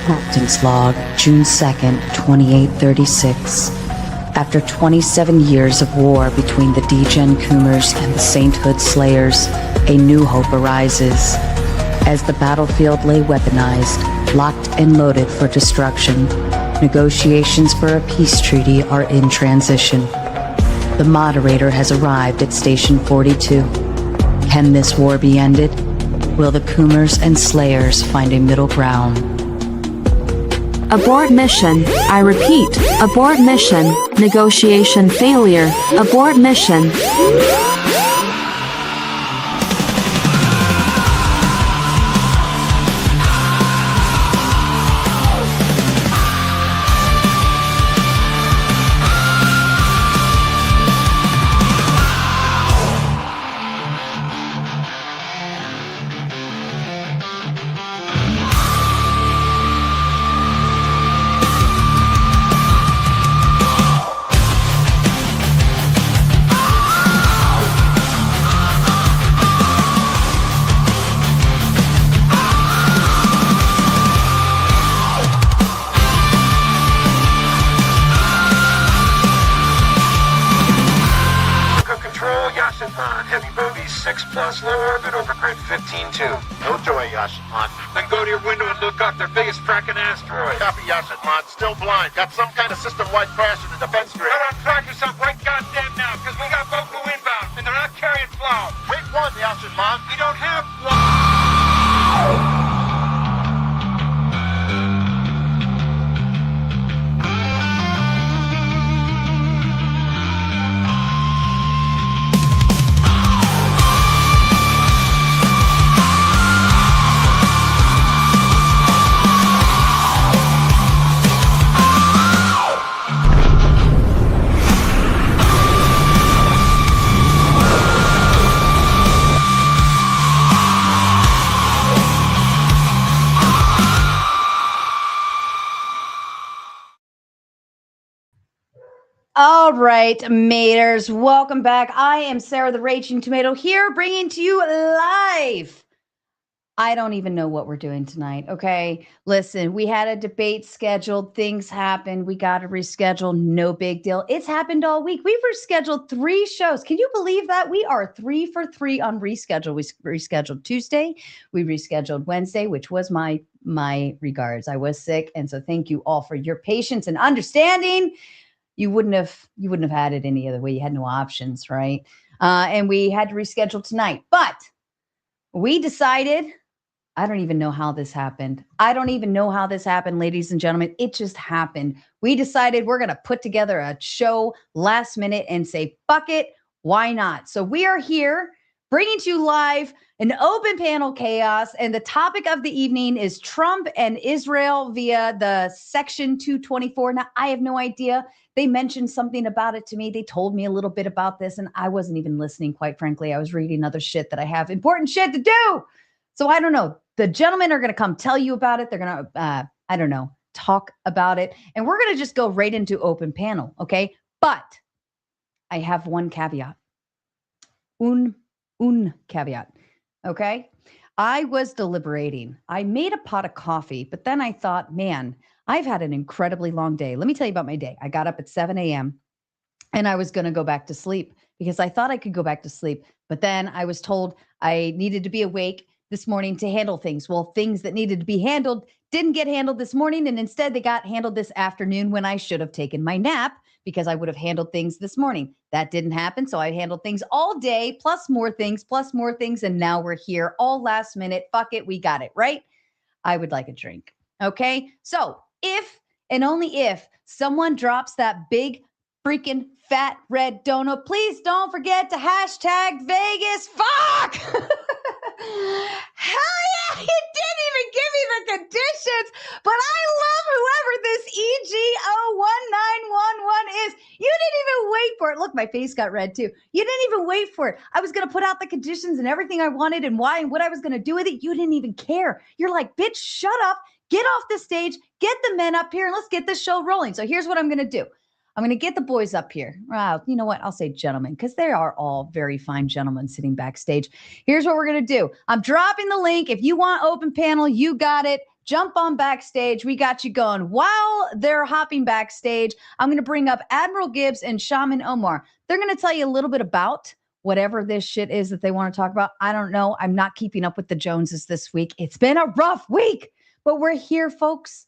Captain's log, June 2nd, 2836. After 27 years of war between the Degen Coomers and the Sainthood Slayers, a new hope arises. As the battlefield lay weaponized, locked and loaded for destruction, negotiations for a peace treaty are in transition. The moderator has arrived at Station 42. Can this war be ended? Will the Coomers and Slayers find a middle ground? Abort mission. I repeat, abort mission. Negotiation failure. Abort mission. Heavy boobies, 6+, low orbit, over grid 15-2. No joy, Yashin-Man. Then go to your window and look up their biggest fracking asteroid. Copy, Yashin-Man. Still blind. Got some kind of system-wide crash in the defense grid. Go on, track yourself right goddamn now, because we got Boku inbound, and they're not carrying flow. Wait one, Yashin-Man. We don't have one. All right, maters, welcome back. I am Sarah the Raging Tomato here, bringing to you live. I don't even know what we're doing tonight, okay? Listen, we had a debate scheduled. Things happened. We got to reschedule. No big deal. It's happened all week. We've rescheduled 3 shows. Can you believe that? We are 3 for 3 on reschedule. We rescheduled Tuesday. We rescheduled Wednesday, which was my regards. I was sick, and so thank you all for your patience and understanding. You wouldn't have had it any other way. You had no options, right? And we had to reschedule tonight. But we decided, I don't even know how this happened. Ladies and gentlemen. It just happened. We decided we're going to put together a show last minute and say, fuck it, why not? So we are here bringing to you live an open panel chaos. And the topic of the evening is Trump and Israel via the Section 224. Now, I have no idea. They mentioned something about it to me. They told me a little bit about this, and I wasn't even listening, quite frankly. I was reading other shit that I have important shit to do. So I don't know. The gentlemen are going to come tell you about it. They're going to, talk about it. And we're going to just go right into open panel, okay? But I have one caveat. Un caveat, okay? I was deliberating. I made a pot of coffee, but then I thought, man, I've had an incredibly long day. Let me tell you about my day. I got up at 7 a.m. and I was going to go back to sleep because I thought I could go back to sleep. But then I was told I needed to be awake this morning to handle things. Well, things that needed to be handled didn't get handled this morning. And instead they got handled this afternoon when I should have taken my nap because I would have handled things this morning. That didn't happen. So I handled things all day, plus more things. And now we're here all last minute. Fuck it. We got it, right? I would like a drink. Okay. So if and only if someone drops that big freaking fat red donut, please don't forget to hashtag Vegas. Fuck! Hell yeah, he didn't even give me the conditions, but I love whoever this EG01911 is. You didn't even wait for it. Look, my face got red too. You didn't even wait for it. I was going to put out the conditions and everything I wanted and why and what I was going to do with it. You didn't even care. You're like, bitch, shut up. Get off the stage, get the men up here, and let's get this show rolling. So here's what I'm going to do. I'm going to get the boys up here. You know what? I'll say gentlemen, because they are all very fine gentlemen sitting backstage. Here's what we're going to do. I'm dropping the link. If you want open panel, you got it. jump on backstage. We got you going. While they're hopping backstage, I'm going to bring up Admiral Gibbs and Shaman Omar. They're going to tell you a little bit about whatever this shit is that they want to talk about. I don't know. I'm not keeping up with the Joneses this week. It's been a rough week, but we're here, folks,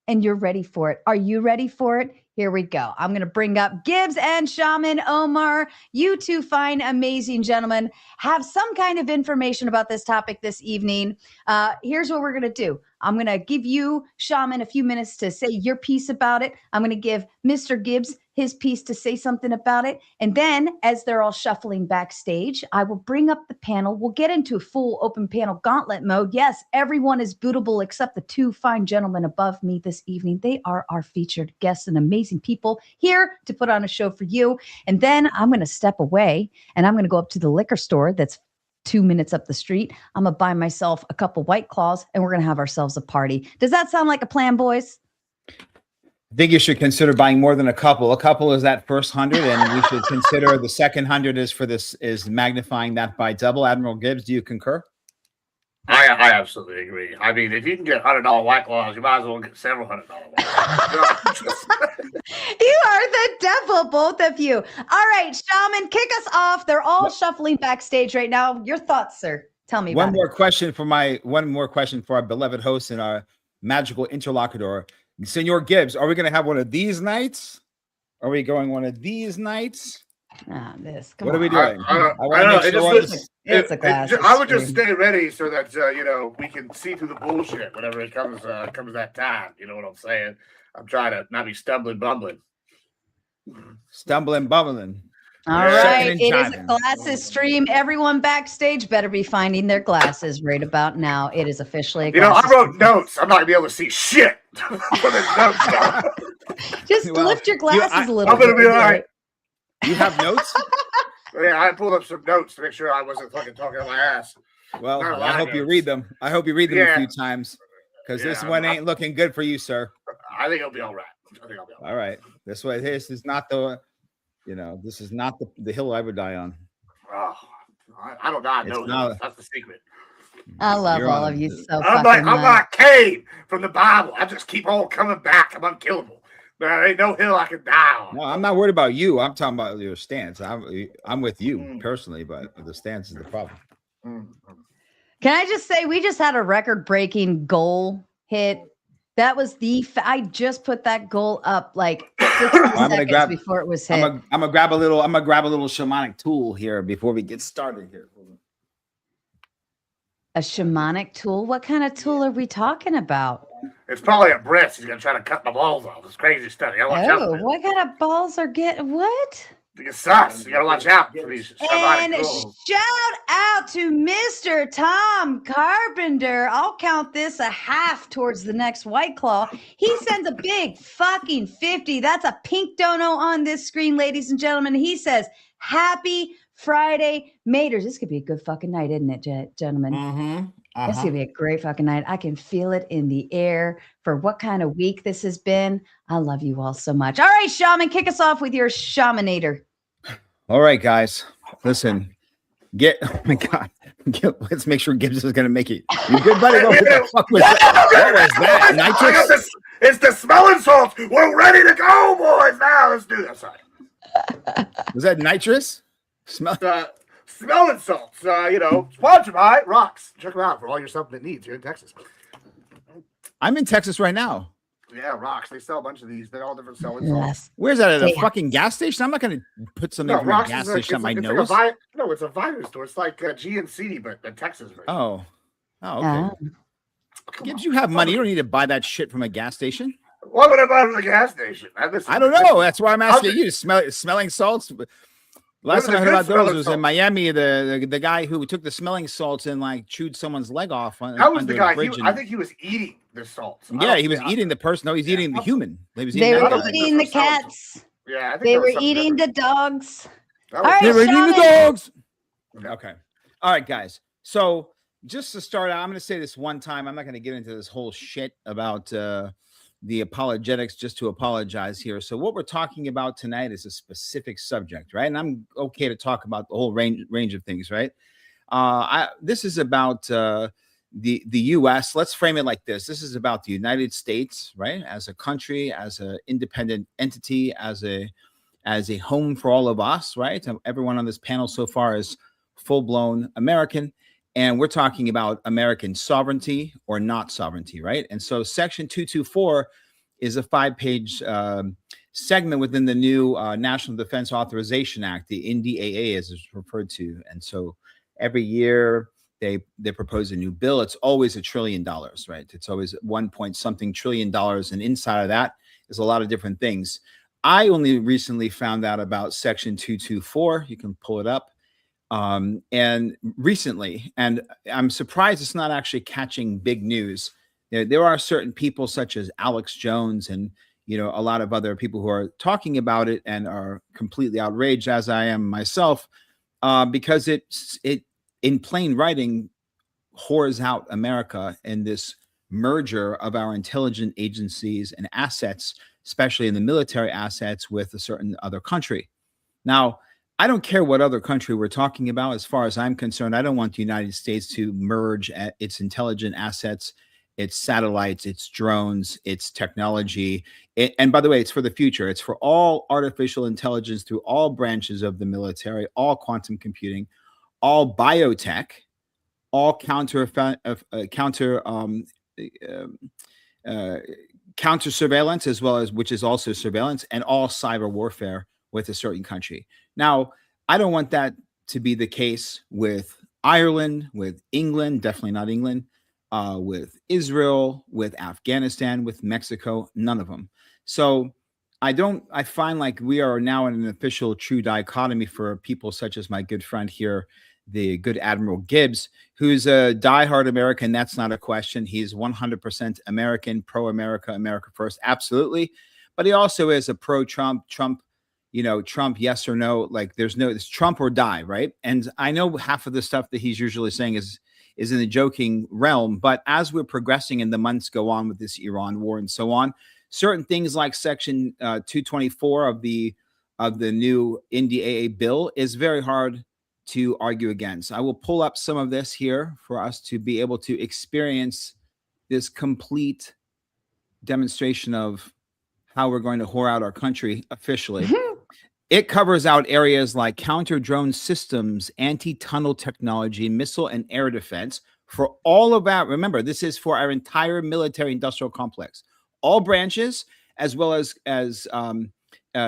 and you're ready for it. Are you ready for it? Here we go. I'm going to bring up Gibbs and Shaman Omar. You two fine, amazing gentlemen have some kind of information about this topic this evening. Here's what we're going to do. I'm going to give you, Shaman, a few minutes to say your piece about it. I'm going to give Mr. Gibbs his piece to say something about it. And then as they're all shuffling backstage, I will bring up the panel. We'll get into full open panel gauntlet mode. Yes, everyone is bootable except the two fine gentlemen above me this evening. They are our featured guests and amazing people here to put on a show for you. And then I'm going to step away and I'm going to go up to the liquor store that's 2 minutes up the street. I'm going to buy myself a couple White Claws and we're going to have ourselves a party. Does that sound like a plan, boys? I think you should consider buying more than a couple. A couple is that first 100, and we should consider the second 100 is magnifying that by double. Admiral Gibbs, do you concur? I absolutely agree. I mean, if you can get $100 White Claws, you might as well get several $100 White Claws. You are the devil, both of you. All right, Shaman, kick us off. They're all shuffling backstage right now. Your thoughts, sir? Tell me One about more it. question for our beloved host and our magical interlocutor. Senor Gibbs, are we going to have one of these nights? Are we going one of these nights? This. What are we doing? I don't know. It's a class. I would just stay ready so that we can see through the bullshit whenever it comes that time. You know what I'm saying? I'm trying to not be stumbling, bumbling. Stumbling, bubbling. All right. It is a glasses stream. Everyone backstage better be finding their glasses right about now. It is officially a glasses I wrote notes. I'm not going to be able to see shit. Just lift your glasses a little I'm going to be all right. You have notes? Yeah, I pulled up some notes to make sure I wasn't fucking talking on my ass. Well, I hope you read them. I hope you read them a few times because this one ain't looking good for you, sir. I think it'll be all right. All right. This is not the, this is not the hill I would die on. Oh, I don't know. That's the secret. I love all of you so I'm like Cain from the Bible. I just keep on coming back. I'm unkillable. There ain't no hill I can die on. No, I'm not worried about you. I'm talking about your stance. I'm with you personally, but the stance is the problem. Can I just say we just had a record-breaking goal hit? That was I just put that goal up like 60 seconds before it was hit. I'm gonna grab a little shamanic tool here before we get started here. A shamanic tool? What kind of tool are we talking about? It's probably a breast. He's gonna try to cut my balls off. It's crazy stuff. You gotta watch out. What kind of balls are getting what? It's sus. You gotta watch out for these. And shout out to Mr. Tom Carpenter. I'll count this a half towards the next White Claw. He sends a big fucking 50. That's a pink dono on this screen, ladies and gentlemen. He says, "Happy Friday, Maters." This could be a good fucking night, isn't it, gentlemen? Mm-hmm. This is going to be a great fucking night. I can feel it in the air for what kind of week this has been. I love you all so much. All right, Shaman, kick us off with your Shamanator. All right, guys. Listen, oh my God. Let's make sure Gibbs is going to make it. You good, buddy? What the fuck was that? What was that? Nitrous? It's the smelling salts. We're ready to go, boys. Now let's do this. Was that nitrous? Smelling salts, sponsored by Rocks. Check them out for all your supplement needs here in Texas. I'm in Texas right now. Yeah, Rocks. They sell a bunch of these. They're all different smelling salts. Where's that? At a fucking gas station? I'm not going to put something from a gas station on my nose. No, it's a vitamin store. It's like GNC, but the Texas version. Oh, okay. Gibbs, you have money. You don't need to buy that shit from a gas station. Why would I buy it from a gas station? I don't know. That's why I'm asking you. Smelling salts. Last time I heard about those was in Miami. The guy who took the smelling salts and chewed someone's leg off. That was the guy. I think he was eating the salts. Yeah, he was eating the person. No, he's eating the human. They were eating the cats. Yeah, I think they were eating the dogs. They were eating the dogs. Okay. All right, guys. So just to start out, I'm going to say this one time. I'm not going to get into this whole shit about the apologetics just to apologize here. So what we're talking about tonight is a specific subject, right? And I'm okay to talk about the whole range of things, right? This is about the U.S. Let's frame it like this. This is about the United States, right? As a country, as an independent entity, as a home for all of us, right? Everyone on this panel so far is full-blown American. And we're talking about American sovereignty or not sovereignty, right? And so Section 224 is a 5-page segment within the new National Defense Authorization Act, the NDAA as it's referred to. And so every year they propose a new bill. It's always $1 trillion, right? It's always 1 point something trillion dollars. And inside of that is a lot of different things. I only recently found out about Section 224. You can pull it up. And recently, and I'm surprised it's not actually catching big news. There are certain people such as Alex Jones and, a lot of other people who are talking about it and are completely outraged, as I am myself, because it in plain writing whores out America in this merger of our intelligence agencies and assets, especially in the military assets, with a certain other country. Now, I don't care what other country we're talking about. As far as I'm concerned, I don't want the United States to merge its intelligent assets, its satellites, its drones, its technology. And by the way, it's for the future. It's for all artificial intelligence through all branches of the military, all quantum computing, all biotech, all counter surveillance, as well as, which is also surveillance, and all cyber warfare with a certain country. Now, I don't want that to be the case with Ireland, with England, definitely not England, with Israel, with Afghanistan, with Mexico, none of them. So I find like we are now in an official true dichotomy for people such as my good friend here, the good Admiral Gibbs, who's a diehard American. That's not a question. He's 100% American, pro-America, America first, absolutely. But he also is a pro-Trump, Trump, yes or no, like it's Trump or die, right? And I know half of the stuff that he's usually saying is in the joking realm, but as we're progressing and the months go on with this Iran war and so on, certain things like Section 224 of the new NDAA bill is very hard to argue against. I will pull up some of this here for us to be able to experience this complete demonstration of how we're going to whore out our country officially. It covers out areas like counter-drone systems, anti-tunnel technology, missile and air defense. For all of that, remember, this is for our entire military-industrial complex. All branches, as well as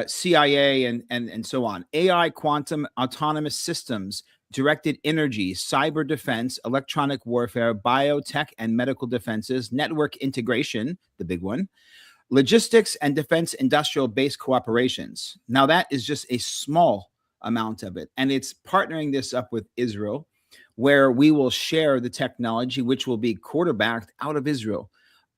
CIA and so on. AI, quantum, autonomous systems, directed energy, cyber defense, electronic warfare, biotech and medical defenses, network integration, the big one, logistics and defense industrial base cooperations. Now that is just a small amount of it. And it's partnering this up with Israel, where we will share the technology, which will be quarterbacked out of Israel.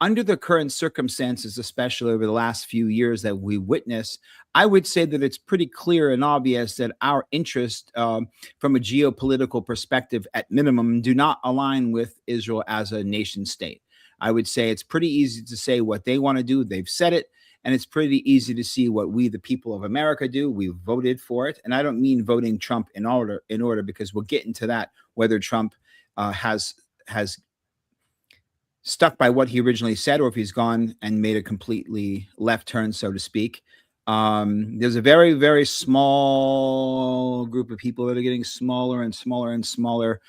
Under the current circumstances, especially over the last few years that we witnessed, I would say that it's pretty clear and obvious that our interests from a geopolitical perspective, at minimum, do not align with Israel as a nation state. I would say it's pretty easy to say what they want to do. They've said it. And it's pretty easy to see what we, the people of America, do. We voted for it. And I don't mean voting Trump in order, because we'll get into that, whether Trump has stuck by what he originally said, or if he's gone and made a completely left turn, so to speak. There's a very, very small group of people that are getting smaller and smaller and smaller.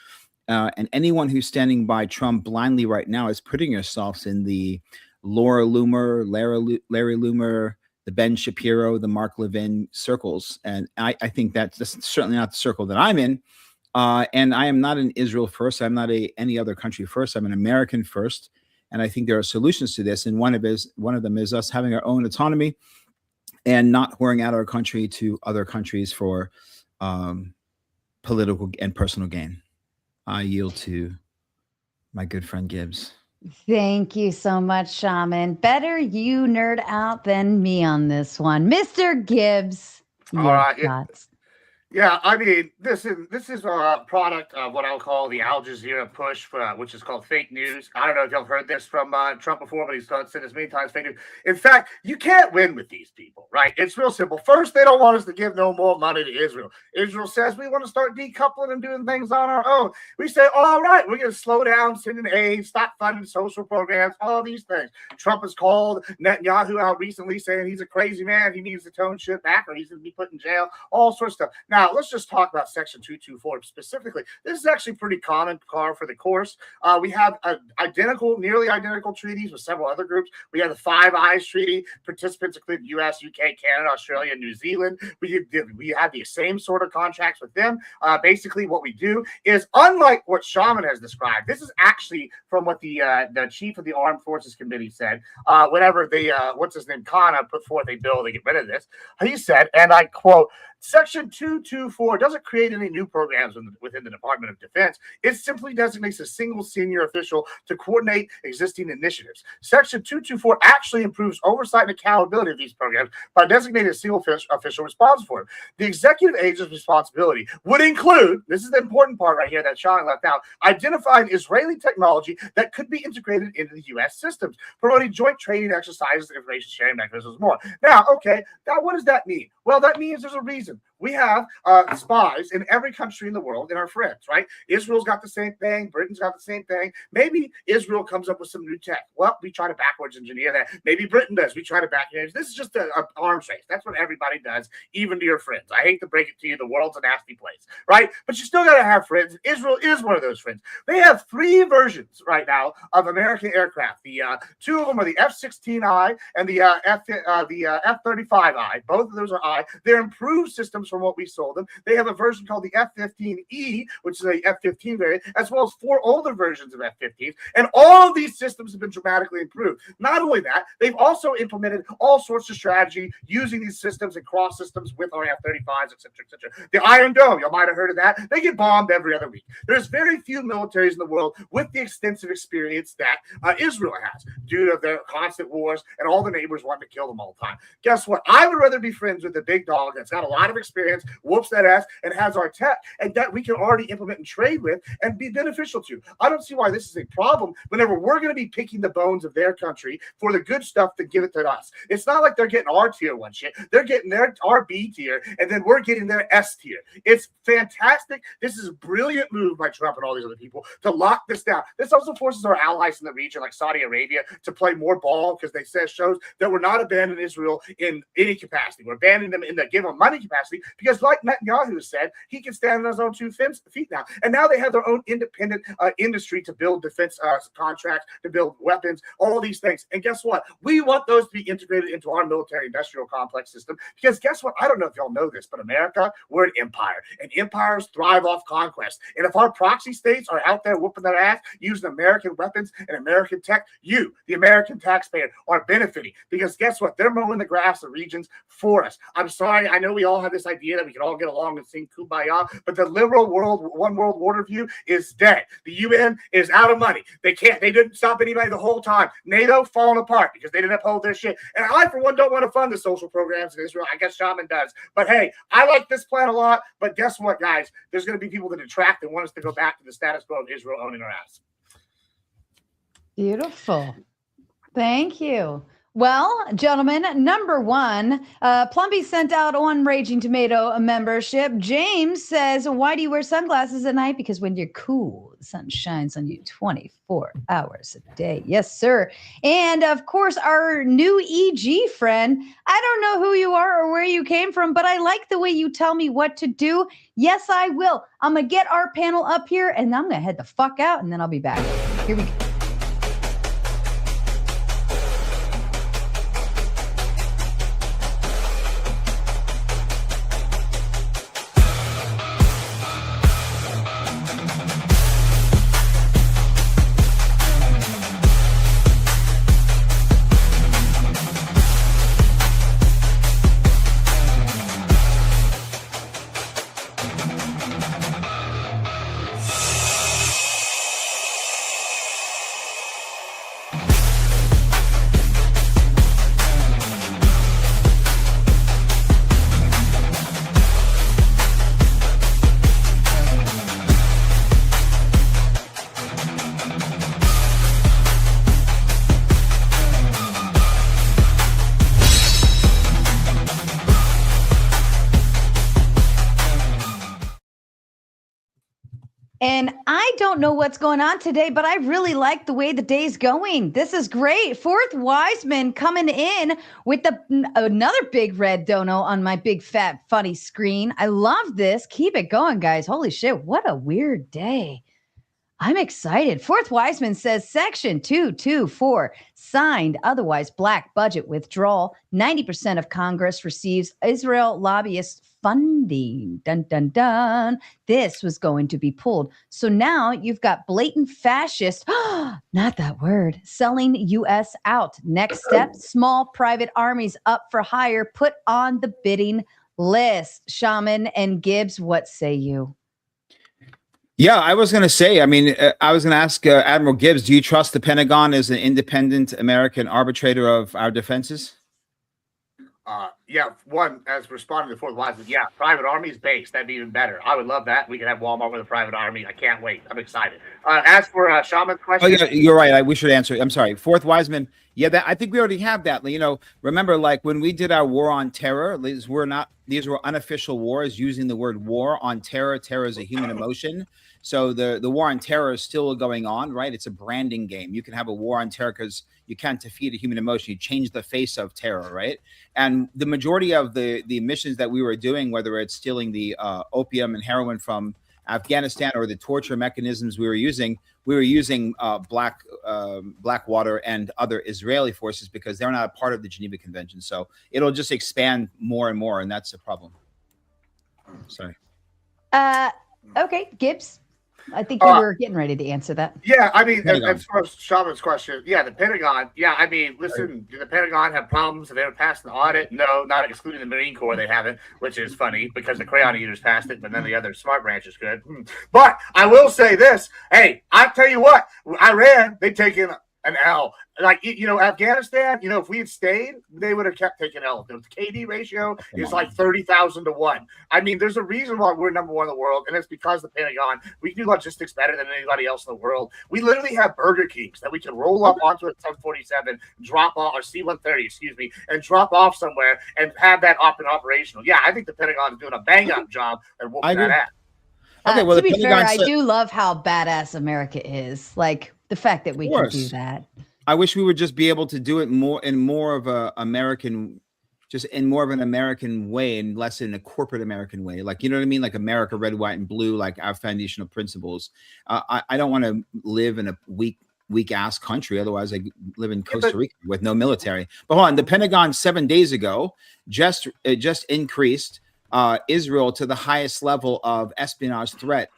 And anyone who's standing by Trump blindly right now is putting yourselves in the Laura Loomer, Larry Loomer, the Ben Shapiro, the Mark Levin circles. And I think that's certainly not the circle that I'm in. And I am not an Israel first. I'm not any other country first. I'm an American first. And I think there are solutions to this. And one of them is us having our own autonomy and not whoring out our country to other countries for political and personal gain. I yield to my good friend Gibbs. Thank you so much, Shaman. Better you nerd out than me on this one. Mr. Gibbs. All right. Yeah, I mean, this is a product of what I'll call the Al Jazeera push, which is called fake news. I don't know if you've heard this from Trump before, but he's said this many times, fake news. In fact, you can't win with these people, right? It's real simple. First, they don't want us to give no more money to Israel. Israel says we want to start decoupling and doing things on our own. We say, all right, we're going to slow down sending aid, stop funding social programs, all these things. Trump has called Netanyahu out recently saying he's a crazy man. He needs to tone shit back or he's going to be put in jail, all sorts of stuff. Now, let's just talk about Section 224 specifically. This is actually pretty common par for the course. We have nearly identical treaties with several other groups. We have the Five Eyes Treaty. Participants include U.S., UK, Canada, Australia, New Zealand. We have the same sort of contracts with them. Basically, what we do is, unlike what Shaman has described, this is actually from what the chief of the Armed Forces Committee said whenever Khanna put forth a bill to get rid of this. He said, and I quote, Section 224 doesn't create any new programs within the Department of Defense. It simply designates a single senior official to coordinate existing initiatives. Section 224 actually improves oversight and accountability of these programs by designating a single official responsible for them. The executive agency's responsibility would include, this is the important part right here that Sean left out, identifying Israeli technology that could be integrated into the U.S. systems, promoting joint training exercises, information sharing mechanisms, more. Now, okay, what does that mean? Well, that means there's a reason. We have spies in every country in the world and our friends, right? Israel's got the same thing. Britain's got the same thing. Maybe Israel comes up with some new tech. Well, we try to backwards engineer that. Maybe Britain does. We try to back engineer. This is just an arms race. That's what everybody does, even to your friends. I hate to break it to you. The world's a nasty place, right? But you still got to have friends. Israel is one of those friends. They have 3 versions right now of American aircraft. The 2 of them are the F-16I and the F-35I. Both of those are I. They're improved systems from what we sold them. They have a version called the F-15E, which is a F-15 variant, as well as 4 older versions of F-15s. And all of these systems have been dramatically improved. Not only that, they've also implemented all sorts of strategy using these systems and cross systems with our F-35s, et cetera, et cetera. The Iron Dome, you might have heard of that. They get bombed every other week. There's very few militaries in the world with the extensive experience that Israel has due to their constant wars and all the neighbors wanting to kill them all the time. Guess what? I would rather be friends with the big dog that's got a lot of experience, whoops that ass, and has our tech, and that we can already implement and trade with and be beneficial to. I don't see why this is a problem whenever we're going to be picking the bones of their country for the good stuff to give it to us. It's not like they're getting our tier 1 shit. They're getting our B tier, and then we're getting their S tier. It's fantastic. This is a brilliant move by Trump and all these other people to lock this down. This also forces our allies in the region, like Saudi Arabia, to play more ball because they shows that we're not abandoning Israel in any capacity. We're abandoning them in the give them money capacity because, like Netanyahu said, he can stand on his own 2 feet now. And now they have their own independent industry to build defense contracts, to build weapons, all these things. And guess what? We want those to be integrated into our military industrial complex system because guess what? I don't know if y'all know this, but America, we're an empire. And empires thrive off conquest. And if our proxy states are out there whooping their ass, using American weapons and American tech, you, the American taxpayer, are benefiting because guess what? They're mowing the grass of regions for us. I'm sorry. I know we all have this idea that we can all get along and sing kumbaya, but the liberal one world order view is dead. The UN is out of money. They didn't stop anybody the whole time. NATO falling apart because they didn't uphold their shit. And I, for one, don't want to fund the social programs in Israel. I guess Shaman does. But hey, I like this plan a lot. But guess what, guys? There's going to be people that detract and want us to go back to the status quo of Israel owning our ass. Beautiful. Thank you. Well, gentlemen, number 1, Plumpy sent out on Raging Tomato a membership. James says, why do you wear sunglasses at night? Because when you're cool, the sun shines on you 24 hours a day. Yes, sir. And of course, our new EG friend, I don't know who you are or where you came from, but I like the way you tell me what to do. Yes, I will. I'm going to get our panel up here and I'm going to head the fuck out and then I'll be back. Here we go. And I don't know what's going on today, but I really like the way the day's going. This is great. Fourth Wiseman coming in with another big red dono on my big fat funny screen. I love this. Keep it going, guys. Holy shit, what a weird day. I'm excited. Fourth Wiseman says Section 224 signed, otherwise black budget withdrawal. 90% of Congress receives Israel lobbyist funding. Dun, dun, dun. This was going to be pulled. So now you've got blatant fascists, not that word, selling U.S. out. Next step, small private armies up for hire, put on the bidding list. Shaman and Gibbs, what say you? Yeah, I was going to say, I mean, I was going to ask Admiral Gibbs, do you trust the Pentagon as an independent American arbitrator of our defenses? Yeah, one, as responding to the Fourth Wiseman, yeah, private armies base, that'd be even better. I would love that. We could have Walmart with a private army. I can't wait. I'm excited. As for Shaman's question. Oh, yeah, you're right. We should answer it. I'm sorry. Fourth Wiseman. Yeah, I think we already have that. You know, remember, like when we did our war on terror, these were unofficial wars using the word war on terror. Terror is a human emotion. So the war on terror is still going on, right? It's a branding game. You can have a war on terror because you can't defeat a human emotion. You change the face of terror, right? And the majority of the missions that we were doing, whether it's stealing the opium and heroin from Afghanistan or the torture mechanisms we were using Blackwater and other Israeli forces because they're not a part of the Geneva Convention. So it'll just expand more and more, and that's the problem. Sorry. Okay, Gibbs. I think you were getting ready to answer that. Yeah, I mean, as far as Shaman's question, yeah, the Pentagon. Yeah, I mean, listen, do the Pentagon have problems? Have they ever passed an audit? No, not excluding the Marine Corps. They haven't, which is funny because the crayon eaters passed it, but then the other smart branch is good. But I will say this. Hey, I tell you what, Iran, they've taken an L. Like, you know, Afghanistan, you know, if we had stayed, they would have kept taking L. The KD ratio is like 30,000 to 1. I mean, there's a reason why we're number one in the world, and it's because the Pentagon, we can do logistics better than anybody else in the world. We literally have Burger Kings that we can roll up onto a 747, drop off, or C-130, excuse me, and drop off somewhere and have that up and operational. Yeah, I think the Pentagon is doing a bang-up job at whooping that ass. Okay, well, to be fair, I do love how badass America is. Like, the fact that we can do that. I wish we would just be able to do it in more of an American way and less in a corporate American way. Like, you know what I mean? Like America, red, white, and blue, like our foundational principles. I don't want to live in a weak ass country. Otherwise, I live in Costa Rica with no military. But hold on, the Pentagon 7 days ago just increased Israel to the highest level of espionage threat.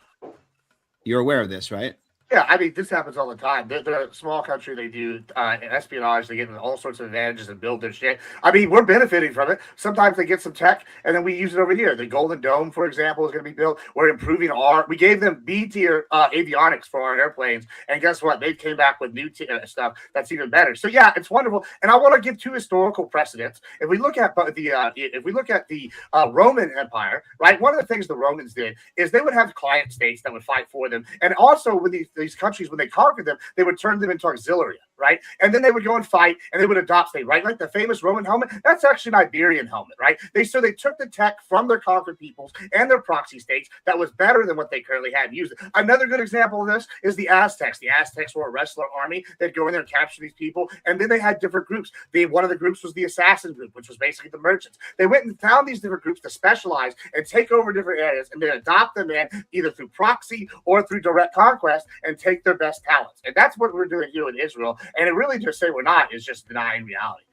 You're aware of this, right? Yeah, I mean, this happens all the time. They're a small country. They do espionage. They get all sorts of advantages and build their shit. I mean, we're benefiting from it. Sometimes they get some tech, and then we use it over here. The Golden Dome, for example, is going to be built. We're improving we gave them B-tier avionics for our airplanes, and guess what? They came back with new stuff that's even better. So, yeah, it's wonderful. And I want to give two historical precedents. If we look at the Roman Empire, right, one of the things the Romans did is they would have client states that would fight for them. And also with these countries, when they conquered them, they would turn them into auxiliaria, right? And then they would go and fight, and they would adopt state, right? Like the famous Roman helmet, that's actually an Iberian helmet, right? They took the tech from their conquered peoples and their proxy states that was better than what they currently had and used it. Another good example of this is the Aztecs. The Aztecs were a wrestler army. They'd go in there and capture these people, and then they had different groups. One of the groups was the assassin group, which was basically the merchants. They went and found these different groups to specialize and take over different areas, and then adopt them in either through proxy or through direct conquest and take their best talents. And that's what we're doing here in Israel. And it really just say we're not is just denying reality.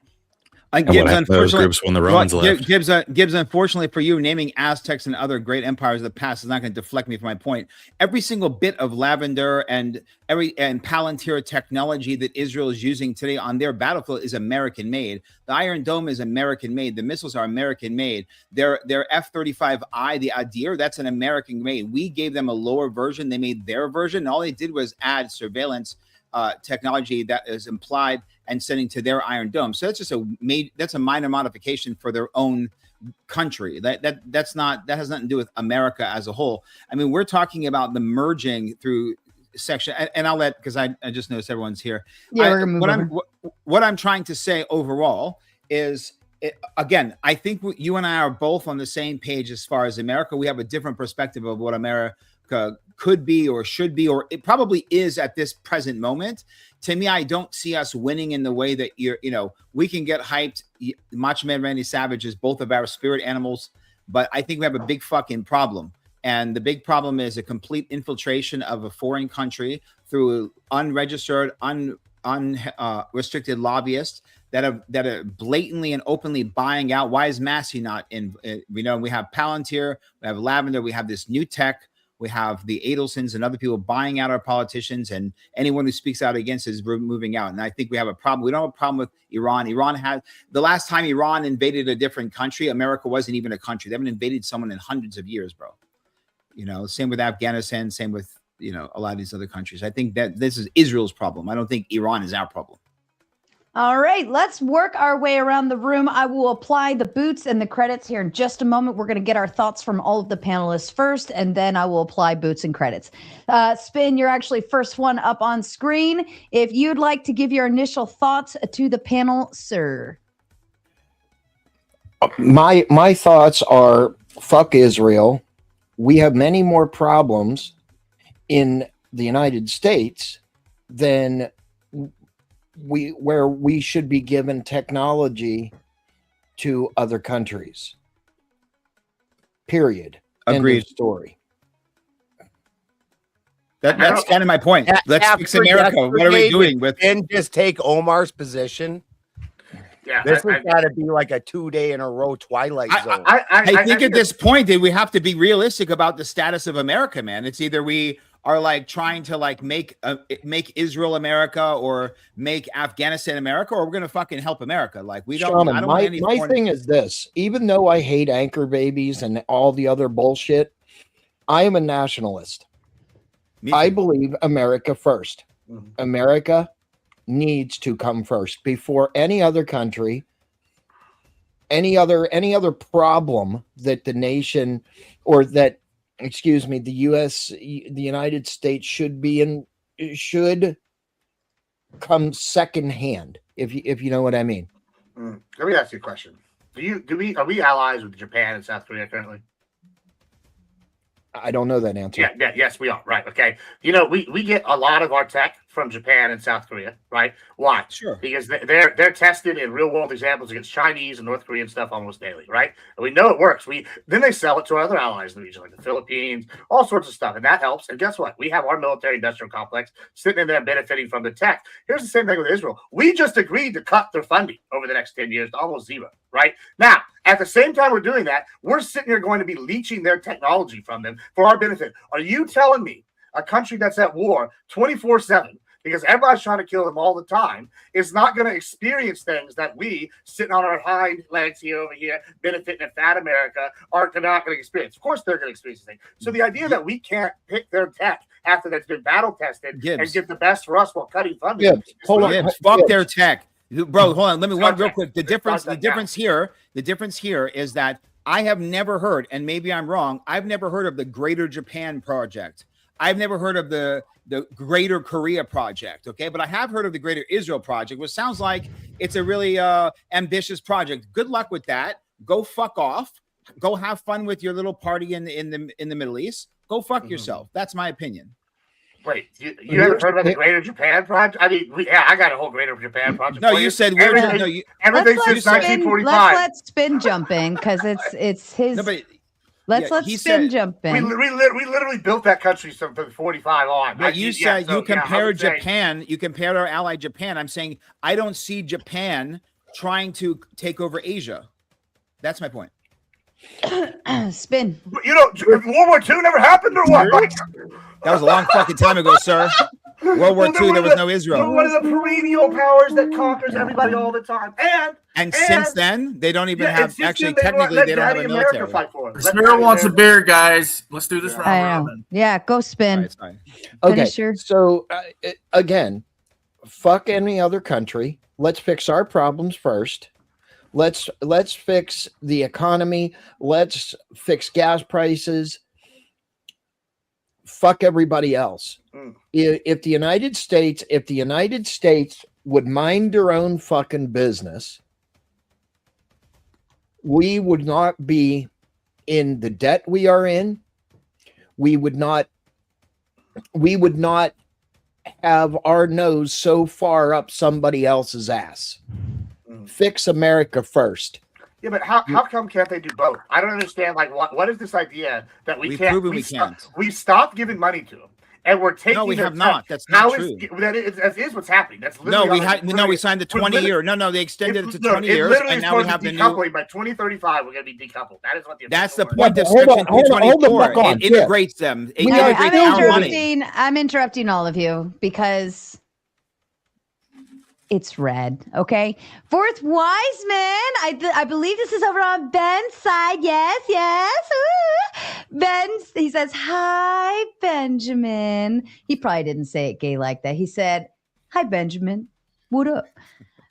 Gibbs, unfortunately, when the Romans left. Gibbs, unfortunately for you, naming Aztecs and other great empires of the past is not going to deflect me from my point. Every single bit of lavender and Palantir technology that Israel is using today on their battlefield is American made. The Iron Dome is American made. The missiles are American made. Their F-35I, the Adir, that's an American made. We gave them a lower version. They made their version. And all they did was add surveillance technology that is implied and sending to their Iron Dome. So that's just a minor modification for their own country. That has nothing to do with America as a whole. I mean, we're talking about the merging through section, and I'll let, because I just noticed everyone's here. Yeah, what I'm trying to say overall is again, I think you and I are both on the same page as far as America. We have a different perspective of what America could be or should be, or it probably is at this present moment. To me, I don't see us winning in the way that we can get hyped. Macho Man Randy Savage is both of our spirit animals, but I think we have a big fucking problem. And the big problem is a complete infiltration of a foreign country through unregistered, unrestricted lobbyists that are blatantly and openly buying out. Why is Massey not in? We have Palantir, we have Lavender, we have this new tech, we have the Adelsons and other people buying out our politicians, and anyone who speaks out against is moving out. And I think we have a problem. We don't have a problem with Iran. Iran had the last time Iran invaded a different country, America wasn't even a country. They haven't invaded someone in hundreds of years, bro. Same with Afghanistan, same with a lot of these other countries. I think that this is Israel's problem. I don't think Iran is our problem. All right, let's work our way around the room. I will apply the boots and the credits here in just a moment. We're going to get our thoughts from all of the panelists first, and then I will apply boots and credits. Spin, you're actually first one up on screen. If you'd like to give your initial thoughts to the panel, sir. My thoughts are, fuck Israel. We have many more problems in the United States than where we should be given technology to other countries. Period. Agreed. End of story. That's kind of my point. Let's fix America. What are we doing with? And just take Omar's position. Yeah, this has got to be like a 2-day in a row Twilight Zone. I think at this point that we have to be realistic about the status of America, man. It's either we are like trying to like make Israel America or make Afghanistan America, or we're gonna fucking help America. Like we don't. Shaman, I don't my thing is this: even though I hate anchor babies and all the other bullshit, I am a nationalist. I believe America first. Mm-hmm. America needs to come first before any other country, any other problem that the nation or that. Excuse me, the United States should come second hand, if you know what I mean. Let me ask you a question. Are we allies with Japan and South Korea currently? I don't know that answer. Yes, we are. Right. Okay. We get a lot of our tech from Japan and South Korea, right? Why? Sure. Because they're tested in real world examples against Chinese and North Korean stuff almost daily, right? And we know it works. Then they sell it to our other allies in the region, like the Philippines, all sorts of stuff, and that helps. And guess what? We have our military industrial complex sitting in there benefiting from the tech. Here's the same thing with Israel. We just agreed to cut their funding over the next 10 years to almost zero, right? Now, at the same time we're doing that, we're sitting here going to be leeching their technology from them for our benefit. Are you telling me a country that's at war 24/7 because everybody's trying to kill them all the time is not going to experience things that we, sitting on our hind legs here over here, benefiting in fat America, not going to experience? Of course they're going to experience things. So the idea that we can't pick their tech after that's been battle tested and get the best for us while cutting funding. Fuck their tech. Bro, hold on. Let me one real quick. The difference here is that I have never heard, and maybe I'm wrong, I've never heard of the Greater Japan Project. I've never heard of the Greater Korea Project, okay? But I have heard of the Greater Israel Project, which sounds like it's a really ambitious project. Good luck with that. Go fuck off. Go have fun with your little party in the Middle East. Go fuck yourself. That's my opinion. Wait, you haven't heard about the Greater Japan Project? I mean, I got a whole Greater Japan Project. No, you said everything since 1945. Let's let Spin jump in because it's his. No, but Let's Spin jump in. We literally built that country from 45 on. But you said you compared Japan. You compared our ally Japan. I'm saying I don't see Japan trying to take over Asia. That's my point. Spin. World War II never happened or what? That was a long fucking time ago, sir. World War II, there was no Israel. One of the perennial powers that conquers everybody all the time. And since then, they don't even have, actually, technically, they don't have a military. Spirit wants a beer, guys. Let's do this round robin. Yeah, go Spin. Okay, so again, fuck any other country. Let's fix our problems first. Let's fix the economy. Let's fix gas prices. Fuck everybody else. If the United States would mind their own fucking business we would not be in the debt we are in. We would not have our nose so far up somebody else's ass. Fix America first. Yeah, but how come can't they do both? I don't understand. Like, what is this idea that we can't? We can't. We stopped giving money to them, and we're taking. No, we have not. That's not true. That is what's happening. That's literally we signed the 20-year. No, they extended it to 20 years, and now we have the new. By 2035, we're going to be decoupled. That is what the. That's the point of Section 224. It integrates them. It integrates our money. I'm interrupting all of you because it's red. Okay. Fourth wise man. I believe this is over on Ben's side. Yes. Ooh. He says, hi, Benjamin. He probably didn't say it gay like that. He said, hi, Benjamin. What up?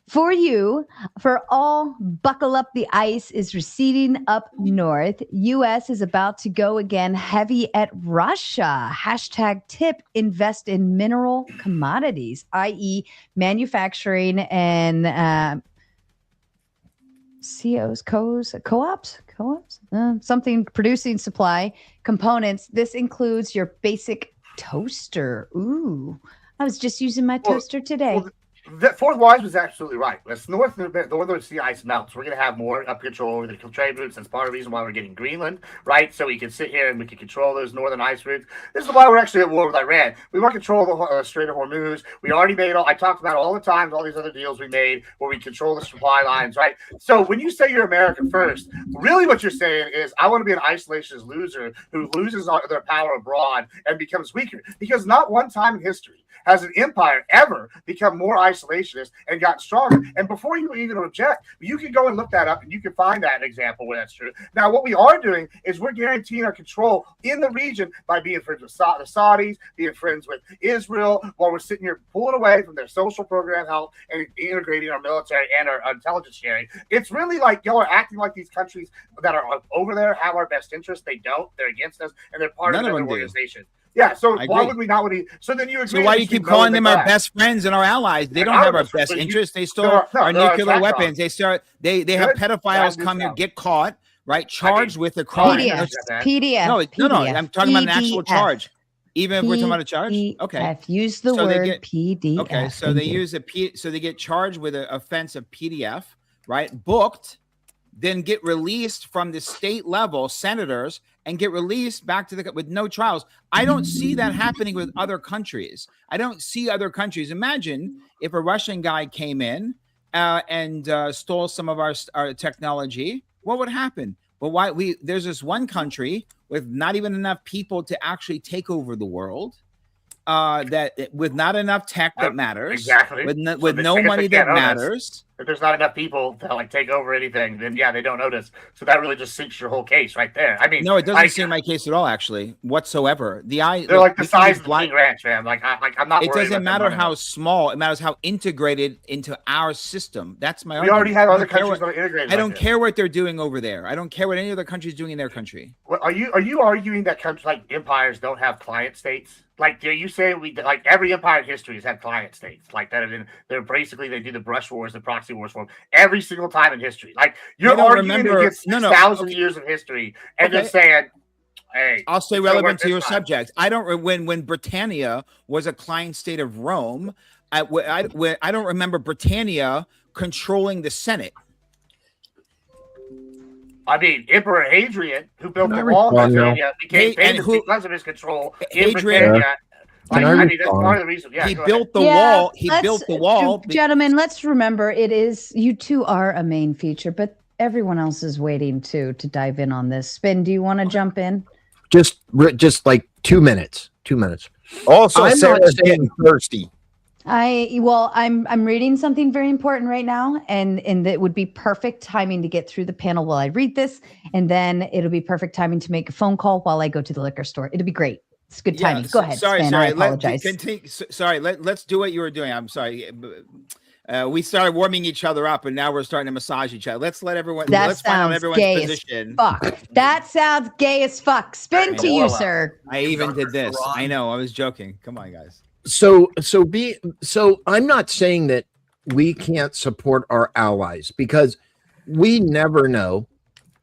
For all, buckle up. The ice is receding up north. U.S. is about to go again heavy at Russia. Hashtag tip, invest in mineral commodities, i.e. manufacturing and co-ops, something producing supply components. This includes your basic toaster. Ooh, I was just using my toaster today. The fourth wise was absolutely right. As northern sea ice melts, we're going to have more control over the trade routes. That's part of the reason why we're getting Greenland, right? So we can sit here and we can control those northern ice routes. This is why we're actually at war with Iran. We want control of the Strait of Hormuz. We already made I talked about all the time, all these other deals we made where we control the supply lines, right? So when you say you're America first, really what you're saying is I want to be an isolationist loser who loses their power abroad and becomes weaker. Because not one time in history has an empire ever become more isolationist and got stronger. And before you even object, you can go and look that up and you can find that example where that's true. Now, what we are doing is we're guaranteeing our control in the region by being friends with the Saudis, being friends with Israel, while we're sitting here pulling away from their social program help and integrating our military and our intelligence sharing. It's really like y'all are acting like these countries that are over there have our best interest. They don't. They're against us, and they're part of another organization. Yeah, so why would we not want to? So then you agree. So why do you keep calling them our best friends and our allies? They don't have our best interests. They still are nuclear weapons. They have pedophiles come here, get caught, right? Charged with a crime. PDF. No. I'm talking about an actual charge. Even if we're talking about a charge, okay. Use the word PDF. Okay, so they use so they get charged with an offense of PDF, right? Booked, then get released from the state level senators and get released back to with no trials. I don't see that happening with other countries. I don't see other countries. Imagine if a Russian guy came in and stole some of our technology. What would happen? But there's this one country with not even enough people to actually take over the world. With not enough tech that matters, exactly, with no money that matters. If there's not enough people to take over anything, then they don't notice. So that really just sinks your whole case right there. I mean, no, it doesn't sink my case at all, actually, whatsoever. They're like the size of the King Ranch, man. I'm not. It doesn't matter how small; it matters how integrated into our system. That's my. We already have other countries that are integrated. I don't care what they're doing over there. I don't care what any other country is doing in their country. Well, are you arguing that countries like empires don't have client states? Like, you say every empire in history has had client states like that. They're basically they do the brush wars, the proxy wars for them every single time in history. Like you're arguing against 6,000 years of history and then saying, "Hey, I'll stay relevant to your subject." I don't when Britannia was a client state of Rome. I don't remember Britannia controlling the Senate. I mean, Emperor Hadrian, who built the wall in Britannia, became famous because of his control in Britannia. That's part of the reason. Yeah, he built the wall. He built the wall. Gentlemen, let's remember you two are a main feature, but everyone else is waiting to dive in on this. Spin, do you want to jump in? Just like 2 minutes. 2 minutes. Also, Sarah's getting thirsty. I'm reading something very important right now, and it would be perfect timing to get through the panel while I read this, and then it'll be perfect timing to make a phone call while I go to the liquor store. It'll be great. It's good timing. Go ahead. Sorry. I apologize. Let's do what you were doing. I'm sorry. We started warming each other up, and now we're starting to massage each other. Let's let everyone. Let's find out everyone's position. Fuck. That sounds gay as fuck. Spin to you, sir. I even did this. I know. I was joking. Come on, guys. So I'm not saying that we can't support our allies because we never know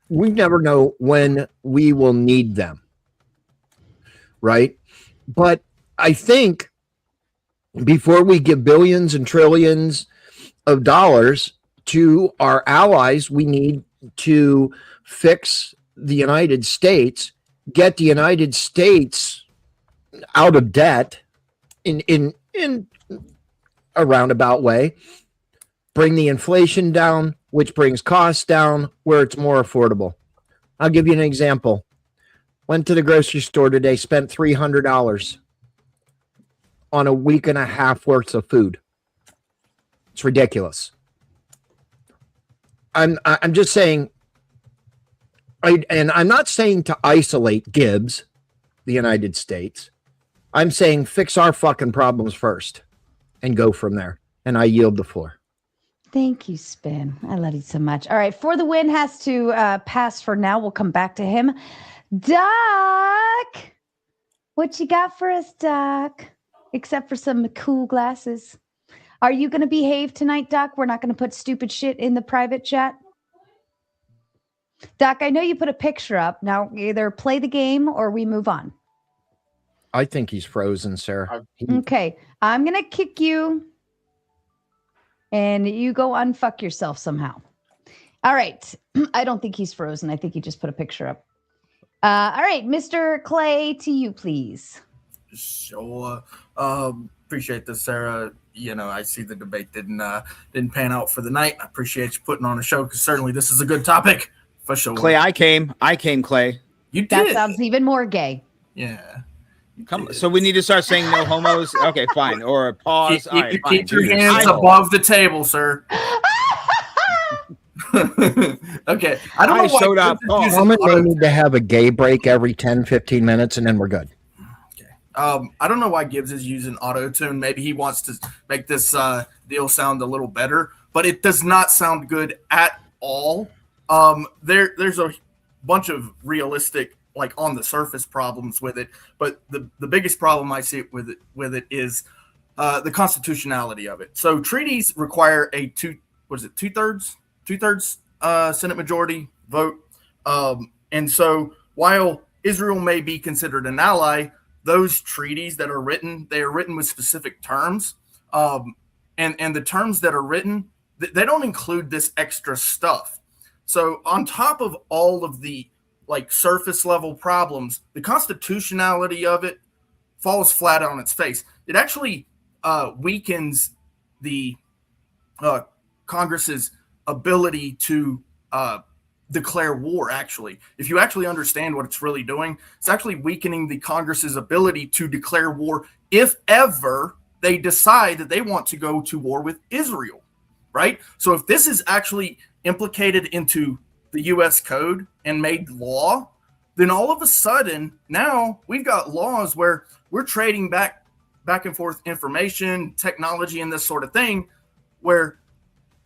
we never know when we will need them. Right? But I think before we give billions and trillions of dollars to our allies, we need to fix the United States, get the United States out of debt in a roundabout way, bring the inflation down, which brings costs down where it's more affordable. I'll give you an example. Went to the grocery store today, spent $300 on a week and a half worth of food. It's ridiculous. I'm just saying, and I'm not saying to isolate Gibbs, the United States. I'm saying fix our fucking problems first and go from there. And I yield the floor. Thank you, Spin. I love you so much. All right, For the Win has to pass for now. We'll come back to him. Doc, what you got for us, Doc? Except for some cool glasses. Are you going to behave tonight, Doc? We're not going to put stupid shit in the private chat. Doc, I know you put a picture up. Now, either play the game or we move on. I think he's frozen, Sarah. Okay, I'm going to kick you. And you go unfuck yourself somehow. All right. I don't think he's frozen. I think he just put a picture up. All right, Mr. Clay, to you, please. Sure. Appreciate this, Sarah. You know, I see the debate didn't pan out for the night. I appreciate you putting on a show because certainly this is a good topic for sure. Clay, I came, Clay. You did. That sounds even more gay. Yeah. Come. So we need to start saying no homos. Okay, fine. Or pause. Keep, All right, fine. keep your hands above the table, sir. Okay. I don't know why showed up. Moment may need to have a gay break every 10, 15 minutes, and then we're good. Okay. I don't know why Gibbs is using auto-tune. Maybe he wants to make this deal sound a little better, but it does not sound good at all. There's a bunch of realistic, like on the surface problems with it, but the biggest problem I see with it is the constitutionality of it. So treaties require a two-thirds Senate majority vote, and so while Israel may be considered an ally, those treaties that are written, they are written with specific terms, and the terms that are written, they don't include this extra stuff. So on top of all of the like surface level problems, the constitutionality of it falls flat on its face. It actually weakens the Congress's ability to declare war. Actually, if you actually understand what it's really doing, it's actually weakening the Congress's ability to declare war if ever they decide that they want to go to war with Israel, right? So if this is actually implicated into the U.S. code and made law, then all of a sudden now we've got laws where we're trading back and forth information, technology, and this sort of thing where,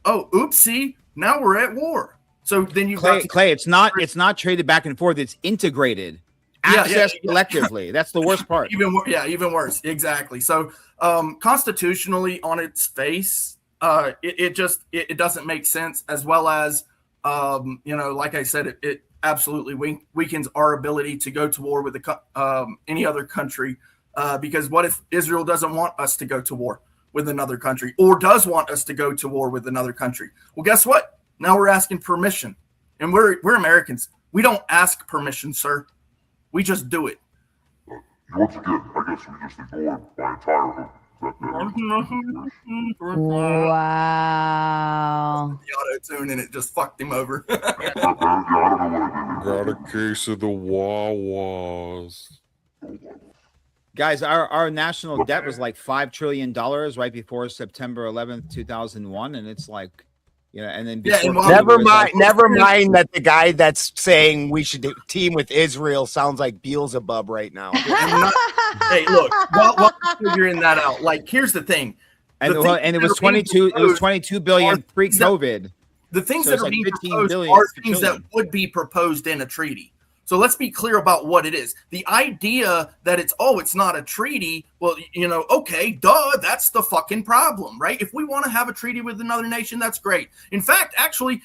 oh, oopsie, now we're at war. So then you Clay, it's not traded back and forth. It's integrated, accessed collectively. That's the worst part. Even worse. Exactly. So constitutionally on its face, it doesn't make sense, as well as, like I said, it absolutely weakens our ability to go to war with any other country. Because what if Israel doesn't want us to go to war with another country, or does want us to go to war with another country? Well, guess what? Now we're asking permission, and we're Americans. We don't ask permission, sir. We just do it. Once again, I guess we just ignored my entire Wow. The auto-tune, and it just fucked him over. Got a case of the Wawas. Guys, our national debt was like $5 trillion right before September 11th, 2001, and it's like, and then never mind that the guy that's saying we should team with Israel sounds like Beelzebub right now. Hey, look, while figuring that out, like, here's the thing. And it was 22 billion pre-COVID. The things that are being proposed are things that would be proposed in a treaty. So let's be clear about what it is. The idea that it's not a treaty. Well, okay, duh, that's the fucking problem, right? If we want to have a treaty with another nation, that's great. In fact, actually,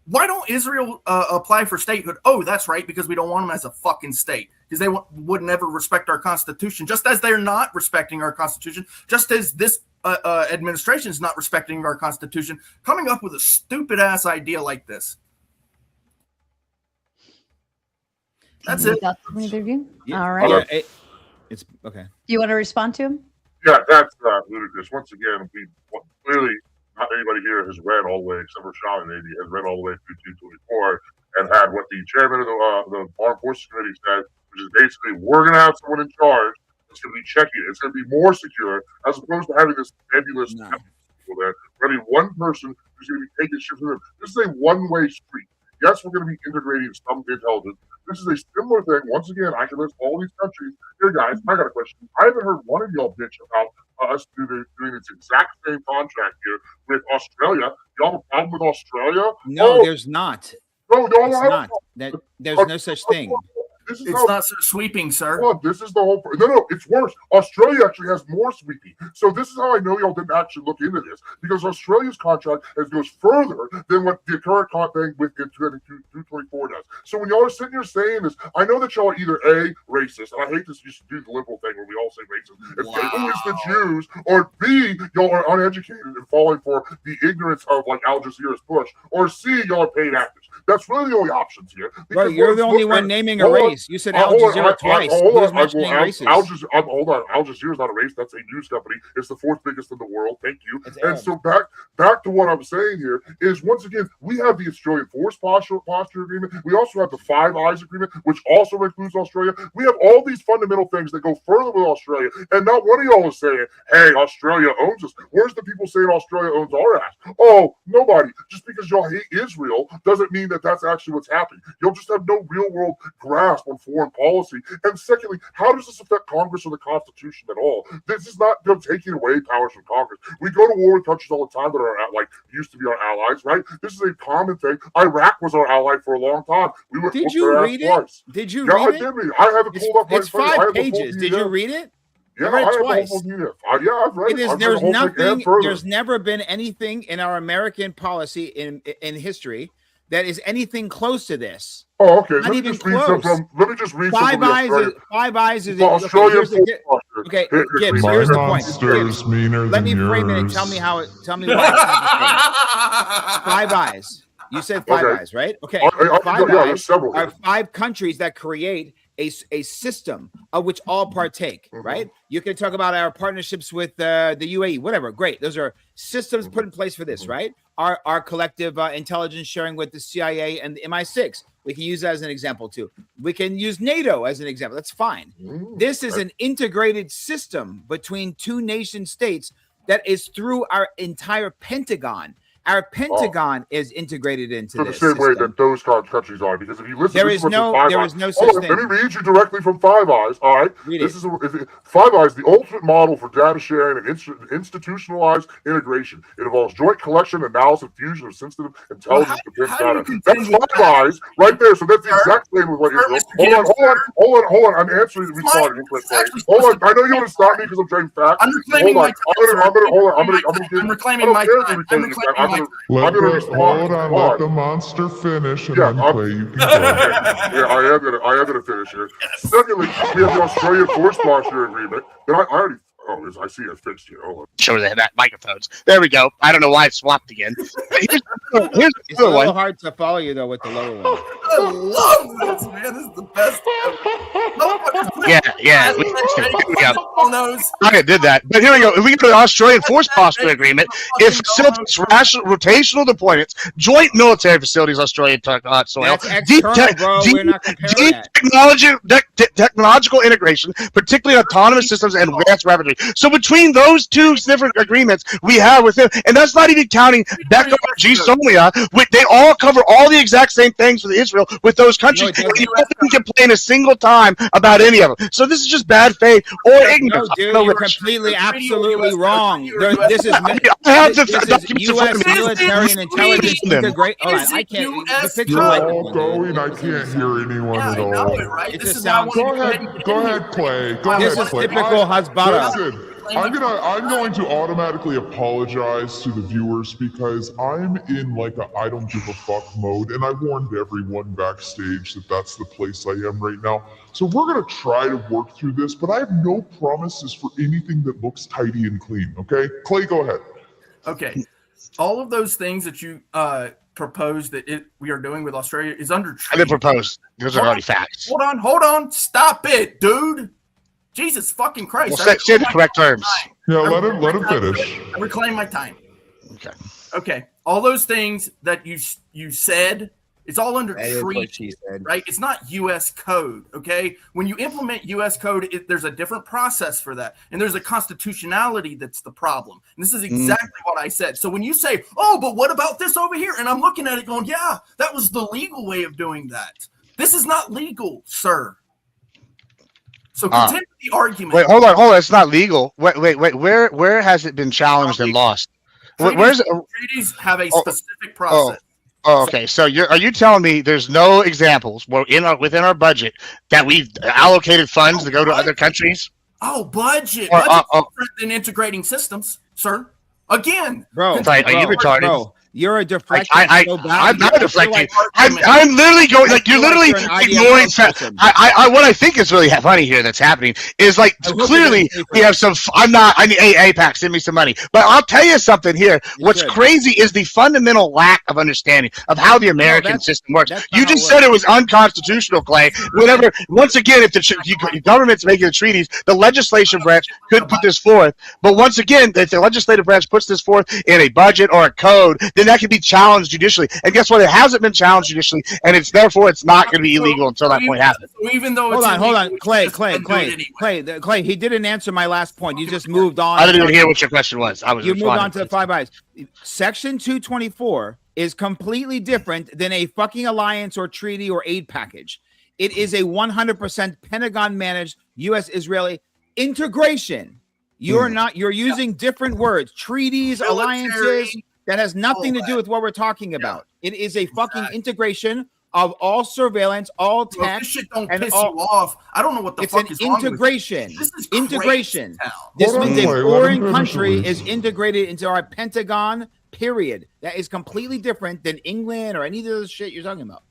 Why don't Israel apply for statehood? Oh, that's right, because we don't want them as a fucking state, because they would never respect our Constitution, just as they're not respecting our Constitution, just as this administration is not respecting our Constitution, coming up with a stupid ass idea like this. That's it. From either of you? All right. Yeah, it's okay. You want to respond to him? Yeah, that's ludicrous. Once again, clearly not anybody here has read all the way, except for Sean, maybe has read all the way through 224 and had what the chairman of the Armed Forces Committee said, which is basically we're going to have someone in charge that's going to be checking it. It's going to be more secure as opposed to having this nebulous people there. We're going to be one person who's going to be taking shit from them. This is a one-way street. Yes, we're going to be integrating some intelligence. This is a similar thing. Once again, I can list all these countries. Here, guys, I got a question. I haven't heard one of y'all bitch about us doing this exact same contract here with Australia. Y'all have a problem with Australia? No, there's not. No, it's not. There's no such thing. It's not so sweeping, sir. Well, this is the whole. No, it's worse. Australia actually has more sweeping. So this is how I know y'all didn't actually look into this, because Australia's contract goes further than what the current thing with 224 does. So when y'all are sitting here saying this, I know that y'all are either A, racist, and I hate this used to do the liberal thing where we all say racist, and say, oh, it's the Jews, or B, y'all are uneducated and falling for the ignorance of like Al Jazeera's push, or C, y'all are paid actors. That's really the only options here. Right, you're the only one naming a race. You said Al Jazeera twice. Al Jazeera's not a race. That's a news company. It's the fourth biggest in the world. Thank you. And so back to what I'm saying here is, once again, we have the Australian Force Posture Agreement. We also have the Five Eyes Agreement, which also includes Australia. We have all these fundamental things that go further with Australia. And not one of y'all is saying, hey, Australia owns us. Where's the people saying Australia owns our ass? Oh, nobody. Just because y'all hate Israel doesn't mean that that's actually what's happening. You'll just have no real world grasp on foreign policy. And secondly, how does this affect Congress or the Constitution at all? This is not taking away powers from Congress. We go to war with countries all the time that are used to be our allies, right? This is a common thing. Iraq was our ally for a long time. We were Did you read it? Twice. Did you read it? I did read it. I have it pulled up. It's 5 pages. Did you read it? Yeah, I read it twice. I've read it. There's nothing. There's never been anything in our American policy in history that is anything close to this. Oh, okay. Not even close. Let me just read Five Eyes is Australian. Okay, Gibbs, here's the point. Let me frame it and tell me why it's not the same. Five Eyes. You said Five Eyes, right? Okay. Five Eyes are 5 countries that create a system of which all partake, right? You can talk about our partnerships with the UAE, whatever. Great. Those are systems put in place for this, right? Our collective intelligence sharing with the CIA and the MI6. We can use that as an example too. We can use NATO as an example. That's fine. This is an integrated system between 2 nation states that is through our entire Pentagon. Our Pentagon is integrated into this the same way that those countries are. Because if you listen, there is no such thing. Let me read you directly from Five Eyes. All right, Five Eyes, the ultimate model for data sharing and institutionalized integration. It involves joint collection, analysis, and fusion of sensitive intelligence defense data. That's Five Eyes right there. So that's the exact same with what Israel. Hold on. I'm answering. Hold on. I know you want to stop me because I'm trying facts. I'm reclaiming my time. I'm reclaiming my time. Let the monster finish and then play. You can go. Yeah, I am gonna finish here. Secondly, we have the Australian Force Posture Agreement that I already. Oh, I see it fixed here. Hold on. Show that microphones. There we go. I don't know why it swapped again. Here's it's a little hard to follow you though with the lower one. I love this, man. This is the best. Yeah. I did that. But here we go. If we get to the Australian Force Posture Agreement, it facilitates rotational deployments, joint military facilities, Australian soil, technological integration, particularly autonomous systems and advanced weaponry. So between those 2 different agreements we have with them, and that's not even counting Becca or G Somalia, they all cover all the exact same things for Israel with those countries. No, you don't complain a single time about any of them. So this is just bad faith or ignorance. No, dude, you're completely, absolutely wrong. This is U.S. military and intelligence integrate. All right, I can't. You're all going. I can't hear anyone at all. It just sounds. Go ahead, play. This is typical Hasbara. I'm going to automatically apologize to the viewers because I'm in like a I don't give a fuck mode, and I warned everyone backstage that that's the place I am right now. So we're gonna try to work through this, but I have no promises for anything that looks tidy and clean. Okay, Clay, go ahead. Okay, all of those things that you proposed that we are doing with Australia is under treaty. I didn't propose. Those are already facts. Hold on. Stop it, dude. Jesus fucking Christ. Well, say the correct terms. Yeah, let him finish. I reclaim my time. Okay. All those things that you said, it's all under treaty, right? It's not U.S. code, okay? When you implement U.S. code, there's a different process for that, and there's a constitutionality that's the problem. And this is exactly what I said. So when you say, oh, but what about this over here? And I'm looking at it going, yeah, that was the legal way of doing that. This is not legal, sir. So continue the argument. Wait, hold on. It's not legal. Wait. Where has it been challenged and lost? Treaties have a specific process. Oh, okay. So are you telling me there's no examples within our budget that we've allocated funds to go to other countries? Oh, budget. Budget's different than integrating systems, sir. Again, bro. Are you retarded? Bro. You're a deflector. I'm not deflecting. I'm literally going like you're literally ignoring. What I think is really funny here that's happening is like clearly we have some. I need APAC, send me some money. But I'll tell you something here. What's crazy is the fundamental lack of understanding of how the American system works. You just said it was unconstitutional, Clay. Whenever once again, if the government's making the treaties, the legislation branch could put this forth. But once again, if the legislative branch puts this forth in a budget or a code, then that can be challenged judicially. And guess what? It hasn't been challenged judicially, and it's not going to be illegal until that point happens. Even though hold on, Clay. He didn't answer my last point. You just moved on. I didn't even hear what your question was. You moved on to the Five Eyes. Section 224 is completely different than a fucking alliance or treaty or aid package. It is a 100% Pentagon managed U.S.-Israeli integration. You're using different words, treaties, alliances. That has nothing to do with what we're talking about. It is a fucking integration of all surveillance, all tech. This shit don't piss you off. I don't know what the fuck is wrong with integration. This is integration. This means a foreign country is integrated into our Pentagon, period. That is completely different than England or any of the shit you're talking about.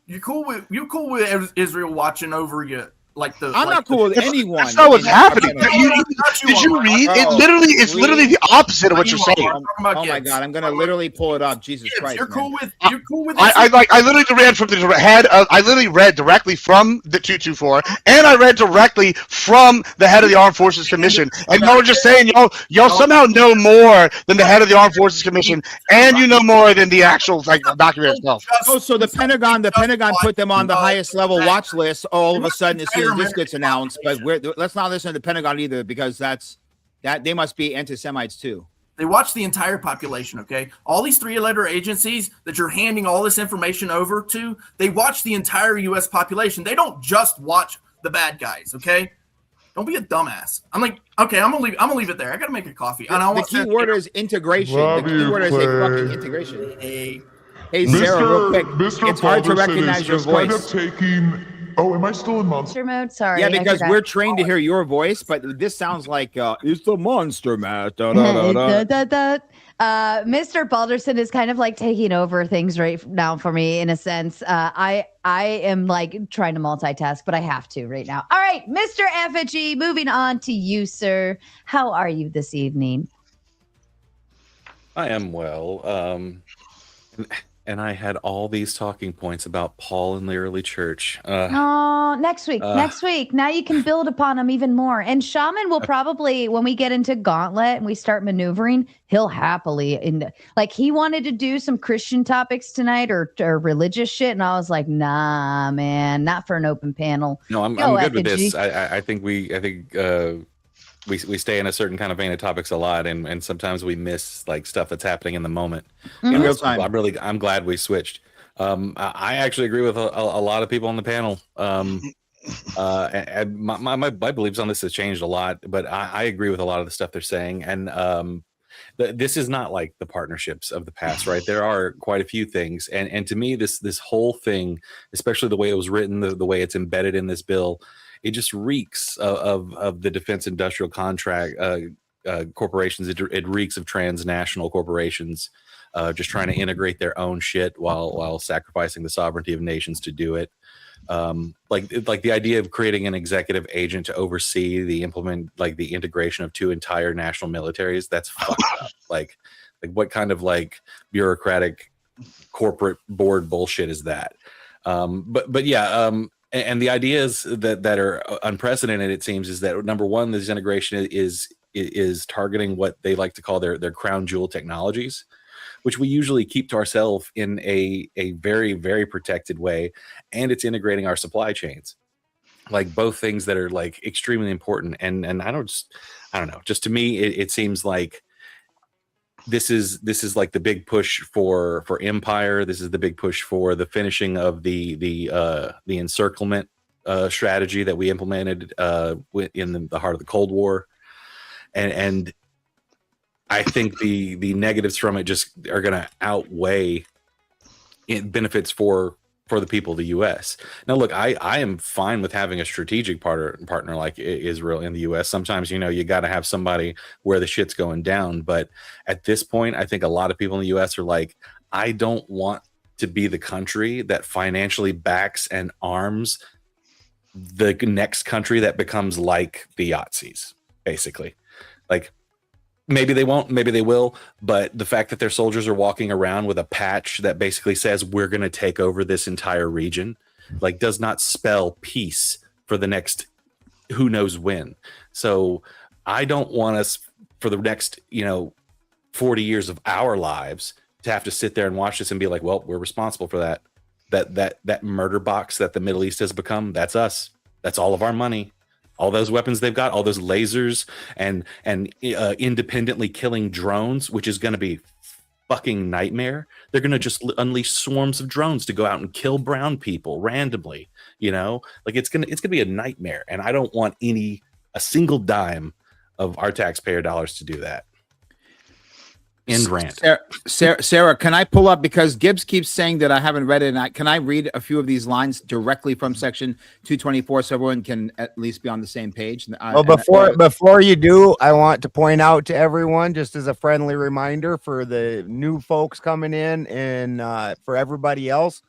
You cool with Israel watching over you? I'm not cool with anyone. That's not what's happening. Did you read? It's literally the opposite of what you're saying. Oh my god, I'm gonna literally pull it up. Jesus Christ. You're cool with I literally read from the head of I literally read directly from the 224 and I read directly from the head of the Armed Forces Commission. And y'all were just saying y'all somehow know more than the head of the Armed Forces Commission, and you know more than the actual document itself. Oh, so the Pentagon put them on the highest level watch list all of a sudden as soon as this gets announced, but let's not listen to the Pentagon either, because that they must be anti-Semites too. They watch the entire population, okay? All these three-letter agencies that you're handing all this information over to, they watch the entire U.S. population. They don't just watch the bad guys, okay? Don't be a dumbass. I'm like, okay, I'm gonna leave it there. I gotta make a coffee. The key word is integration. The key word is a fucking integration. Hey, Sarah, real quick. It's hard to recognize your voice. Oh, am I still in monster mode? Sorry. Yeah, because we're trained to hear your voice, but this sounds like it's the monster math. Mr. Balderson is kind of like taking over things right now for me in a sense. I am like trying to multitask, but I have to right now. All right, Mr. Effigy, moving on to you, sir. How are you this evening? I am well. And I had all these talking points about Paul and the early church. Next week. Now you can build upon them even more. And Shaman will probably, when we get into Gauntlet and we start maneuvering, he'll happily he wanted to do some Christian topics tonight or religious shit, and I was like, nah, man, not for an open panel. No, I'm good with this. I think we stay in a certain kind of vein of topics a lot, and sometimes we miss stuff that's happening in the moment. In real time. I'm glad we switched. I actually agree with a lot of people on the panel. And my beliefs on this has changed a lot, but I agree with a lot of the stuff they're saying. And this is not like the partnerships of the past, right? There are quite a few things, and to me, this whole thing, especially the way it was written, the way it's embedded in this bill, it just reeks of the defense industrial contract corporations. It reeks of transnational corporations just trying to integrate their own shit while sacrificing the sovereignty of nations to do it. Like the idea of creating an executive agent to oversee the integration of two entire national militaries. That's fucked up. Like what kind of like bureaucratic corporate board bullshit is that? But yeah. And the ideas that are unprecedented, it seems, is that number one, this integration is targeting what they like to call their crown jewel technologies, which we usually keep to ourselves in a very, very protected way. And it's integrating our supply chains, like both things that are like extremely important. And I don't know, just to me, it seems like this is like the big push for empire. This is the big push for the finishing of the encirclement strategy that we implemented in the heart of the Cold War. And I think the negatives from it just are going to outweigh benefits for the people of the U.S. Now, look, I am fine with having a strategic partner like Israel in the U.S. Sometimes, you got to have somebody where the shit's going down. But at this point, I think a lot of people in the U.S. are like, I don't want to be the country that financially backs and arms the next country that becomes like the Yazis, basically. Like, maybe they won't, maybe they will, but the fact that their soldiers are walking around with a patch that basically says we're going to take over this entire region, like, does not spell peace for the next who knows when. So I don't want us for the next, 40 years of our lives to have to sit there and watch this and be like, well, we're responsible for that murder box that the Middle East has become. That's us. That's all of our money. All those weapons they've got, all those lasers and independently killing drones, which is going to be fucking nightmare. They're going to just unleash swarms of drones to go out and kill brown people randomly. Like it's going to be a nightmare. And I don't want a single dime of our taxpayer dollars to do that. End rant. Sarah, can I pull up, because Gibbs keeps saying that I haven't read it, and can I read a few of these lines directly from section 224 so everyone can at least be on the same page? Well, before you do, I want to point out to everyone, just as a friendly reminder for the new folks coming in and for everybody else,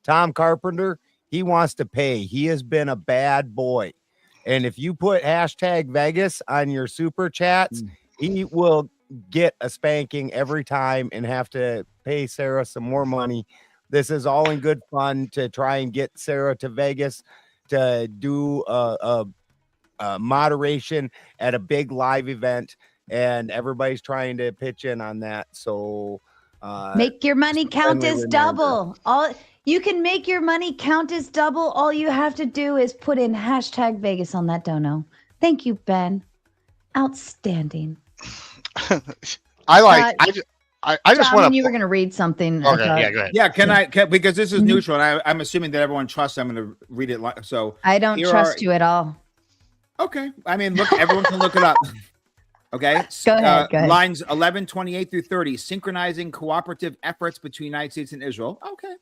Tom Carpenter, he wants to pay. He has been a bad boy. And if you put hashtag Vegas on your super chats, he will get a spanking every time and have to pay Sarah some more money. This is all in good fun to try and get Sarah to Vegas to do a moderation at a big live event, and everybody's trying to pitch in on that. So make your money count as double. You can make your money count as double. All you have to do is put in hashtag Vegas on that dono. Thank you, Ben. Outstanding. I just want to. You were going to read something. Okay, yeah, go ahead. Yeah, can I? Because this is neutral, and I'm assuming that everyone trusts. I'm going to read it. So I don't trust you at all. Okay, I mean, look, everyone can look it up. Okay, go ahead. Lines 11, 28 through 30, synchronizing cooperative efforts between the United States and Israel. Okay.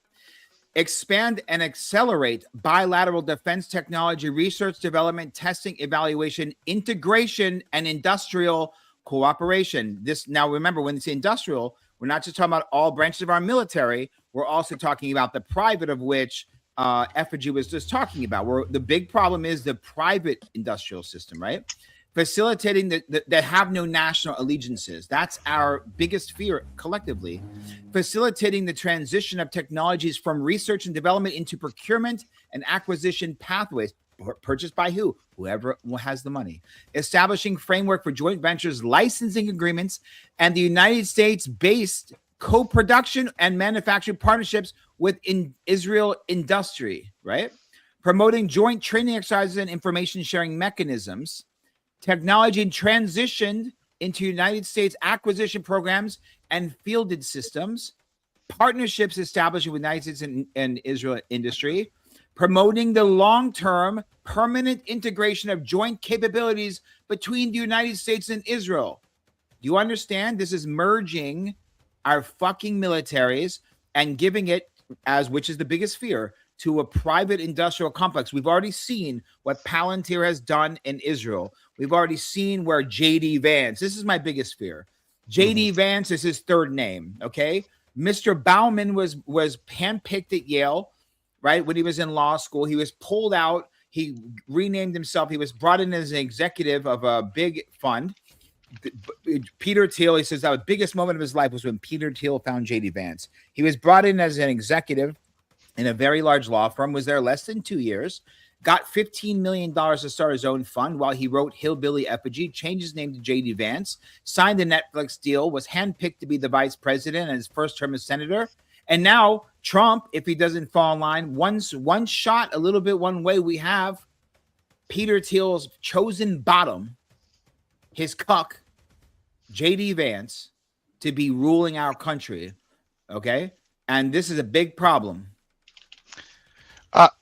Expand and accelerate bilateral defense technology research, development, testing, evaluation, integration, and industrial cooperation. Now, remember, when it's industrial, we're not just talking about all branches of our military. We're also talking about the private, of which Effigy was just talking about. Where the big problem is the private industrial system, right? Facilitating that have no national allegiances. That's our biggest fear collectively. Facilitating the transition of technologies from research and development into procurement and acquisition pathways. Purchased by who? Whoever has the money. Establishing framework for joint ventures, licensing agreements, and the United States-based co-production and manufacturing partnerships with Israel industry, right? Promoting joint training exercises and information sharing mechanisms. Technology and transitioned into United States acquisition programs and fielded systems, partnerships established with United States and Israel industry, promoting the long-term permanent integration of joint capabilities between the United States and Israel. Do you understand? This is merging our fucking militaries and giving it, which is the biggest fear, to a private industrial complex. We've already seen what Palantir has done in Israel. We've already seen where JD Vance, this is my biggest fear. JD Vance is his third name, okay? Mr. Bauman was handpicked at Yale, right? When he was in law school, he was pulled out. He renamed himself. He was brought in as an executive of a big fund. Peter Thiel, he says that the biggest moment of his life was when Peter Thiel found JD Vance. He was brought in as an executive in a very large law firm, was there less than 2 years, got $15 million to start his own fund while he wrote Hillbilly Effigy, changed his name to JD Vance, signed the Netflix deal, was handpicked to be the vice president in his first term as senator. And now Trump, if he doesn't fall in line, one shot, a little bit one way, we have Peter Thiel's chosen bottom, his cuck, JD Vance, to be ruling our country. Okay? And this is a big problem.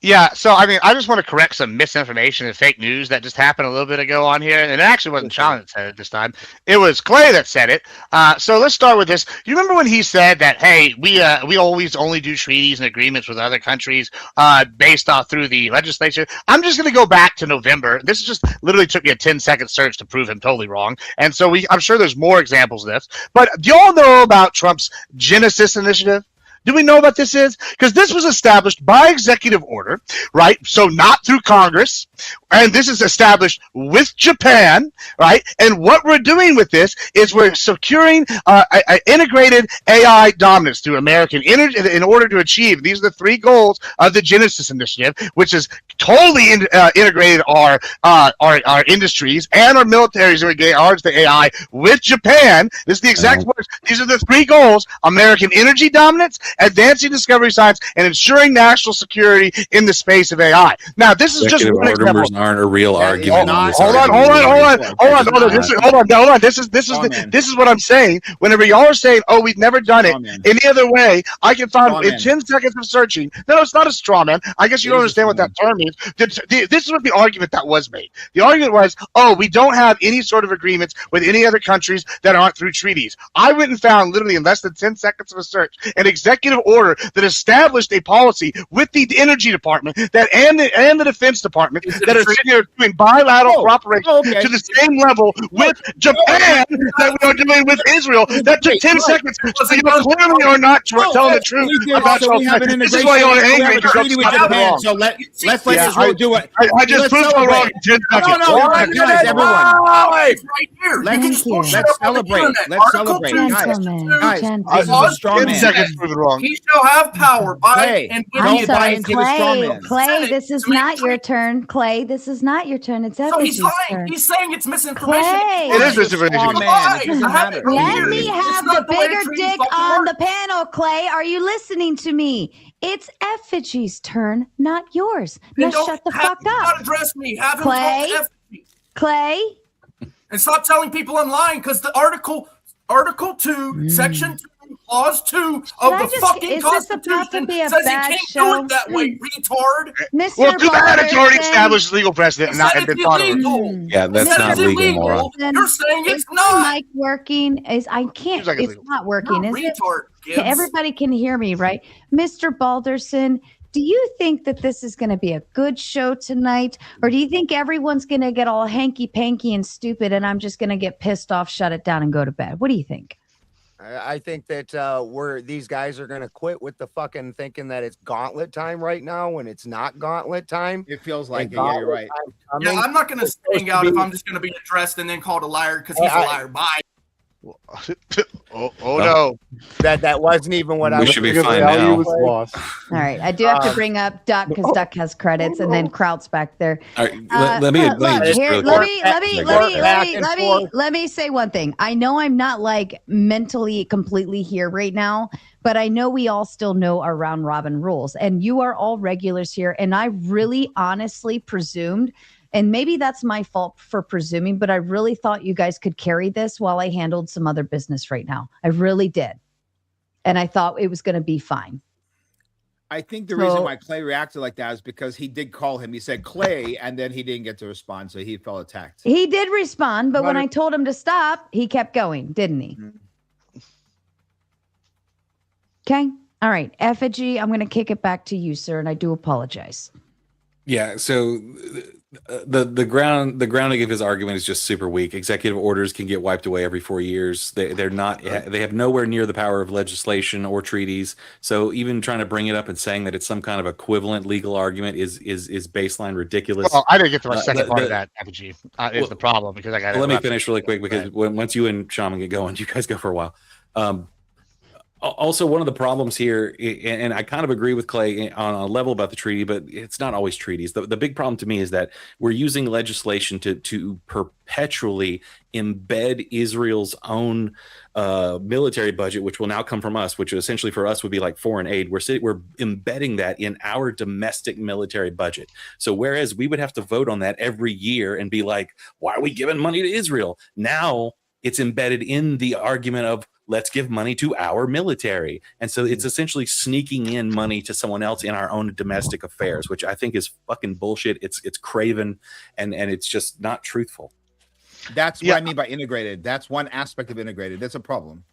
Yeah, so I mean, I just want to correct some misinformation and fake news that just happened a little bit ago on here, and it actually wasn't Sean that said it this time. It was Clay that said it. So let's start with this. You remember when he said that, hey, we always only do treaties and agreements with other countries based off through the legislature? I'm just going to go back to November. This just literally took me a 10-second search to prove him totally wrong, and so I'm sure there's more examples of this. But do you all know about Trump's Genesis initiative? Do we know what this is? Because this was established by executive order, right? So not through Congress. And this is established with Japan, right? And what we're doing with this is we're securing integrated AI dominance through American energy in order to achieve. These are the 3 goals of the Genesis Initiative, which is totally integrated our industries and our militaries in regards to AI with Japan. This is the exact words. These are the 3 goals: American energy dominance, advancing discovery science, and ensuring national security in the space of AI. Now, this is just one example. Aren't a real argument. Hold on. This is what I'm saying. Whenever y'all are saying, "Oh, we've never done it any other way," I can find in 10 seconds of searching. No, it's not a straw man. I guess you don't understand what that term means. This is what the argument that was made. The argument was, "Oh, we don't have any sort of agreements with any other countries that aren't through treaties." I went and found, literally in less than 10 seconds of a search, an executive order that established a policy with the Energy Department and the Defense Department that are sitting here doing bilateral cooperation to the same level with Japan that we are doing with Israel. That took 10 seconds. So you clearly are not telling the truth about this is why you're angry because you're wrong. So let's Israel do it. I just proved you wrong in 10 seconds. Guys, everyone. Right here. Let's celebrate. Let's celebrate. Guys, this is a straw man. 10 seconds proved it wrong. He shall have power by and don't buy into the straw man. Clay, this is not your turn. Clay, this is not your turn. It's Effigy's turn. He's saying it's misinformation. Clay. It is misinformation. Let me have the bigger dick on the panel, Clay. Are you listening to me? It's Effigy's turn, not yours. Now shut the fuck up. Not address me. Have him Clay. talk to Effigy. Clay. And stop telling people I'm lying because the Article 2, Section 2, Clause 2 of the fucking Constitution says he can't do it that way, retard. Well, too bad it's already established legal precedent and not been thought of. Yeah, that's not legal, moron. You're saying it's not. Mic working? I can't. It's not working, is it? Everybody can hear me, right? Mr. Balderson, do you think that this is going to be a good show tonight? Or do you think everyone's going to get all hanky-panky and stupid and I'm just going to get pissed off, shut it down, and go to bed? What do you think? I think that these guys are going to quit with the fucking thinking that it's gauntlet time right now when it's not gauntlet time. It feels like it. Yeah, you're right. Yeah, I'm not going to hang out if I'm just going to be addressed and then called a liar because he's a liar. Bye. Oh no, that wasn't even what I was. We should be fine now. All right, I do have to bring up Duck because Duck has credits, and then Kraut's back there. All right, let me say one thing. I know I'm not like mentally completely here right now, but I know we all still know our round robin rules, and you are all regulars here, and I really honestly presumed. And maybe that's my fault for presuming, but I really thought you guys could carry this while I handled some other business right now. I really did. And I thought it was going to be fine. I think the reason why Clay reacted like that is because he did call him. He said Clay, and then he didn't get to respond, so he felt attacked. He did respond, but when I told him to stop, he kept going, didn't he? Okay. All right. Effigy, I'm going to kick it back to you, sir, and I do apologize. Yeah, so the grounding of his argument is just super weak. Executive orders can get wiped away every 4 years. They're not they have nowhere near the power of legislation or treaties. So even trying to bring it up and saying that it's some kind of equivalent legal argument is baseline ridiculous. Well, I didn't get to my second part of that, Apogee. Is the problem because I got. Let me finish really quick because once you and Shaman get going, you guys go for a while. Also, one of the problems here, and I kind of agree with Clay on a level about the treaty, but it's not always treaties. The big problem to me is that we're using legislation to perpetually embed Israel's own military budget, which will now come from us, which essentially for us would be like foreign aid. We're embedding that in our domestic military budget. So whereas we would have to vote on that every year and be like, why are we giving money to Israel? Now it's embedded in the argument of, let's give money to our military. And so it's essentially sneaking in money to someone else in our own domestic affairs, which I think is fucking bullshit. It's craven and it's just not truthful. That's what I mean by integrated. That's one aspect of integrated. That's a problem.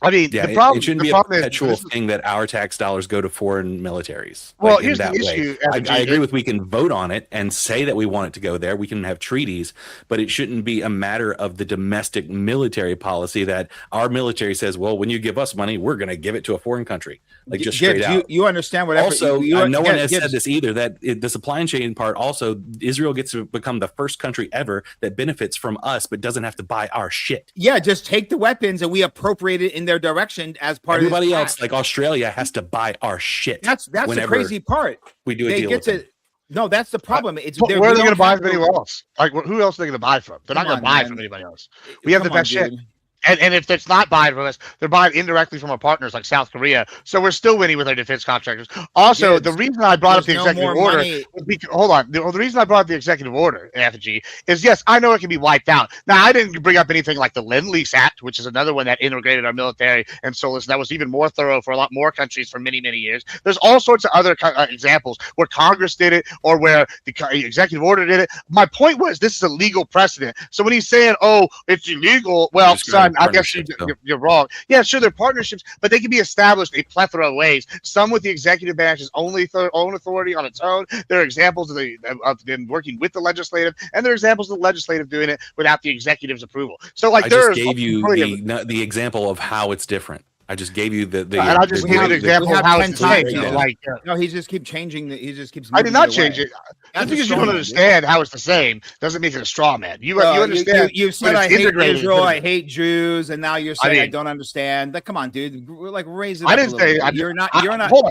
I mean, yeah, the problem, it shouldn't be a perpetual thing that our tax dollars go to foreign militaries. Well, here's the issue. I agree with we can vote on it and say that we want it to go there. We can have treaties, but it shouldn't be a matter of the domestic military policy that our military says, well, when you give us money, we're going to give it to a foreign country. Like just straight out. You understand whatever. Also, no one has said this either, that the supply chain part also, Israel gets to become the first country ever that benefits from us, but doesn't have to buy our shit. Yeah, just take the weapons and we appropriate it in their direction as part everybody of else, like Australia, has to buy our shit. That's the crazy part. We do a deal with it. No, that's the problem. It's where are they going to buy from anyone else? Like, who else are they going to buy from? They're not going to buy from anybody else. We have the best shit. And if it's not buying from us, they're buying indirectly from our partners like South Korea. So we're still winning with our defense contractors. Also, the reason I brought up the executive order, hold on. The reason I brought up the executive order, FG, is yes, I know it can be wiped out. Now, I didn't bring up anything like the Lend-Lease Act, which is another one that integrated our military and so that was even more thorough for a lot more countries for many, many years. There's all sorts of other examples where Congress did it or where the executive order did it. My point was this is a legal precedent. So when he's saying, oh, it's illegal, well, son, I guess you're wrong. Yeah, sure, they're partnerships, but they can be established a plethora of ways. Some with the executive branch's own authority on its own. There are examples of them working with the legislative, and there are examples of the legislative doing it without the executive's approval. So, like, I just gave you the example of how it's different. I just gave you the and I just gave you an example of how it's changed. No, he just keeps changing. He just keeps. I did not change it. Just because you don't understand how it's the same doesn't make it a straw man. You understand. You said I hate Israel, I hate Jews, and now you're saying I don't understand. Like, come on, dude. We're like raise it. I didn't say you're not.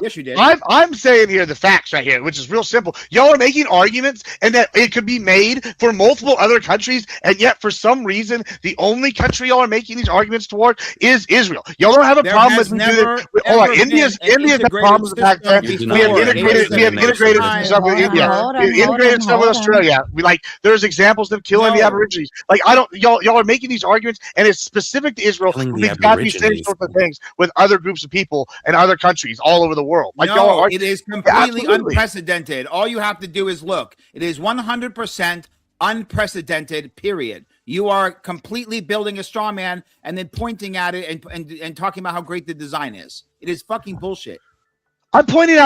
Yes, you did. I'm saying here the facts right here, which is real simple. Y'all are making arguments, and that it could be made for multiple other countries, and yet for some reason the only country y'all are making these arguments toward is Israel. Y'all don't have a problem with India's the problem with the fact that we have integrated stuff with India. We integrated stuff with Australia. We there's examples of killing the Aborigines. Like y'all are making these arguments, and it's specific to Israel. We've got these same sorts of things with other groups of people and other countries all over the world. Like no, it is completely unprecedented. All you have to do is look. It is 100% unprecedented, period. You are completely building a straw man and then pointing at it and talking about how great the design is. It is fucking bullshit. I pointed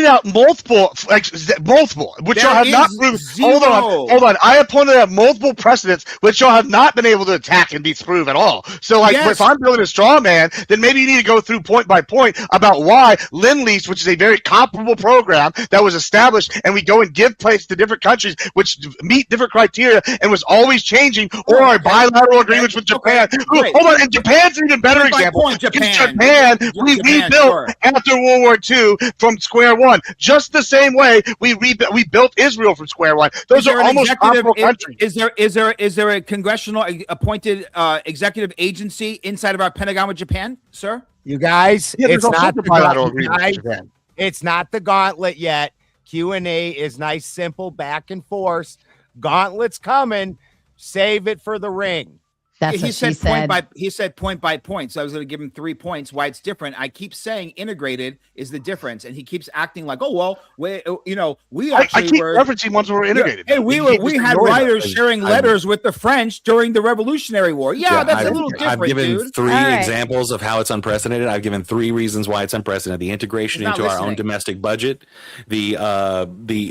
out multiple, which y'all have not proven. Hold on. I have pointed out multiple precedents which y'all have not been able to attack and disprove at all. So, if I'm building a straw man, then maybe you need to go through point by point about why Lend-Lease, which is a very comparable program that was established, and we go and give place to different countries which meet different criteria and was always changing, or our bilateral agreements with Japan. Hold on, and Japan's an even better example. Japan, we rebuilt after World War II. From square one, just the same way we built Israel from square one. Those are almost comparable countries. Is there a congressional appointed executive agency inside of our Pentagon with Japan, sir? You guys, it's not the gauntlet yet. Q&A is nice, simple, back and forth. Gauntlet's coming. Save it for the ring. That's he what said she said. he said point by point. So I was going to give him 3 points. Why it's different. I keep saying integrated is the difference, and he keeps acting like, oh well, we actually I keep were referencing ones where we're integrated. Hey, we had writers sharing letters with the French during the Revolutionary War. Yeah, that's a little different. I've given dude. 3 examples of how it's unprecedented. I've given 3 reasons why it's unprecedented: the integration into our own domestic budget, the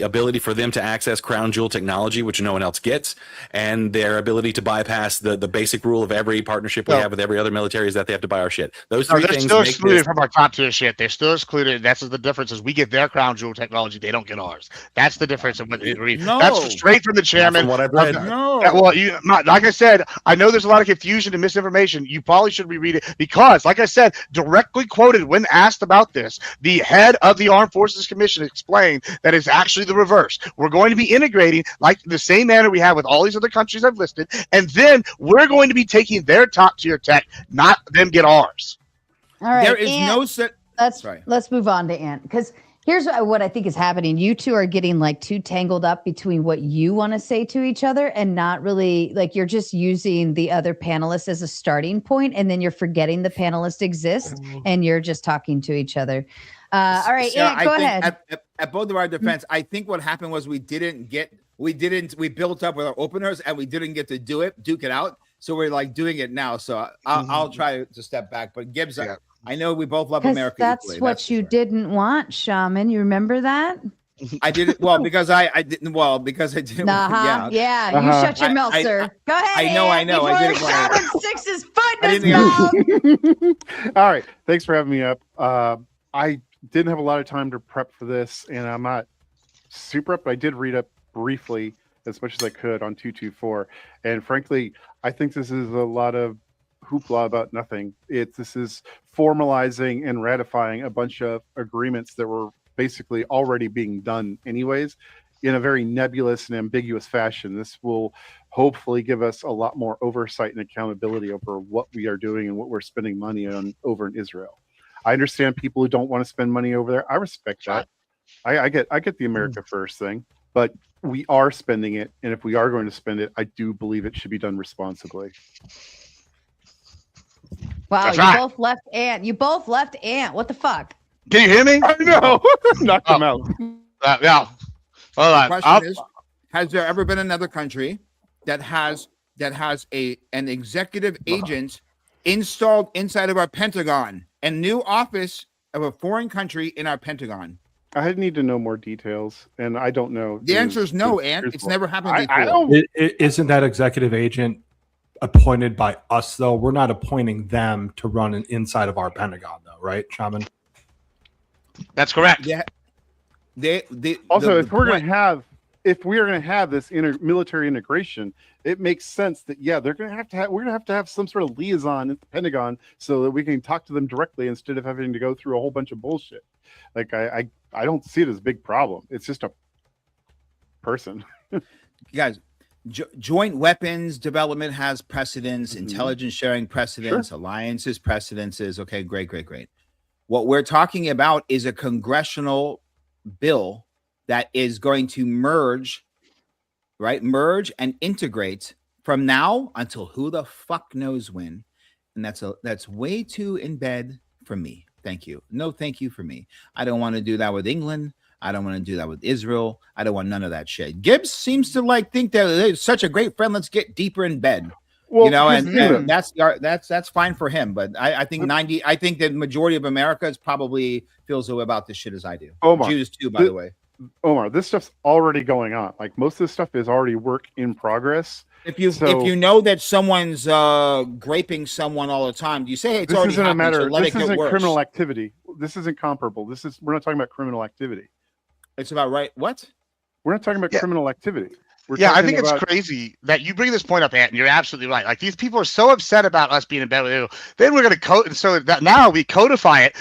ability for them to access crown jewel technology, which no one else gets, and their ability to bypass the basic rule of every partnership we have with every other military is that they have to buy our shit. Those 3 things still make excluded from our top tier shit. They're still excluded. That's the difference. Is we get their crown jewel technology, they don't get ours. That's the difference. That's straight from the chairman. From what I've read. Like I said, I know there's a lot of confusion and misinformation. You probably should reread it because, like I said, directly quoted when asked about this, the head of the Armed Forces Commission explained that it's actually the reverse. We're going to be integrating like the same manner we have with all these other countries I've listed, and then we're going to be taking their top tier tech, not them get ours. All right, there is no set. Let's move on to Ant, because here's what I think is happening. You two are getting like too tangled up between what you want to say to each other and not really like you're just using the other panelists as a starting point, and then you're forgetting the panelists exist and you're just talking to each other. All right, Sarah, Ant, go ahead. At both of our defense, I think what happened was we built up with our openers and we didn't get to duke it out. So we're like doing it now. So I'll try to step back. But Gibbs, I know we both love America. That's what you didn't want, Shaman. You remember that? I did it because I didn't. Well, because I didn't. Yeah. You shut your mouth, sir. Go ahead. I know. I did it. Shaman sticks his foot in his mouth. All right. Thanks for having me up. I didn't have a lot of time to prep for this, and I'm not super up, but I did read up briefly as much as I could on 224. And frankly, I think this is a lot of hoopla about nothing. This is formalizing and ratifying a bunch of agreements that were basically already being done anyways in a very nebulous and ambiguous fashion. This will hopefully give us a lot more oversight and accountability over what we are doing and what we're spending money on over in Israel. I understand people who don't want to spend money over there. I respect that. I get the America First thing, but we are spending it, and if we are going to spend it, I do believe it should be done responsibly. Wow, both left Ant. You both left Ant. What the fuck? Can you hear me? I know. Knocked him out. Yeah. All right. The question is, has there ever been another country that has an executive agent installed inside of our Pentagon, a new office of a foreign country in our Pentagon? I need to know more details, and I don't know. The answer is no, Ant. It's never happened before. Isn't that executive agent appointed by us, though? We're not appointing them to run an inside of our Pentagon, though, right, Shaman? That's correct. Yeah. If we are going to have this military integration, it makes sense that we're going to have some sort of liaison at the Pentagon so that we can talk to them directly instead of having to go through a whole bunch of bullshit. Like I don't see it as a big problem. It's just a person. Guys, joint weapons development has precedence, intelligence sharing precedence, alliances precedences. Okay, great. What we're talking about is a congressional bill that is going to merge and integrate from now until who the fuck knows when. And that's way too in bed for me. Thank you. No, thank you for me. I don't want to do that with England. I don't want to do that with Israel. I don't want none of that shit. Gibbs seems to think that it's such a great friend. Let's get deeper in bed. Well, and that's fine for him. But I think the majority of America probably feels the way about this shit as I do. Omar, Jews too, by the way. Omar, this stuff's already going on. Like most of this stuff is already work in progress. If you know that someone's graping someone all the time, do you say, hey, it's already happened, so let it get worse? This isn't criminal activity. This isn't comparable. We're not talking about criminal activity. It's about what? We're not talking about criminal activity. I think it's crazy that you bring this point up, Ant, and you're absolutely right. Like, these people are so upset about us being in bed with you. Then we're going to now we codify it.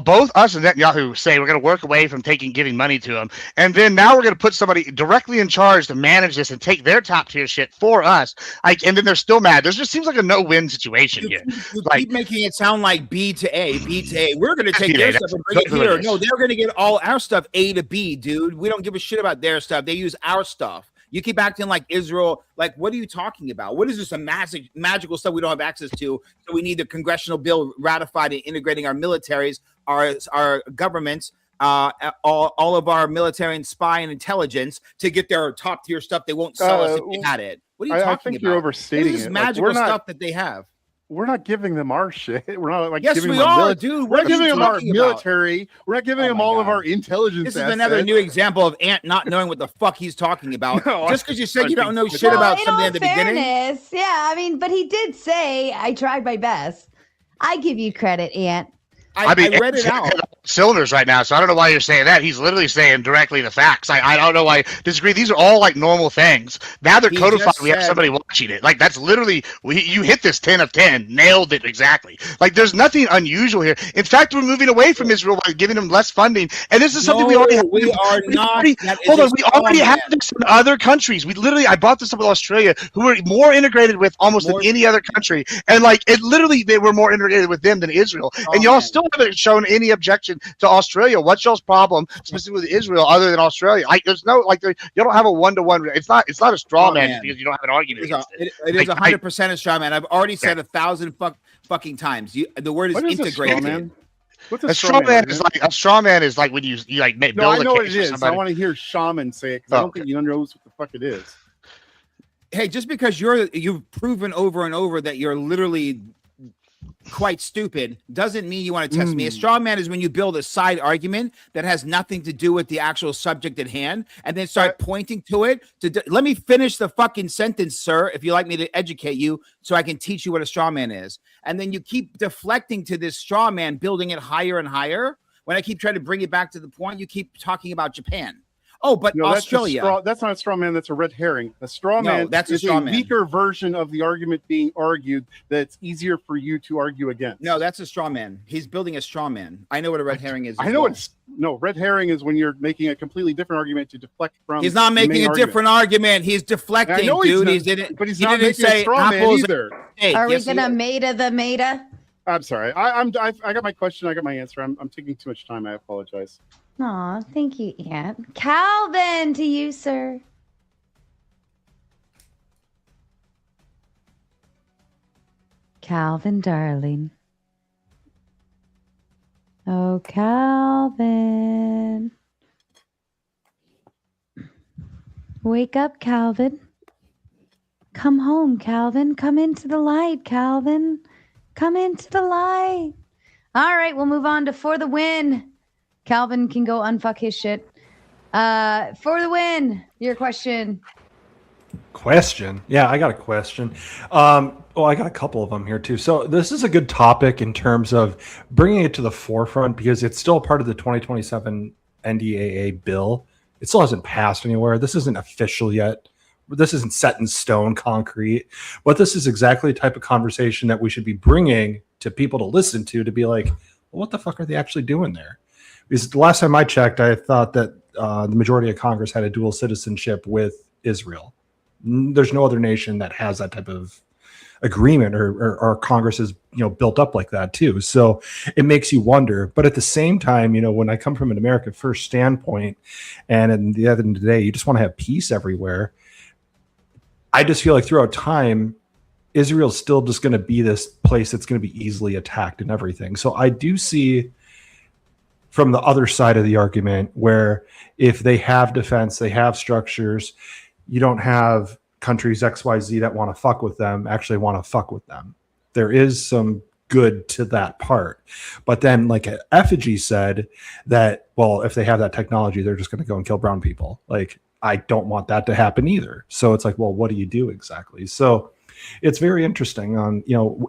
Both us and Netanyahu say we're going to work away from giving money to them. And then now we're going to put somebody directly in charge to manage this and take their top tier shit for us. And then they're still mad. There just seems like a no-win situation here. You keep making it sound like B to A. We're going to take their stuff and bring it here. No, they're going to get all our stuff A to B, dude. We don't give a shit about their stuff. They use our stuff. You keep acting like Israel. Like, what are you talking about? What is this, a magical stuff we don't have access to? So we need the congressional bill ratified and integrating our militaries, our governments, all of our military and spy and intelligence to get their top tier stuff. They won't sell us if they had it. What are you talking I think about? you're overstating this is it. magical stuff that they have. We're not giving them our shit. We're not like yes, giving we them are, dude. We're not giving them our military. We're not giving them all of our intelligence. This is another new example of Ant not knowing what the fuck he's talking about. Just because you said you don't know shit about something at the beginning. Yeah, I mean, but he did say I tried my best. I give you credit, Ant. I mean, I read it out. Cylinders right now, so I don't know why you're saying that. He's literally saying directly the facts. I don't know why I disagree. These are all like normal things. Now they're codified. We have somebody watching it. Like that's literally you hit this 10 of 10, nailed it exactly. Like there's nothing unusual here. In fact, we're moving away from Israel by giving them less funding, and this is something we already have. Hold on, we already have this in other countries. We literally, I brought this up with Australia, who are more integrated with almost than any other country, and like it literally they were more integrated with them than Israel, and y'all still haven't shown any objection to Australia. What's y'all's problem specifically with Israel other than Australia? There's no you don't have a 1-to-1. It's not a straw man because you don't have an argument. It is 100% a straw man. I've already said 1,000 fucking times. The word is integrated. What's a straw man? A straw man is like when you like build I know a what case it for is. somebody. I want to hear shaman say it because I don't think you knows what the fuck it is. Hey, just because you've proven over and over that you're literally quite stupid doesn't mean you want to test me. A straw man is when you build a side argument that has nothing to do with the actual subject at hand and then start pointing to it. Let me finish the fucking sentence, sir, if you like me to educate you so I can teach you what a straw man is. And then you keep deflecting to this straw man, building it higher and higher. When I keep trying to bring it back to the point, you keep talking about Japan. Oh, but Australia. That's not a straw man. That's a red herring. A straw man is a weaker version of the argument being argued that's easier for you to argue against. No, that's a straw man. He's building a straw man. I know what a red herring is. I know red herring is when you're making a completely different argument to deflect from. He's not making a different argument. He's deflecting, dude. He didn't say a straw man either. Are we gonna meta the meta? I'm sorry. I got my question. I got my answer. I'm taking too much time. I apologize. Aw, thank you, Aunt. Calvin, to you, sir. Calvin, darling. Oh, Calvin. Wake up, Calvin. Come home, Calvin. Come into the light, Calvin. Come into the light. All right, we'll move on to For the Win. Calvin can go unfuck his shit. For the Win, your question. Yeah, I got a question. I got a couple of them here too. So this is a good topic in terms of bringing it to the forefront because it's still part of the 2027 NDAA bill. It still hasn't passed anywhere. This isn't official yet. This isn't set in stone, concrete. But this is exactly the type of conversation that we should be bringing to people to listen to be like, well, what the fuck are they actually doing there? Because the last time I checked, I thought that the majority of Congress had a dual citizenship with Israel. There's no other nation that has that type of agreement or Congress is built up like that too. So it makes you wonder. But at the same time, when I come from an America First standpoint, and at the end of the day, you just want to have peace everywhere. I just feel like throughout time, Israel's still just going to be this place that's going to be easily attacked and everything. So I do see from the other side of the argument where if they have defense, they have structures, you don't have countries XYZ that want to fuck with them actually want to fuck with them. There is some good to that part. But then like Effigy said that, well, if they have that technology, they're just going to go and kill brown people. Like, I don't want that to happen either. So it's like, well, what do you do exactly? So it's very interesting on,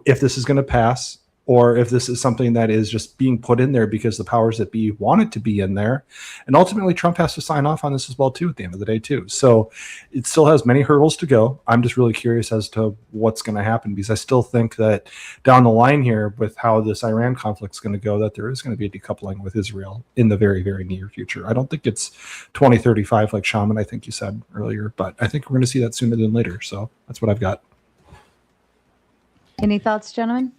if this is going to pass or if this is something that is just being put in there because the powers that be want it to be in there. And ultimately Trump has to sign off on this as well too at the end of the day too. So it still has many hurdles to go. I'm just really curious as to what's going to happen because I still think that down the line here with how this Iran conflict is going to go, that there is going to be a decoupling with Israel in the very, very near future. I don't think it's 2035 like Shaman, I think you said earlier, but I think we're going to see that sooner than later. So that's what I've got. Any thoughts, gentlemen?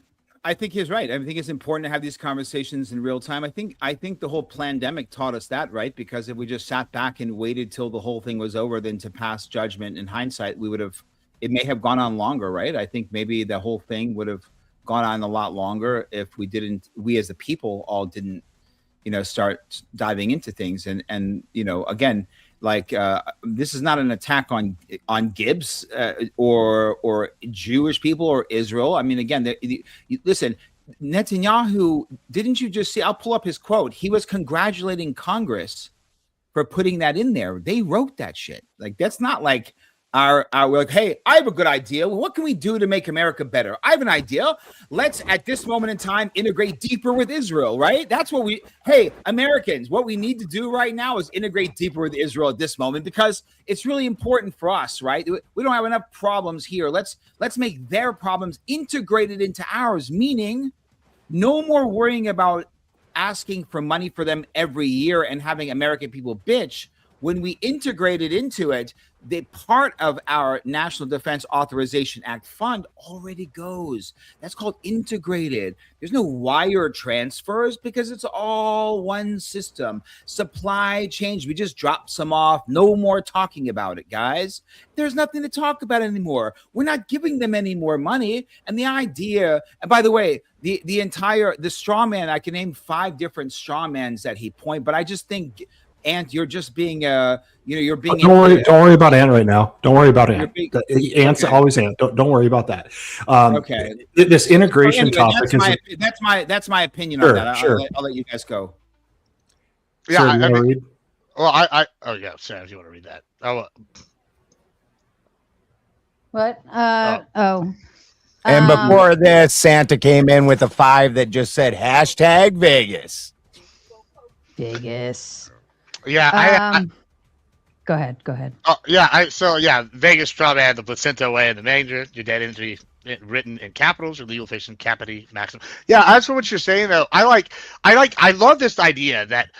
I think he's right. I think it's important to have these conversations in real time. I think the whole pandemic taught us that, right? Because if we just sat back and waited till the whole thing was over, then to pass judgment in hindsight, it may have gone on longer, right? I think maybe the whole thing would have gone on a lot longer if we as the people all didn't, start diving into things. And again, like this is not an attack on Gibbs or Jewish people or Israel. I mean, again, listen, Netanyahu, didn't you just see? I'll pull up his quote. He was congratulating Congress for putting that in there. They wrote that shit. Like, that's not like we're like, hey, I have a good idea. Well, what can we do to make America better? I have an idea. Let's, at this moment in time, integrate deeper with Israel, right? That's what hey, Americans, what we need to do right now is integrate deeper with Israel at this moment, because it's really important for us, right? We don't have enough problems here. Let's make their problems integrated into ours, meaning no more worrying about asking for money for them every year and having American people bitch. When we integrate it into it, the part of our National Defense Authorization Act fund already goes. That's called integrated. There's no wire transfers because it's all one system. Supply chain, we just drop some off. No more talking about it, guys. There's nothing to talk about anymore. We're not giving them any more money. And the idea, and by the way, the straw man, I can name 5 different straw mans that he point, but I just think, Ant, you're just being you're being. Don't worry about Ant right now. Don't worry about Ant. Ant's always Ant. Don't worry about that. Okay. This integration topic that's my opinion sure, on that. Sure. I'll let you guys go. Yeah. Sam, if you want to read that. What? And before this, Santa came in with a 5 that just said #Vegas. Vegas. Yeah, go ahead. Oh, yeah. Vegas straw man, the placenta away in the manger. Your dead entry written in capitals or legal fiction capiti maximum. Yeah, as for what you're saying though, I love this idea that,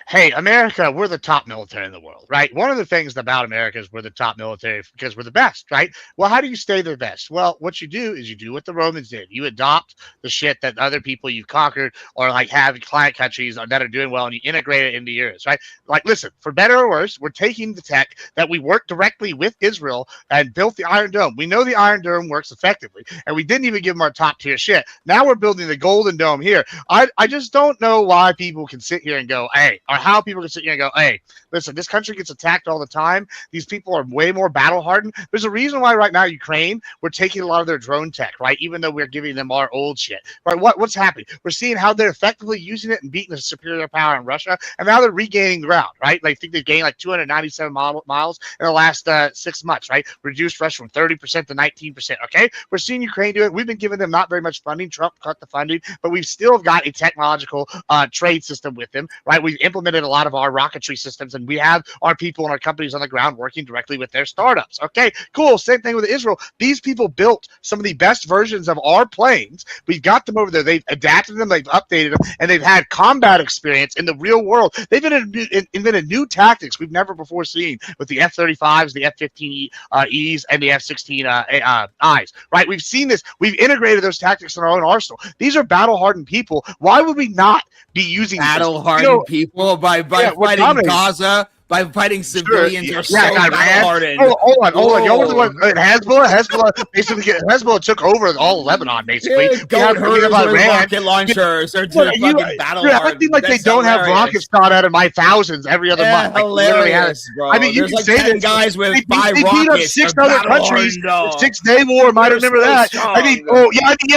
hey, America, we're the top military in the world, right? One of the things about America is we're the top military because we're the best, right? Well, how do you stay the best? Well, what you do is you do what the Romans did. You adopt the shit that other people you've conquered or like have client countries that are doing well, and you integrate it into yours, right? Like, listen, for better or worse, we're taking the tech that we worked directly with Israel and built the Iron Dome. We know the Iron Dome works effectively, and we didn't even give them our top tier shit. Now we're building the Golden Dome here. I just don't know why people can sit here and go, hey, or how people can sit here and go, hey, listen, this country gets attacked all the time. These people are way more battle hardened. There's a reason why right now Ukraine, we're taking a lot of their drone tech, right? Even though we're giving them our old shit, right? What's happening? We're seeing how they're effectively using it and beating the superior power in Russia, and now they're regaining ground, right? I think they've gained like 297 miles in the last 6 months, right? Reduced Russia from 30% to 19%. Okay, we're seeing Ukraine do it. We've been giving them not very much funding. Trump cut the funding, but we've still got a technological trade system with them, right? We've implemented a lot of our rocketry systems, and we have our people and our companies on the ground working directly with their startups. Okay, cool. Same thing with Israel. These people built some of the best versions of our planes. We've got them over there. They've adapted them, they've updated them, and they've had combat experience in the real world. They've invented new tactics we've never before seen with the F-35s, the F-15Es, and the F-16Is, right? We've seen this. We've integrated those tactics in our own arsenal. These are battle-hardened people. Why would we not be using battle-hardened people by fighting Gaza? By fighting civilians are so battle-hardened. Hold on. Y'all were the one. Hezbollah took over all of Lebanon, basically. Goat herders with rocket launchers. They're fucking battle-hardened. Acting like they don't have rockets shot out of my thousands every other month. Hilarious, bro. I mean, you can say that guys with 5 rockets. They beat up 6 other countries. 6-day war. Might remember that. I mean,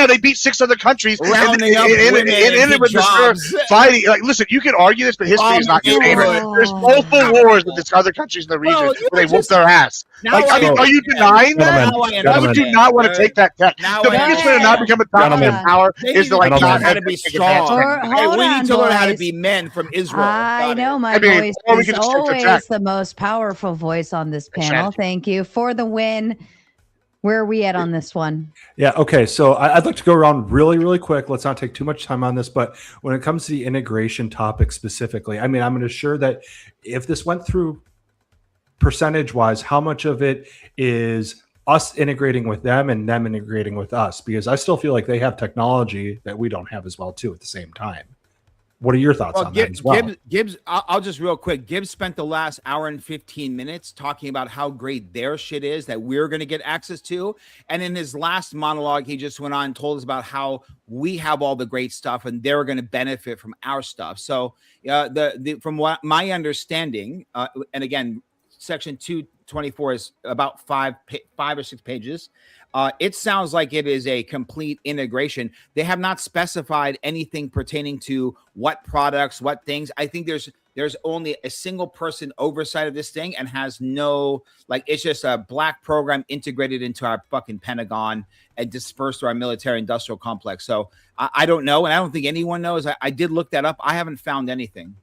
they beat 6 other countries. Rounding up women in jobs. Fighting. Like, listen, you can argue this, but history is not your favorite. There's multiple wars with this other countries in the region where they whoop their ass. Like, are you denying that? Why would you not want to take that tech? The biggest way to not become a top power is to learn how to be strong. We need to learn how to be men from Israel. I know my voice is always the most powerful voice on this panel. Thank you for the win. Where are we at on this one? Yeah, okay. So I'd like to go around really, really quick. Let's not take too much time on this. But when it comes to the integration topic specifically, I mean, I'm going to assure that if this went through percentage-wise, how much of it is us integrating with them and them integrating with us, because I still feel like they have technology that we don't have as well too at the same time. What are your thoughts on that as well? Gibbs, I'll just real quick. Gibbs spent the last hour and 15 minutes talking about how great their shit is that we're going to get access to. And in his last monologue, he just went on and told us about how we have all the great stuff and they're going to benefit from our stuff. So from what my understanding, and again, Section 224 is about five or six pages. It sounds like it is a complete integration. They have not specified anything pertaining to what products, what things. I think there's only a single person oversight of this thing and has no, like, it's just a black program integrated into our fucking Pentagon and dispersed through our military industrial complex. So I don't know. And I don't think anyone knows. I did look that up. I haven't found anything.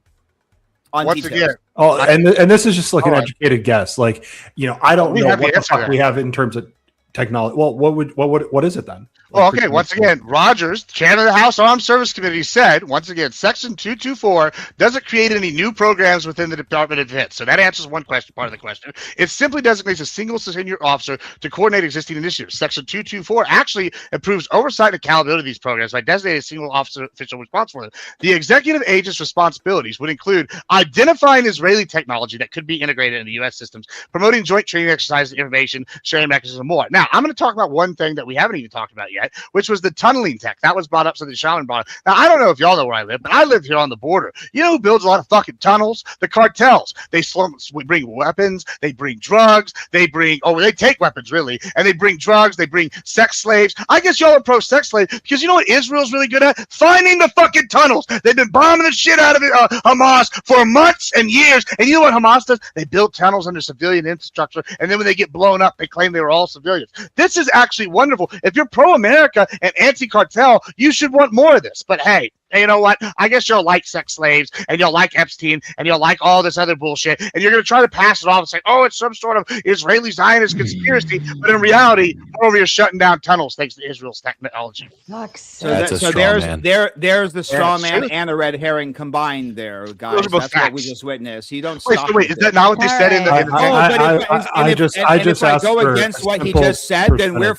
Once again, and this is just like an educated guess. Like, I don't know what the fuck we have in terms of technology. Well, what is it then? Well, okay. Once again, Rogers, chairman of the House Armed Service Committee, said once again, Section 224 doesn't create any new programs within the Department of Defense. So that answers one question, part of the question. It simply designates a single senior officer to coordinate existing initiatives. Section 224 actually improves oversight and accountability of these programs by designating a single officer official responsible for them. The executive agent's responsibilities would include identifying Israeli technology that could be integrated in the U.S. systems, promoting joint training exercises, information sharing mechanisms, and more. Now, I'm going to talk about one thing that we haven't even talked about yet, which was the tunneling tech. That was brought up, something Shaman brought up. Now, I don't know if y'all know where I live, but I live here on the border. You know who builds a lot of fucking tunnels? The cartels. They bring weapons, they bring drugs, they take weapons, really, and they bring drugs, they bring sex slaves. I guess y'all are pro-sex slave because you know what Israel's really good at? Finding the fucking tunnels. They've been bombing the shit out of it, Hamas for months and years, and you know what Hamas does? They build tunnels under civilian infrastructure, and then when they get blown up, they claim they were all civilians. This is actually wonderful. If you're pro-America and anti-cartel, you should want more of this. But hey, you know what? I guess you'll like sex slaves, and you'll like Epstein, and you'll like all this other bullshit, and you're going to try to pass it off and say, oh, it's some sort of Israeli Zionist conspiracy. But in reality, we're over here shutting down tunnels thanks to Israel's technology. There's the straw man and a red herring combined there, guys. That's what we just witnessed. You don't stop. Wait, is that not what they said in the? If I go against what he just said, then we're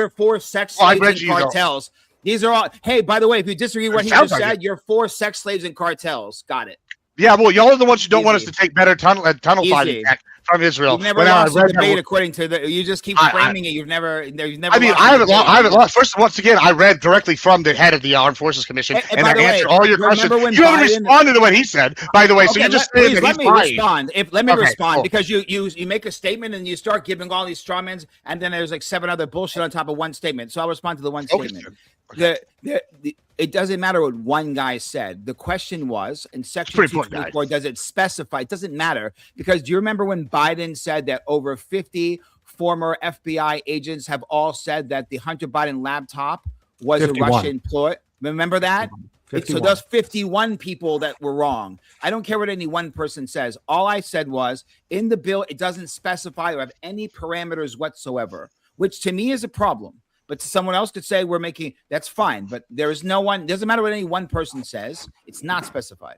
for sex slaves and cartels. These are all. Hey, by the way, if you disagree with what he just said, you're for sex slaves and cartels. Got it. Yeah, well, y'all are the ones who don't want us to take better tunnel fighting tech from Israel. You've never lost a debate according to the. You just keep framing it. You've never. I mean, I haven't lost. First, once again, I read directly from the head of the Armed Forces Commission, and I answered all your questions. You haven't responded to what he said, by the way. So you just saying that let me respond. Let me respond cool. Because you make a statement and you start giving all these straw men, and then there's like 7 other bullshit on top of one statement. So I'll respond to the one statement. It doesn't matter what one guy said. The question was, in Section 224, does it specify? It doesn't matter, because do you remember when Biden said that over 50 former FBI agents have all said that the Hunter Biden laptop was 51. A Russian ploy? Remember that? 51. So those 51 people that were wrong. I don't care what any one person says. All I said was, in the bill, it doesn't specify or have any parameters whatsoever, which to me is a problem. But someone else could say we're making, that's fine. But there is no one, doesn't matter what any one person says. It's not specified.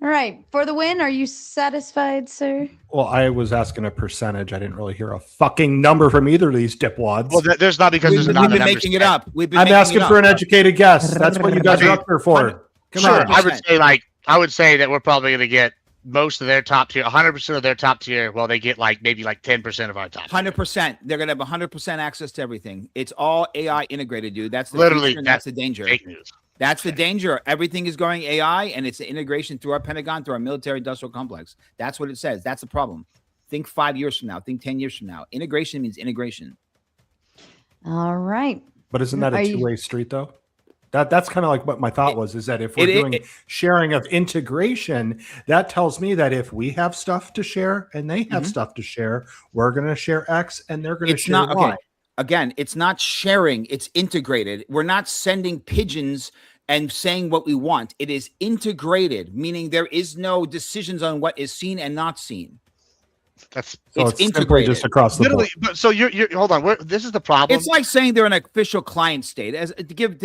All right. For the win, are you satisfied, sir? Well, I was asking a percentage. I didn't really hear a fucking number from either of these dipwads. Well, there's not, because there's not. We've been making it up. I'm asking for an educated guess. That's what you guys are up there for. Come on. I would say that we're probably going to get most of their top tier, 100% of their top tier. Well, they get maybe 10% of our top. 100%. They're gonna have 100% access to everything. It's all AI integrated, dude. That's the literally that's the danger. Fake news. That's the danger. Everything is going AI, and it's the integration through our Pentagon, through our military industrial complex. That's what it says. That's the problem. Think 5 years from now. Think 10 years from now. Integration means integration. All right. But isn't that a two-way street, though? That's kind of like what my thought was, is that if we're doing sharing of integration, that tells me that if we have stuff to share and they have stuff to share, we're going to share X and they're going to share Y. Okay. Again, it's not sharing, it's integrated. We're not sending pigeons and saying what we want. It is integrated, meaning there is no decisions on what is seen and not seen. It's integrated just across the board. But so you're hold on. This is the problem. It's like saying they're an official client state. As to give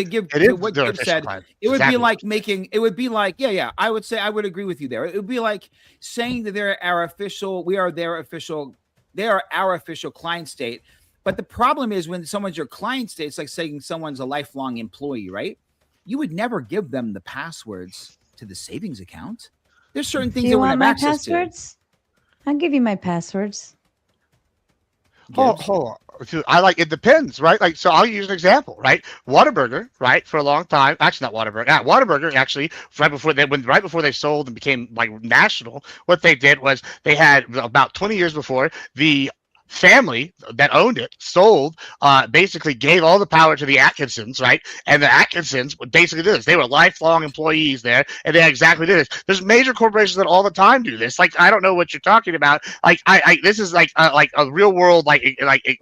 what Gibb said, it would be like making. It would be like I would say I would agree with you there. It would be like saying that they're our official. We are their official They are our official client state. But the problem is when someone's your client state, it's like saying someone's a lifelong employee, right? You would never give them the passwords to the savings account. There's certain things they wouldn't have access passwords? I'll give you my passwords. Hold on. I like it depends, right? Like, so I'll use an example, right? Whataburger, right? For a long time, actually not Whataburger. Yeah, Whataburger actually right before they sold and became like national. What they did was they had about 20 years before the family that owned it sold, basically gave all the power to the Atkinsons, right? And the Atkinsons basically did this. They were lifelong employees there, and they exactly did this. There's major corporations that all the time do this. Like, I don't know what you're talking about. Like, this is like a real world like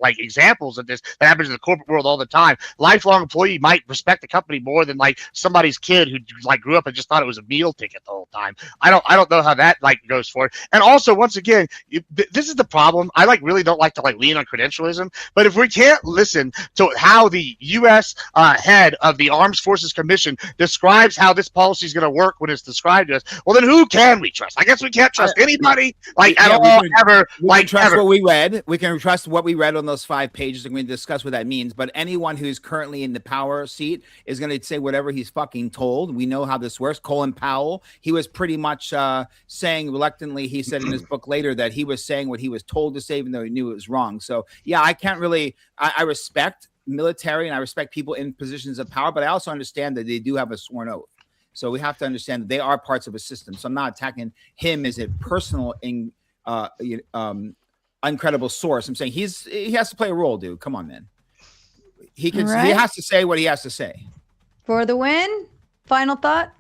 examples of this that happens in the corporate world all the time. Lifelong employee might respect the company more than like somebody's kid who like grew up and just thought it was a meal ticket the whole time. I don't know how that like goes forward. And also, once again, this is the problem. I like really don't like to like lean on credentialism, but if we can't listen to how the U.S. Head of the Armed Forces Commission describes how this policy is going to work when it's described to us, well, then who can we trust? I guess we can't trust anybody at all ever. We can trust what we read. We can trust what we read on those 5 pages. And we can discuss what that means. But anyone who's currently in the power seat is going to say whatever he's fucking told. We know how this works. Colin Powell, he was pretty much saying reluctantly. He said in his book later that he was saying what he was told to say, even though he knew it was wrong. So yeah, I can't really. I respect military and I respect people in positions of power, but I also understand that they do have a sworn oath. So we have to understand that they are parts of a system. So I'm not attacking him as a personal uncredible source. I'm saying he has to play a role, dude. Come on, man. He has to say what he has to say. For the win. Final thought.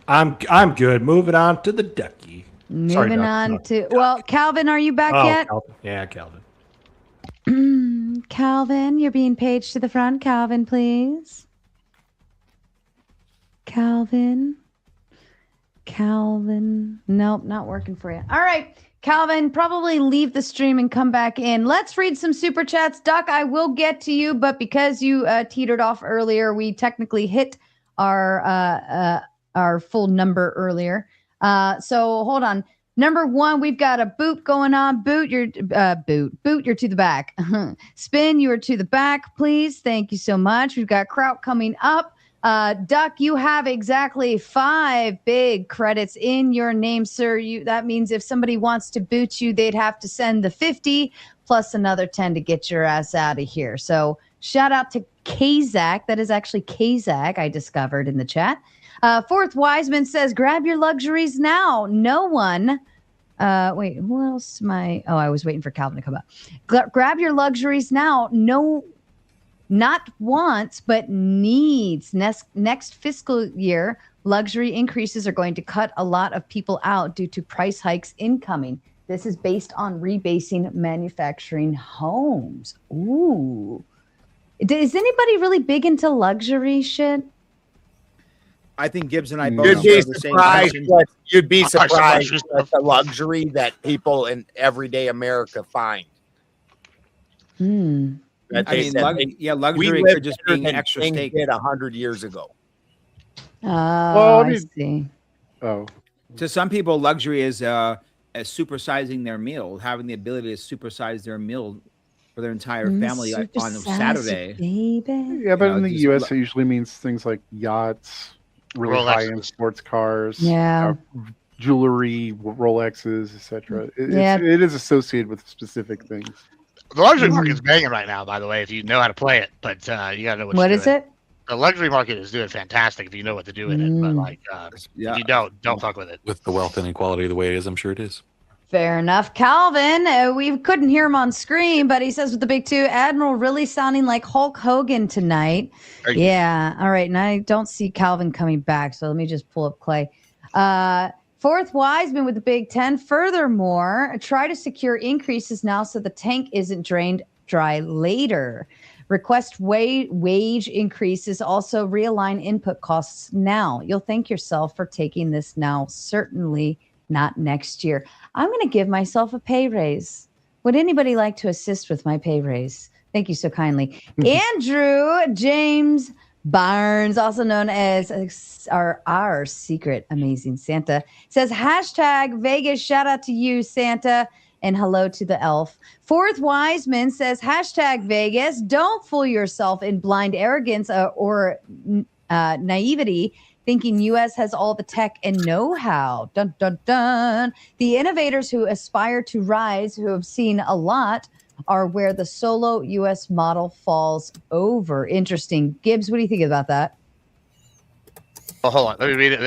I'm good. Moving on to the ducky. Moving on to Calvin, are you back yet? Calvin. Yeah, Calvin. Calvin, you're being paged to the front. Calvin, please. Calvin. Nope, not working for you. All right. Calvin, probably leave the stream and come back in. Let's read some super chats. Doc, I will get to you, but because you teetered off earlier, we technically hit our full number earlier. So hold on. Number 1, we've got a boot going on. Boot, you're to the back. Spin, you are to the back, please. Thank you so much. We've got Kraut coming up. Duck, you have exactly 5 big credits in your name, sir. That means if somebody wants to boot you, they'd have to send the 50 plus another 10 to get your ass out of here. So shout out to Kazak. That is actually Kazak, I discovered in the chat. Fourth Wiseman says, grab your luxuries now. No one. Wait, who else am I? Oh, I was waiting for Calvin to come up. Grab your luxuries now. No, not wants, but needs. Next fiscal year, luxury increases are going to cut a lot of people out due to price hikes incoming. This is based on rebasing manufacturing homes. Ooh. Is anybody really big into luxury shit? I think Gibbs and I both you'd be surprised at the luxury that people in everyday America find. Luxury could just be extra steak. Did 100 years ago. I see. Oh, to some people, luxury is supersizing their meal, having the ability to supersize their meal for their entire family on Saturday. Baby. Yeah, but in the U.S., it usually means things like yachts, really high-end sports cars, jewelry, Rolexes, etc. It is associated with specific things. The luxury market is banging right now, by the way, if you know how to play it. But you gotta know what is it? The luxury market is doing fantastic if you know what to do with it. But if you don't fuck with it. With the wealth inequality the way it is, I'm sure it is. Fair enough. Calvin, we couldn't hear him on screen, but he says with the big 2, Admiral really sounding like Hulk Hogan tonight. Yeah. All right. And I don't see Calvin coming back. So let me just pull up Clay. Fourth Wiseman with the big 10. Furthermore, try to secure increases now so the tank isn't drained dry later. Request wage increases. Also realign input costs now. You'll thank yourself for taking this now. Certainly not next year. I'm going to give myself a pay raise. Would anybody like to assist with my pay raise? Thank you so kindly. Andrew James Barnes, also known as our secret amazing Santa, says hashtag Vegas. Shout out to you, Santa. And hello to the elf. Fourth Wiseman says, #Vegas. Don't fool yourself in blind arrogance or naivety, thinking U.S. has all the tech and know-how. Dun, dun, dun. The innovators who aspire to rise, who have seen a lot, are where the solo U.S. model falls over. Interesting. Gibbs, what do you think about that? Oh, hold on. Let me read it.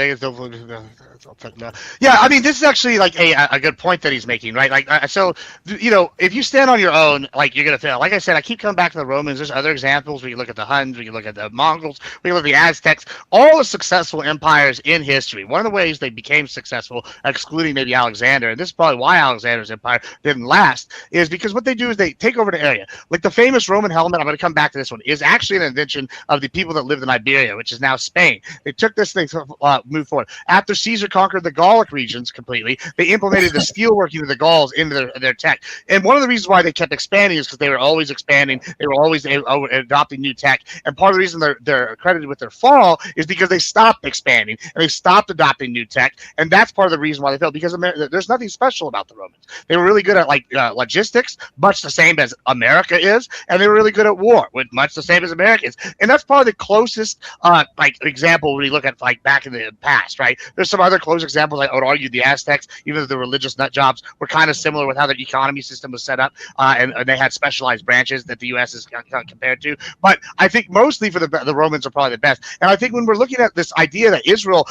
Yeah, I mean, this is actually like a good point that he's making, right? Like, so, you know, if you stand on your own, like, you're going to fail. Like I said, I keep coming back to the Romans. There's other examples. We can look at the Huns. We can look at the Mongols. We can look at the Aztecs. All the successful empires in history. One of the ways they became successful, excluding maybe Alexander, and this is probably why Alexander's empire didn't last, is because what they do is they take over the area. Like the famous Roman helmet, I'm going to come back to this one, is actually an invention of the people that lived in Iberia, which is now Spain. They took this thing to move forward. After Caesar conquered the Gallic regions completely, they implemented the steelworking of the Gauls into their tech. And one of the reasons why they kept expanding is because they were always expanding. They were always adopting new tech. And part of the reason they're credited with their fall is because they stopped expanding and they stopped adopting new tech. And that's part of the reason why they failed, because there's nothing special about the Romans. They were really good at like logistics, much the same as America is, and they were really good at war, with much the same as America is. And that's probably the closest like example when you look at like back in the past, right? There's some other close examples. I would argue the Aztecs, even though the religious nut jobs were kind of similar with how their economy system was set up, and they had specialized branches that the U.S. is compared to. But I think mostly for the Romans are probably the best. And I think when we're looking at this idea that Israel,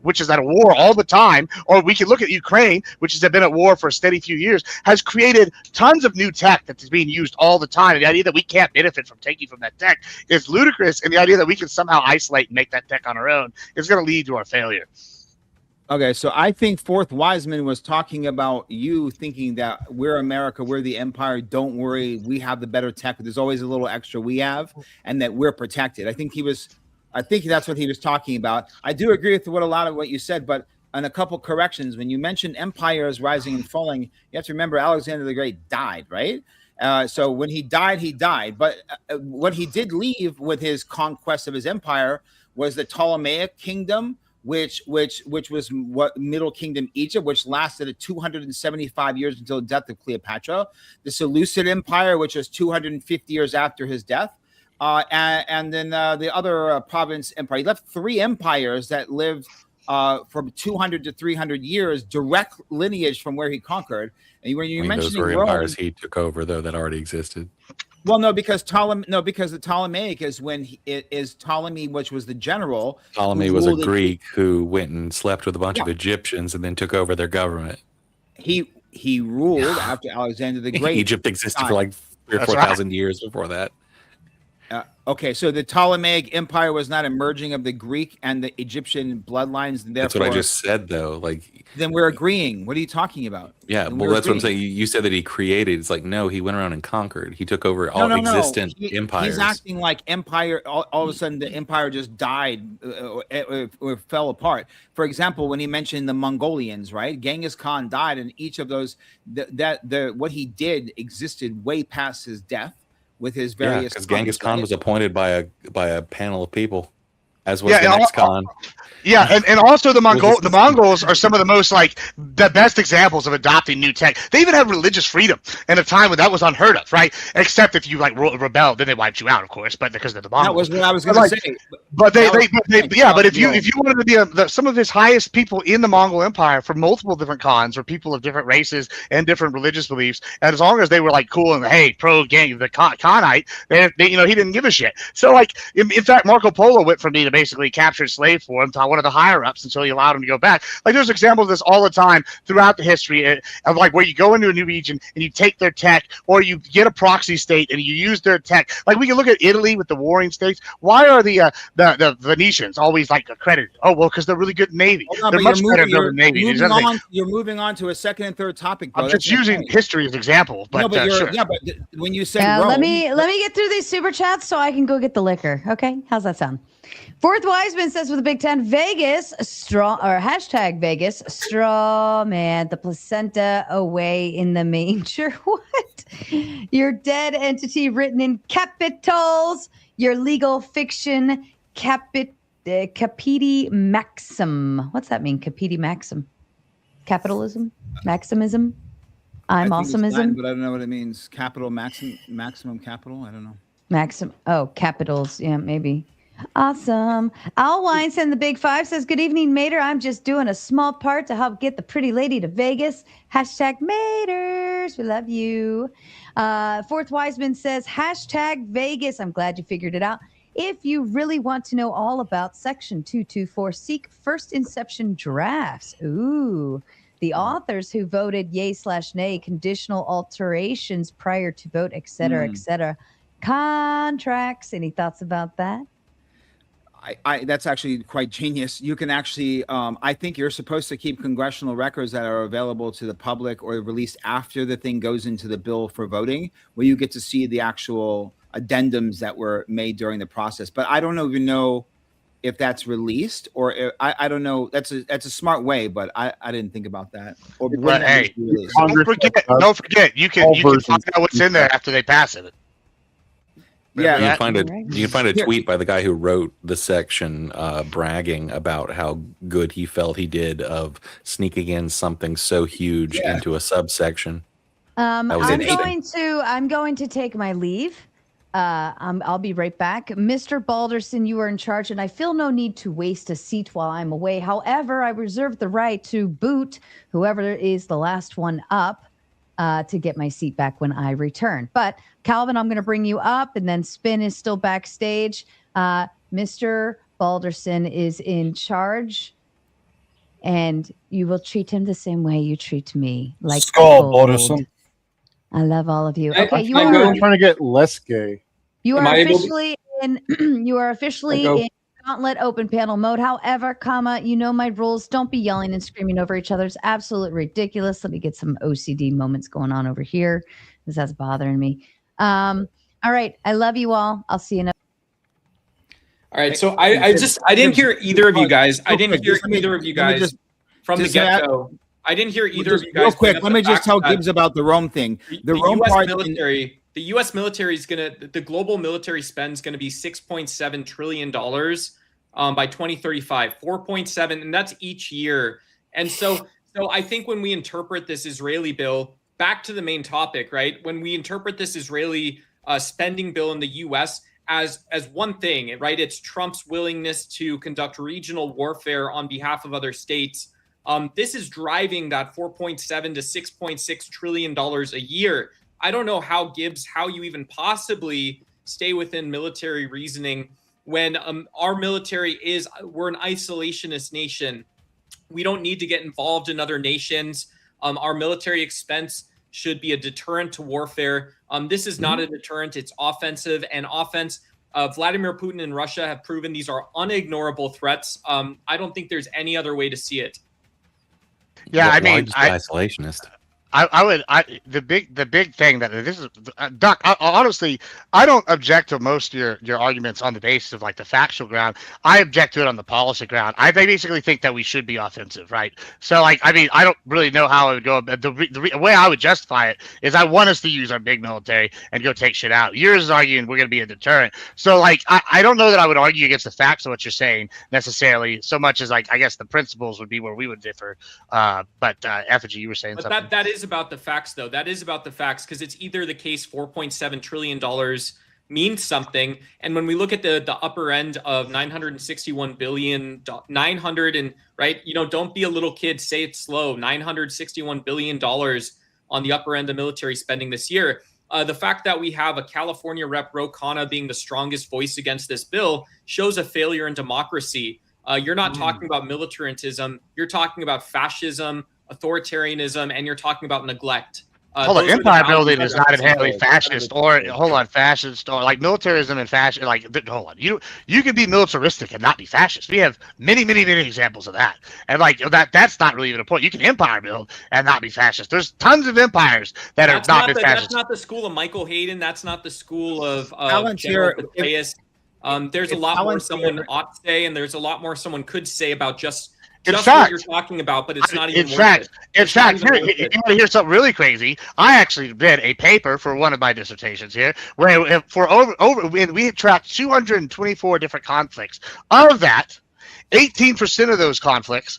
which is at a war all the time, or we can look at Ukraine, which has been at war for a steady few years, has created tons of new tech that is being used all the time. And the idea that we can't benefit from taking from that tech is ludicrous. And the idea that we can somehow isolate and make that tech on our own is going to lead to our failure. Okay, so I think Fourth Wiseman was talking about you thinking that we're America, we're the empire. Don't worry, we have the better tech. There's always a little extra we have, and that we're protected. I think that's what he was talking about. I do agree with a lot of what you said, but on a couple corrections, when you mentioned empires rising and falling, you have to remember Alexander the Great died, right? So when he died, he died. But what he did leave with his conquest of his empire was the Ptolemaic kingdom, which was what Middle Kingdom Egypt, which lasted 275 years until the death of Cleopatra. The Seleucid Empire, which was 250 years after his death. And then the other province empire. He left 3 empires that lived from 200 to 300 years, direct lineage from where he conquered. And when you're mentioning those were Rome, empires he took over, though, that already existed. Well, no, because the Ptolemaic is when it is Ptolemy, which was the general. Ptolemy was a Greek who went and slept with a bunch of Egyptians and then took over their government. He ruled after Alexander the Great. Egypt existed for like 3,000 or 4,000 years before that. Okay, so the Ptolemaic Empire was not a merging of the Greek and the Egyptian bloodlines. And that's what I just said, though. Like, then we're agreeing. What are you talking about? Yeah, well, that's what I'm saying. You said that he created. It's like, no, he went around and conquered. He took over all existent empires. He's acting like empire. All of a sudden, the empire just died or fell apart. For example, when he mentioned the Mongolians, right? Genghis Khan died, and each of those, what he did existed way past his death. With his various, because Genghis Khan was appointed by a panel of people, as was the next Khan. Yeah, and also the Mongols are some of the most the best examples of adopting new tech. They even had religious freedom in a time when that was unheard of, right? Except if you rebelled, then they wiped you out, of course. But because of the Mongols, that was what I was going to say. But if you wanted to be some of his highest people in the Mongol Empire for multiple different Khans or people of different races and different religious beliefs, and as long as they were cool and hey pro gang the Khanite, they he didn't give a shit. So in fact, Marco Polo went from being a basically captured slave for him to one of the higher ups until he allowed him to go back. There's examples of this all the time throughout the history of where you go into a new region and you take their tech, or you get a proxy state and you use their tech. We can look at Italy with the warring states. Why are the Venetians always accredited? Oh, well, because they're really good Navy. They're much better than Navy. You're moving on to a second and third topic. I'm just using history as an example. But, sure. Yeah, but when you say Rome, let me get through these super chats so I can go get the liquor. Okay, how's that sound? Fourth Wiseman says with a big 10, Vegas straw or #Vegas straw man, the placenta away in the manger. What? Your dead entity written in capitals. Your legal fiction capiti maxim. What's that mean? Capiti maxim. Capitalism? Maximism? I'm I think it's Latin, awesomeism. but I don't know what it means. Capital, maximum capital. I don't know. Maximum. Oh, capitals. Yeah, maybe. Awesome. Al Wines and the Big Five says, good evening, Mater. I'm just doing a small part to help get the pretty lady to Vegas. Hashtag Maters. We love you. Fourth Wiseman says, hashtag Vegas. I'm glad you figured it out. If you really want to know all about Section 224, seek first inception drafts. Ooh. The authors who voted yay/nay, conditional alterations prior to vote, et cetera, et cetera. Contracts. Any thoughts about that? That's actually quite genius. You can actually, I think you're supposed to keep congressional records that are available to the public or released after the thing goes into the bill for voting, where you get to see the actual addendums that were made during the process. But I don't even know if that's released or if, I don't know. That's a smart way, but I didn't think about that. Or But hey, don't forget, you can find out what's in there after they pass it. Yeah, you can find a tweet by the guy who wrote the section bragging about how good he felt he did of sneaking in something so huge into a subsection. I'm going to take my leave. I'll be right back. Mr. Balderson, you are in charge, and I feel no need to waste a seat while I'm away. However, I reserve the right to boot whoever is the last one up to get my seat back when I return. But Calvin, I'm going to bring you up, and then Spin is still backstage. Mr. Balderson is in charge, and you will treat him the same way you treat me. Like Skull, Balderson. I love all of you. I'm trying to get less gay. You are officially in. You are officially in Gauntlet open panel mode. However, you know my rules. Don't be yelling and screaming over each other. It's absolutely ridiculous. Let me get some OCD moments going on over here, because that's bothering me. All right. I love you all. I'll see you in a. All right. So I didn't hear either of you guys. I didn't hear either of you guys from the get-go. I didn't hear either of you guys. Real quick, let me just tell Gibbs about the Rome thing. The Rome part. The U.S. military is the global military spend is going to be $6.7 trillion by 2035, 4.7, and that's each year. And so I think when we interpret this Israeli bill, back to the main topic, right? When we interpret this Israeli spending bill in the U.S. as one thing, right? It's Trump's willingness to conduct regional warfare on behalf of other states. This is driving that $4.7 to $6.6 trillion a year. I don't know how you even possibly stay within military reasoning when our military we're an isolationist nation. We don't need to get involved in other nations. Our military expense should be a deterrent to warfare. This is not a deterrent. It's offensive, and offense. Vladimir Putin and Russia have proven these are unignorable threats. I don't think there's any other way to see it. Yeah, I mean, isolationist. The big thing that this is, Doc. Honestly, I don't object to most of your arguments on the basis of like the factual ground. I object to it on the policy ground. I basically think that we should be offensive, right? So, like, I mean, I don't really know how I would go. The way I would justify it is I want us to use our big military and go take shit out. Yours is arguing we're going to be a deterrent. So, like, I don't know that I would argue against the facts of what you're saying necessarily, so much as like I guess the principles would be where we would differ. But Effigy, you were saying something. That is about the facts, though. That is about the facts, because it's either the case $4.7 trillion means something, and when we look at the upper end of 961 billion, 900 and right, don't be a little kid, say it slow, $961 billion on the upper end of military spending this year. The fact that we have a California Rep. Ro Khanna being the strongest voice against this bill shows a failure in democracy. You're not talking about militarism. You're talking about fascism, authoritarianism, and you're talking about neglect. Hold on, empire building is not inherently fascist, or fascist, or like militarism and fascist. Like, hold on, you can be militaristic and not be fascist. We have many examples of that, and like that's not really even a point. You can empire build and not be fascist. There's tons of empires that are not fascist. That's not the school of Michael Hayden. That's not the school of General Petraeus. There's a lot more someone ought to say, and there's a lot more someone could say about just what you're talking about, but it's not even worth it. In fact, you want to hear something really crazy? I actually read a paper for one of my dissertations here, where we tracked 224 different conflicts. Of that, 18% of those conflicts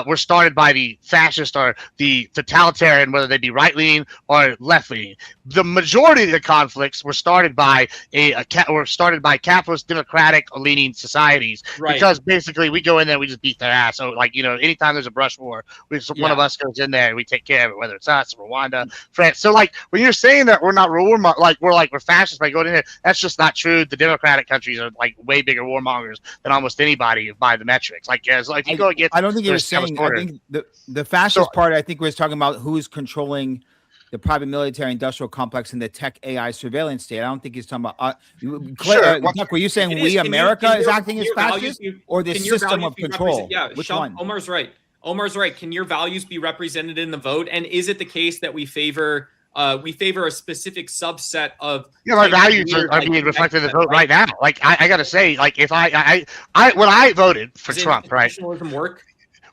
were started by the fascist or the totalitarian, whether they be right-leaning or left-leaning. The majority of the conflicts were started by capitalist, democratic-leaning societies, because basically we go in there, we just beat their ass. So, like, anytime there's a brush war, one of us goes in there and we take care of it, whether it's us, Rwanda, France. So, like, when you're saying that we're not we're fascists by going in there, that's just not true. The democratic countries are like way bigger warmongers than almost anybody by the metrics. Like, if you go against, I don't think he was saying. I think the fascist part. I think was talking about who's controlling the private military industrial complex and the tech AI surveillance state. I don't think he's talking about. Duck, were you saying America is acting as fascist, or the system of control? Yeah, which Sean, one? Omar's right. Omar's right. Can your values be represented in the vote? And is it the case that we favor a specific subset of my values are being reflected in the vote right now. Like, I gotta say, like, if I when I voted for Trump, right? Work?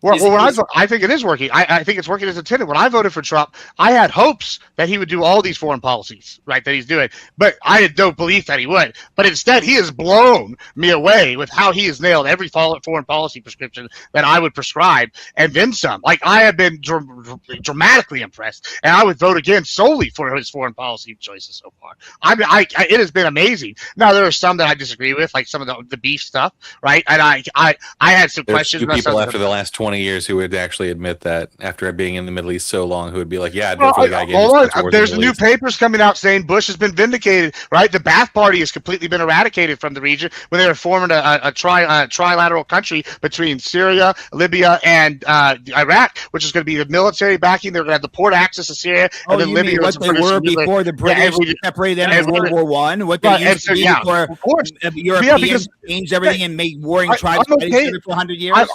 I think it is working. I think it's working as intended. When I voted for Trump, I had hopes that he would do all these foreign policies, right, that he's doing. But I had no belief that he would. But instead, he has blown me away with how he has nailed every foreign policy prescription that I would prescribe, and then some. Like, I have been dramatically impressed, and I would vote again solely for his foreign policy choices so far. It has been amazing. Now, there are some that I disagree with, like some of the beef stuff, right? And I had some questions. There's people after the last 20 years who would actually admit that, after being in the Middle East so long, who would be like, yeah, I'd vote for the guy. There's new papers coming out saying Bush has been vindicated, right? The Ba'ath Party has completely been eradicated from the region when they were forming a trilateral country between Syria, Libya, and Iraq, which is going to be the military backing. They're going to have the port access to Syria, and then Libya. What they were before the British separated them in World War One. What they used to be before Europeans changed everything and made warring tribes for 100 years.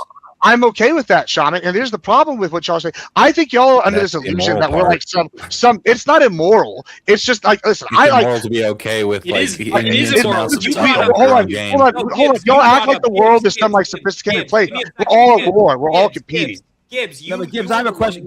I'm okay with that, Shaman. And there's the problem with what y'all say. I think y'all are under this illusion that we're like some. It's not immoral. It's just like, listen, I like moral to be okay with. It is immoral. Hold on. Y'all act like the world is some like sophisticated place. We're all at war. We're all competing. Gibbs, I have a question.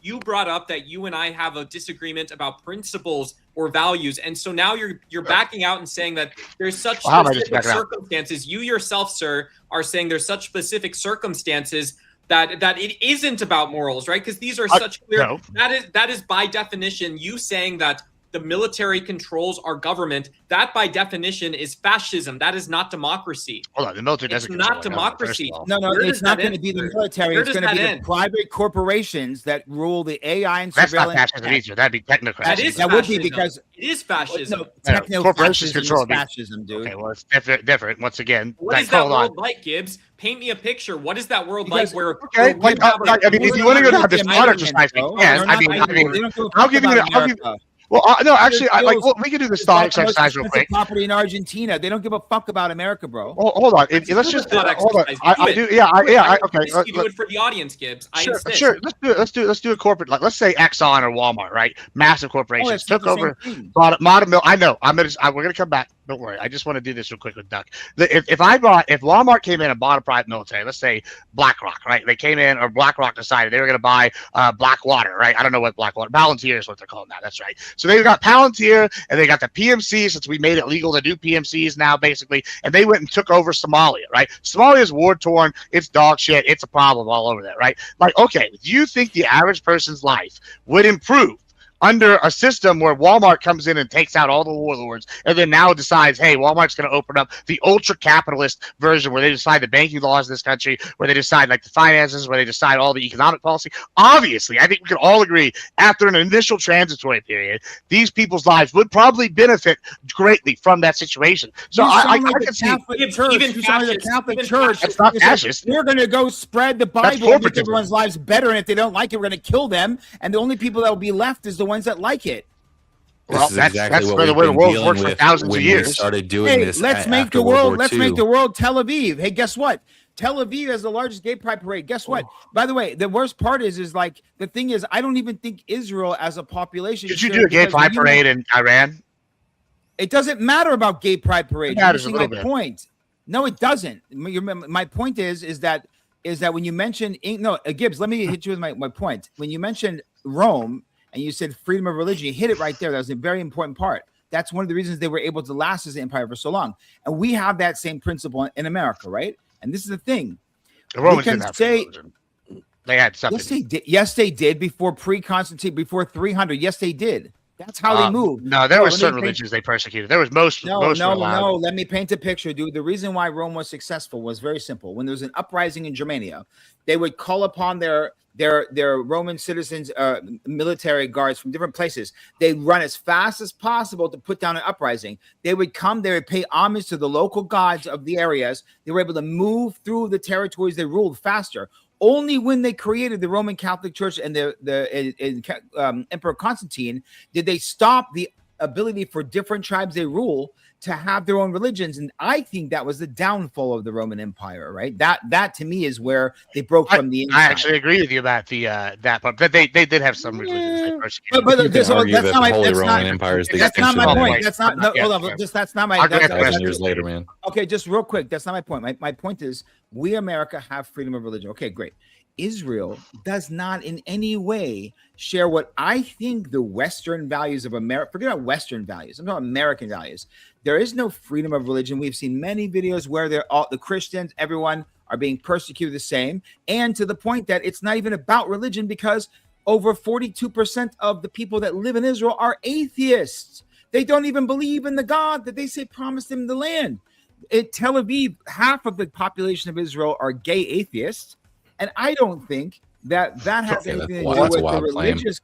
You brought up that you and I have a disagreement about principles or values, and so now you're backing out and saying that there's such specific circumstances. You yourself, sir, are saying there's such specific circumstances that it isn't about morals, right? Because these are such clear. No. That is by definition you saying that the military controls our government. That by definition is fascism. That is not democracy. Hold on, the military doesn't control not democracy. No, it's not going to be the military. It's going to be the private corporations that rule the AI and surveillance. That's not fascism either. That'd be technocracy. That would be because it is fascism. Corporations control fascism, dude. Okay, well, it's different. Once again, what is that world like, Gibbs? Paint me a picture. What is that world like? Where I mean, if you want to go down this product exercise, I'll give you. Well, no, actually, we can do this thought exercise real quick. Property in Argentina, they don't give a fuck about America, bro. Hold on, let's just hold on. I do, okay. You do it for the audience, Gibbs. Sure. Let's do a corporate. Like, let's say Exxon or Walmart, right? Massive corporations took over. Bought Mill. I know. We're gonna come back. Don't worry. I just want to do this real quick with Duck. If Walmart came in and bought a private military, let's say BlackRock, right? They came in, or BlackRock decided they were going to buy Blackwater, right? I don't know what Blackwater, Palantir is what they're calling that. That's right. So they've got Palantir, and they got the PMC, since we made it legal to do PMCs now, basically, and they went and took over Somalia, right? Somalia is war torn. It's dog shit. It's a problem all over there, right? Like, okay, do you think the average person's life would improve under a system where Walmart comes in and takes out all the warlords, and then now decides, hey, Walmart's going to open up the ultra-capitalist version where they decide the banking laws in this country, where they decide like the finances, where they decide all the economic policy? Obviously, I think we can all agree, after an initial transitory period, these people's lives would probably benefit greatly from that situation. So I can see even the Catholic Church. It's not fascist. We're going to go spread the Bible and make everyone's lives better, and if they don't like it, we're going to kill them, and the only people that will be left is the ones that like it. Well, that's exactly what the way the world worked for thousands of years. Started doing this. Let's make the world. Let's make the world Tel Aviv. Hey, guess what? Tel Aviv has the largest gay pride parade. Guess what? By the way, the worst part is like the thing is, I don't even think Israel as a population. Did you do a gay pride parade in Iran? It doesn't matter about gay pride parade. It matters a little bit. Point. No, it doesn't. My point is that when you mention Gibbs, let me hit you with my point. When you mentioned Rome, and you said freedom of religion, you hit it right there. That was a very important part. That's one of the reasons they were able to last as an empire for so long. And we have that same principle in America, right? And this is the thing. The Romans we can didn't have say religion. They had something. yes, they did. Yes, they did before pre-Constantine, before 300. Yes, they did. That's how they moved. No, there were certain religions they persecuted. There was most. No. Let me paint a picture, dude. The reason why Rome was successful was very simple. When there was an uprising in Germania, they would call upon their Roman citizens, military guards from different places. They'd run as fast as possible to put down an uprising. They would come. They would pay homage to the local gods of the areas. They were able to move through the territories they ruled faster. Only when they created the Roman Catholic Church and the Emperor Constantine did they stop the ability for different tribes they rule to have their own religions. And I think that was the downfall of the Roman Empire, right? That to me is where they broke from the inside. I actually agree with you about the that part. But they did have some religions they persecuted. But that's not my point. That's not my years later, man. Okay, just real quick. That's not my point. My point is we America have freedom of religion. Okay, great. Israel does not in any way share what I think the Western values of America. Forget about Western values. I'm talking American values. There is no freedom of religion. We've seen many videos where the Christians, everyone are being persecuted the same, and to the point that it's not even about religion because over 42% of the people that live in Israel are atheists. They don't even believe in the God that they say promised them the land. In Tel Aviv, half of the population of Israel are gay atheists. And I don't think that has anything to do with the religious.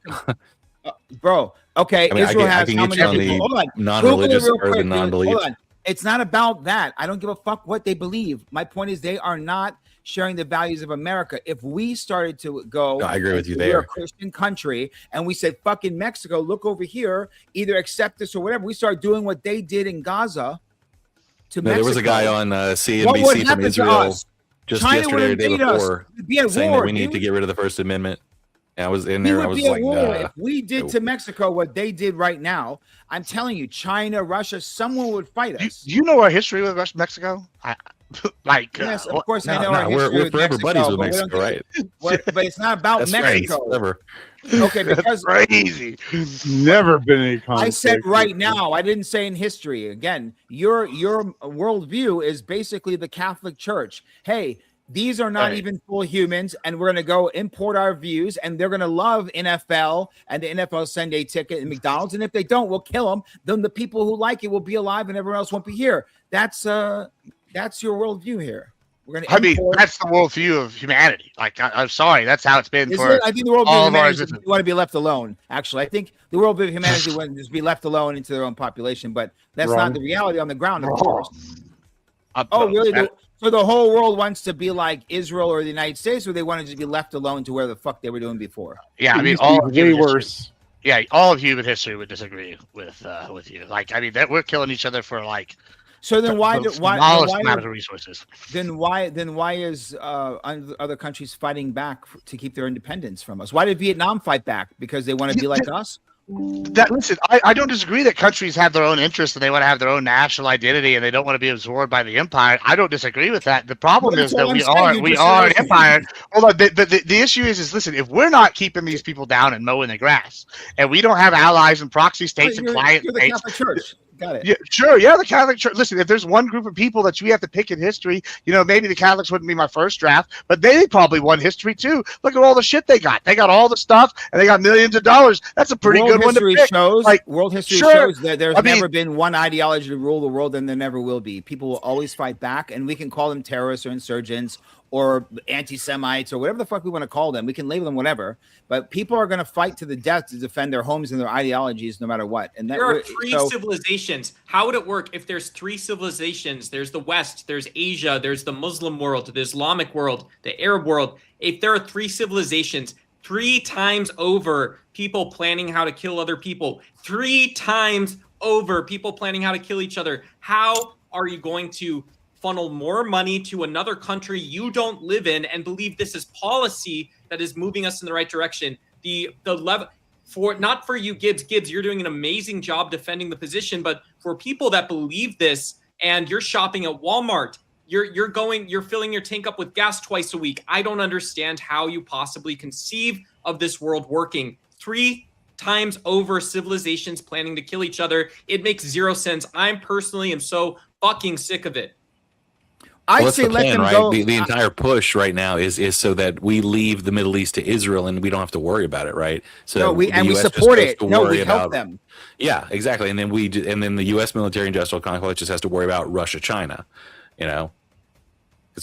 Bro, okay, Israel has how many people? Hold on. Non-religious or the non-believers. Hold on. It's not about that. I don't give a fuck what they believe. My point is they are not sharing the values of America. If we started to go, I agree with you we're there. a Christian country, and we said, fucking Mexico, look over here, either accept this or whatever. We start doing what they did in Gaza to Mexico. There was a guy on CNBC from Israel just yesterday or the day before saying that we need to get rid of the First Amendment. And I was in there. I was like, if we did to Mexico what they did right now, I'm telling you, China, Russia, someone would fight us. Do you know our history with Mexico? Yes, of course I know our history. We're forever buddies with Mexico, right? But it's not about Mexico. Never. Okay, because crazy. Never been any conflict. I said right now. I didn't say in history. Again, your worldview is basically the Catholic Church. Hey, these are not even full humans, and we're going to go import our views, and they're going to love NFL, and the NFL send a ticket and McDonald's, and if they don't, we'll kill them. Then the people who like it will be alive, and everyone else won't be here. That's your worldview here. We're going to. That's the worldview of humanity. Like, I'm sorry, that's how it's been for. I think the worldview of humanity is want to be left alone. Actually, I think the worldview of humanity would just be left alone into their own population, but that's not the reality on the ground, of course. Oh, really? So the whole world wants to be like Israel or the United States, or they want to just be left alone to where the fuck they were doing before? Yeah, I mean, all way worse. Yeah, all of human history would disagree with you. Like, I mean, that we're killing each other for like. So then why amount of resources? Then why is other countries fighting back to keep their independence from us? Why did Vietnam fight back? Because they want to be like us? Listen, I don't disagree that countries have their own interests and they want to have their own national identity and they don't want to be absorbed by the empire. I don't disagree with that. The problem is that we are an empire. Hold on, the issue is listen, if we're not keeping these people down and mowing the grass, and we don't have allies and proxy states and client states, the Catholic Church. Got it. Yeah, sure. Yeah, the Catholic Church. Listen, if there's one group of people that we have to pick in history, maybe the Catholics wouldn't be my first draft, but they probably won history too. Look at all the shit they got. They got all the stuff, and they got millions of dollars. That's a pretty good one to pick. World history shows that there's never been one ideology to rule the world, and there never will be. People will always fight back, and we can call them terrorists or insurgents or anti-Semites or whatever the fuck we want to call them. We can label them whatever, but people are going to fight to the death to defend their homes and their ideologies no matter what. And there are three civilizations. How would it work if there's three civilizations? There's the West, there's Asia, there's the Muslim world, the Islamic world, the Arab world. If there are three civilizations, 3 times over people planning how to kill other people, 3 times over people planning how to kill each other, how are you going to funnel more money to another country you don't live in and believe this is policy that is moving us in the right direction? The level not for you, Gibbs, you're doing an amazing job defending the position, but for people that believe this and you're shopping at Walmart, you're filling your tank up with gas twice a week. I don't understand how you possibly conceive of this world working. 3 times over civilizations planning to kill each other. It makes zero sense. I personally am so fucking sick of it. I'd that's say the let plan, them right? go. The entire push right now is so that we leave the Middle East to Israel and we don't have to worry about it, right? So No, we the US support just has it. to No, worry we help about- them. Yeah, exactly. And then the U.S. military industrial complex just has to worry about Russia, China, you know.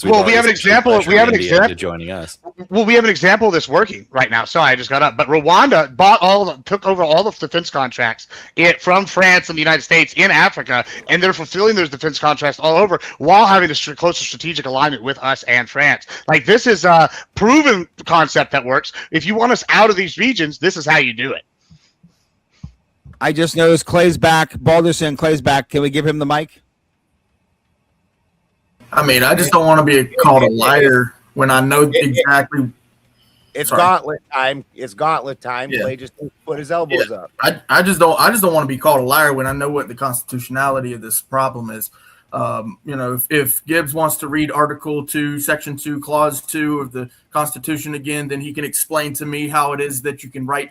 Well, we have an example. We have an example joining us. Well, we have an example of this working right now. Sorry, I just got up. But Rwanda took over all the defense contracts from France and the United States in Africa, and they're fulfilling those defense contracts all over while having a closer strategic alignment with us and France. Like, this is a proven concept that works. If you want us out of these regions, this is how you do it. I just noticed Clay's back. Balderson, Clay's back. Can we give him the mic? I mean, I just don't want to be called a liar when I know exactly. It's Sorry. gauntlet time. It's gauntlet time. Yeah. Clay just put his elbows up. I just don't want to be called a liar when I know what the constitutionality of this problem is. You know, if Gibbs wants to read Article 2, Section 2, Clause 2 of the Constitution again, then he can explain to me how it is that you can write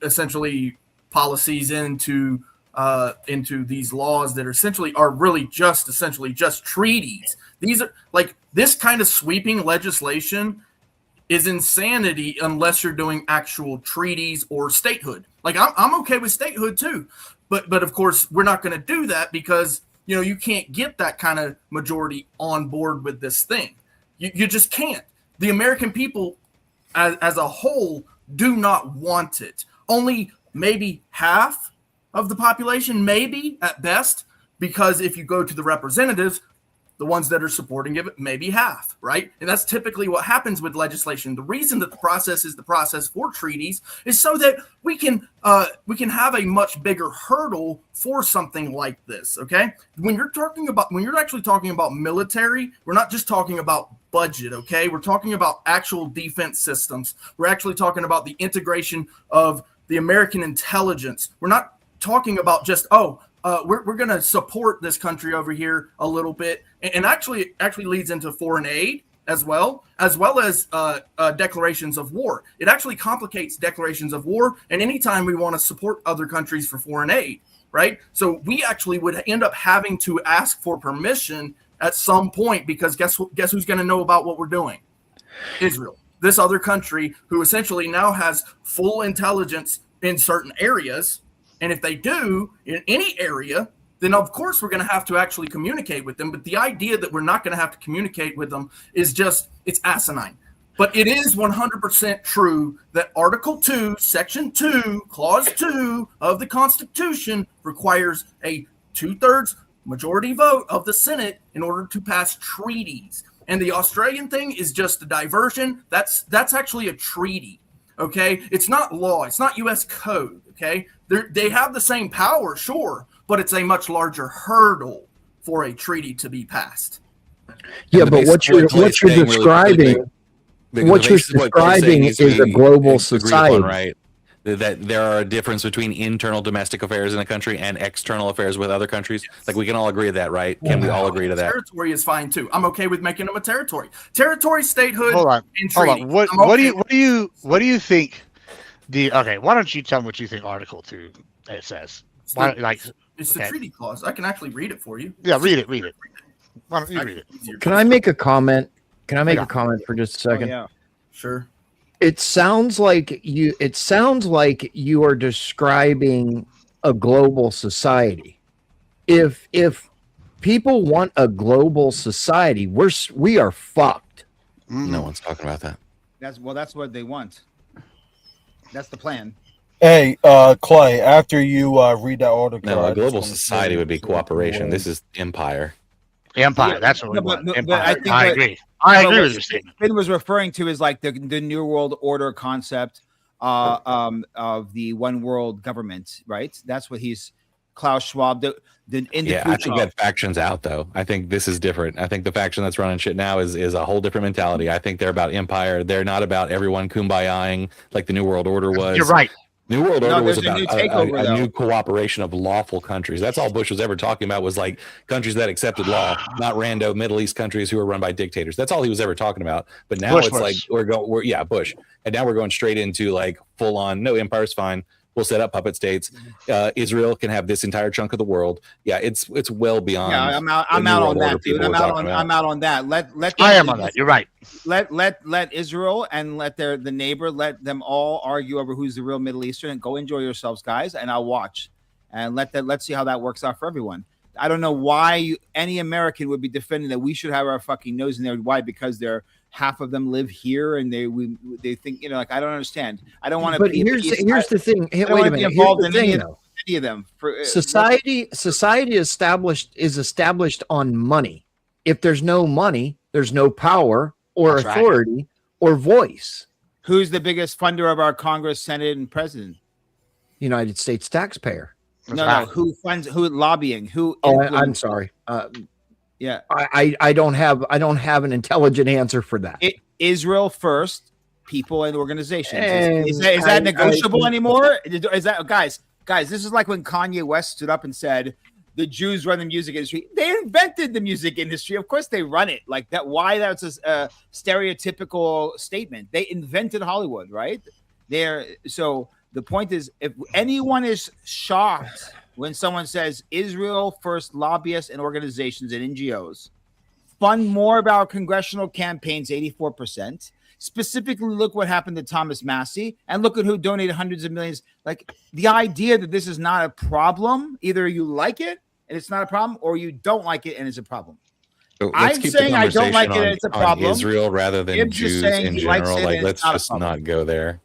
essentially policies into these laws that are really just treaties. These are like, this kind of sweeping legislation is insanity unless you're doing actual treaties or statehood. Like, I'm okay with statehood too, but of course we're not going to do that because, you know, you can't get that kind of majority on board with this thing. You just can't. The American people as a whole do not want it. Only maybe half of the population, maybe at best, because if you go to the representatives, the ones that are supporting it, maybe half, right? And that's typically what happens with legislation. The reason that the process is the process for treaties is so that we can have a much bigger hurdle for something like this. Okay, when you're actually talking about military, we're not just talking about budget. Okay, we're talking about actual defense systems. We're actually talking about the integration of the American intelligence. We're not talking about just, we're going to support this country over here a little bit, and actually leads into foreign aid as well as declarations of war. It actually complicates declarations of war, and anytime we want to support other countries for foreign aid, right? So we actually would end up having to ask for permission at some point, because guess who's going to know about what we're doing? Israel, this other country who essentially now has full intelligence in certain areas. And if they do in any area, then of course we're going to have to actually communicate with them. But the idea that we're not going to have to communicate with them is just, it's asinine. But it is 100% true that Article 2, Section 2, Clause 2 of the Constitution requires a 2/3 majority vote of the Senate in order to pass treaties. And the Australian thing is just a diversion. That's actually a treaty. Okay, it's not law. It's not U.S. code. Okay, they have the same power, sure, but it's a much larger hurdle for a treaty to be passed. Yeah, but what you're describing is a global society, right? That there are a difference between internal domestic affairs in a country and external affairs with other countries. Like, we can all agree to that, right? Can we all agree to that? Territory is fine too. I'm okay with making them a territory. Territory, statehood. Hold on. What do you think? Why don't you tell me what you think Article 2 says? It's the treaty clause. I can actually read it for you. Yeah, read it. Why don't you read it? Can I make a comment? Can I make a comment for just a second? Yeah, sure. It sounds like you are describing a global society. If people want a global society, we are fucked. No one's talking about that. That's what they want. That's the plan. Hey, Clay, after you read that article. No, a global society would be cooperation. This is empire. Empire. That's what we want. Empire. I agree. I agree with your statement. Finn was referring to is like the New World Order concept of the one world government, right? That's what Klaus Schwab. Yeah, I think that faction's out though. I think this is different. I think the faction that's running shit now is a whole different mentality. I think they're about empire. They're not about everyone kumbayaing like the New World Order was. You're right. New World Order was about a new cooperation of lawful countries. That's all Bush was ever talking about, was like countries that accepted law, not rando Middle East countries who are run by dictators. That's all he was ever talking about. But now Bush, and now we're going straight into like full on. No, empire's fine. We'll set up puppet states. Israel can have this entire chunk of the world. Yeah, it's well beyond. Yeah, I'm out on that, dude. I'm out on that. I am on that. You're right. Let Israel and let the neighbor, let them all argue over who's the real Middle Eastern, and go enjoy yourselves, guys. And I'll watch, and let's see how that works out for everyone. I don't know why any American would be defending that we should have our fucking nose in there. Why? Because half of them live here, and they think, you know, like, I don't understand. I don't want to. But here's the thing. Hey, wait a minute. Involved in any of them. Society is established on money. If there's no money, there's no power or authority or voice. Who's the biggest funder of our Congress, Senate, and President? United States taxpayer. No. Who funds? Who lobbying? Who? Oh, I'm sorry. Yeah, I don't have an intelligent answer for that. Israel first, people and organizations. Is that negotiable anymore? Is that guys? This is like when Kanye West stood up and said, "The Jews run the music industry." They invented the music industry. Of course, they run it like that. Why? That's a stereotypical statement. They invented Hollywood, right? So the point is, if anyone is shocked when someone says Israel first lobbyists and organizations and NGOs fund more of our congressional campaigns, 84%. Specifically, look what happened to Thomas Massey, and look at who donated hundreds of millions. Like, the idea that this is not a problem, either you like it and it's not a problem, or you don't like it and it's a problem. So I'm saying I don't like it and it's a problem. Israel rather than Jews in general. Like, let's just not go there.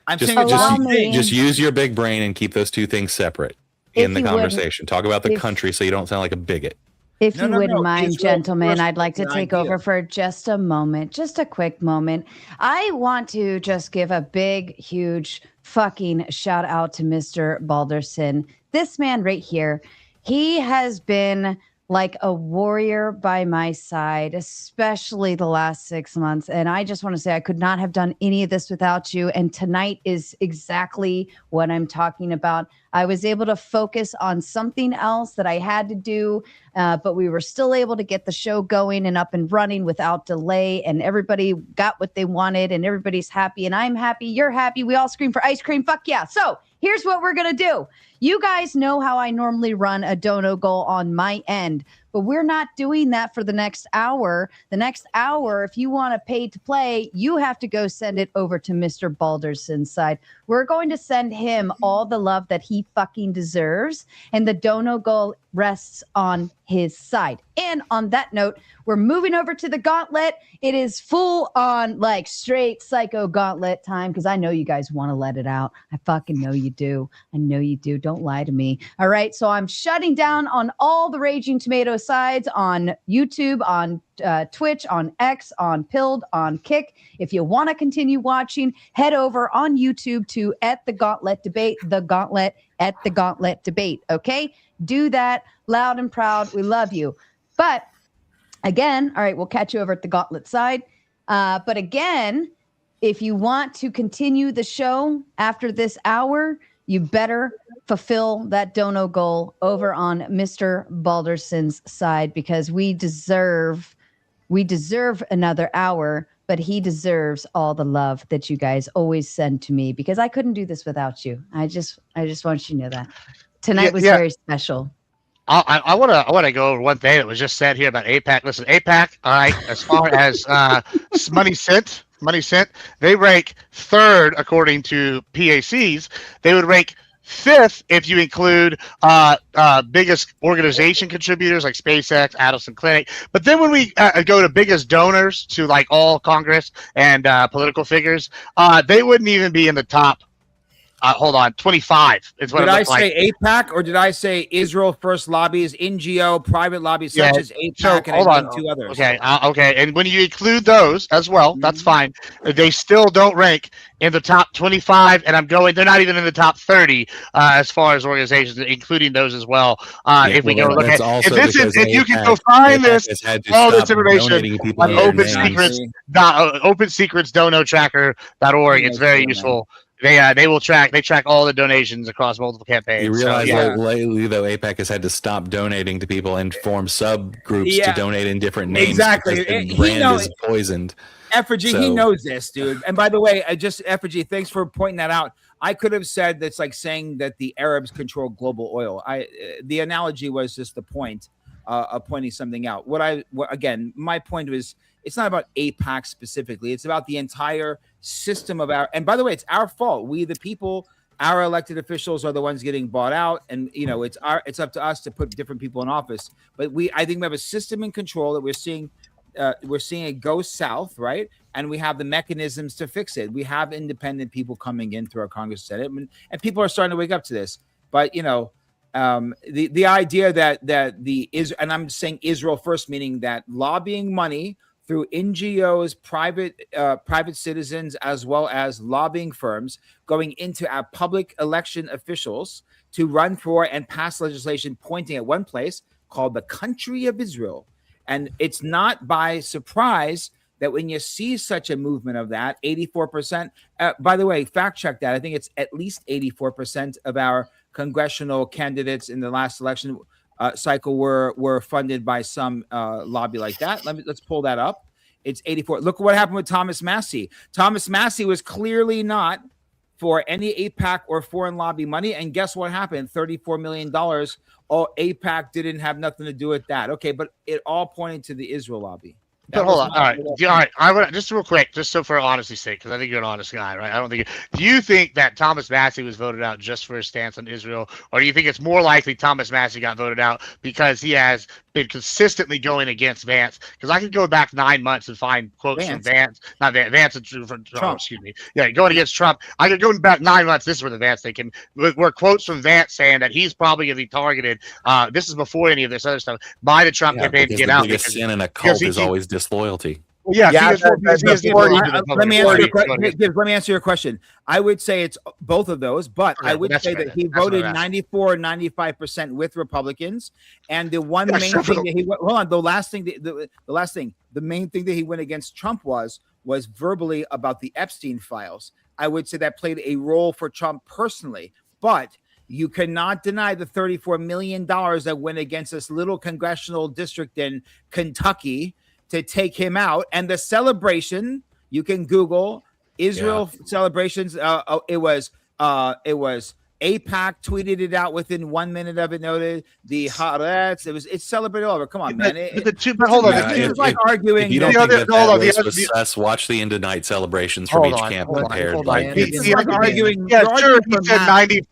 I'm saying just use your big brain and keep those two things separate in the conversation. Talk about the country so you don't sound like a bigot. If you wouldn't mind, gentlemen, I'd like to take over for just a moment, just a quick moment. I want to just give a big, huge fucking shout out to Mr. Balderson. This man right here, he has been like a warrior by my side, especially the last 6 months. And I just want to say I could not have done any of this without you. And tonight is exactly what I'm talking about. I was able to focus on something else that I had to do, but we were still able to get the show going and up and running without delay. And everybody got what they wanted, and everybody's happy, and I'm happy. You're happy. We all scream for ice cream. Fuck yeah. So here's what we're going to do. You guys know how I normally run a dono goal on my end, but we're not doing that for the next hour. The next hour, if you want to pay to play, you have to go send it over to Mr. Balderson's side. We're going to send him all the love that he fucking deserves, and the dono goal rests on his side. And on that note, we're moving over to the gauntlet. It is full on, like, straight psycho gauntlet time, because I know you guys want to let it out. I fucking know you do. I know you do. Don't lie to me. All right, so I'm shutting down on all the Raging Tomato sides, on YouTube, on Twitch, on X, on Pilled, on Kick. If you want to continue watching, head over on YouTube to @thegauntletdebate, the Gauntlet @thegauntletdebate. Okay, do that loud and proud. We love you. But again, all right, we'll catch you over at the Gauntlet side. But again, if you want to continue the show after this hour, you better fulfill that dono goal over on Mr. Balderson's side, because we deserve another hour, but he deserves all the love that you guys always send to me, because I couldn't do this without you. I just want you to know that tonight was very special. I want to go over one thing that was just said here about AIPAC. Listen, AIPAC, all right, as far as money sent, they rank third according to PACs. They would rank fifth if you include biggest organization contributors like SpaceX, Addison Clinic. But then when we go to biggest donors to like all Congress and political figures, they wouldn't even be in the top. Hold on, 25 is what did I like. say AIPAC, or did I say Israel First Lobbies, NGO, private lobbies such as AIPAC, so, and hold on. two others? Okay, okay, and when you include those as well, that's fine. They still don't rank in the top 25, and they're not even in the top 30 as far as organizations, including those as well. If we go look at, if you can go find all this information on OpenSecretsDonoTracker.org, it's very useful. They track all the donations across multiple campaigns. You realize lately, though, AIPAC has had to stop donating to people and form subgroups to donate in different names. Exactly. The brand is poisoned. Effigy, he knows this, dude. And by the way, Effigy, thanks for pointing that out. I could have said that's like saying that the Arabs control global oil. The analogy was just the point of pointing something out. Again, my point was, it's not about AIPAC specifically. It's about the entire system of our. And by the way, it's our fault. We, the people, our elected officials, are the ones getting bought out, and it's up to us to put different people in office. But I think we have a system in control that we're seeing it go south, right? And we have the mechanisms to fix it. We have independent people coming in through our Congress, Senate, and people are starting to wake up to this. But the idea that and I'm saying Israel first, meaning that lobbying money through NGOs, private citizens, as well as lobbying firms going into our public election officials to run for and pass legislation pointing at one place called the country of Israel. And it's not by surprise that when you see such a movement of that, 84%, by the way, fact check that. I think it's at least 84% of our congressional candidates in the last election cycle were funded by some lobby like that. Let's pull that up. It's 84. Look what happened with Thomas Massey. Thomas Massey was clearly not for any AIPAC or foreign lobby money. And guess what happened? $34 million. Oh, AIPAC didn't have nothing to do with that. Okay, but it all pointed to the Israel lobby. But hold on. All right. I would just real quick, just so for honesty's sake, because I think you're an honest guy, right? I don't think. Do you think that Thomas Massey was voted out just for his stance on Israel, or do you think it's more likely Thomas Massey got voted out because he has been consistently going against Vance? Because I could go back 9 months and find quotes from Vance, not Vance, from Trump. Oh, excuse me. Yeah, going against Trump. I could go back 9 months. This is where the Vance thing came. Were quotes from Vance saying that he's probably going to be targeted. This is before any of this other stuff by the Trump campaign to get out. The biggest sin in a cult is always disloyalty. Well, let me answer your question. I would say it's both of those, but I would say that he voted 94 or 95% with Republicans. And the one main thing that he the main thing that he went against Trump was verbally about the Epstein files. I would say that played a role for Trump personally, but you cannot deny the $34 million that went against this little congressional district in Kentucky to take him out. And the celebration, you can Google Israel celebrations. It was AIPAC tweeted it out within 1 minute of it. Noted the Haaretz. It's celebrated all over. Come on, man. Hold on. It's like arguing. If you don't think that was sus, watch the end of night celebrations from each camp compared. He's like arguing. Yeah, sure. He said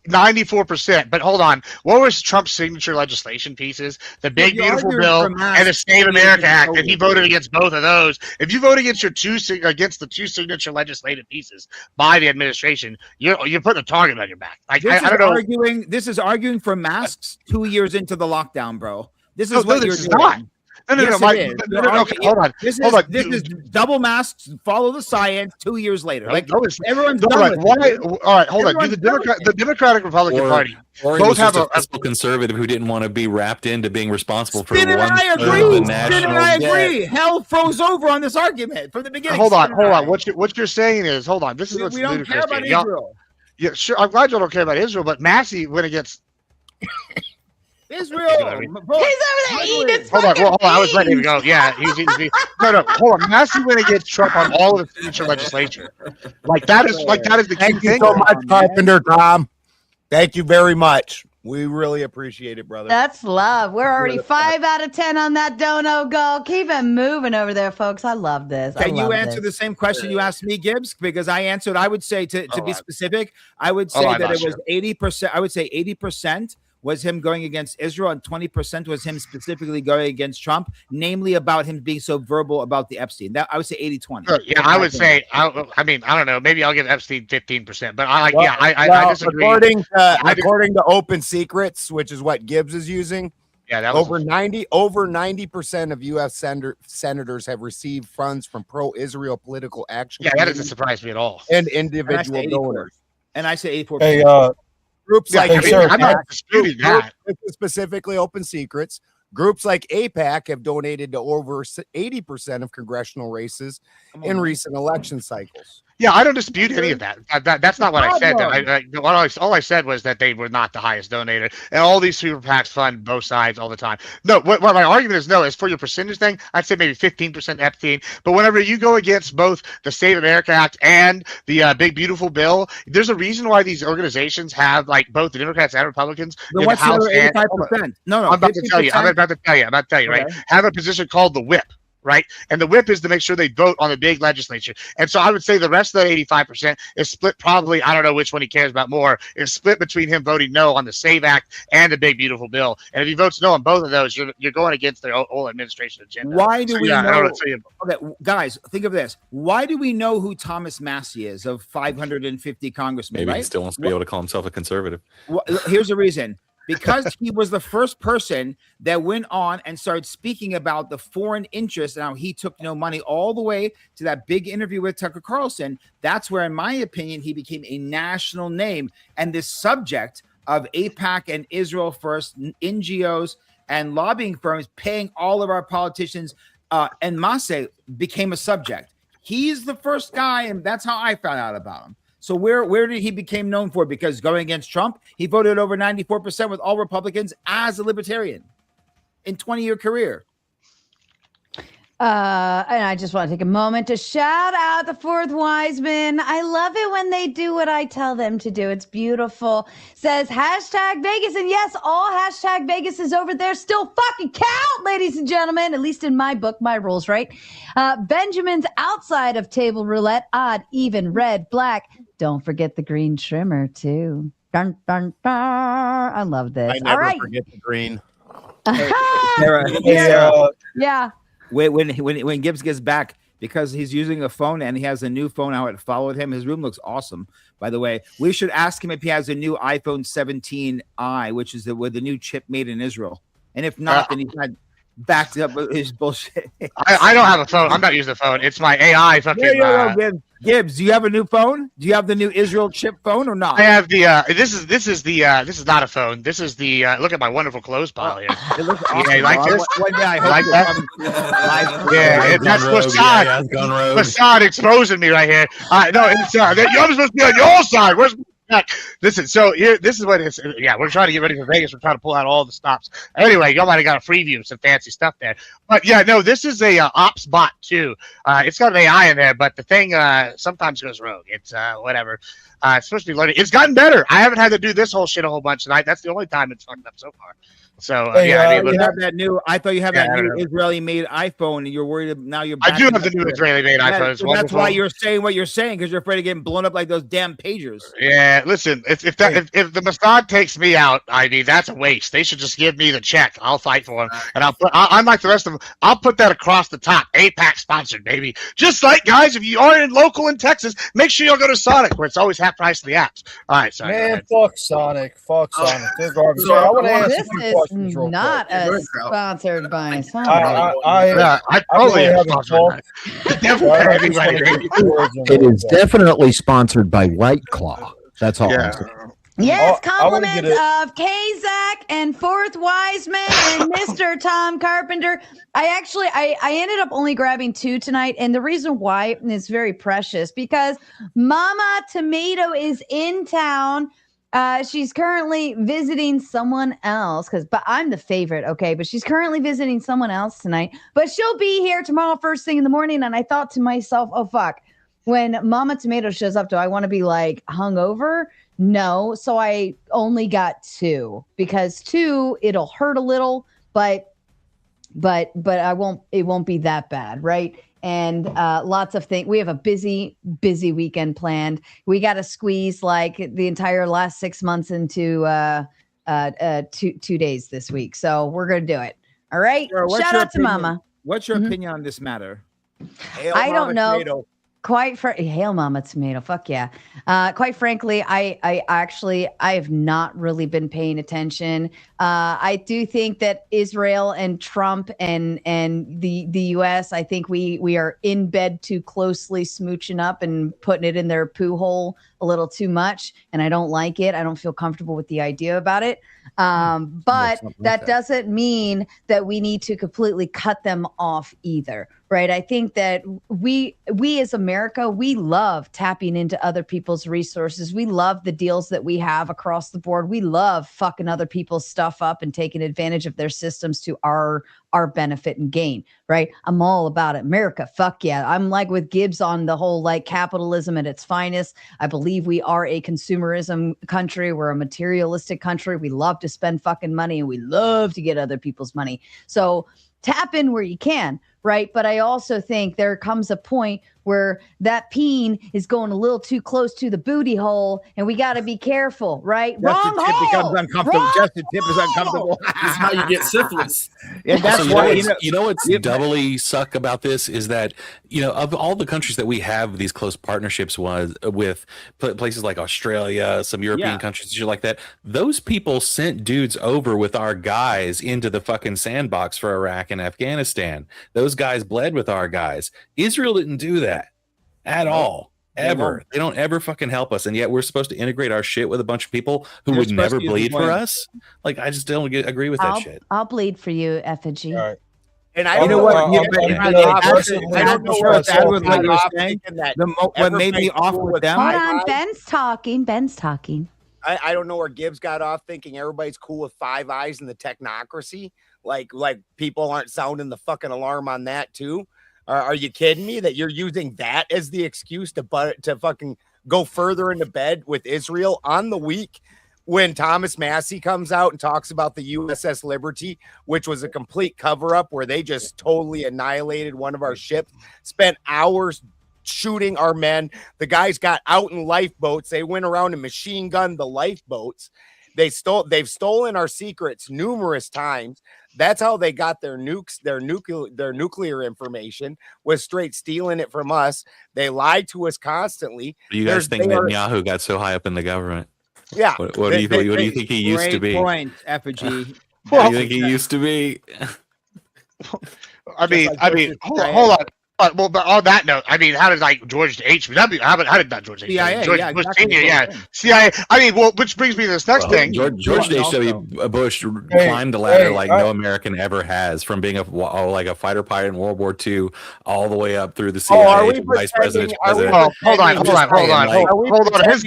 94%. But hold on. What was Trump's signature legislation pieces? The Big Beautiful Bill and the Save America Act, and he voted against both of those. If you vote against the two signature legislative pieces by the administration, you're putting a target on your back. I don't know. This is arguing for masks 2 years into the lockdown, bro. This is what you're doing. Not. Okay, hold on. This is double masks. Follow the science. 2 years later, everyone's done with it. All right, hold on. The Democratic Republican Party both have a fiscal conservative who didn't want to be wrapped into being responsible for Spin and I agree. Hell froze over on this argument from the beginning. Hold on. What you're saying is, hold on. This is what's we don't care about Israel. Yeah, sure. I'm glad you don't care about Israel, but Massey went against He's Israel. over there eating his Hold on. I was letting him go. Yeah, he's no. Hold on. Massey went against Trump on all of the future legislation. That is the key thing. Thank you so much, Carpenter Tom. Thank you very much. We really appreciate it, brother. That's love. We're already 5 out of 10 on that dono goal. Keep it moving over there, folks. I love this. Can you answer the same question you asked me, Gibbs? Because I answered. I would say to be specific, I would say that it was 80%. I would say 80% was him going against Israel, and 20% was him specifically going against Trump, namely about him being so verbal about the Epstein. That I would say 80-20. Sure, yeah, I would say. I don't know. Maybe I'll give Epstein 15%, but I disagree. According to Open Secrets, which is what Gibbs is using, over 90% of U.S. senators have received funds from pro-Israel political action. Yeah, that doesn't surprise me at all. And individual donors. And I say 84%. Hey, groups like I'm not disputing that. Specifically Open Secrets, groups like AIPAC have donated to over 80% of congressional races in recent election cycles. Yeah, I don't dispute any of that. That's not what I said. All I said was that they were not the highest donator, and all these super PACs fund both sides all the time. No, what my argument is, no, is for your percentage thing, I'd say maybe 15% Epstein. But whenever you go against both the Save America Act and the Big Beautiful Bill, there's a reason why these organizations have like both the Democrats and Republicans. Then what's the other 85%? No, I'm about to tell you. I'm about to tell you. Right? Have a position called the whip. Right. And the whip is to make sure they vote on the big legislature. And so I would say the rest of that 85% is split probably, I don't know which one he cares about more, is split between him voting no on the SAVE Act and the Big Beautiful Bill. And if he votes no on both of those, you're going against their whole administration agenda. Why do we know? Okay, guys, think of this. Why do we know who Thomas Massie is of 550 congressmen? Maybe right? he still wants to be able to call himself a conservative. Well, here's the reason. Because he was the first person that went on and started speaking about the foreign interest and how he took no money all the way to that big interview with Tucker Carlson. That's where, in my opinion, he became a national name. And this subject of AIPAC and Israel First, NGOs and lobbying firms paying all of our politicians and Massey became a subject. He's the first guy, and that's how I found out about him. So where did he become known for? Because going against Trump, he voted over 94% with all Republicans as a libertarian in 20-year career. And I just want to take a moment to shout out the Fourth Wiseman. I love it when they do what I tell them to do. It's beautiful. Says hashtag Vegas. And yes, all hashtag Vegas is over there still fucking count, ladies and gentlemen. At least in my book, my rules, right? Benjamin's outside of table roulette. Odd, even, red, black. Don't forget the green trimmer, too. Dun, dun, dun. I love this. I never all right. forget the green. Yeah. When Gibbs gets back, because he's using a phone and he has a new phone out, it followed him. His room looks awesome, by the way. We should ask him if he has a new iPhone 17i, which is with the new chip made in Israel. And if not, then he's not backed up with his bullshit. I don't have a phone. I'm not using the phone. It's my AI fucking. Gibbs, do you have a new phone? Do you have the new Israel chip phone or not? I have the this is not a phone. This is the look at my wonderful clothes pile here. It looks awesome. Yeah, you like this? One day I hope like that? Yeah, that's Mossad exposing me right here. No, it's you're supposed to be on your side. Where's Listen, so here, this is what it's. Yeah, we're trying to get ready for Vegas. We're trying to pull out all the stops. Anyway, y'all might have got a preview of some fancy stuff there. But yeah, no, this is a ops bot too. It's got an AI in there, but the thing sometimes goes rogue. It's whatever. It's supposed to be learning. It's gotten better. I haven't had to do this whole shit a whole bunch tonight. That's the only time it's fucked up so far. So I thought you have that new Israeli-made iPhone, and you're worried now. I do have the new Israeli-made iPhone. So that's why you're saying what you're saying, because you're afraid of getting blown up like those damn pagers. Yeah, listen, if the Mossad takes me out, I mean that's a waste. They should just give me the check. I'll fight for them, and I'm like the rest of them. I'll put that across the top. AIPAC sponsored, baby. Just like guys, if you are local in Texas, make sure you'll go to Sonic, where it's always half price of the apps. All right, sorry. Man, fuck Sonic. Fuck Sonic. They're garbage. I want to ask this is not sponsored by Sonic. I totally have a talk. It is definitely sponsored by White Claw. That's all. Yeah. Yes, compliments of K-Zach and Fourth Wiseman and Mr. Tom Carpenter. I ended up only grabbing 2 tonight, and the reason why is very precious because Mama Tomato is in town. She's currently visiting someone else but I'm the favorite, okay? But she's currently visiting someone else tonight. But she'll be here tomorrow first thing in the morning. And I thought to myself, oh, fuck. When Mama Tomato shows up, do I want to be like hungover? No. So I only got 2 because 2, it'll hurt a little, but I won't. It won't be that bad, right? And lots of things. We have a busy weekend planned. We got to squeeze like the entire last 6 months into 2 days this week. So we're going to do it. All right. Sarah, shout out to Mama. What's your opinion on this matter? I don't know. Tomato. Hail Mama Tomato. Fuck yeah. Quite frankly, I have not really been paying attention. I do think that Israel and Trump and the US, I think we are in bed too closely, smooching up and putting it in their poo hole a little too much. And I don't like it. I don't feel comfortable with the idea about it. But that doesn't mean that we need to completely cut them off either. right? I think that we as America, we love tapping into other people's resources. We love the deals that we have across the board. We love fucking other people's stuff up and taking advantage of their systems to our benefit and gain, right? I'm all about it. America, fuck yeah. I'm like with Gibbs on the whole like capitalism at its finest. I believe we are a consumerism country. We're a materialistic country. We love to spend fucking money and we love to get other people's money. So tap in where you can, right? But I also think there comes a point where that peen is going a little too close to the booty hole, and we got to be careful, right? Justin Wrong Tip hole! becomes uncomfortable. Wrong Justin Tip is uncomfortable. This is how you get syphilis. And that's why you know what's doubly suck about this is that, you know, of all the countries that we have these close partnerships with places like Australia, some European countries, shit like that, those people sent dudes over with our guys into the fucking sandbox for Iraq and Afghanistan. Those guys bled with our guys. Israel didn't do that at all. Ever. They don't ever fucking help us, and yet we're supposed to integrate our shit with a bunch of people who would never bleed for us. Like, I just don't agree with that shit. I'll bleed for you, effigy. All right. And I You know what? I don't know where it's at with what you're saying. What made me off with them? Hold on, Ben's talking. I don't know where Gibbs got off thinking everybody's cool with Five Eyes and the technocracy. Like people aren't sounding the fucking alarm on that too. Are you kidding me that you're using that as the excuse to fucking go further into bed with Israel on the week when Thomas Massey comes out and talks about the USS Liberty, which was a complete cover up where they just totally annihilated one of our ships, spent hours shooting our men. The guys got out in lifeboats. They went around and machine gunned the lifeboats. They've stolen our secrets numerous times. That's how they got their nukes, their nuclear information, was straight stealing it from us. They lied to us constantly. You guys think Netanyahu got so high up in the government? Yeah. What do you think he used to be? Great point, Effigy. What do you think he used to be? I mean, hold on. Well, but on that note, I mean, how did like George H.W. How did not George CIA? George Yeah, Bush exactly. Senior, CIA. I mean, well, which brings me to this next thing. George H.W. Bush climbed the ladder like no American ever has, from being a fighter pilot in World War II all the way up through the CIA to vice president. Hold on. His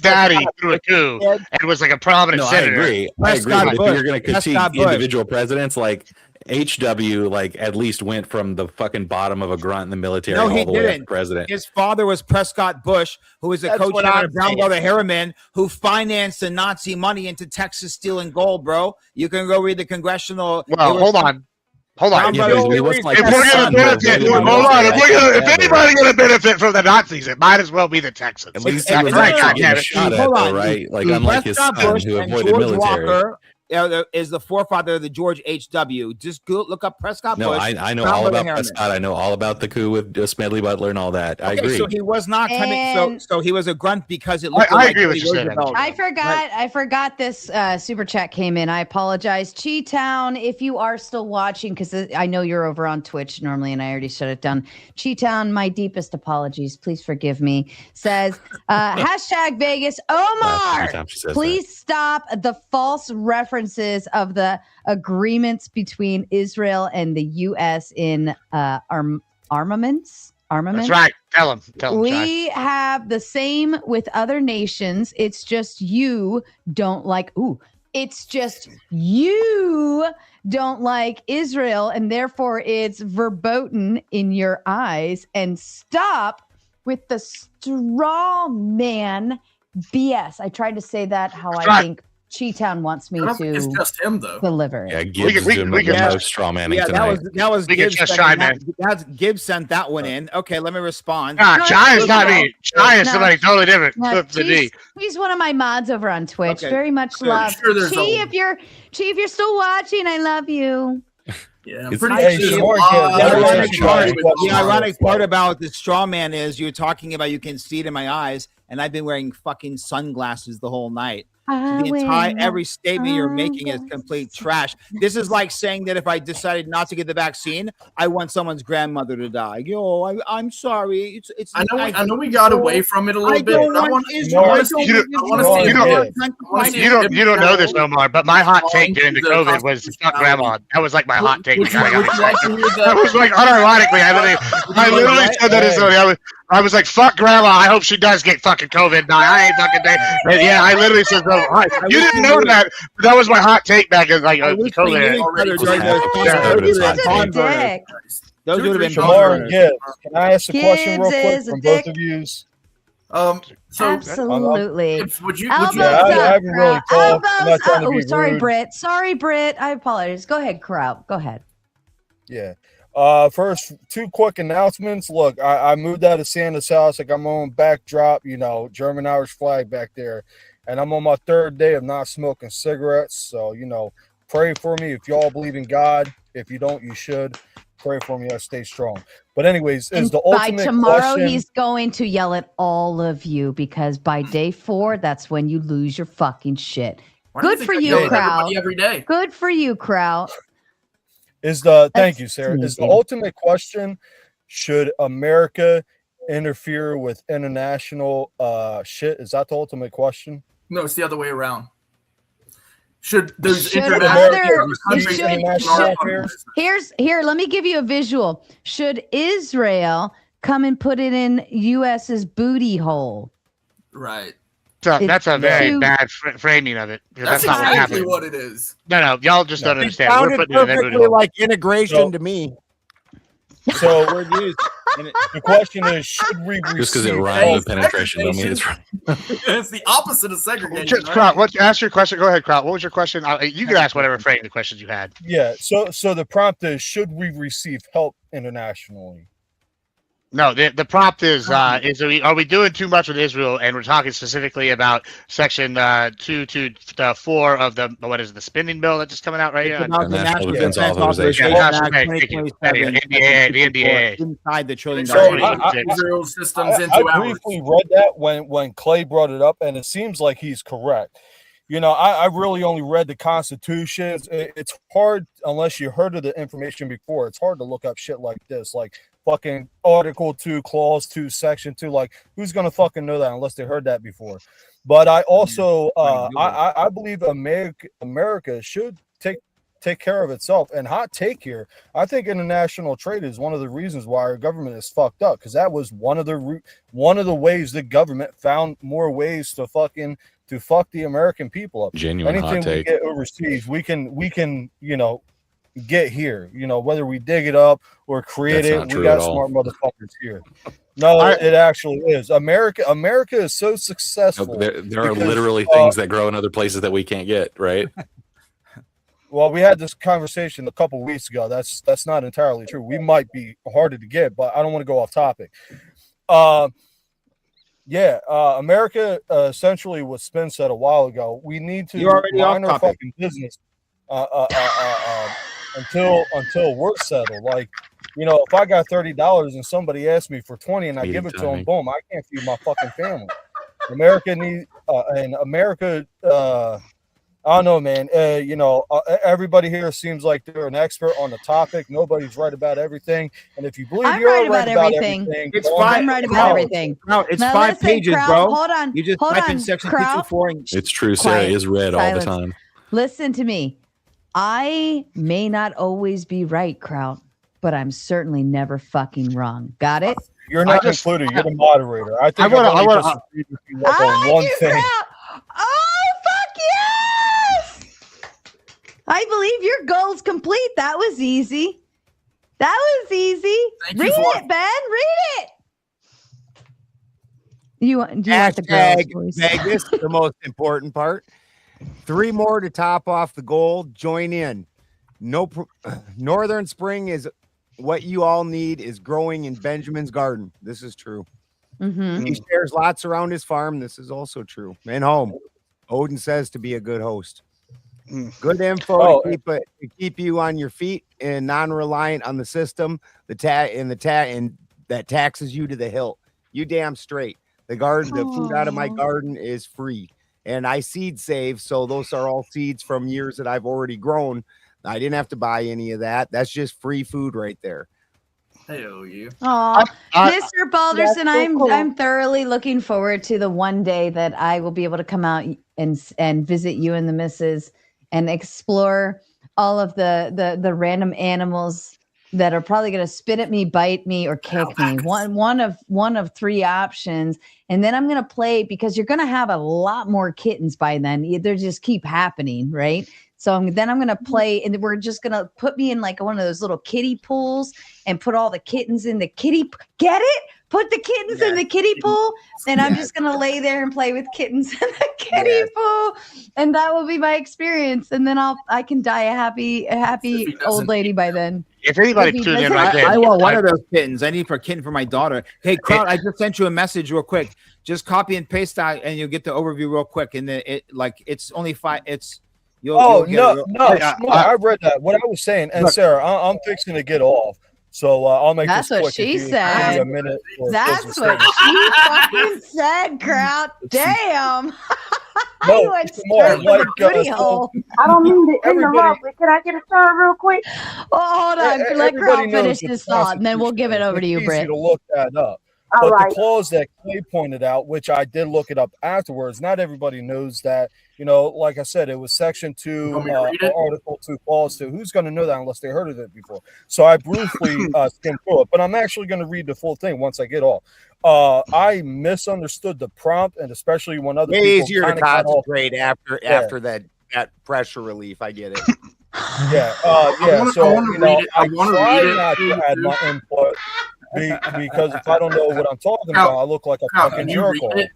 daddy threw a coup and was like a prominent senator. I agree. But if you're going to critique individual presidents, like HW, like at least went from the fucking bottom of a grunt in the military all the way up to president. His father was Prescott Bush, who was a coach of Brown Brother Harriman, who financed the Nazi money into Texas steel and gold, bro. You can go read the congressional. Well, hold on. If anybody's going to benefit from the Nazis, it might as well be the Texans. At least he was actually getting shot at, though, right? Like, unlike his son, who avoided military. Walker is the forefather of the George H.W. Just go look up Prescott Bush. No, I know all about Prescott. I know all about the coup with Smedley Butler and all that. I agree. So he was not coming. So he was a grunt because it looked like agree with you. I forgot this super chat came in. I apologize. Chi-Town, if you are still watching, because I know you're over on Twitch normally, and I already shut it down. Chi-Town, my deepest apologies. Please forgive me. Says, hashtag Vegas. Omar, please stop the false references of the agreements between Israel and the U.S. in armaments. That's right. Tell him. We have the same with other nations. It's just you don't like. It's just you don't like Israel, and therefore it's verboten in your eyes. And stop with the straw man BS. I tried to say that how I think Chi-Town wants me to it's just him, though. deliver. Yeah, Gibbs is doing the most straw manning tonight. That was Gibbs. Gibbs sent that one in. Okay, let me respond. Chai is not me. Chai is somebody totally different. He's one of my mods over on Twitch. Okay. Good. Much love. Sure if you're still watching, I love you. Yeah, I'm pretty the ironic part about the straw man is you're talking about you can see it in my eyes, and I've been wearing fucking sunglasses the whole night. Every statement you're making is complete trash. This is like saying that if I decided not to get the vaccine, I want someone's grandmother to die. I'm sorry. I know we got away from it a little bit. You don't know this, Omar, but my hot take during the COVID was fuck grandma. That was like my hot take. I was like, unironically, I literally said that as I was like, fuck grandma. I hope she does get fucking COVID. No, I ain't fucking dead. Yeah, I literally said, you didn't know that. But that was my hot take back in like COVID. Those would have been Tomorrow, Gibbs. Can I ask a question real quick from both of you? Absolutely. Would you? I haven't really talked. I'm not trying to be sorry, rude. Britt. Sorry, Britt. I apologize. Go ahead, Kraut. Go ahead. Yeah. First, 2 quick announcements. Look, I moved out of Santa's house. I got my own backdrop, German Irish flag back there. And I'm on my 3rd day of not smoking cigarettes. So, pray for me if y'all believe in God. If you don't, you should. Pray for me. I stay strong. But anyways, is the ultimate by tomorrow, question... he's going to yell at all of you because by day 4, that's when you lose your fucking shit. Good for you, Kraut. Every day. Good for you, Kraut. Thank you, Sarah. Is the ultimate question, should America interfere with international shit? Is that the ultimate question? No, it's the other way around. Should there's Here, let me give you a visual. Should Israel come and put it in US's booty hole? Right. So that's a very bad framing of it. That's not exactly what it is. No, y'all just don't understand. It sounded perfectly like integration to me. So the question is, should we just because it rhymes with penetration don't mean it's right. It's the opposite of segregation. Kraut, ask your question. Go ahead, Kraut. What was your question? You can ask whatever frame the questions you had. Yeah. So the prompt is, should we receive help internationally? No, the prompt is are we doing too much with Israel? And we're talking specifically about section 224 of the the spending bill that's just coming out right here. The National Defense Authorization. The NDA. Inside the $1 trillion. Israel systems into I briefly read that when Clay brought it up, and it seems like he's correct. I really only read the Constitution. It's hard, unless you heard of the information before, it's hard to look up shit like this, like fucking Article 2, Clause 2, Section 2. Like, who's going to fucking know that unless they heard that before? But I also, I believe America should take care of itself. And hot take here, I think international trade is one of the reasons why our government is fucked up, because that was one of the ways the government found more ways to fuck the American people up. Genuine Anything hot take. we get overseas, we can get here. Whether we dig it up or create it, we got smart motherfuckers here. No, it actually is. America is so successful. There are literally things that grow in other places that we can't get, right? Well, we had this conversation a couple weeks ago. That's not entirely true. We might be harder to get, but I don't want to go off topic. America essentially what Spin said a while ago. We need to mind our fucking business until we're settled. Like, if I got $30 and somebody asks me for 20 and I give it to them, boom, I can't feed my fucking family. America needs I don't know, man. Everybody here seems like they're an expert on the topic. Nobody's right about everything. And if you believe you're right about everything, I'm right about everything. No, it's now, 5 pages, bro. Hold on. You just type in section 224. It's true. Sarah is read all the time. Listen to me. I may not always be right, Kraut, but I'm certainly never fucking wrong. Got it? You're not included. You're the moderator. I think I want to agree with you on one thing. Oh, fuck yes! I believe your goal's complete. That was easy. Read it, Ben. Read it. Do you want the girl's voice? Vegas, the most important part. 3 more to top off the goal. Join in. Northern Spring is what you all need is growing in Benjamin's garden. This is true. Mm-hmm. He shares lots around his farm. This is also true. And home. Odin says to be a good host. Good info to keep you on your feet and non-reliant on the system. And that taxes you to the hilt. You damn straight. The food out of my garden is free. and I seed save. So those are all seeds from years that I've already grown. I didn't have to buy any of that. That's just free food right there. Hell you. Aw, Mr. Balderson, That's so cool. I'm thoroughly looking forward to the one day that I will be able to come out and visit you and the missus and explore all of the random animals that are probably going to spit at me, bite me, or kick me. One of three options. And then I'm going to play, because you're going to have a lot more kittens by then. They just keep happening, right? So then I'm going to play, and we're just going to put me in like one of those little kiddie pools and put all the kittens in the kiddie. Get it? Put the kittens in the kiddie pool, and I'm just going to lay there and play with kittens in the kiddie pool, and that will be my experience. And then I can die a happy old lady by then. If anybody tuned in right there, I want one of those kittens. I need for a kitten for my daughter. Hey, Crowd, I just sent you a message real quick. Just copy and paste that, and you'll get the overview real quick. And then it's only 5. You'll I read that. What I was saying, and Sarah, I'm fixing to get off, so I'll make That's this what quick. she said. A minute. That's what she fucking said, Kraut. Damn. I went straight to the booty hole. I don't mean to interrupt, but can I get a turn real quick? Oh, hold on. Let Kraut finish his thought, and then we'll give it over to you, It's Britt. easy to look that up. All But right. the clause that Clay pointed out, which I did look it up afterwards, not everybody knows that. You know, like I said, it was Section 2, Article 2, Clause 2. Who's going to know that unless they heard of it before? So I briefly skimmed through it, but I'm actually going to read the full thing once I get off. I misunderstood the prompt, and especially when other Way people easier to kinda got off- concentrate after that pressure relief. I get it. Yeah, wanna so read you know, it. I wanna try read it not to add my input because if I don't know what I'm talking about, I look like a Kraut, fucking can you jerk read off. it?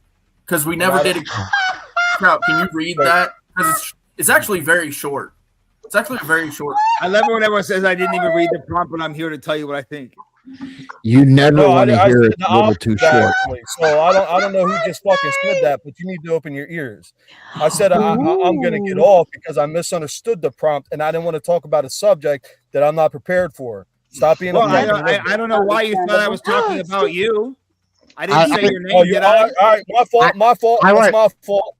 Because we never did it. Kraut, can you read that? Because it's actually very short. It's actually very short. I love it when everyone says I didn't even read the prompt, but I'm here to tell you what I think. You never No, want to I hear said it the a little too opposite, short. actually. So I don't know who just fucking said that, but you need to open your ears. I said I'm going to get off because I misunderstood the prompt and I didn't want to talk about a subject that I'm not prepared for. Stop being Well, a I don't know why you thought I was talking about you. I didn't say your name, Oh, did I? all right, my fault. My fault. That's my fault.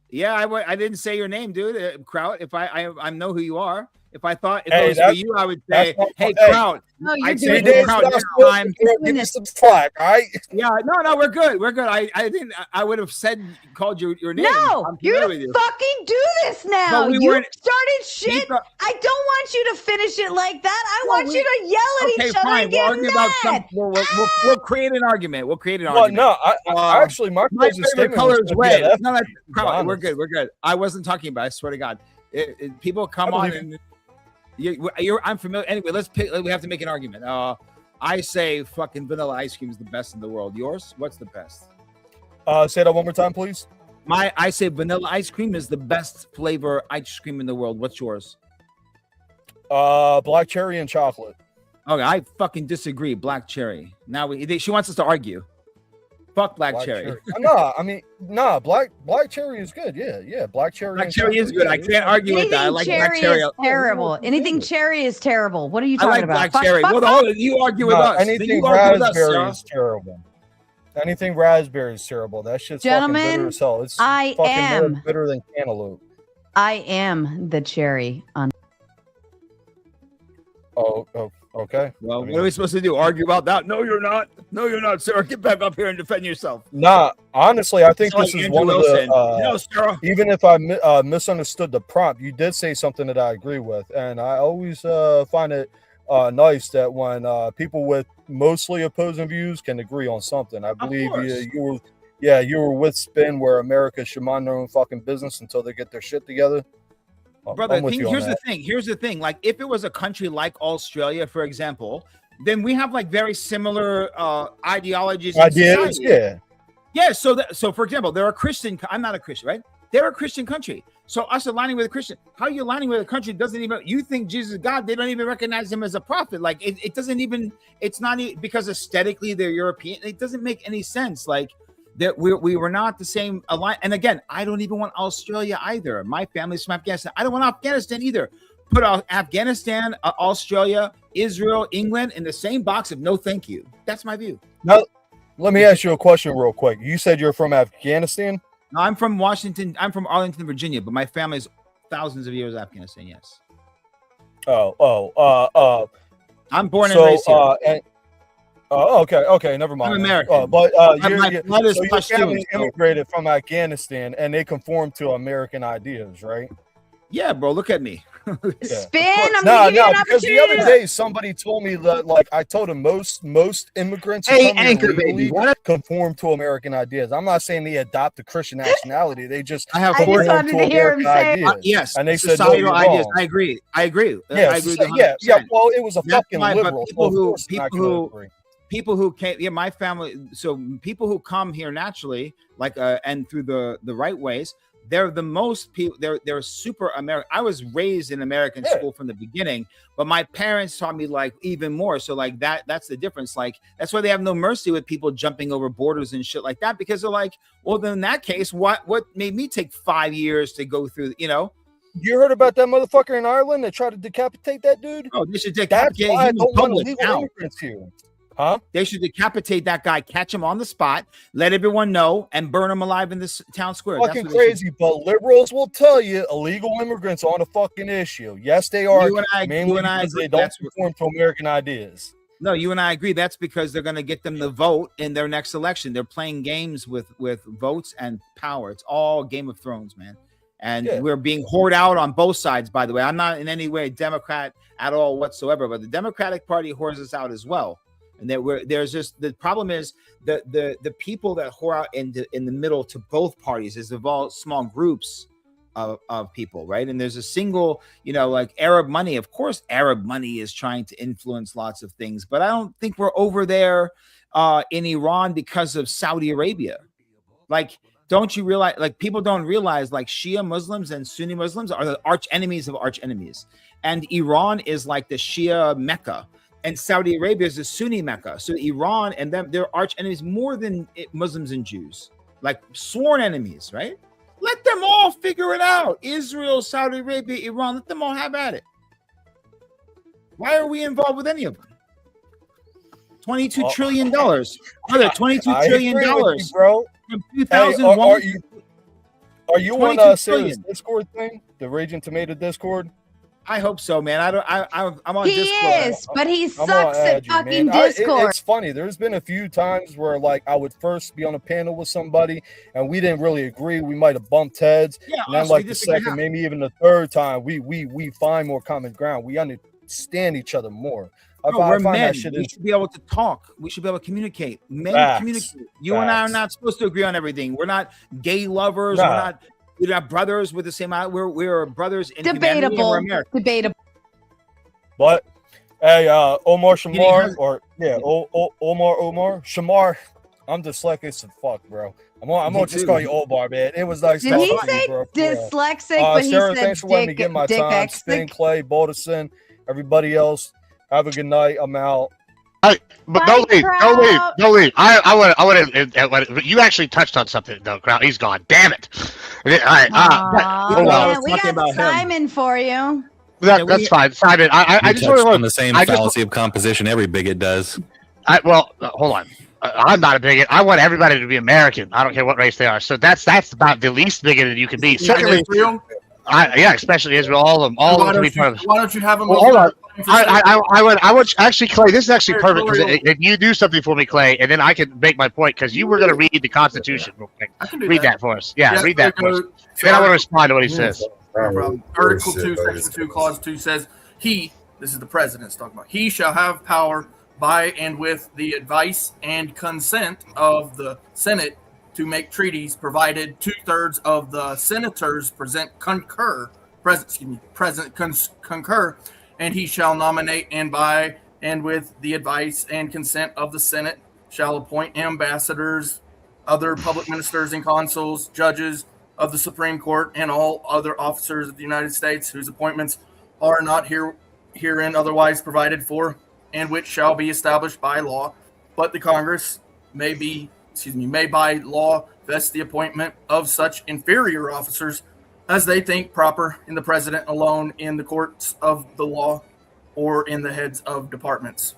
Yeah, I didn't say your name, dude. Kraut. If I know who you are. If I thought if Hey, it was for that's- you, I would that's say, my "Hey, fault. Hey, Kraut." No, you're I'd doing say, it. "Kraut, That's next what- time." give me some slack, all right? Yeah, no, we're good. We're good. I didn't. I would have called your name. No, I'm you're familiar gonna with you. fucking do this now. But we You weren't- started shit. I don't want you to finish it like that. I want you to yell at Okay, each other fine. and We'll get argue mad. about something. We'll create an argument. We'll create an Well, argument. no, I actually my closing favorite statement color was is gonna be red. an No, F, Kraut, to be we're honest. good. We're good. I wasn't talking about. I swear to God, people come on and I'm familiar. Anyway, let's pick. We have to make an argument. I say fucking vanilla ice cream is the best in the world. Yours? What's the best? Say that one more time, please. I say vanilla ice cream is the best flavor ice cream in the world. What's yours? Black cherry and chocolate. Okay, I fucking disagree. Black cherry. Now she wants us to argue. Fuck black cherry. No, I mean, black cherry is good. Yeah, black cherry. Black and cherry is chocolate, good. I can't argue with that. I like black cherry. Is terrible. Anything cherry is terrible. What are you I talking like about? black cherry. Well, hold on, you argue with No, us. Then anything you argue with us, raspberry Sarah. is terrible. Anything raspberry is terrible. That shit's fucking Gentlemen, bitter as hell. It's I fucking am. more bitter than cantaloupe. I am the cherry on. Oh, okay. Well, what are we supposed to do? Argue about that? No, you're not. No, you're not, Sarah. Get back up here and defend yourself. Nah, honestly, I think It's this like is Andrew one of Wilson. the. No, Sarah. Even if I misunderstood the prompt, you did say something that I agree with, and I always find it nice that when people with mostly opposing views can agree on something. I believe you were with Spin, where America should mind their own fucking business until they get their shit together. Brother, I'm with you on here's the that. thing. Here's the thing. Like, if it was a country like Australia, for example, then we have like very similar ideologies. in Ideas, society. yeah. Yeah. So for example, they're a Christian. I'm not a Christian, right? They're a Christian country. So us aligning with a Christian, how are you aligning with a country that doesn't even, you think Jesus is God, they don't even recognize him as a prophet. Like it doesn't even, it's not even, because aesthetically they're European. It doesn't make any sense. Like that we were not the same align. And again, I don't even want Australia either. My family's from Afghanistan. I don't want Afghanistan either. Put Afghanistan, Australia, Israel, England in the same box of no thank you. That's my view. Now, let me ask you a question real quick. You said you're from Afghanistan? No, I'm from Washington. I'm from Arlington, Virginia, but my family's thousands of years Afghanistan. Yes. I'm born and raised here. Okay, never mind. I'm American. But my blood is so your Pashtun, family so- immigrated from Afghanistan, and they conform to American ideas, right? Yeah, bro. Look at me. Spin. I'm No, gonna give you an because the other opportunity. day somebody told me that, like, I told him most immigrants who Hey, come here Anchor Baby, legally what? conform to American ideas. I'm not saying they adopt a Christian nationality; they just I have conform four- to American ideas. yes, and they said no, societal you're ideas. wrong. I agree. I agree. Yeah, I agree. yeah. Well, it was a That's fucking why, but liberal. So of course I couldn't agree. people who came, yeah, my family. So people who come here naturally, like, and through the right ways, they're the most people. They're super American. I was raised in American school from the beginning, but my parents taught me like even more. So like that's the difference. Like that's why they have no mercy with people jumping over borders and shit like that, because they're like, well, then in that case, what made me take 5 years to go through? You know. You heard about that motherfucker in Ireland that tried to decapitate that dude? Oh, they should That's decapitate why I him in don't want public illegal now. immigrants here. Huh? They should decapitate that guy, catch him on the spot, let everyone know, and burn him alive in this town square. That's Fucking what they should crazy, but liberals will tell you illegal immigrants aren't a fucking issue. Yes, they are. You and I mainly because agree. they don't That's what- conform to American ideas. No, you and I agree. That's because they're going to get them to vote in their next election. They're playing games with votes and power. It's all Game of Thrones, man. And we're being hoarded out on both sides, by the way. I'm not in any way Democrat at all whatsoever, but the Democratic Party hoards us out as well. And there's just the problem is the people that whore out in the middle to both parties is all small groups of people, right? And there's a single, like Arab money. Of course, Arab money is trying to influence lots of things, but I don't think we're over there in Iran because of Saudi Arabia. Like, don't you realize? Like, people don't realize, like, Shia Muslims and Sunni Muslims are the arch enemies of arch enemies, and Iran is like the Shia Mecca. And Saudi Arabia is the Sunni Mecca. So Iran and them, they're arch enemies more than Muslims and Jews, like sworn enemies, right? Let them all figure it out. Israel, Saudi Arabia, Iran, let them all have at it. Why are we involved with any of them? $22 trillion. Brother, $22 trillion, bro. From Hey, 2001. are you on 22 Sarah's trillion. Discord thing? The Raging Tomato Discord? I hope so, man. I'm on He Discord. is, but he I'm sucks gonna at add you, fucking man. Discord. It's funny. There's been a few times where, like, I would first be on a panel with somebody and we didn't really agree. We might have bumped heads. Yeah, and then, us, like, we the disagree. second, maybe even the third time, we find more common ground. We understand each other more. I No, find we're that men. shit We is should be able to talk. We should be able to communicate. Men Facts. communicate. You and I are Facts. not supposed to agree on everything. We're not gay lovers. Nah. We're not brothers with the same. We're brothers in humanity, and Debatable. we're American. Debatable. But hey, Omar Shamar, has- or yeah, Omar Shamar. I'm dyslexic as fuck, bro. I'm gonna just too. call you Omar, man. It was nice Did he talking to say you, bro. for real. dyslexic, but he Sarah, said thanks for letting me get my time. Sting, Clay, Balderson, everybody else. Have a good night. I'm out. But don't leave. Don't leave. I want to. You actually touched on something, though, Crown. He's gone. Damn it. All right. Aw, man, we talking got about him. Simon for you. That's fine. Simon, I You just touched want on the same I just- fallacy of composition every bigot does. Well, hold on. I'm not a bigot. I want everybody to be American. I don't care what race they are. So that's about the least bigoted you can be. Secondly, Israel? yeah, especially Israel. All of them to be part of. Why don't you have them? Well, hold on. I would actually, Clay. This is actually perfect because if you do something for me, Clay, and then I can make my point because you were going to read the Constitution real quick. Read that for us. Yeah, read that for us. Then I want to respond to what he says. No problem. Article 2, Section 2, Clause 2 says, he, this is the president's talking about, he shall have power by and with the advice and consent of the Senate to make treaties, provided 2/3 of the senators concur, and he shall nominate, and by and with the advice and consent of the Senate shall appoint ambassadors, other public ministers and consuls, judges of the Supreme Court, and all other officers of the United States whose appointments are not herein otherwise provided for, and which shall be established by law. But the Congress may by law vest the appointment of such inferior officers as they think proper in the president alone, in the courts of the law, or in the heads of departments.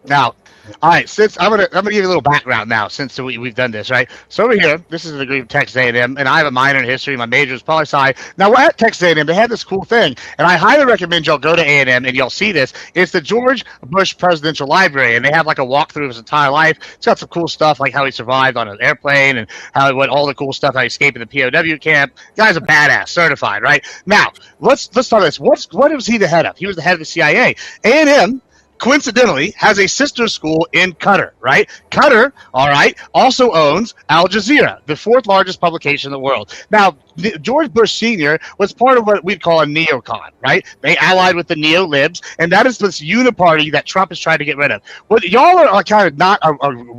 Now, All right, since I'm gonna give you a little background now, since we've done this, right? So over here, this is a degree from Texas A&M, and I have a minor in history. My major is poli-sci. Now we're at Texas A&M. They have this cool thing, and I highly recommend y'all go to A&M and y'all see this. It's the George Bush Presidential Library, and they have like a walkthrough of his entire life. It's got some cool stuff like how he survived on an airplane and how he went all the cool stuff, how he escaped in the POW camp. Guy's a badass, certified, right? Now let's talk this. What was he the head of? He was the head of the CIA. A&M, coincidentally, has a sister school in Qatar, right? Qatar, all right, also owns Al Jazeera, the fourth largest publication in the world. Now, George Bush Sr. was part of what we'd call a neocon, right? They allied with the neo-libs, and that is this uniparty that Trump is trying to get rid of. What y'all are kind of not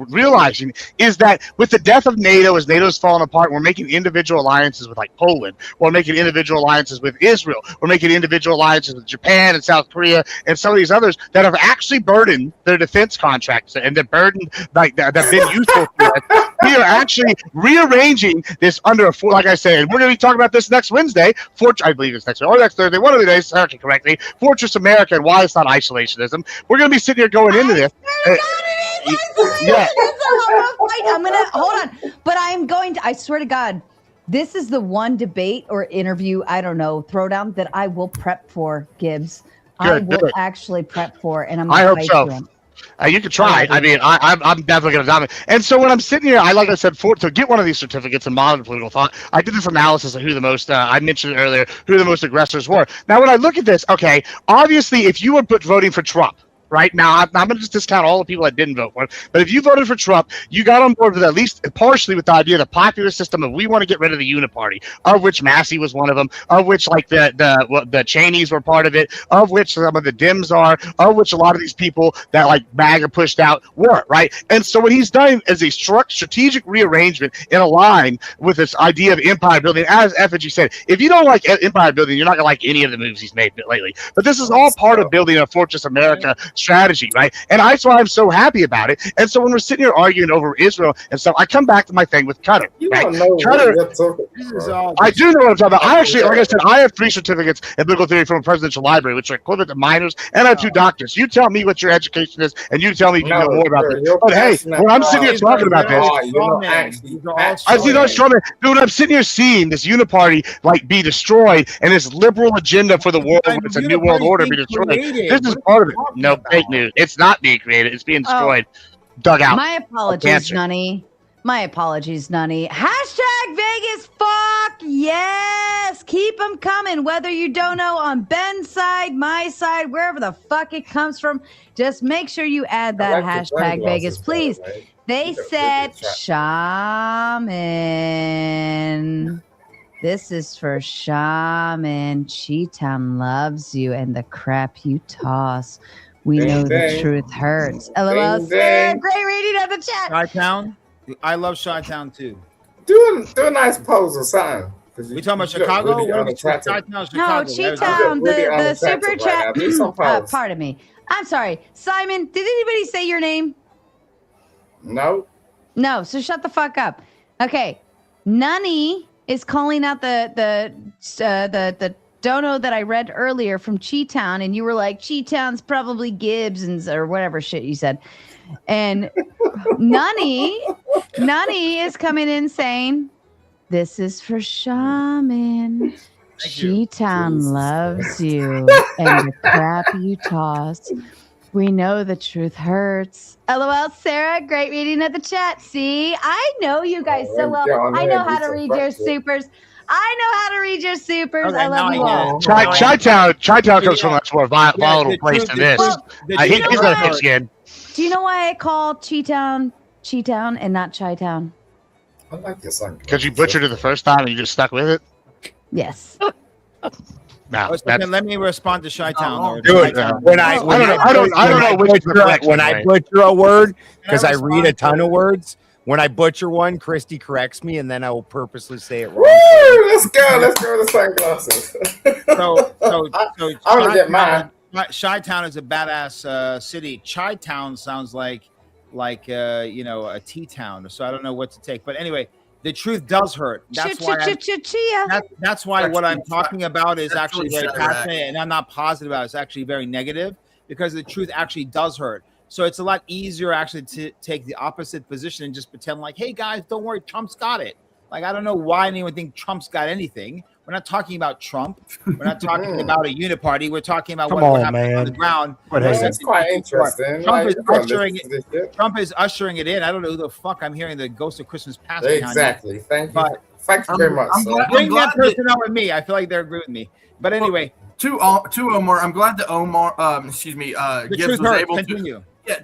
realizing is that with the death of NATO, as NATO's falling apart, we're making individual alliances with like Poland, we're making individual alliances with Israel, we're making individual alliances with Japan and South Korea and some of these others that have actually burdened their defense contracts and they're burdened like that have been useful to us. We are actually rearranging this under a, like I said, we're going to be talking about this next Wednesday. I believe it's next or next Thursday, one of the days, correctly. Fortress America and why it's not isolationism. We're going to be sitting here going into this. Yeah. I'm gonna hold on, but I'm going to. I swear to God, this is the one debate or interview, I don't know, throwdown that I will prep for, Gibbs. I will actually prep for, and I'm. I hope so. You can try. I mean, I'm definitely going to dominate. And so when I'm sitting here, like I said, to get one of these certificates in modern political thought, I did this analysis of who the most, I mentioned earlier, who the most aggressors were. Now, when I look at this, okay, obviously, if you were voting for Trump, right now, I'm going to just discount all the people that didn't vote for him. But if you voted for Trump, you got on board with at least partially with the idea of the popular system of we want to get rid of the uniparty, of which Massey was one of them, of which like the Cheneys were part of it, of which some of the Dems are, of which a lot of these people that like MAGA pushed out were, right? And so what he's done is a strategic rearrangement in a line with this idea of empire building. As Effigy said, if you don't like empire building, you're not going to like any of the moves he's made lately. But this is all part of building a Fortress America strategy, right? And that's why I'm so happy about it. And so when we're sitting here arguing over Israel and stuff, I come back to my thing with Qatar. Right? Qatar, I do know what I'm talking about. I actually, like I said, I have 3 certificates in political theory from a presidential library, which are equivalent to minors, and I have 2 doctors. You tell me what your education is, and you tell me if you know more about this. But hey, when I'm sitting here talking about this, I see those strong men. Dude, when I'm sitting here seeing this uniparty like be destroyed and this liberal agenda for the world, it's a new world order be destroyed. This is part of it. No fake news. It's not being created. It's being destroyed. Dug out. My apologies, Nunny. My apologies, Nunny. Hashtag Vegas fuck yes. Keep them coming. Whether you don't know on Ben's side, my side, wherever the fuck it comes from, just make sure you add that hashtag Vegas, please. Right? They said shaman. This is for shaman. Cheetown loves you and the crap you toss. We know the truth hurts. LOL. Great reading of the chat. Chi-Town. I love Chi-Town too. Do a nice pose or something. We talking about Chicago? No, Cheetown. The super chat. Pardon me. I'm sorry. Simon, did anybody say your name? No. No, so shut the fuck up. Okay. Nunny is calling out the dono that I read earlier from Cheetown, and you were like, Cheetown's probably Gibbs or whatever shit you said. And Nunny is coming in saying, this is for shaman. Cheetown loves you and the crap you toss. We know the truth hurts. LOL, Sarah, great reading of the chat. See, I know you guys so well. I know how to read your supers. I love you all. Chi-Town comes from a much more volatile place than this. He's got a thick skin. Do you know why I call Cheetown and not Chi-Town? I like your song. Because you butchered it the first time and you just stuck with it? Yes. Now, let me respond to Chi-Town. I butcher a word, because I read a ton of words. When I butcher one, Christy corrects me, and then I will purposely say it wrong. Woo! Let's go with the sunglasses. I'm gonna get mine. Chi-Town is a badass city. Chi-Town sounds like a T-town. So I don't know what to take. But anyway, the truth does hurt. That's why what I'm talking about is actually very passionate, and I'm not positive about it. It's actually very negative because the truth actually does hurt. So it's a lot easier actually to take the opposite position and just pretend like, hey guys, don't worry, Trump's got it. Like, I don't know why anyone thinks Trump's got anything. We're not talking about Trump. We're not talking about a uniparty. We're talking about what happened on the ground. That's quite interesting. Trump is ushering it in. I don't know who the fuck I'm hearing the ghost of Christmas past. Exactly. Thank you. Thank you very much. Bring that person out with me. I feel like they're agreeing with me. But anyway, to Omar, I'm glad that Omar, Gibbs was able to. Yeah,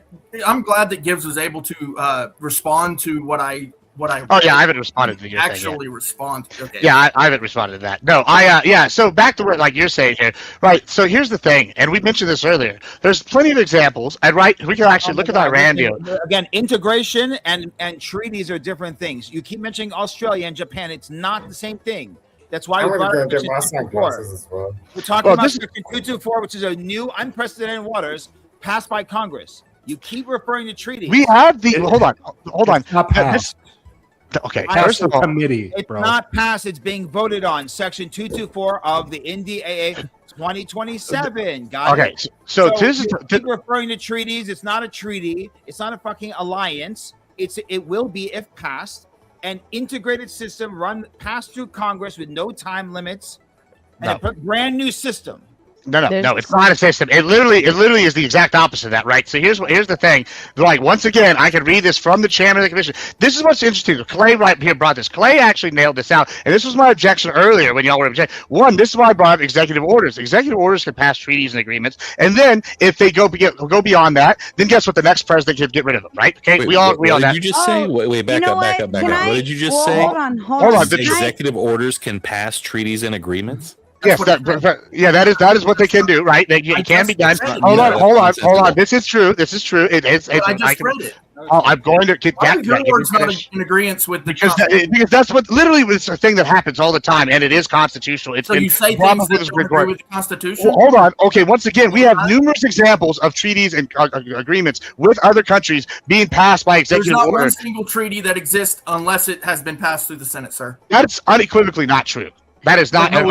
I'm glad that Gibbs was able to respond to what I. Oh yeah, I haven't responded to your actually thing yet. Respond. Okay. Yeah, I haven't responded to that. No, yeah. So back to what like you're saying here, right? So here's the thing, and we mentioned this earlier. There's plenty of examples, and we can actually look at the Iran deal. Again, integration and treaties are different things. You keep mentioning Australia and Japan. It's not the same thing. That's why we're talking about Section 224, which is a new unprecedented waters passed by Congress. You keep referring to treaties. We have the hold on. It's not passed. Okay, first of all, committee. It's not passed. It's being voted on. Section 224 of the NDAA 2027, guys. Okay, so this is keep referring to treaties. It's not a treaty. It's not a fucking alliance. It will be, if passed, an integrated system passed through Congress with no time limits, and a brand new system. No, it's not a system. It literally is the exact opposite of that, right? So here's the thing. Like, once again, I can read this from the chairman of the commission. This is what's interesting. Clay right here brought this. Clay actually nailed this out, and this was my objection earlier when y'all were objecting. One, this is why I brought up executive orders. Executive orders can pass treaties and agreements, and then if they go beyond that, then guess what? The next president can get rid of them, right? Okay, Wait, we all agree on that. What did you just say? Wait, back up. What did you just say? Hold on. Executive orders can pass treaties and agreements? Yes, that is what they can do, right? It can be done. Hold on. This is true. It is. I just read it. I'm going to get that. Your word's not in agreement with the because that's what literally is a thing that happens all the time, and it is constitutional. It's so you say things that don't agree with the Constitution. Well, hold on. Okay, once again, we have numerous examples of treaties and agreements with other countries being passed by executive order. There's not one single treaty that exists unless it has been passed through the Senate, sir. That's unequivocally not true. That is not. That's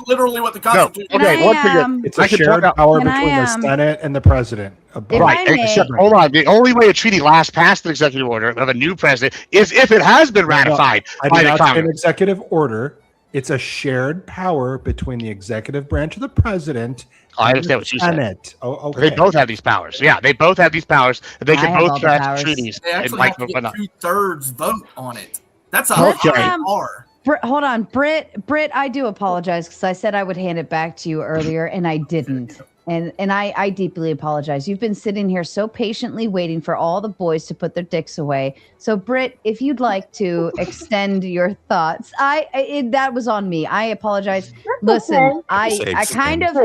literally what the Constitution. It's a shared power between the Senate and the president. Right. Except, hold on. The only way a treaty lasts past the executive order of a new president is if it has been ratified by the Congress. An executive order. It's a shared power between the executive branch of the president. I understand what you said. Oh, okay. They both have these powers. Yeah, they both have these powers. They can both pass treaties. They actually have to get 2/3 vote on it. That's a high bar. Hold on, Britt, I do apologize because I said I would hand it back to you earlier and I didn't. And I deeply apologize. You've been sitting here so patiently waiting for all the boys to put their dicks away. So Britt, if you'd like to extend your thoughts, that was on me. I apologize. Listen, I kind of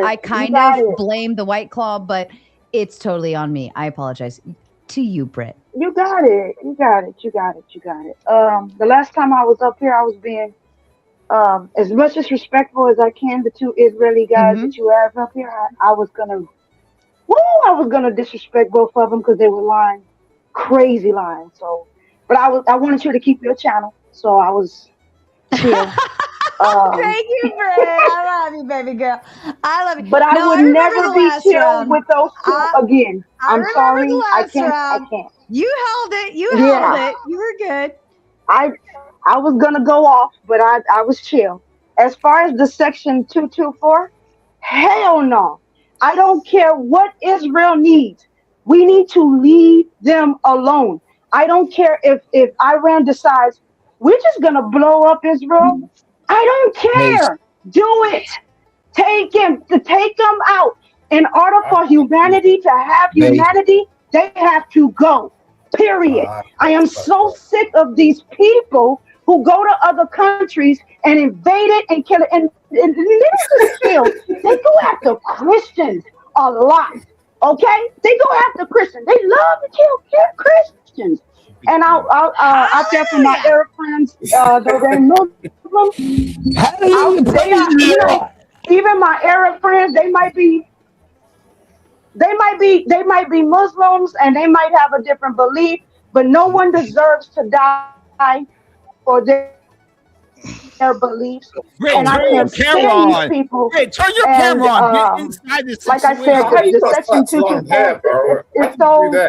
blame the White Claw, but it's totally on me. I apologize. To you, Britt. You got it. The last time I was up here, I was being as much as respectful as I can. The two Israeli guys that you have up here, I was gonna disrespect both of them because they were lying, crazy lying. So, but I wanted you to keep your channel, so I was chill. Thank you, Britt. I love you, baby girl. I love you. But I would never be chill with those two again. I'm sorry. I can't. You held it. You held it. You were good. I was gonna go off, but I was chill. As far as the Section 224, hell no. I don't care what Israel needs. We need to leave them alone. I don't care if Iran decides we're just gonna blow up Israel. I don't care. Do it. Take them out. In order for humanity to have humanity, they have to go. Period. I am so sick of these people who go to other countries and invade it and kill it. And they go after Christians a lot. Okay? They go after Christians. They love to kill Christians. And out there for my Arab friends, they're Muslims. Even my Arab friends, they might be Muslims and they might have a different belief, but no one deserves to die for their their beliefs, Great, and I turn your can't camera stand these on. people. Great, turn your And, camera on. Get inside this like I situation. said, the section 224 is so.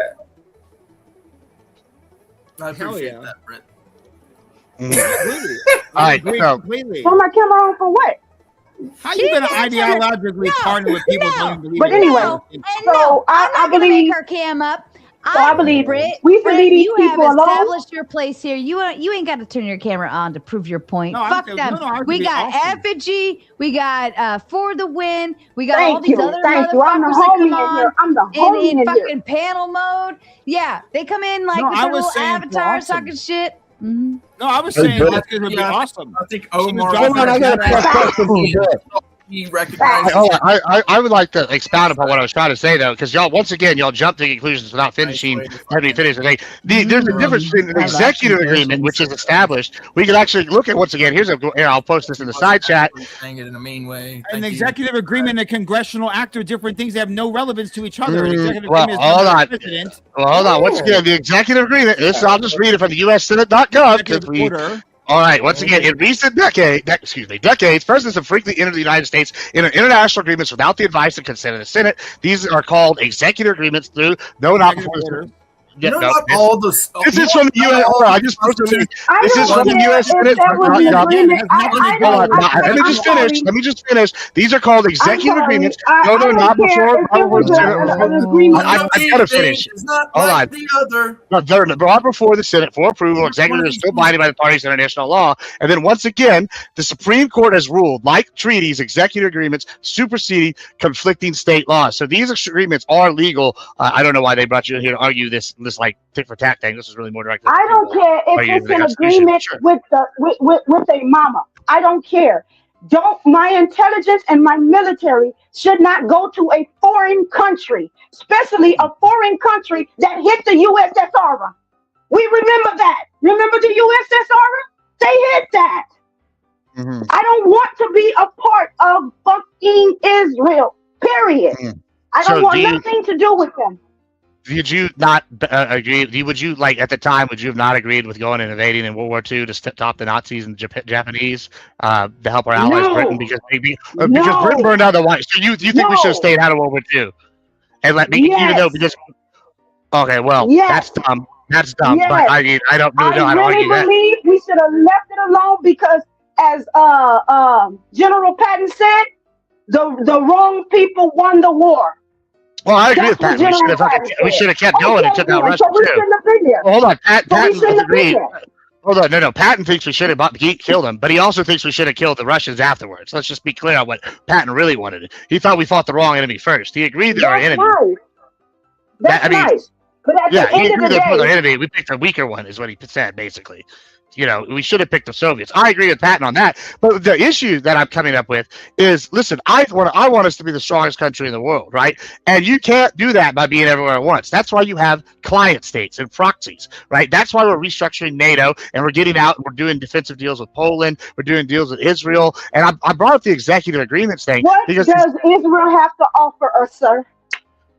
I appreciate yeah. that, Brett. Completely. All right, Agree so- completely. Turn my camera on for what? How you gonna ideologically partner with people who don't believe But in anyway, it? so I I'm not gonna believe. make her cam up. So I believe Britt, we should leave these you have people alone. established your place here. You ain't got to turn your camera on to prove your point. No, Fuck them. We got effigy. We got for the win. We got all these other Thank you. I'm the motherfuckers that homie come in on here. I'm the homie in in here. fucking panel mode. Yeah, they come in like No, with I their was little saying for avatars awesome. talking shit. No, I was Hey, saying Brett. that's gonna be awesome. I think She was Omar. dropping Hold on, I got a question for you. He recognizes. I would like to expound upon what I was trying to say though, because y'all once again y'all jump to conclusions without finishing. Let me finish the thing. There's a difference between an executive agreement, which is established. We can actually look at once again. Here, I'll post this in the side chat. Saying it in a mean way. An executive agreement, a congressional act are different things that have no relevance to each other. An executive Well, agreement is hold not on. the president. Well, hold on. Once again, the executive agreement. I'll just read it from the USSenate.gov. Executive order. All right. Once again, in recent decades, presidents have frequently entered the United States in international agreements without the advice and consent of the Senate. These are called executive agreements through no not before the You know, not all the. This is from the U.S. I just posted this. This is from the U.S. Senate. Let me just finish. These are called executive agreements. No, not before. I gotta finish. Hold on. No, they're brought before the Senate for approval. Executive is still binding by the parties in international law. And then once again, the Supreme Court has ruled, like treaties, executive agreements superseding conflicting state laws. So these agreements are legal. I don't know why they brought you in here to argue this like tit for tat thing. This is really more directed. I don't care if it's an agreement with a mama. I don't care. My intelligence and my military should not go to a foreign country, especially a foreign country that hit the USSR. We remember that. Remember the USSR? They hit that. Mm-hmm. I don't want to be a part of fucking Israel. Period. Mm-hmm. I don't want nothing to do with them. Did you not agree? Would you like at the time? Would you have not agreed with going and invading in World War II to stop the Nazis and Japanese to help our allies Britain because Britain burned down the White? So you think we should have stayed out of World War II and let me even though because okay, well that's dumb. That's dumb. Yes. But I don't really know how to argue that. I really believe we should have left it alone because, as General Patton said, the wrong people won the war. Well, I agree with Patton. We should have kept going and took out Russia too. Well, hold on, Patton agreed. Hold on, no. Patton thinks we should have killed him, but he also thinks we should have killed the Russians afterwards. Let's just be clear on what Patton really wanted. He thought we fought the wrong enemy first. He agreed that our enemy. Nice. That's nice. But at the end of the day, our enemy, we picked a weaker one, is what he said, basically. You know, we should have picked the Soviets. I agree with Patton on that. But the issue that I'm coming up with is, listen, I want us to be the strongest country in the world, right? And you can't do that by being everywhere at once. That's why you have client states and proxies, right? That's why we're restructuring NATO and we're getting out and we're doing defensive deals with Poland. We're doing deals with Israel. And I brought up the executive agreements thing. What because does Israel have to offer us, sir?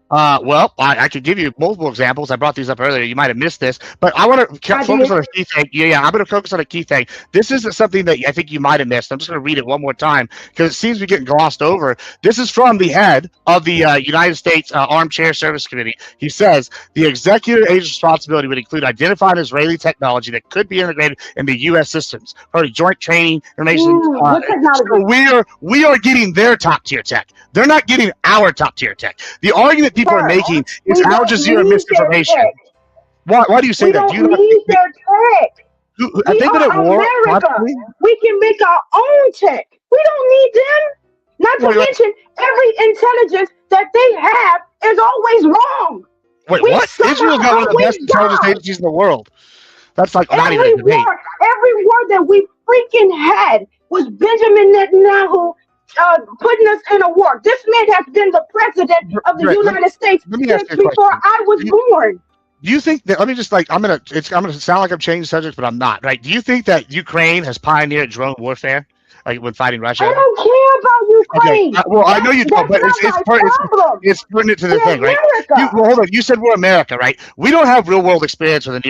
Well, I could give you multiple examples. I brought these up earlier. You might have missed this, but I want to focus on a key thing. Yeah, I'm going to focus on a key thing. This isn't something that I think you might have missed. I'm just going to read it one more time because it seems to be getting glossed over. This is from the head of the United States Armchair Service Committee. He says the executive agency responsibility would include identifying Israeli technology that could be integrated into U.S. systems, probably joint training, information. So we are getting their top tier tech. They're not getting our top tier tech. The argument people are making is Al Jazeera misinformation. Why do you say that? Do you need their tech. Have they been at war? We can make our own tech. We don't need them. Not to mention, every intelligence that they have is always wrong. Wait, what? Israel's got one of the best intelligence agencies in the world. That's like not even a debate. Every word that we freaking had was Benjamin Netanyahu putting us in a war. This man has been the president of the United States since before I was born. Do you think that? Let me just I'm gonna sound like I'm changing subjects, but I'm not. Right? Do you think that Ukraine has pioneered drone warfare? like when fighting Russia? I don't care about Ukraine. Okay. Well, I know you don't, but it's pertinent to the thing, right? Hold on. You said we're America, right? We don't have real world experience with a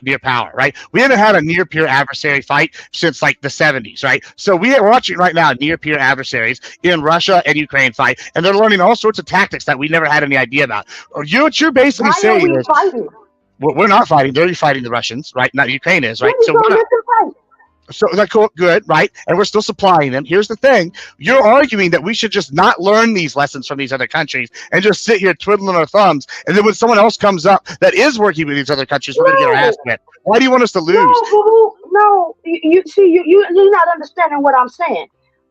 near power, right? We haven't had a near peer adversary fight since like the 70s, right? So we're watching right now near peer adversaries in Russia and Ukraine fight, and they're learning all sorts of tactics that we never had any idea about. What you're basically saying is, we're not fighting. They're fighting the Russians, right? Not Ukraine is, right? So that's cool, good, right? And we're still supplying them. Here's the thing. You're arguing that we should just not learn these lessons from these other countries and just sit here twiddling our thumbs. And then when someone else comes up that is working with these other countries, we're going to get our ass kicked. Why do you want us to lose? No, you're not understanding what I'm saying.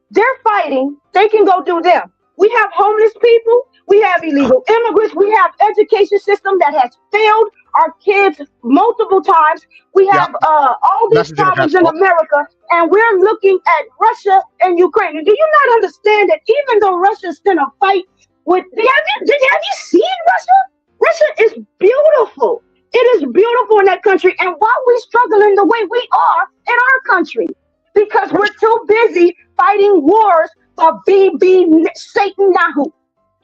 They're fighting. They can go do them. We have homeless people. We have illegal immigrants. We have education system that has failed our kids multiple times. We have all these problems in America, and we're looking at Russia and Ukraine. And do you not understand that even though Russia's in a fight with, have you seen Russia? Russia is beautiful. It is beautiful in that country. And why we struggling the way we are in our country? Because we're too busy fighting wars for BB Satan Nahu.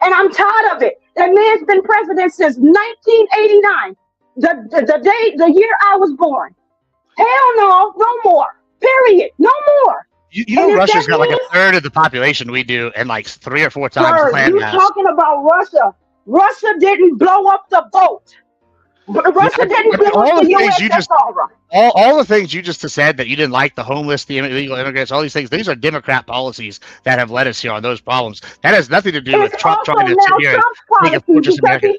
And I'm tired of it. That man's been president since 1989. The year I was born. Hell no, no more. Period. No more. You know Russia's got like a third of the population we do, and like 3 or 4 times the land mass. You're talking about Russia. Russia didn't blow up the boat. Russia didn't blow up the USSR. All the things you just said that you didn't like, the homeless, the illegal immigrants, all these things, these are Democrat policies that have led us here on those problems. That has nothing to do with Trump trying to sit here and make a fortress America.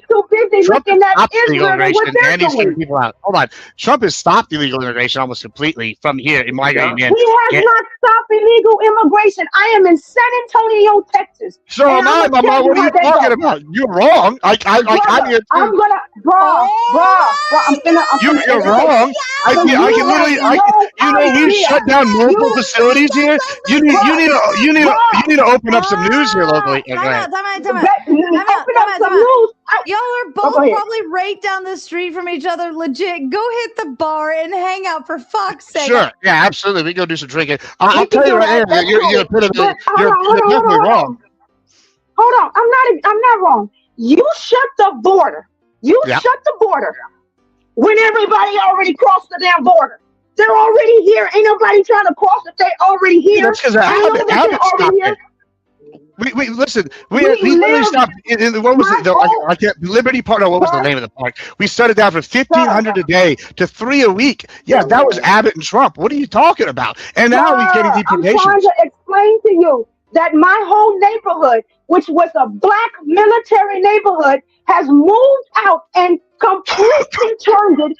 Trump has stopped illegal immigration and he's kicking people out. Hold on. Trump has stopped illegal immigration almost completely from here in migrating in. He has not stopped illegal immigration. I am in San Antonio, Texas. So am I, Mama. What are you talking about? You're wrong. I'm here too. I'm gonna, You're wrong. We've shut down multiple facilities here. You need to open up some news here locally. Y'all are both probably right down the street from each other. Legit, go hit the bar and hang out for fuck's sake. Sure, yeah, absolutely. We go do some drinking. I'll tell you right here, you're definitely wrong. Hold on, I'm not wrong. You shut the border. Shut the border when everybody already crossed the damn border. They're already here. Ain't nobody trying to cross if they already here. That's because Abbott stopped it. Listen. We literally stopped. What was it? I can't. Liberty Park. No, what was the name of the park? We shut it down from 1,500 a day to 3 a week. Yeah, that was Abbott and Trump. What are you talking about? And now we're getting deportations. I'm trying to explain to you that my whole neighborhood, which was a black military neighborhood, has moved out and completely turned it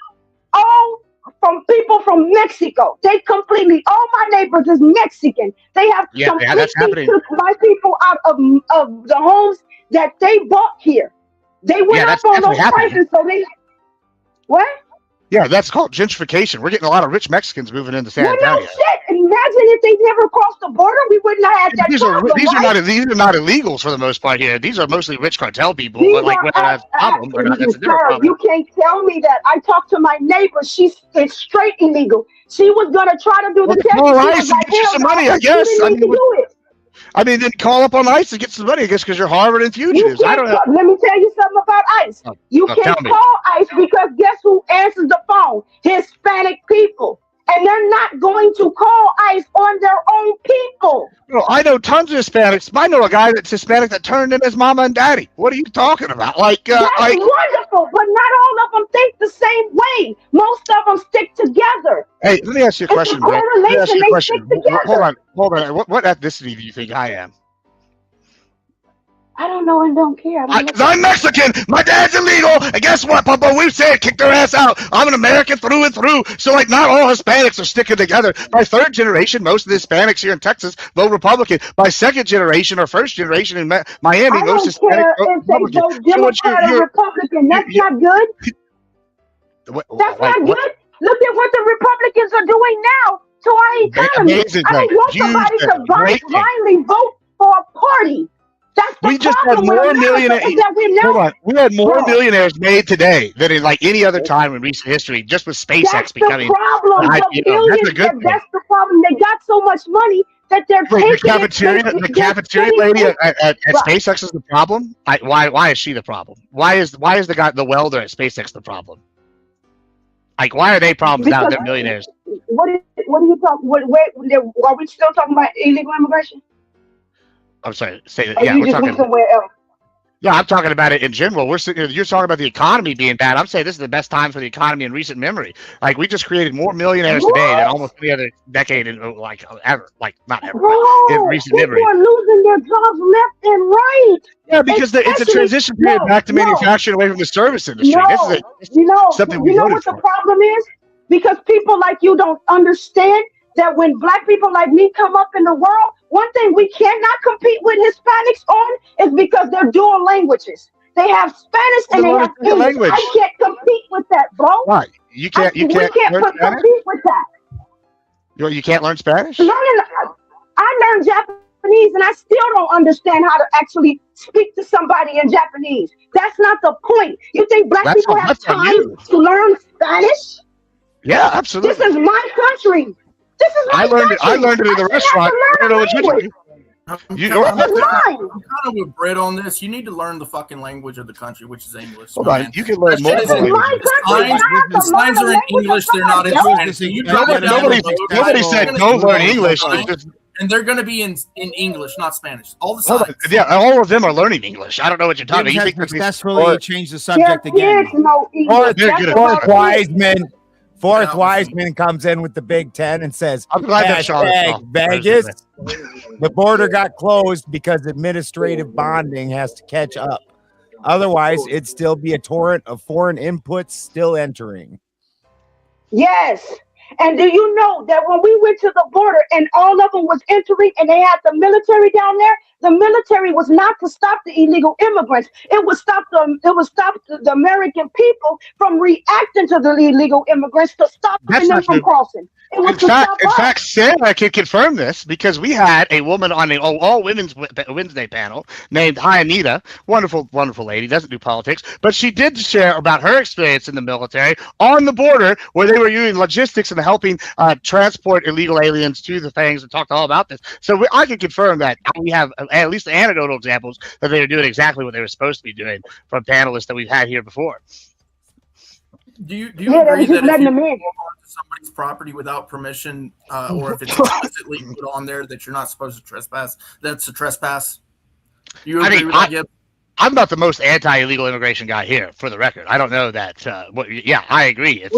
all from people from Mexico. They completely, all my neighbors is Mexican. They have completely took my people out of the homes that they bought here. They went up on those prices, so they, what? Yeah, that's called gentrification. We're getting a lot of rich Mexicans moving into San Antonio. No shit. Imagine if they never crossed the border, we wouldn't have had that problem. These are not illegals for the most part here. These are mostly rich cartel people. But like whether that's a problem or not, that's a different problem. You can't tell me that. I talked to my neighbor. She's straight illegal. She was gonna try to do the test. Call ICE and get you some money, I guess. Then call up on ICE and get some money, I guess, because you're harboring fugitives. I don't know. Let me tell you something about ICE. You can't call ICE because guess who answers the phone? Hispanic people. And they're not going to call ICE on their own people. No, I know tons of Hispanics. I know a guy that's Hispanic that turned in his mama and daddy. What are you talking about? That's wonderful, but not all of them think the same way. Most of them stick together. Hey, let me ask you a question, bro. Let me ask you a question. Hold on. What ethnicity do you think I am? I don't know and don't care. I'm Mexican. My dad's illegal. And guess what, Papa? We said kick their ass out. I'm an American through and through. So, not all Hispanics are sticking together. By third generation, most of the Hispanics here in Texas vote Republican. By second generation or first generation in Miami, most Hispanics vote Republican. Republican. That's not good. That's not good. Look at what the Republicans are doing now to our economy. I don't want somebody to blindly vote for a party. We just had more millionaires. Hold on. We had more millionaires made today than in any other time in recent history, just with SpaceX becoming. That's the problem. That's a good thing. That's the problem. They got so much money that they're taking the cafeteria lady at SpaceX is the problem. Why is she the problem? Why is the welder at SpaceX the problem? Like, why are they problems now? They're millionaires. What are you talking? Are we still talking about illegal immigration? I'm sorry. Say that. Or Yeah, you we're just talking. went somewhere else? Yeah, I'm talking about it in general. You're talking about the economy being bad. I'm saying this is the best time for the economy in recent memory. Like, we just created more millionaires today than almost any other decade in ever. Like, not ever, but in recent memory. People are losing their jobs left and right. Yeah, because it's a transition period back to manufacturing away from the service industry. This is something we voted what for. the problem is? Because people like you don't understand that when black people like me come up in the world, one thing we cannot compete with Hispanics on is because they're dual languages. They have Spanish and they have English. Language. I can't compete with that, bro. Why? You can't we can't learn Spanish? compete with that. You can't learn Spanish? I learned Japanese and I still don't understand how to actually speak to somebody in Japanese. That's not the point. You think black people have time to learn Spanish? Yeah, absolutely. This is my country. This is my country. I learned it in the restaurant. I don't know what you're doing. I'm kind of with Brett on this. You need to learn the fucking language of the country, which is English. Hold on, you can learn more. The signs are in English. They're not in Spanish. Nobody said don't learn English. And they're going to be in English, not Spanish. All the signs. Yeah, all of them are learning English. I don't know what you're talking about. You think successfully changed the subject again. Fourth Wiseman comes in with the Big Ten and says, I'm glad that hashtag Vegas, the border got closed because administrative bonding has to catch up. Otherwise, it'd still be a torrent of foreign inputs still entering. Yes. And do you know that when we went to the border and all of them was entering and they had the military down there, the military was not to stop the illegal immigrants. It would stop the American people from reacting to the illegal immigrants to stop them from crossing. In fact, Sarah can confirm this because we had a woman on the all women's Wednesday panel named Anita, wonderful lady, doesn't do politics, but she did share about her experience in the military on the border where they were using logistics and helping transport illegal aliens to the things and talked all about this. So I can confirm that we have at least anecdotal examples that they were doing exactly what they were supposed to be doing from panelists that we've had here before. Do you agree that if you go onto somebody's property without permission, or if it's explicitly put on there that you're not supposed to trespass, that's a trespass? You agree with that, Gibb? I'm not the most anti-illegal immigration guy here, for the record. I don't know that. Yeah, I agree. It's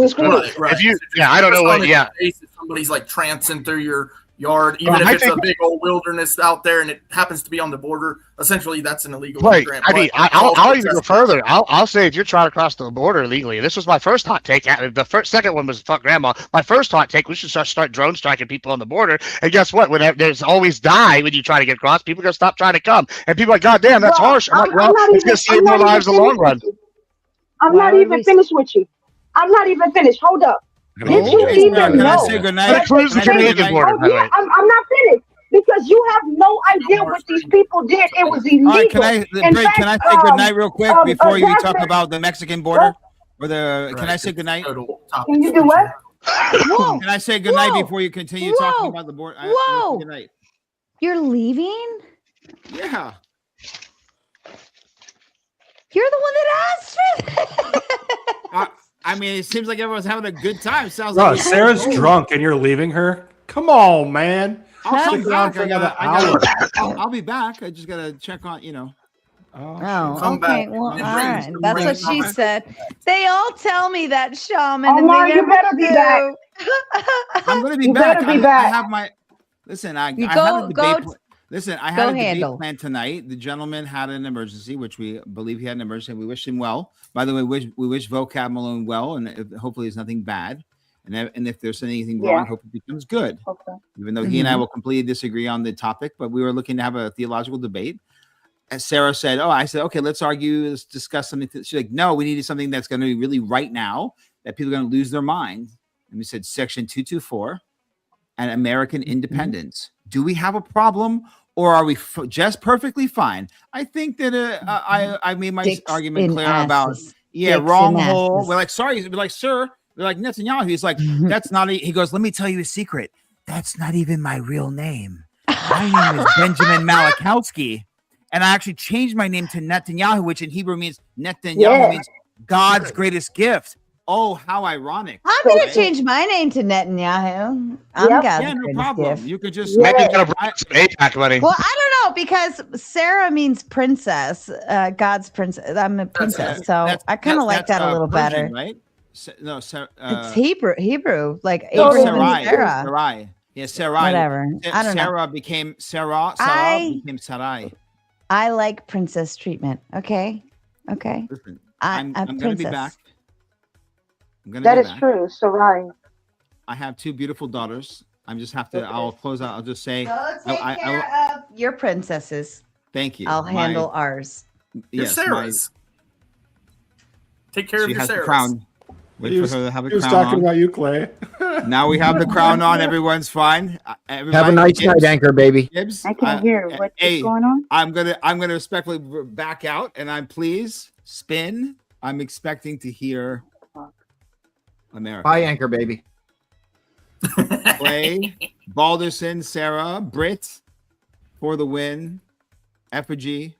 right. I don't know what. Yeah, if somebody's like trancing through your yard, even if it's a big old wilderness out there and it happens to be on the border, essentially that's an illegal immigrant. I mean, I'll even go further. I'll say if you're trying to cross the border illegally, this was my first hot take. The second one was fuck grandma. My first hot take, we should start drone striking people on the border. And guess what? When there's always die when you try to get across, people are gonna stop trying to come. And people are like, God damn, that's harsh. I'm like, well, it's gonna save more lives in the long run. I'm not even finished with you. I'm not even finished. Hold up. Did you even know? I say goodnight? I'm not finished because you have no idea what these people did. It was illegal. All right, can I say goodnight real quick before you talk about the Mexican border? Or can I say goodnight? Can you do what? Can I say goodnight before you continue talking about the border? Whoa! Goodnight. You're leaving? Yeah. You're the one that asked for that. I mean, it seems like everyone's having a good time. Sounds Bro, like Sarah's drunk and you're leaving her. Come on, man. I'll Stick around for another hour. I'll be back. I just gotta check on, Oh, okay. Well, all right. That's what she said. They all tell me that, Shaman. And Omar, they you better be back. I'm gonna be You back. better be back. I have my. Listen, I You have a go- debate. Listen, I had a debate handle. plan tonight. The gentleman had an emergency, which we believe he had an emergency. We wish him well. By the way, we wish Vocab Malone well, and hopefully it's nothing bad. And if there's anything wrong, hope it becomes good. Okay. Even though he and I will completely disagree on the topic, but we were looking to have a theological debate. As Sarah said, I said, okay, let's argue, let's discuss something. She's like, no, we needed something that's going to be really right now, that people are going to lose their mind. And we said Section 224 and American independence. Do we have a problem, or are we just perfectly fine? I think that I made my argument clear about wrong hole. We're like, sorry, we're like, sir, we're like Netanyahu. He's like, that's not. He goes, let me tell you a secret. That's not even my real name. My name is Benjamin Malachowski, and I actually changed my name to Netanyahu, which in Hebrew means means God's greatest gift. Oh, how ironic! I'm going to change my name to Netanyahu. I'm God's no greatest problem. gift. You could just Maybe make you APAC money. Well, I don't know because Sarah means princess, God's princess. I'm a princess, so I kind of like that a little Persian, better. right? No, It's Hebrew, like no, Abraham and Sarai. Sarah. Sarai. Yeah, Sarai. Whatever. I don't know. Sarah became Sarah. Sarah became Sarai. I like princess treatment. Okay. Listen, I'm going to be back. That is true, Sarai. I have 2 beautiful daughters. I just have to. I'll close out. I'll just say. So take care of your princesses. Thank you. I'll handle ours. Your Yes, Sarahs. Take care of she your has the Sarahs. crown. Wait for her to have a He was crown talking on. about you, Clay. Now we have the crown on. Everyone's fine. Have a nice night, Anchor Baby. Gibbs, I can hear what's going on. I'm gonna respectfully back out, and I'm please spin. I'm expecting to hear America. Bye, Anchor Baby. Clay, Balderson, Sarah, Britt for the win. Effigy,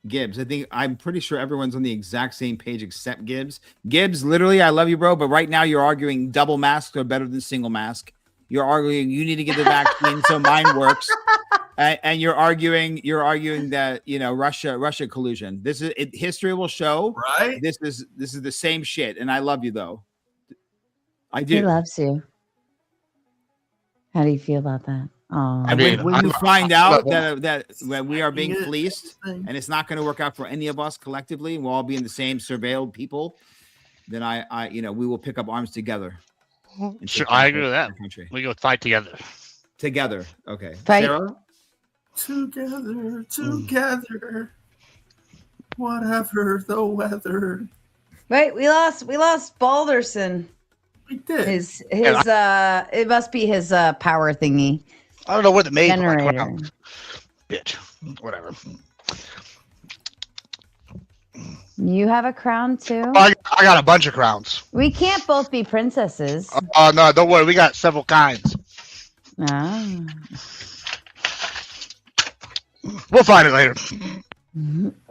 Gibbs. I'm pretty sure everyone's on the exact same page except Gibbs. Gibbs, literally, I love you, bro, but right now you're arguing double masks are better than single mask. You're arguing you need to get the vaccine so mine works, and you're arguing that Russia collusion. History will show. Right. This is the same shit, and I love you though. I do. He loves you. How do you feel about that? Oh, When you find out that when we are being fleeced and it's not going to work out for any of us collectively, we'll all be in the same surveilled people, then we will pick up arms together. Sure, I agree with that. We go fight together. Together, okay. Fight. Sarah? Together. Whatever the weather. Wait, we lost Balderson. We did. It must be his power thingy. I don't know where the maid generator. Bitch. Whatever. You have a crown too? I got a bunch of crowns. We can't both be princesses. Oh, no, don't worry. We got several kinds. Ah. We'll find it later.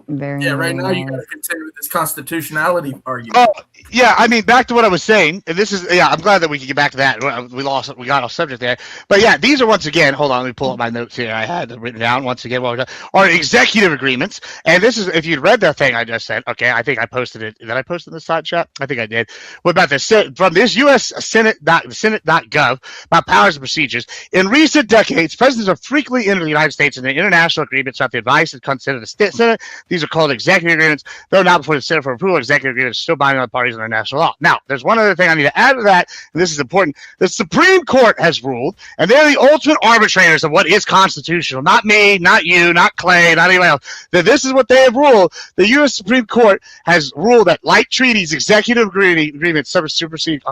Very right now you nice. got to continue with this constitutionality argument. Oh, yeah. I mean, back to what I was saying. And this is, I'm glad that we can get back to that. We got off subject there. But yeah, these are once again, hold on, let me pull up my notes here. I had written down once again, are executive agreements. And this is, if you'd read the thing I just said, okay, I think I posted it. Did I post it in the side chat? I think I did. What about this? From this U.S. Senate.gov about powers and procedures. In recent decades, presidents have frequently entered the United States into international agreements without the advice and consent of the Senate. These are called executive agreements. Though not before the Senate for approval, executive agreements still binding on the parties under national law. Now, there's one other thing I need to add to that, and this is important. The Supreme Court has ruled, and they're the ultimate arbitrators of what is constitutional. Not me, not you, not Clay, not anyone else. That this is what they have ruled. The U.S. Supreme Court has ruled that, like treaties, executive agreements supersede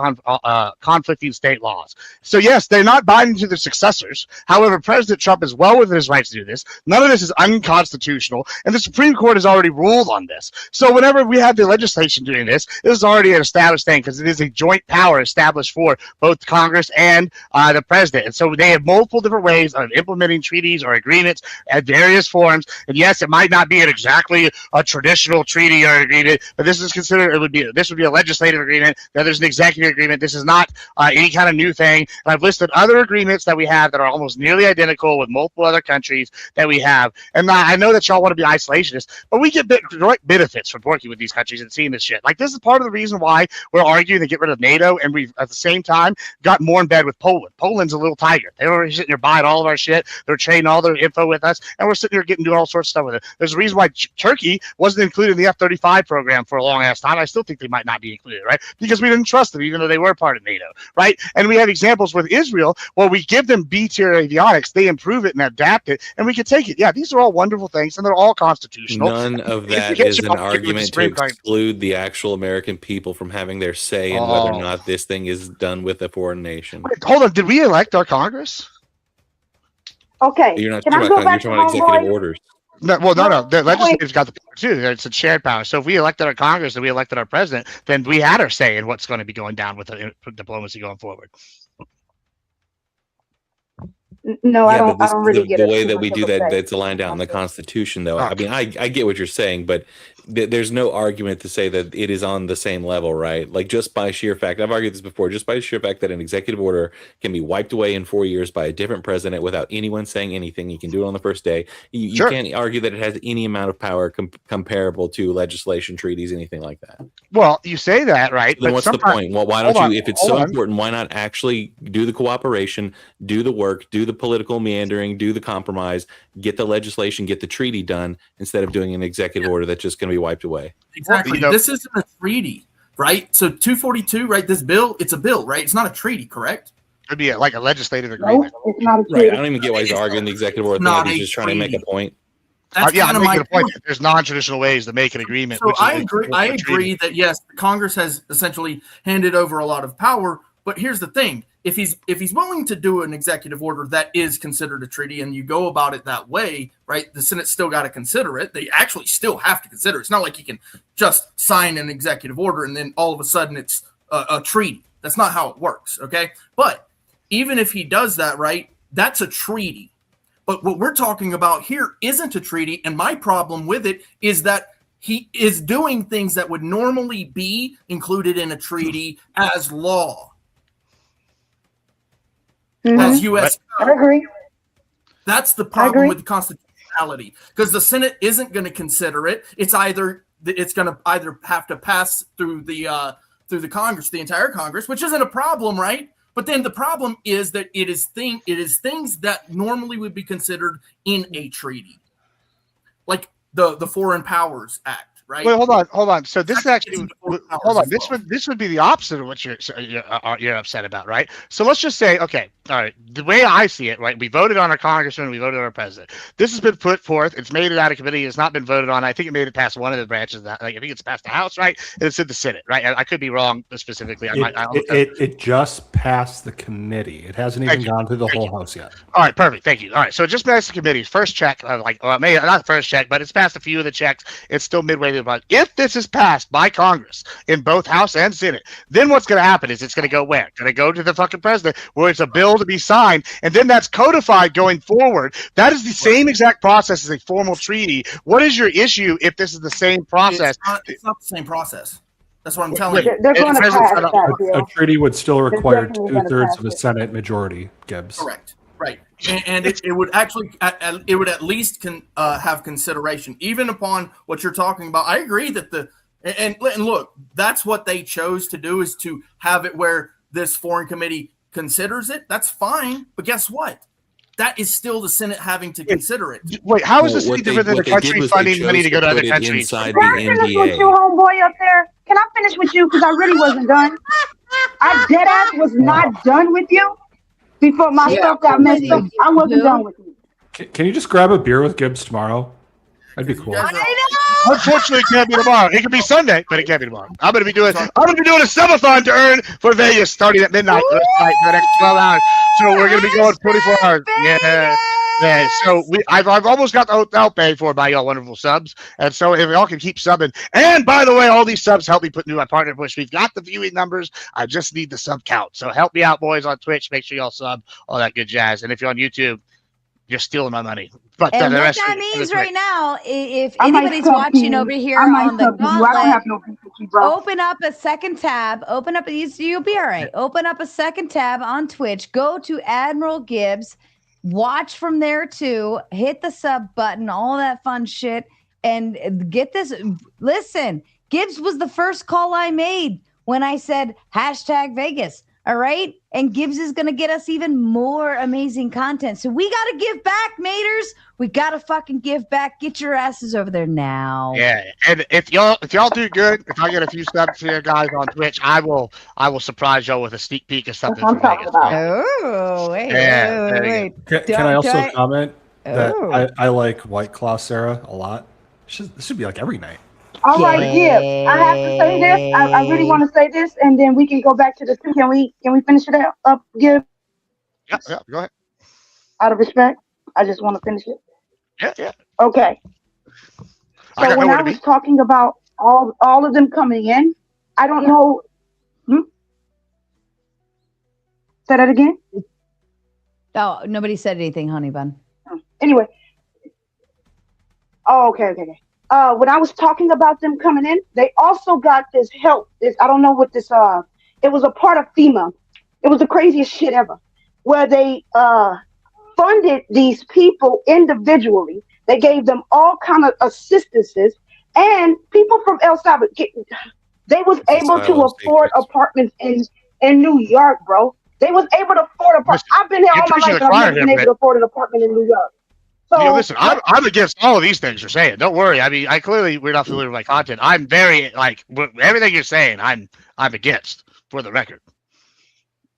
conflicting state laws. So, yes, they're not binding to their successors. However, President Trump is well within his rights to do this. None of this is unconstitutional, and the Supreme Court has already ruled on this. So whenever we have the legislation doing this, this is already an established thing because it is a joint power established for both Congress and the president. And so they have multiple different ways of implementing treaties or agreements at various forms. And yes, it might not be exactly a traditional treaty or agreement, but this is considered, this would be a legislative agreement. Now there's an executive agreement. This is not any kind of new thing. And I've listed other agreements that we have that are almost nearly identical with multiple other countries that we have. And I know that y'all want to be isolationists, but we get direct benefits from working with these countries and seeing this shit. Like, this is part of the reason why we're arguing to get rid of NATO, and we've at the same time got more in bed with Poland. Poland's a little tiger. They were sitting there buying all of our shit. They're trading all their info with us, and we're sitting there doing all sorts of stuff with it. There's a reason why Turkey wasn't included in the F-35 program for a long ass time. I still think they might not be included, right? Because we didn't trust them, even though they were part of NATO, right? And we have examples with Israel where we give them B-tier avionics, they improve it and adapt it, and we can take it. Yeah, these are all wonderful things, and they're all constitutional. None of that is an argument to exclude the actual American people from having their say in whether or not this thing is done with a foreign nation. Wait, hold on, did we elect our Congress? Okay. You're not Can talking I go about back you're to talking about executive homeboy? orders. No, well, no. The legislature's got the power too. It's a shared power. So if we elected our Congress and we elected our president, then we had our say in what's going to be going down with the diplomacy going forward. No, I don't. But I don't really get the it. way too that we much do of a that, say. that's aligned out in the Constitution, though. I mean, I get what you're saying, but there's no argument to say that it is on the same level, right? Like, just by sheer fact, I've argued this before, just by sheer fact that an executive order can be wiped away in 4 years by a different president without anyone saying anything. You can do it on the first day. You can't argue that it has any amount of power comparable to legislation, treaties, anything like that. Well, you say that, right? Then but what's the point? Well, why don't you, if it's so hold on. important, why not actually do the cooperation, do the work, do the political meandering, do the compromise, get the legislation, get the treaty done, instead of doing an executive order that's just going to be wiped away? Exactly. This isn't a treaty, right? So 242, right? This bill, it's a bill, right? It's not a treaty, correct? It'd be like a legislative agreement. No, it's not a Right. I don't even get why he's arguing the executive order. not He's a just trying to make a point. That's I'm kind of making my a point. There's non-traditional ways to make an agreement. So which is I a- agree. a I treaty. agree that yes, Congress has essentially handed over a lot of power. But here's the thing: if he's willing to do an executive order that is considered a treaty, and you go about it that way, right? The Senate still got to consider it. They actually still have to consider it. It's not like you can just sign an executive order and then all of a sudden it's a treaty. That's not how it works. Okay, but even if he does that, right, that's a treaty. But what we're talking about here isn't a treaty, and my problem with it is that he is doing things that would normally be included in a treaty as law, as U.S. I agree. That's the problem with the constitutionality, because the Senate isn't going to consider it. It's going to either have to pass through the Congress, the entire Congress, which isn't a problem, right? But then the problem is that it is things that normally would be considered in a treaty, like the Foreign Powers Act, right? Wait, hold on. So this actually, hold on. This would be the opposite of what you're upset about, right? So let's just say, okay, all right. The way I see it, right? We voted on our congressman, we voted on our president. This has been put forth. It's made it out of committee. It's not been voted on. I think it made it past one of the branches. I think it's passed the House, right? And it's in the Senate, right? I could be wrong specifically. It just passed the committee. It hasn't even gone through the whole House yet. All right, perfect. Thank you. All right, so it just passed the committee. First check, maybe not the first check, but it's passed a few of the checks. It's still midway through the budget. If this is passed by Congress in both House and Senate, then what's going to happen is it's going to go where? Going to go to the fucking president, where it's a bill to be signed, and then that's codified going forward. That is the same exact process as a formal treaty. What is your issue if this is the same process? It's not the same process. That's what I'm telling you. They're going to pass that, A treaty would still require definitely gonna 2/3 pass of a it. Senate majority, Gibbs. Correct. Right. And it would actually, it would at least have consideration, even upon what you're talking about. I agree that and look, that's what they chose to do, is to have it where this foreign committee considers it. That's fine. But guess what? That is still the Senate having to consider it. Wait, how is this any different than a country funding money to go to other countries? Can I finish with you, homeboy up there? Can I finish with you? Because I really wasn't done. I dead ass was not done with you before my stuff got messed up. I wasn't done with you. Can you just grab a beer with Gibbs tomorrow? That'd be cool. Unfortunately, it can't be tomorrow. It could be Sunday, but it can't be tomorrow. I'm gonna be doing a subathon to earn for Vegas starting at midnight for the next 12 hours. So we're gonna be going 24 hours. Yeah. So I've almost got the hotel paid for by y'all wonderful subs, and so if y'all can keep subbing. And by the way, all these subs help me put new my partner push. We've got the viewing numbers. I just need the sub count. So help me out, boys, on Twitch. Make sure y'all sub, all that good jazz. And if you're on YouTube, you're stealing my money. But And the what rest that of it- means right now, if I might anybody's sub watching you. over here I might on the sub you. I don't gauntlet, have no beef with you, bro. open up a second tab. You'll be all right. Open up a second tab on Twitch. Go to Admiral Gibbs. Watch from there too. Hit the sub button, all that fun shit, and get this. Listen, Gibbs was the first call I made when I said #Vegas. All right. And Gibbs is going to get us even more amazing content. So we got to give back, maters. We got to fucking give back. Get your asses over there now. Yeah. And if y'all do good, if I get a few subs here, guys, on Twitch, I will surprise y'all with a sneak peek of something from Vegas. Oh, wait. Yeah, wait, there you wait. Can I also comment that Oh. I like White Claw Sarah a lot? This should be like every night. All right, Gibbs. I have to say this. I really want to say this, and then we can go back to the. Can we finish it up, Gibbs? Yeah, go ahead. Out of respect, I just want to finish it. Yeah. Okay. I got So when nowhere I to was be. talking about all of them coming in, I don't know. Say that again. Oh, nobody said anything, honey bun. Anyway. Oh, okay. When I was talking about them coming in, they also got this help. I don't know what this it was a part of FEMA. It was the craziest shit ever. Where they funded these people individually. They gave them all kind of assistances, and people from El Salvador, they was able to afford apartments in New York, bro. They was able to afford apartments. I've been here all my life, and I've never been able to afford an apartment in New York. So, listen, I'm against all of these things you're saying. Don't worry. I mean, we're not familiar with my content. I'm very everything you're saying. I'm against, for the record.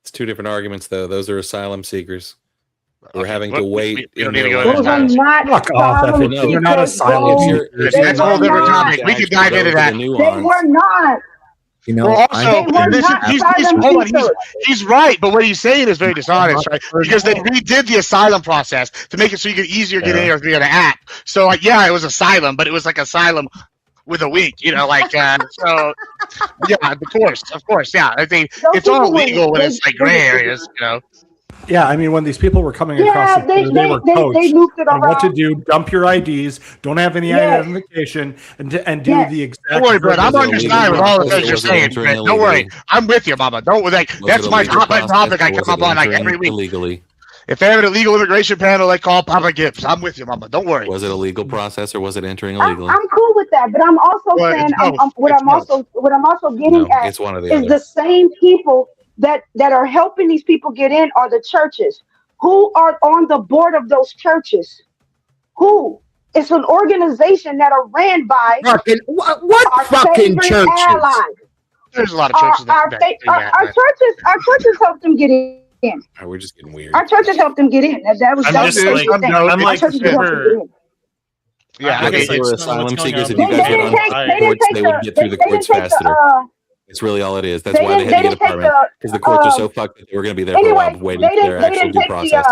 It's two different arguments, though. Those are asylum seekers. We're having to wait. We don't need to go into those are not asylum seekers. You're not asylum seekers. It's a whole different topic. We can dive into that. They were not. You know, also, he's right, but what he's saying is very dishonest, right? Because they redid the asylum process to make it so you could easier get in via the app. So, like, yeah, it was asylum, but it was like asylum with a wink, so yeah, of course, yeah. I think it's all legal when it's like gray areas, Yeah, I mean, when these people were coming across the border, they were coached on what to do. Dump your IDs. Don't have any identification, and do the exact. Don't worry, Brett. I'm on your side with all the things you're saying, Brett. Don't worry. I'm with you, Mama. That's my top topic I come up on like every week. Illegally. If they have an illegal immigration panel, they call Papa Gibbs. I'm with you, Mama. Don't worry. Was it a legal process or was it entering illegally? I'm cool with that, but I'm also saying what I'm also getting at it's one of is the same people that are helping these people get in are the churches. Who are on the board of those churches? Who? It's an organization that are ran by what fucking churches? Allies. There's a lot of churches our churches help them get in. We're just getting weird. Our churches helped them get in. That was Yeah, I guess they were asylum seekers. If you guys get on the courts, they would get through the courts faster. It's really all it is. That's why they had to get a permit, because the courts are so fucked that they were going to be there for a while waiting for their actual due process.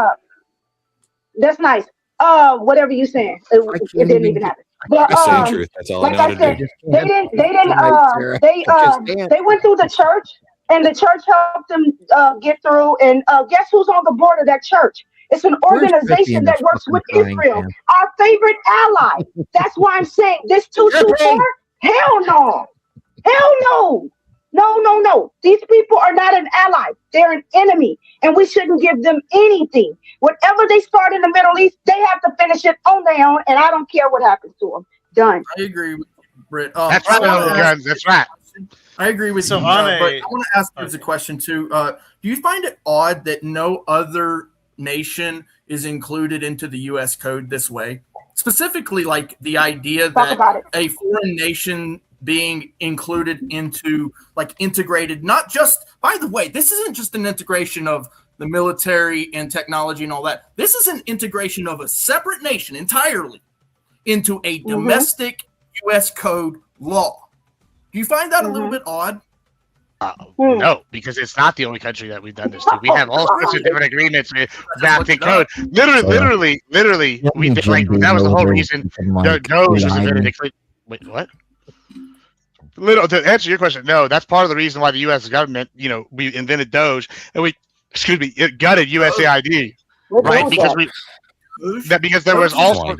That's nice. Whatever you saying, it didn't even happen. But just saying truth. That's all like I know to do. They went through the church, and the church helped them get through. And guess who's on the board of that church? It's an organization that works with Israel, our favorite ally. That's why I'm saying this 224. Hell no. Hell no. No. These people are not an ally. They're an enemy, and we shouldn't give them anything. Whatever they start in the Middle East, they have to finish it on their own, and I don't care what happens to them. Done. I agree with you, Britt. That's right. That's right. I agree with you. But I want to ask you a question too. Do you find it odd that no other nation is included into the U.S. code this way? Specifically, like the idea that a foreign nation being included into, like, integrated, not just, by the way, this isn't just an integration of the military and technology and all that. This is an integration of a separate nation entirely into a domestic U.S. code law. Do you find that a little bit odd? No, because it's not the only country that we've done this to. We have all sorts of different agreements with Vatican code. Literally, we did, like, that was the whole reason Doge was invented. Wait, what? To answer your question, no, that's part of the reason why the U.S. government, we invented Doge, and it gutted USAID, right? Because there was also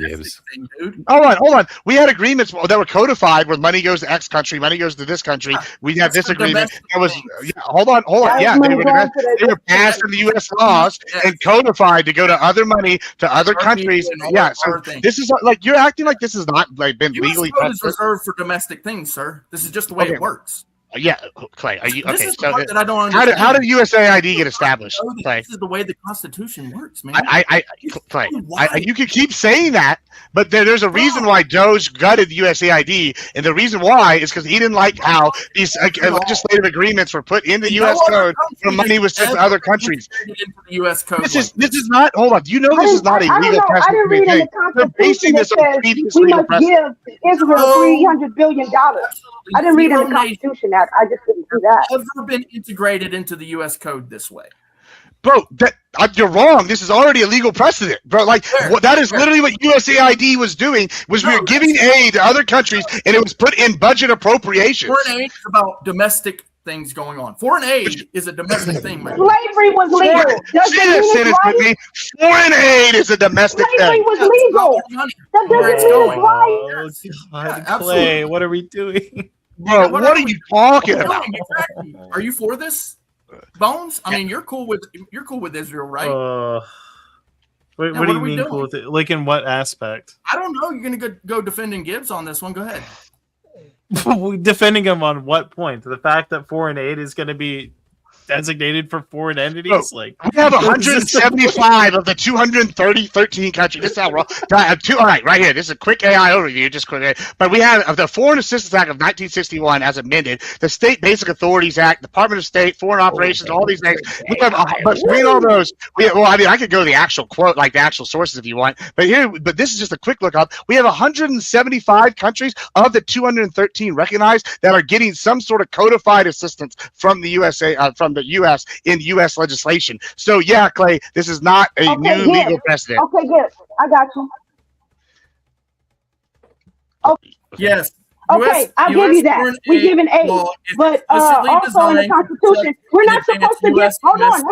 hold on. We had agreements that were codified where money goes to X country, money goes to this country. We had this agreement that was hold on. Yeah, they were passed in the U.S. laws and codified to go to other money to other countries. Yeah, so this is like you're acting like this has not like been legally. US code is reserved for domestic things, sir. This is just the way it works. Yeah, Clay. Are you okay? So that I don't understand. How did USAID get established? Clay? This is the way the Constitution works, man. Clay, you can keep saying that, but there's a reason why Doge gutted USAID, and the reason why is because he didn't like how these legislative agreements were put in the U.S. code where money was sent to other countries. Into the U.S. code. This is not. Hold on. Do you know this is not a legal precedent thing? They're basing this on previous legal precedent. Give Israel $300 billion. I didn't read in the Constitution that. I just didn't do that. Ever been integrated into the U.S. code this way? Bro, you're wrong. This is already a legal precedent, bro. Like that is literally what USAID was doing. We were giving aid to other countries, and it was put in budget appropriations. Foreign aid is about domestic things going on. Foreign aid is a domestic thing, man. Slavery was legal. Send it with me. Foreign aid is a domestic Slavery thing. was legal. That doesn't mean it's right. God, Clay, what are we doing? Bro, what are you talking about? Exactly. Are you for this, Bones? I mean, you're cool with Israel, right? What What do are you we mean doing? cool with it? Like in what aspect? I don't know. You're gonna go defending Gibbs on this one. Go ahead. Defending him on what point? The fact that foreign aid is going to be designated for foreign entities? Like We have 175 of the 13 countries. This is how we're all right, right here. This is a quick AI overview, just quick. But we have of the Foreign Assistance Act of 1961 as amended, the State Basic Authorities Act, Department of State, Foreign Operations, all these things. We have, but between all those, I could go to the actual quote, like the actual sources if you want. But this is just a quick look up. We have 175 countries of the 213 recognized that are getting some sort of codified assistance from the USA, from the U.S. in U.S. legislation. So yeah, Clay, this is not a new legal precedent. Okay, good. I got you. Yes. Okay, I'll give you that. We're giving aid, but also in the Constitution, we're not supposed to give. Hold on.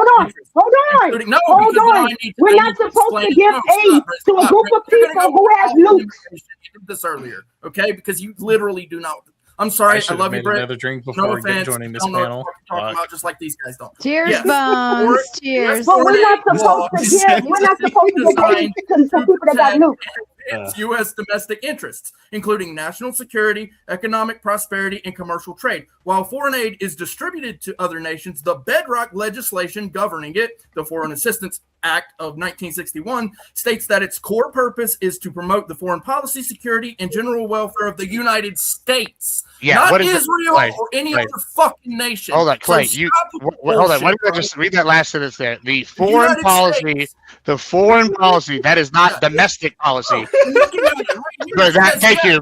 We're not supposed to give aid to a group of people who has nukes. You did this earlier, okay? Because you literally do not. I'm sorry. I love you, Brett. Another drink No before offense. joining this I don't know panel. what you're talking about, just like these guys don't. Cheers, Bones. Cheers. But we're not supposed to give. We're not supposed to give aid to people that got nukes. Its U.S. domestic interests, including national security, economic prosperity, and commercial trade. While foreign aid is distributed to other nations, the bedrock legislation governing it, the Foreign Assistance Act of 1961, states that its core purpose is to promote the foreign policy, security, and general welfare of the United States, not Israel or any other fucking nation. Hold on, Clay. So Hold on. Why don't I just read that last sentence there? The foreign policy, that is not domestic policy. Thank you.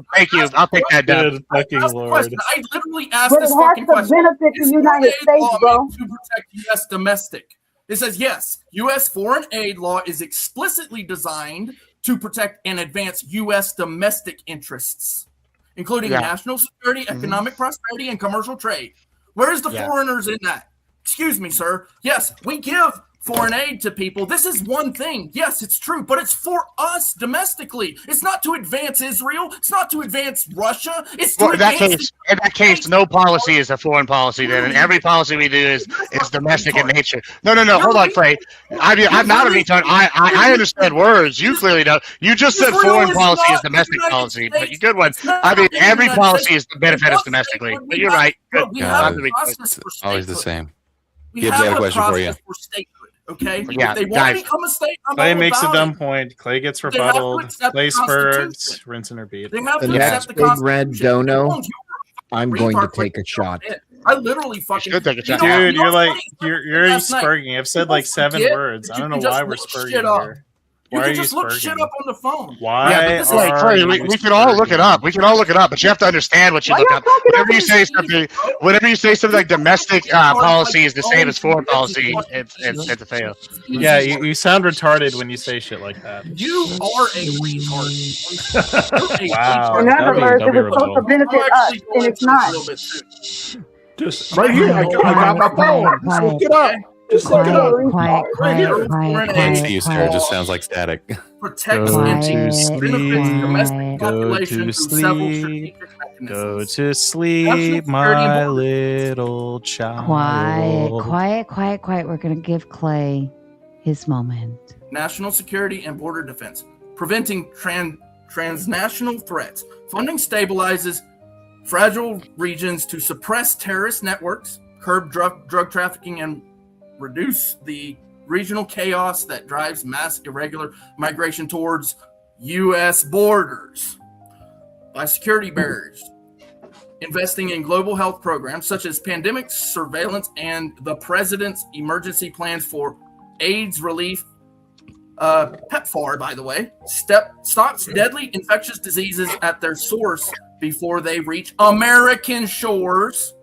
I'll take that down. Fucking Lord. I literally asked this fucking question. Benefit the United States, bro. To protect U.S. domestic. It says, yes, U.S. foreign aid law is explicitly designed to protect and advance U.S. domestic interests, including national security, economic prosperity, and commercial trade. Where's the foreigners in that? Excuse me, sir. Yes, we give foreign aid to people. This is one thing. Yes, it's true, but it's for us domestically. It's not to advance Israel. It's not to advance Russia. It's to advance. In that case, no policy is a foreign policy. Then, and every policy we do is domestic in nature. No. Hold on, Clay. I'm not a retard. I understand words. You clearly don't. You just said foreign policy is domestic policy, but you good one. I mean, every policy is to benefit us domestically. But you're right. Always the same. We Gibbs, have I have a question for you. Okay. Yeah, if they want to become a state, Clay makes a dumb point. Clay gets rebutted. Clay spurs, rinse and repeat. The next big red dono, I'm going to take a shot. I literally fucking take a shot. Dude, you're already spurging. I've said like 7 words. I don't know why we're spurging here. You can just look shit up on the phone. Why? Clay, we can all look it up. But you have to understand what you look up. Whenever you say something like domestic policy is the same as foreign policy, it's a fail. Yeah, you sound retarded when you say shit like that. You are a retard. Wow. In other words, it was supposed to benefit us, and it's not. Just right here. I got my phone. Just look it up. Just look it up. Quiet. Excuse her. It just sounds like static. Protects and benefits domestic population through several strategic mechanisms. Go to sleep, my little child. Quiet. We're going to give Clay his moment. National security and border defense. Preventing transnational threats. Funding stabilizes fragile regions to suppress terrorist networks, curb drug trafficking, and reduce the regional chaos that drives mass irregular migration towards U.S. borders. By security barriers, investing in global health programs such as pandemic surveillance and the president's emergency plans for AIDS relief. PEPFAR, by the way, stops deadly infectious diseases at their source before they reach American shores,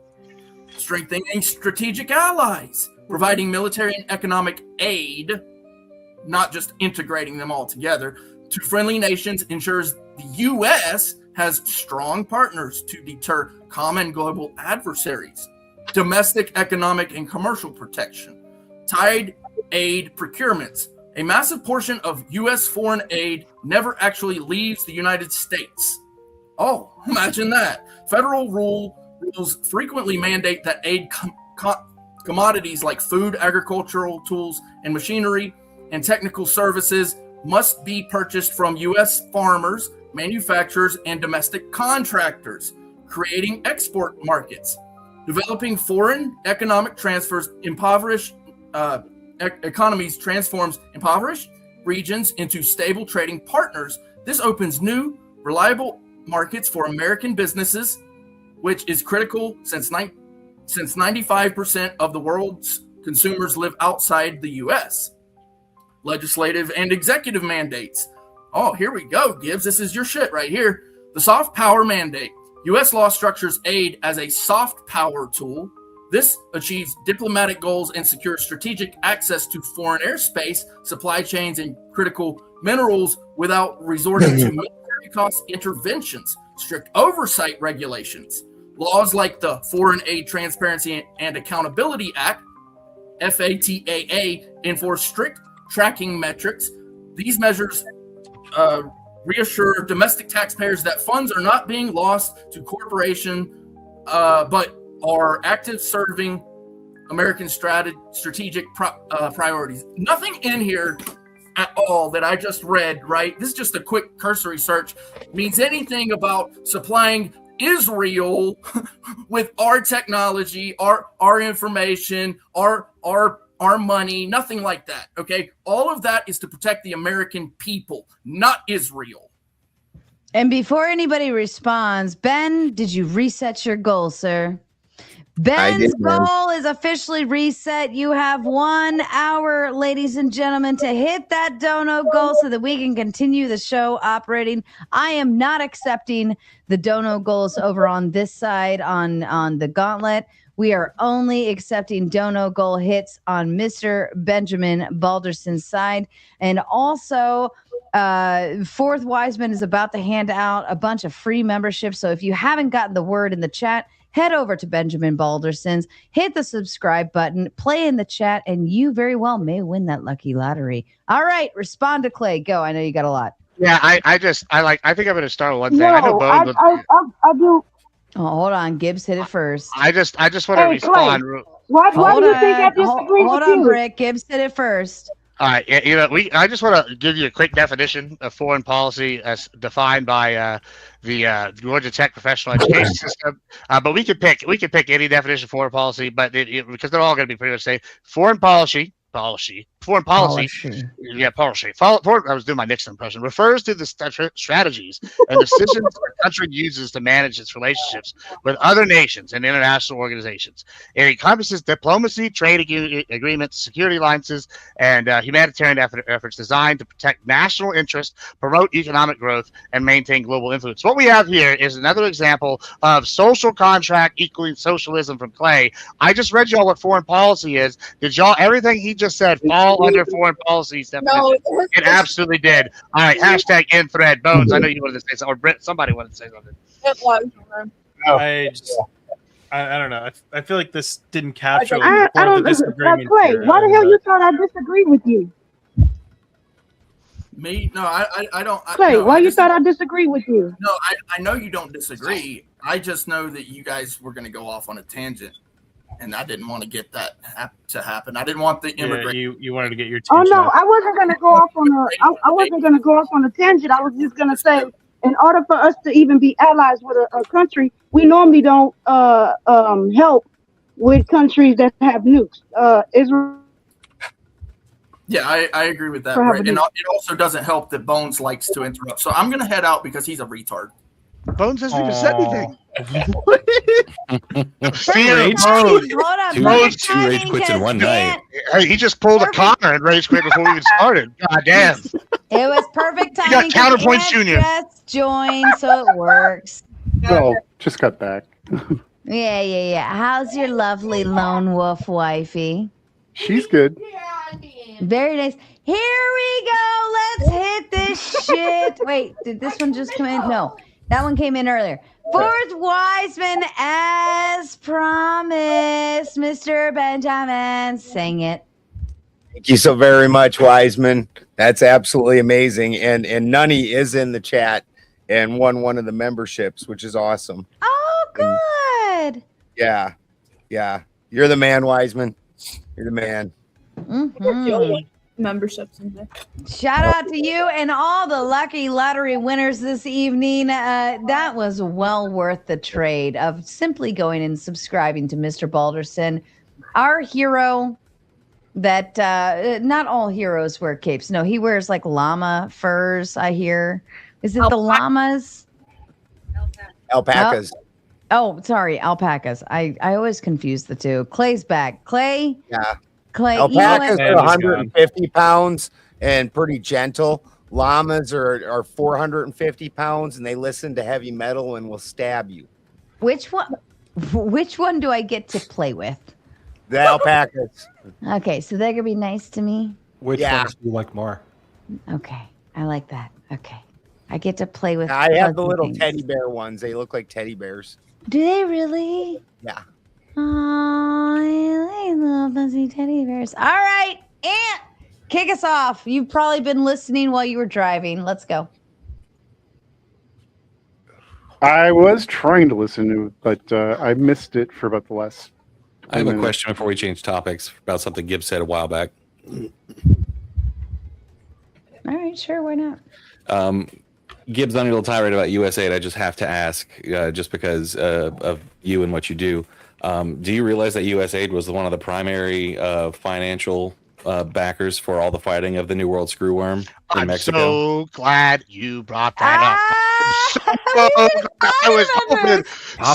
strengthening strategic allies, providing military and economic aid, not just integrating them all together, to friendly nations ensures the U.S. has strong partners to deter common global adversaries. domestic, economic, and commercial protection, tied aid procurements. A massive portion of U.S. foreign aid never actually leaves the United States. Oh, imagine that. Federal rules frequently mandate that aid commodities like food, agricultural tools, and machinery and technical services must be purchased from U.S. farmers, manufacturers, and domestic contractors, creating export markets. Developing foreign economic transfers impoverished economies transforms impoverished regions into stable trading partners. This opens new, reliable markets for American businesses, which is critical since 95% of the world's consumers live outside the U.S. Legislative and executive mandates. Oh, here we go, Gibbs. This is your shit right here. The soft power mandate. U.S. law structures aid as a soft power tool. This achieves diplomatic goals and secures strategic access to foreign airspace, supply chains, and critical minerals without resorting to military cost interventions. Strict oversight regulations. Laws like the Foreign Aid Transparency and Accountability Act, FATAA, enforce strict tracking metrics. These measures reassure domestic taxpayers that funds are not being lost to corporation, but are active serving American strategic priorities. Nothing in here at all that I just read, right? This is just a quick cursory search, means anything about supplying Israel with our technology, our information, our money, nothing like that, okay? All of that is to protect the American people, not Israel. And before anybody responds, Ben, did you reset your goal, sir? Ben's goal is officially reset. You have 1 hour, ladies and gentlemen, to hit that dono goal so that we can continue the show operating. I am not accepting the dono goals over on this side on the gauntlet. We are only accepting dono goal hits on Mr. Benjamin Balderson's side. And also, Fourth Wiseman is about to hand out a bunch of free memberships. So if you haven't gotten the word in the chat, head over to Benjamin Balderson's, hit the subscribe button, play in the chat, and you very well may win that lucky lottery. All right, respond to Clay. Go. I know you got a lot. Yeah, I think I'm going to start with one thing. No, I know Bone, I do. Oh, hold on. Gibbs hit it first. I just want to respond. Why do you think I disagree with Hold you? on, Brick. Gibbs hit it first. All right, I just want to give you a quick definition of foreign policy as defined by the Georgia Tech professional education system. But we could pick any definition of foreign policy, but because they're all going to be pretty much the same. Foreign policy. Foreign policy. Yeah, policy. I was doing my Nixon impression. Refers to the strategies and decisions the country uses to manage its relationships with other nations and international organizations. It encompasses diplomacy, trade agreements, security alliances, and humanitarian efforts designed to protect national interests, promote economic growth, and maintain global influence. What we have here is another example of social contract equaling socialism from Clay. I just read y'all what foreign policy is. Did y'all everything he just said fall under foreign policies? No, it absolutely did. All right, hashtag in thread. Bones, I know you wanted to say something, or Britt, somebody wanted to say something. I don't know. I feel like this didn't capture I don't the disagreement. Clay, here. why the hell you thought I disagreed with you? Me? No, I don't. Clay, no, why you thought I disagree with you? No, I know you don't disagree. I just know that you guys were going to go off on a tangent, and I didn't want to get that to happen. I didn't want the immigrant. You wanted to get your. Oh no, I wasn't going to go off on I wasn't going to go off on a tangent. I was just going to say, in order for us to even be allies with a country, we normally don't help with countries that have nukes. Israel. Yeah, I agree with that. Right? And it also doesn't help that Bones likes to interrupt. So I'm going to head out because he's a retard. Bones hasn't even said anything. Two rage quits in one night. Hey, he just pulled a Connor and rage quit before we even started. God damn. It was perfect timing. You got counterpoint junior. Just joined, so it works. No, just got back. Yeah. How's your lovely lone wolf wifey? She's good. Very nice. Here we go. Let's hit this shit. Wait, did this one just come in? No, that one came in earlier. Fourth Wiseman, as promised, Mr. Benjamin. Sing it. Thank you so very much, Wiseman. That's absolutely amazing. And Nunny is in the chat and won one of the memberships, which is awesome. Oh, good. Yeah. You're the man, Wiseman. You're the man. Memberships in there. Shout out to you and all the lucky lottery winners this evening. That was well worth the trade of simply going and subscribing to Mr. Balderson, our hero. That not all heroes wear capes. No, he wears like llama furs, I hear. Is it the llamas? Alpacas. Oh, sorry, alpacas. I always confuse the two. Clay's back. Clay? Yeah. Clay, Alpacas are 150 pounds and pretty gentle. Llamas are 450 pounds and they listen to heavy metal and will stab you. Which one do I get to play with? The alpacas. Okay, so they're gonna be nice to me. Which ones do you like more? Okay, I like that. Okay, I get to play with. I have the fuzzy little things. teddy bear ones. They look like teddy bears. Do they really? Yeah. Oh, I like little fuzzy teddy bears. All right, Ant, kick us off. You've probably been listening while you were driving. Let's go. I was trying to listen to it, but I missed it for about the last. I have a question before we change topics about something Gibbs said a while back. All right, sure, why not? Gibbs on your little tirade about USAID. I just have to ask, just because of you and what you do. Do you realize that USAID was one of the primary financial backers for all the fighting of the New World Screwworm in I'm Mexico? so glad you brought that up. I was hoping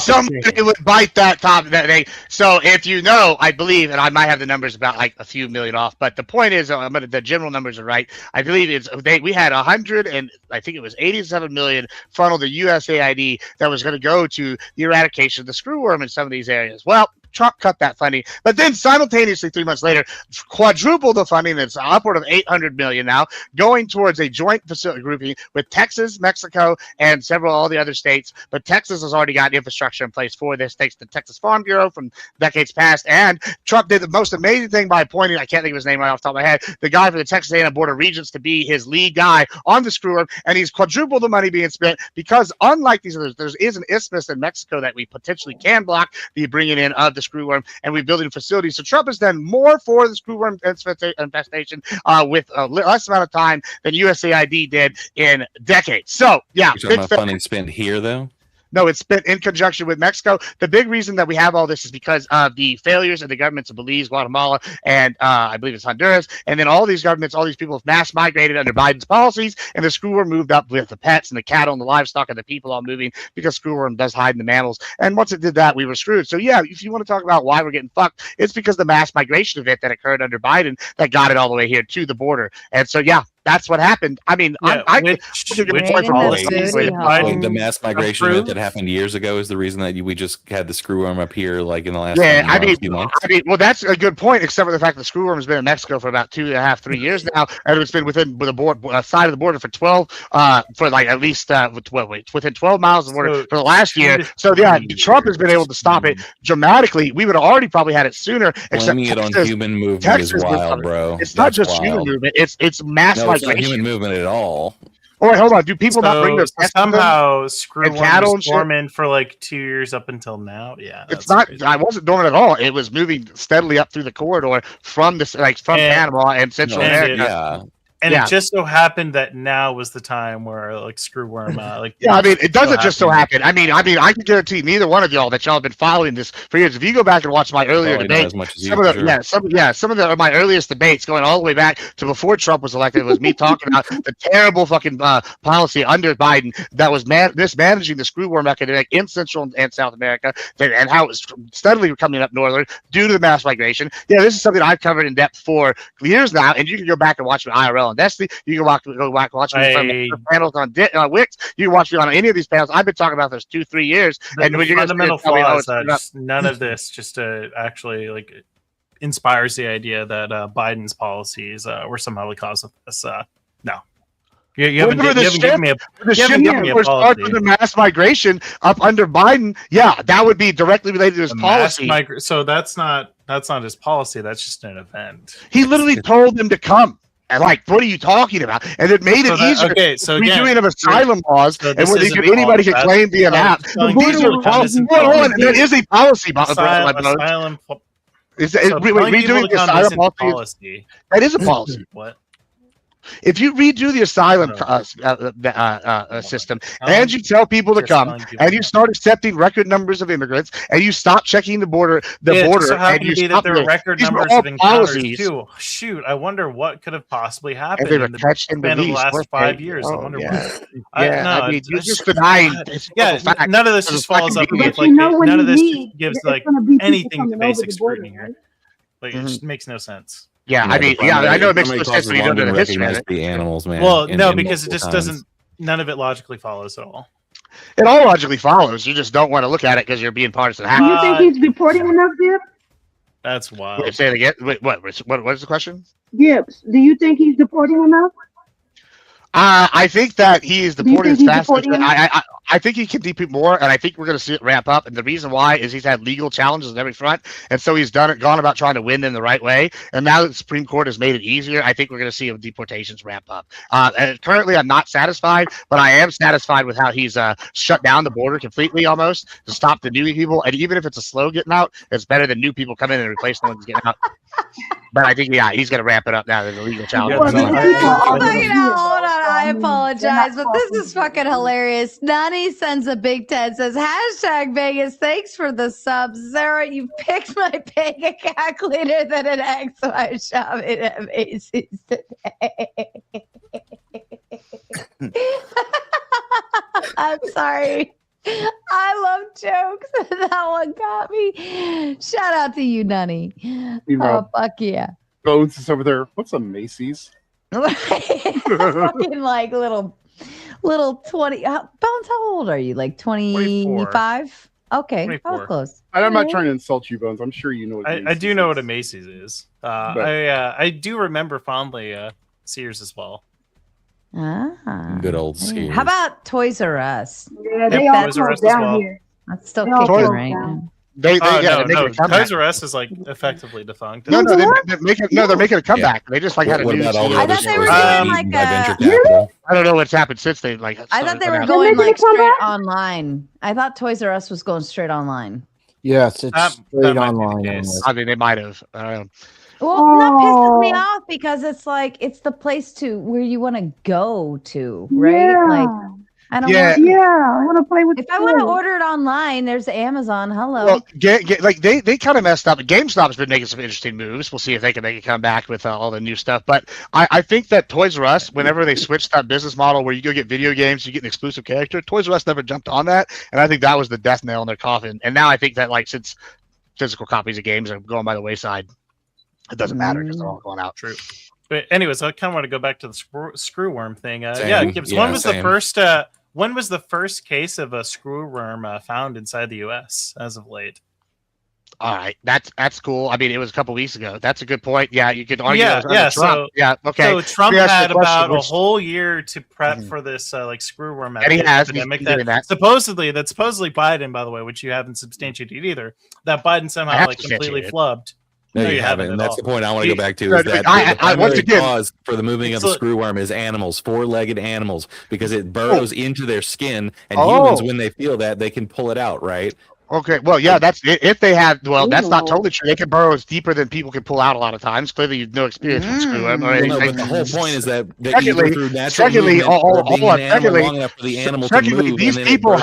somebody would bite that top that day. So if you know, I believe, and I might have the numbers about like a few million off, but the point is, the general numbers are right. I believe we had 100 and I think it was 87 million funneled to USAID that was going to go to the eradication of the screwworm in some of these areas. Well, Trump cut that funding, but then simultaneously 3 months later, quadrupled the funding. It's upward of 800 million now, going towards a joint facility grouping with Texas, Mexico, and all the other states. But Texas has already got infrastructure in place for this, thanks to the Texas Farm Bureau from decades past. And Trump did the most amazing thing by appointing, I can't think of his name right off the top of my head, the guy for the Texas A&M Board of Regents to be his lead guy on the screwworm, and he's quadrupled the money being spent because, unlike these others, there is an isthmus in Mexico that we potentially can block the bringing in of the screwworm, and we're building facilities. So Trump has done more for the screwworm infestation with a less amount of time than USAID did in decades. So yeah, You're talking about funding spent here, though? No, it's spent in conjunction with Mexico. The big reason that we have all this is because of the failures of the governments of Belize, Guatemala, and I believe it's Honduras. And then all these governments, all these people have mass migrated under Biden's policies, and the screwworm moved up with the pets and the cattle and the livestock and the people all moving because screwworm does hide in the mammals. And once it did that, we were screwed. So yeah, if you want to talk about why we're getting fucked, it's because the mass migration event that occurred under Biden that got it all the way here to the border. And so yeah, that's what happened. I mean, Yeah, the mass migration event that happened years ago is the reason that we just had the screwworm up here, like in the last few months. Well, that's a good point, except for the fact that the screwworm has been in Mexico for about 2.5, 3 years now, and it's been within the side of the border for 12, for like at least within 12 miles of the border for the last year. So yeah, Trump has been able to stop it dramatically. We would have already probably had it sooner. Blaming it on human movement is wild, bro. It's not just human movement; it's mass migration. It's not human movement at all. All right, hold on. Do people not bring their pets somehow with them? screwworm was dormant for like 2 years up until now? Yeah, It's not. I wasn't dormant at all. It was moving steadily up through the corridor from Panama and Central America. And it just so happened that now was the time where like screwworm, yeah, I mean, it doesn't just so happen. I mean, I can guarantee neither one of y'all that y'all have been following this for years. If you go back and watch my earlier debates, some of my earliest debates going all the way back to before Trump was elected, was me talking about the terrible fucking policy under Biden that was mismanaging the screwworm epidemic in Central and South America, and how it was steadily coming up northern due to the mass migration. Yeah, this is something I've covered in depth for years now, and you can go back and watch my IRL. Destiny, you can go back and watch me from panels on Wix. You can watch me on any of these panels. I've been talking about this 2-3 years. And when you're fundamental flaw is that none of this just actually like inspires the idea that Biden's policies were somehow the cause of this. No. You haven't given me a start of the mass migration up under Biden. Yeah, that would be directly related to his policy. So that's not his policy. That's just an event. He literally told them to come. And like, what are you talking about? And it made it easier. Okay, so again, redoing of asylum laws, and where anybody can claim via an app. These are policies. That is a policy. Asylum. Redoing the asylum policy. That is a policy. What? If you redo the asylum system and you tell people to come and you start accepting record numbers of immigrants and you stop checking the border, so how and can you it be stop that there are record these numbers all of encounters policies. too? Shoot, I wonder what could have possibly happened They were in the catch and span of the release, last weren't 5 they? years. Oh, I wonder yeah. what. I mean, you're just denying. None of this just follows up with like none of this gives like anything to basic scrutiny here. Like it just makes no sense. Yeah, I mean, I know it makes no sense when you don't know the history of it. The animals, man. Well, no, because it just doesn't. None of it logically follows at all. It all logically follows. You just don't want to look at it because you're being partisan. Do you think he's deporting enough, Gibbs? That's wild. Wait, say it again. Wait, what is the question? Gibbs, do you think he's deporting enough? I think that he is deporting as fast as I think he can deport more, and I think we're going to see it ramp up. And the reason why is he's had legal challenges on every front, and so he's gone about trying to win them the right way. And now that the Supreme Court has made it easier, I think we're going to see deportations ramp up. And currently, I'm not satisfied, but I am satisfied with how he's shut down the border completely, almost to stop the new people. And even if it's a slow getting out, it's better than new people coming in and replacing the ones getting out. But I think he's going to ramp it up now. There's a legal challenge. Hold on. I apologize, but this is fucking hilarious. Nani sends a big 10, says, #Vegas, thanks for the subs. Sarah, you picked my bank account cleaner than an XY shopping at Macy's today. I'm sorry. I love jokes. That one got me. Shout out to you, Nani. Oh, fuck yeah. Bones is over there. What's a Macy's? Fucking like little 20. Bones, how old are you? Like 25? Okay, 24. I was close. I'm not trying to insult you, Bones. I'm sure you know what I do know what a Macy's is. I do remember fondly Sears as well. Good old Sears. How about Toys R Us? Yeah, they all closed down here. That's still kicking right now. Toys R Us is like effectively defunct. They're making a comeback. They just like had a new. I thought they were doing like a. I don't know what's happened since they like. I thought they were going like straight online. I thought Toys R Us was going straight online. Yes, it's straight online. I mean, they might have. Well, that pisses me off because it's like it's the place where you want to go to, right? Yeah. Like I don't I want to play with. If I want to order it online, there's Amazon. Hello. Well, like they kind of messed up. GameStop's been making some interesting moves. We'll see if they can make it come back with all the new stuff. But I think that Toys R Us, whenever they switched that business model where you go get video games, you get an exclusive character, Toys R Us never jumped on that, and I think that was the death nail in their coffin. And now I think that like since physical copies of games are going by the wayside, it doesn't matter because they're all going out. True. But anyways, I kind of want to go back to the screwworm thing. Gibbs, when was the first case of a screwworm found inside the U.S. as of late? All right, that's cool. I mean, it was a couple weeks ago. That's a good point. Yeah, you could argue. Trump. Okay. So Trump had about a whole year to prep for this like screwworm epidemic. That supposedly Biden, by the way, which you haven't substantiated either, that Biden somehow like completely flubbed. No, you haven't. And that's the point I want to go back to. Is that the cause for the moving of the screwworm is animals, four-legged animals, because it burrows into their skin, and humans, when they feel that, they can pull it out, right? Okay, well, yeah, that's if they have. Well, that's not totally true. They can burrow deeper than people can pull out a lot of times. Clearly, you've no experience with screwworm or anything. But the whole point is that secondly, these people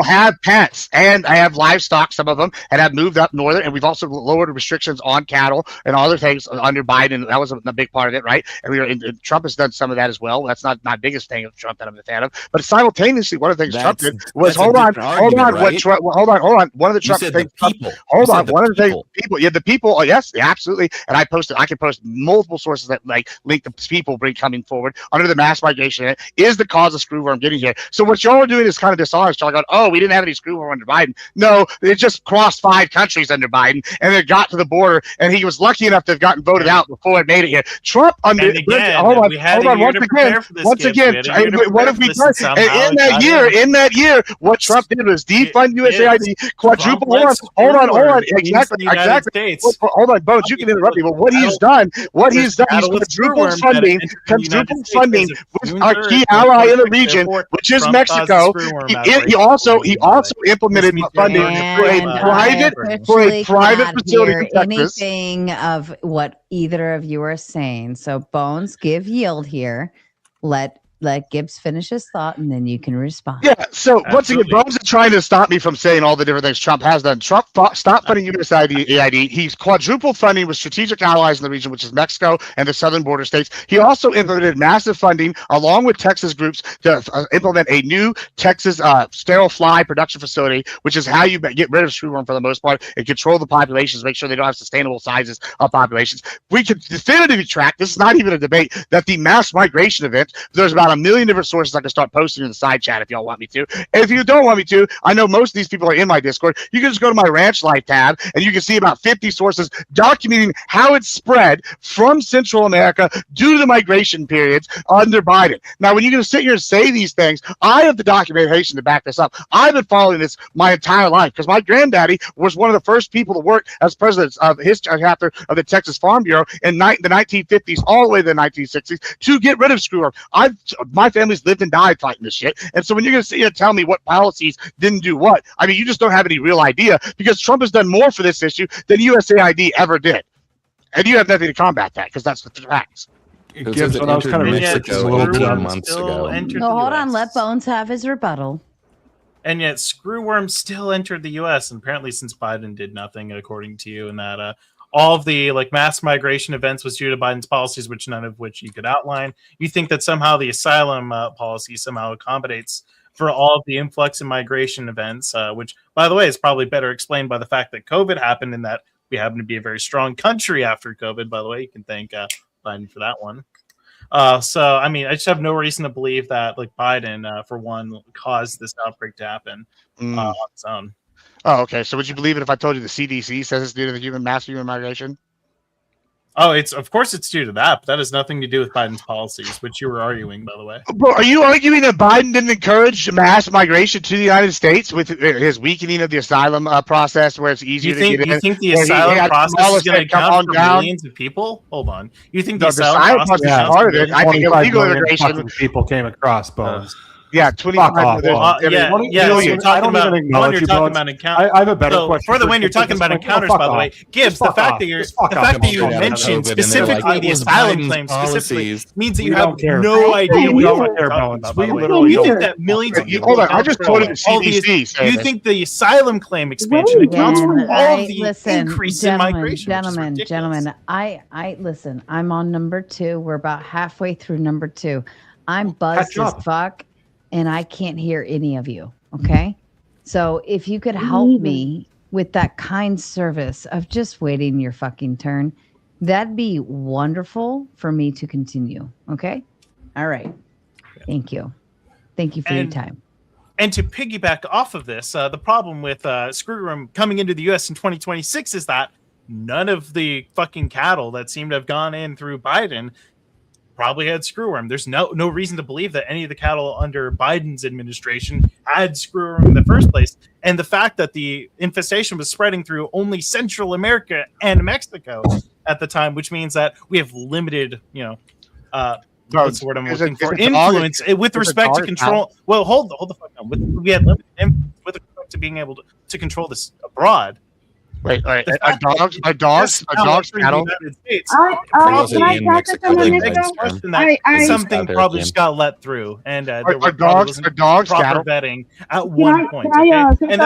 have pets and I have livestock. Some of them and have moved up northern, and we've also lowered restrictions on cattle and other things under Biden. That was a big part of it, right? And Trump has done some of that as well. That's not my biggest thing of Trump that I'm a fan of. But simultaneously, one of the things Trump did was hold on. What hold on. One of the You Trump said things. the people. Hold You on. said the One of the people. people. Yeah, the people. Oh, yes, yeah, absolutely. And I can post multiple sources that like link the people coming forward under the mass migration Act is the cause of screwworm getting here. So what y'all are doing is kind of dishonest. Y'all are going, oh, we didn't have any screwworm under Biden. No, it just crossed 5 countries under Biden, and it got to the border, and he was lucky enough to have gotten voted out before it made it here. Trump under. And again, hold on. we had a year to prepare for this, Once Gibbs. again, We had a year to what prepare if for we this, done? and somehow In it got in. that year, what Trump did was defund USAID, quadruple. Hold on. Exactly. Hold on, Bones. You can interrupt me, but what he's done, he's quadruple funding with our key ally in the region, which is Mexico. He also implemented funding for a private facility in Texas. Anything of what either of you are saying. So Bones, give yield here. Let Gibbs finish his thought, and then you can respond. Yeah. So once again, Bones is trying to stop me from saying all the different things Trump has done. Trump stopped funding USAID. He's quadrupled funding with strategic allies in the region, which is Mexico and the southern border states. He also implemented massive funding along with Texas groups to implement a new Texas sterile fly production facility, which is how you get rid of screwworm for the most part and control the populations, make sure they don't have sustainable sizes of populations. We can definitively track, this is not even a debate, that the mass migration event, there's about 1 million different sources I can start posting in the side chat if y'all want me to. And if you don't want me to, I know most of these people are in my Discord. You can just go to my Ranch Life tab and you can see about 50 sources documenting how it's spread from Central America due to the migration periods under Biden. Now, when you're going to sit here and say these things, I have the documentation to back this up. I've been following this my entire life because my granddaddy was one of the first people to work as president of his chapter of the Texas Farm Bureau in the 1950s all the way to the 1960s to get rid of screwworm. My family's lived and died fighting this shit. And so when you're going to sit here and tell me what policies didn't do what, I mean, you just don't have any real idea because Trump has done more for this issue than USAID ever did. And you have nothing to combat that because that's the facts. Gibbs, when I was kind of Mexico 18 months ago. No, hold on. Let Bones have his rebuttal. And yet screwworm still entered the U.S. And apparently since Biden did nothing, according to you, and that all of the mass migration events was due to Biden's policies, which none of which you could outline. You think that somehow the asylum policy somehow accommodates for all of the influx and migration events, which, by the way, is probably better explained by the fact that COVID happened and that we happen to be a very strong country after COVID. By the way, you can thank Biden for that one. So, I mean, I just have no reason to believe that, Biden, for one, caused this outbreak to happen on its own. Oh, okay. So would you believe it if I told you the CDC says it's due to the mass human migration? Oh, of course it's due to that, but that has nothing to do with Biden's policies, which you were arguing, by the way. Bro, are you arguing that Biden didn't encourage mass migration to the United States with his weakening of the asylum process, where it's easier to get in? You think the asylum process is going to count for millions of people? Hold on. You think the asylum process is part of it? I think illegal immigration people came across, Bones. Yeah, 25. So you're talking about encounters. I have a better question. For the when you're talking about encounters, by the way, Gibbs, the fact that you mentioned specifically the asylum claim specifically means that you have no idea what you're talking about. You think that millions of people. Hold on, I just quoted the CDC. You think the asylum claim expansion accounts for all of the increase in migration? Gentlemen, I listen. I'm on number 2. We're about halfway through number 2. I'm buzzed as fuck. And I can't hear any of you, okay? So if you could help me with that kind service of just waiting your fucking turn, that'd be wonderful for me to continue, okay? All right. Thank you. Thank you for your time. And to piggyback off of this, the problem with screwworm coming into the U.S. in 2026 is that none of the fucking cattle that seem to have gone in through Biden probably had screwworm. There's no reason to believe that any of the cattle under Biden's administration had screwworm in the first place. And the fact that the infestation was spreading through only Central America and Mexico at the time, which means that we have limited, what's the word I'm looking for? Influence with respect to control. Well, hold the fuck on. We had limited influence with respect to being able to control this abroad. Wait, are dogs cattle? Something probably just got let through, and there are dogs proper vetting at one point. And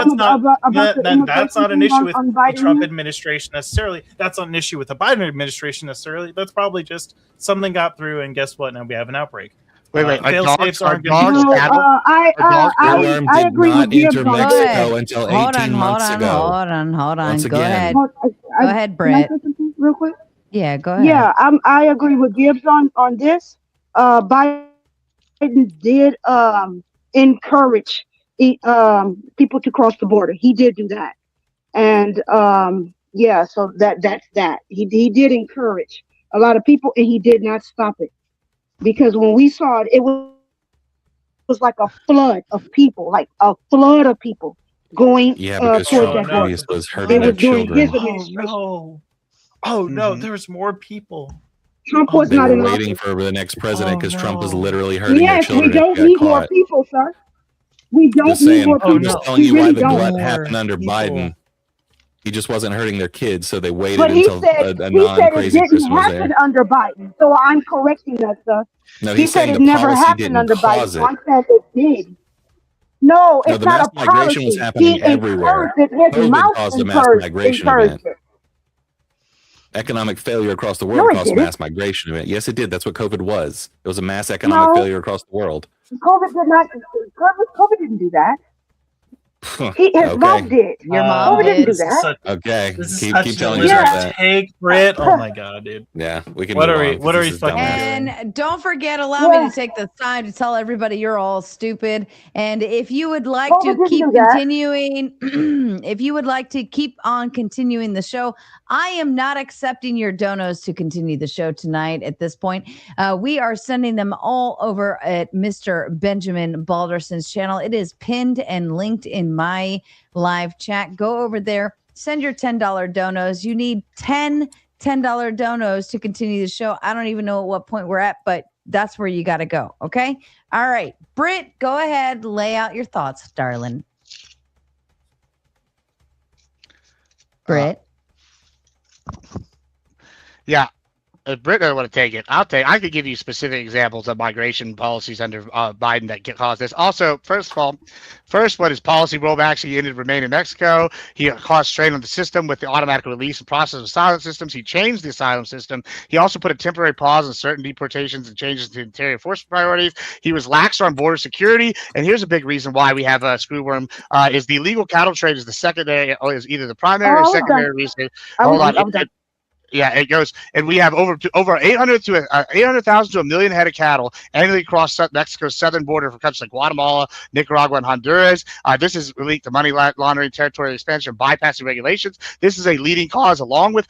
that's not an issue with the Trump administration necessarily. That's not an issue with the Biden administration necessarily. That's probably just something got through, and guess what? Now we have an outbreak. Wait. Fail-safes aren't No, I agree with Gibbs on Mexico this. until 18 months ago. Hold on. Once Go again. ahead. Go Go ahead, Can I Britt. say something real quick? Yeah, go ahead. Yeah, I agree with Gibbs on this. Biden did encourage people to cross the border. He did do that, and yeah, so that's that. He did encourage a lot of people, and he did not stop it, because when we saw it, it was like a flood of people, going Yeah, because towards Trump that border. was hurting their It was during children. his administration. Oh no, there's more people. Trump was They not were in waiting office. for the next president because Trump was no. literally hurting their Yes, children. we don't if he need got more caught. people, sir. We don't Just need saying, more I'm people. just telling We you why really the don't. glut happened under Biden. He just wasn't hurting their kids, so they waited But he until said a it non-crazy didn't person was happen there. under Biden. So I'm correcting that, sir. No, He he's said saying it the never policy happened didn't under Biden. cause So it. I said it did. No, No, it's the not mass a migration was policy. happening He everywhere. encouraged it. His COVID mouth caused a mass migration encouraged event. it. Economic failure across the No, world it caused a didn't. mass migration event. Yes, it did. That's what COVID was. It was a mass economic No, failure across the world. COVID did not. COVID didn't do that. His mom Okay. did. Your mom COVID didn't do did. that. Okay. This is Keep such telling a yourself Yeah. that. take, Britt. Oh my god, dude. Yeah, we can What move are we? on, 'cause What are this we is fucking dumbass. doing? And don't forget, allow me to take the time to tell everybody you're all stupid. And if you would like COVID to didn't keep do that. continuing, if you would like to keep on continuing the show, I am not accepting your donos to continue the show tonight at this point. We are sending them all over at Mr. Benjamin Balderson's channel. It is pinned and linked in my live chat. Go over there, send your $10 donos. You need $10 donos to continue the show. I don't even know at what point we're at, but that's where you got to go. Okay. All right. Britt, go ahead. Lay out your thoughts, darling. Britt. Yeah. If Britt doesn't want to take it, I'll take. I could give you specific examples of migration policies under Biden that caused this. Also, first of all, what his policy rollbacks, he ended remain in Mexico. He caused strain on the system with the automatic release and process of asylum systems. He changed the asylum system. He also put a temporary pause on certain deportations and changes to interior enforcement priorities. He was lax on border security. And here's a big reason why we have a screwworm: is the illegal cattle trade is the secondary, or is either the primary or secondary reason. Hold on. Yeah, it goes, and we have over 800,000 to 1 million head of cattle annually across Mexico's southern border from countries like Guatemala, Nicaragua, and Honduras. This is linked to money laundering, territorial expansion, bypassing regulations. This is a leading cause, along with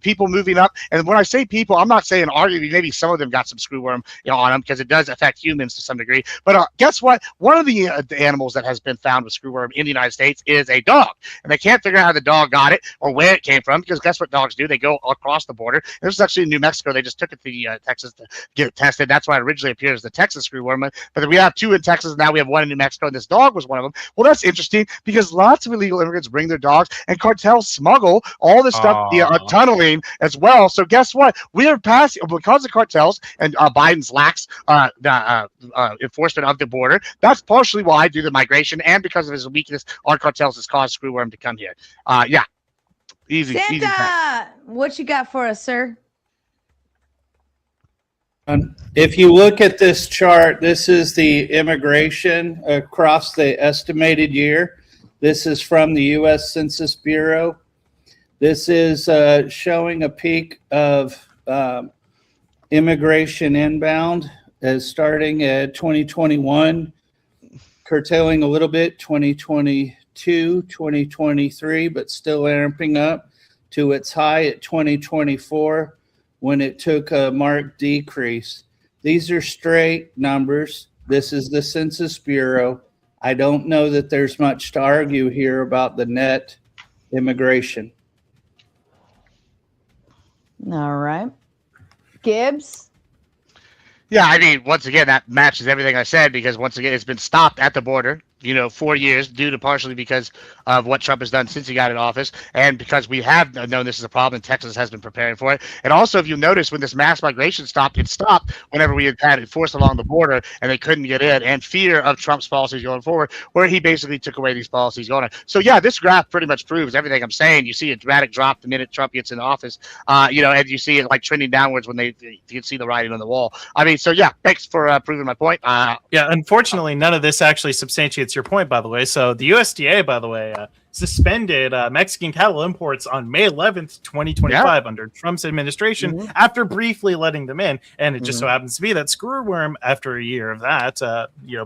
people moving up. And when I say people, I'm not saying arguably maybe some of them got some screwworm on them, because it does affect humans to some degree. But guess what? One of the animals that has been found with screwworm in the United States is a dog, and they can't figure out how the dog got it or where it came from, because guess what dogs do? They go across the border. This is actually in New Mexico. They just took it to Texas to get it tested. That's why it originally appeared as the Texas screwworm. But we have 2 in Texas. Now we have 1 in New Mexico, and this dog was one of them. Well, that's interesting, because lots of illegal immigrants bring their dogs, and cartels smuggle all this stuff via tunneling as well. So guess what? We are passing, because of cartels and Biden's lax enforcement of the border. That's partially why due to migration and because of his weakness on cartels has caused screwworm to come here. Yeah. Easy. Santa, what you got for us, sir? If you look at this chart, this is the immigration across the estimated year. This is from the U.S. Census Bureau. This is showing a peak of immigration inbound as starting at 2021, curtailing a little bit, 2022, 2023, but still ramping up to its high at 2024 when it took a marked decrease. These are straight numbers. This is the Census Bureau. I don't know that there's much to argue here about the net immigration. All right. Gibbs? Yeah, I mean, once again, that matches everything I said, because once again, it's been stopped at the border. 4 years, due to partially because of what Trump has done since he got in office, and because we have known this is a problem, and Texas has been preparing for it. And also, if you notice, when this mass migration stopped, it stopped whenever we had it forced along the border and they couldn't get in, and fear of Trump's policies going forward, where he basically took away these policies going on. So yeah, this graph pretty much proves everything I'm saying. You see a dramatic drop the minute Trump gets in office, and you see it like trending downwards when you can see the writing on the wall. I mean, so yeah, thanks for proving my point. Yeah, unfortunately, none of this actually substantiates your point, by the way. So the USDA, by the way, suspended Mexican cattle imports on May 11th, 2025 under Trump's administration after briefly letting them in. And it just so happens to be that screwworm, after a year of that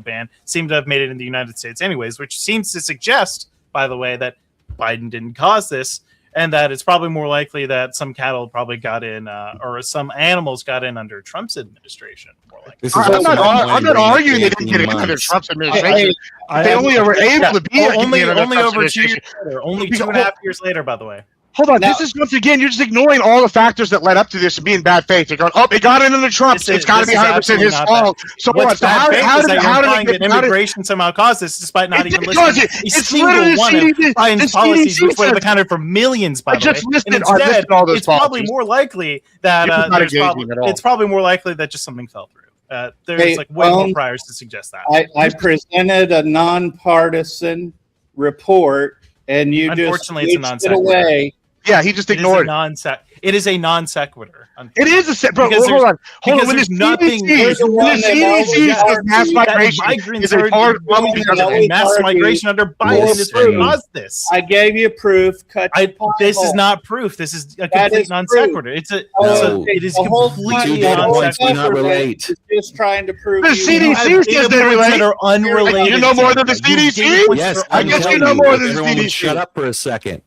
ban, seemed to have made it in the United States anyways, which seems to suggest, by the way, that Biden didn't cause this, and that it's probably more likely that some cattle probably got in or some animals got in under Trump's administration. I'm not arguing they didn't get in under Trump's administration. They only were able to be only over 2 years later, only 2.5 years later, by the way. Hold on, this is once again, you're just ignoring all the factors that led up to this and being bad faith. You're going, it got in under Trump. It's got to be 100% his fault. So what's how did immigration somehow cause this, despite not even listening to a single one of Biden's policies, which would have accounted for millions, by the way. And instead, it's probably more likely that it's probably more likely that just something fell through. There's way more priors to suggest that. I presented a nonpartisan report, and you unfortunately, just it's a non-sequitur. away. Yeah, he just ignored it. It is a non sequitur. It is a set, bro. Hold on. When the CDC says mass migration is a part of mass migration under Biden is what caused this. I gave you proof. This is not proof. This is a complete non sequitur. It is completely non sequitur. Not relate. Just trying to prove the CDC says they relate. That are unrelated. You know more than the CDC? Yes, I guess you know more than the CDC. Shut up for a second.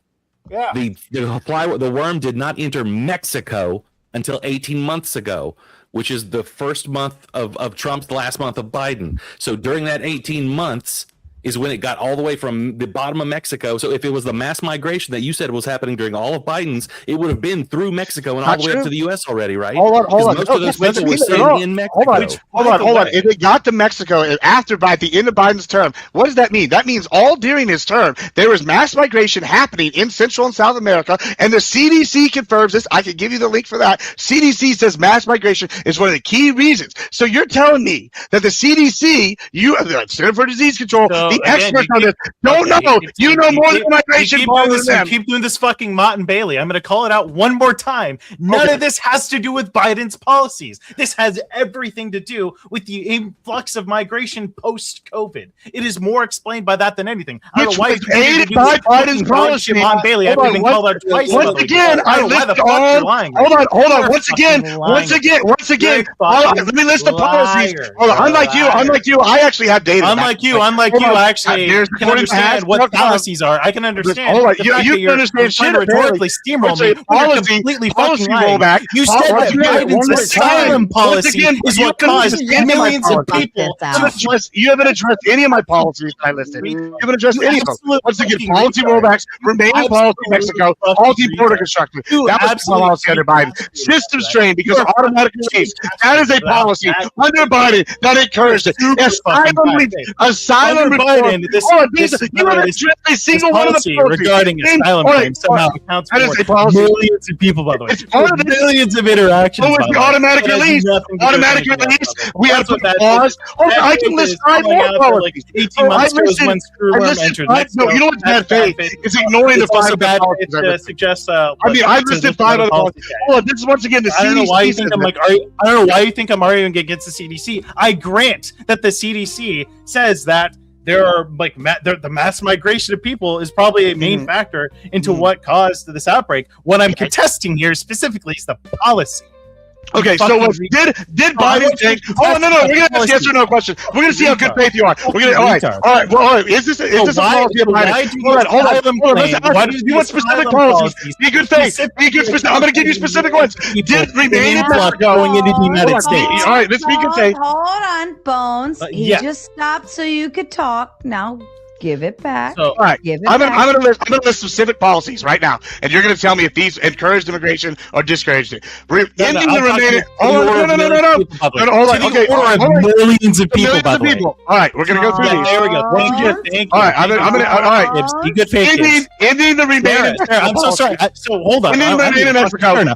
Yeah. The worm did not enter Mexico until 18 months ago, which is the first month of Trump's, the last month of Biden. So during that 18 months is when it got all the way from the bottom of Mexico. So if it was the mass migration that you said was happening during all of Biden's, it would have been through Mexico and all the way up to the U.S. already, right? Hold on. Most of those people were sitting in Mexico. Hold on. If it got to Mexico by the end of Biden's term, what does that mean? That means all during his term, there was mass migration happening in Central and South America, and the CDC confirms this. I can give you the link for that. CDC says mass migration is one of the key reasons. So you're telling me that the CDC, the Center for Disease Control, the experts on this don't know. You know more than migration. You keep doing this fucking Mott and Bailey. I'm going to call it out one more time. None of this has to do with Biden's policies. This has everything to do with the influx of migration post-COVID. It is more explained by that than anything. I don't know why it's aided by Biden's policy. Mott and Bailey. I've been called out twice. Once again, I list all. Hold on. Once again. Let me list the policies. Hold on. Unlike you, I actually have data. Unlike you, I actually can understand what policies are. I can understand. Hold on. You can understand shit. Rhetorically steamroll me. Completely fucking lying. You said that Biden's asylum policy is what caused millions of people. You haven't addressed any of my policies I listed. You haven't addressed any of them. Once again, policy rollbacks, remaining policy Mexico, policy border construction. That was the policy under Biden. System strain because of automatic release. That is a policy under Biden that encouraged it. Asylum reform. You haven't addressed a single one of the policies regarding asylum claims somehow accounts for millions of people, by the way. It's part of millions of interactions. What was the automatic release? Automatic release. We had to put pause. I can list 5 more policies. 18 months ago is when Screwworm entered Mexico. No, you know what's bad faith? It's ignoring the 5 bad policies. To suggest. I've listed 5 other policies. Hold on, this is once again the CDC. I don't know why you think I don't know why you think I'm arguing against the CDC. I grant that the CDC says that there are the mass migration of people is probably a main factor into what caused this outbreak. What I'm contesting here specifically is the policy. Okay, so did Biden think? Oh no, we're gonna ask yes or no question. We're gonna see how good faith you are. We're gonna all right. Well, is this a policy of Biden? Hold on. You want specific policies? Be good faith. Be good. I'm gonna give you specific ones. Did remain in Mexico going into the United States? All right, let's be good faith. Hold on, Bones. He just stopped so you could talk. Now Give it back. So, all right, Give it I'm back. gonna list specific policies right now, and you're gonna tell me if these encouraged immigration or discouraged it. Ending the remaining. Hold on, no. Hold on. Okay, millions of people. By the way. All right, we're gonna go through these. There we go. Thank you. All right, I'm gonna. All right, Gibbs, be good faith. Ending the remaining. I'm so sorry. So hold on. Ending the remaining Mexico.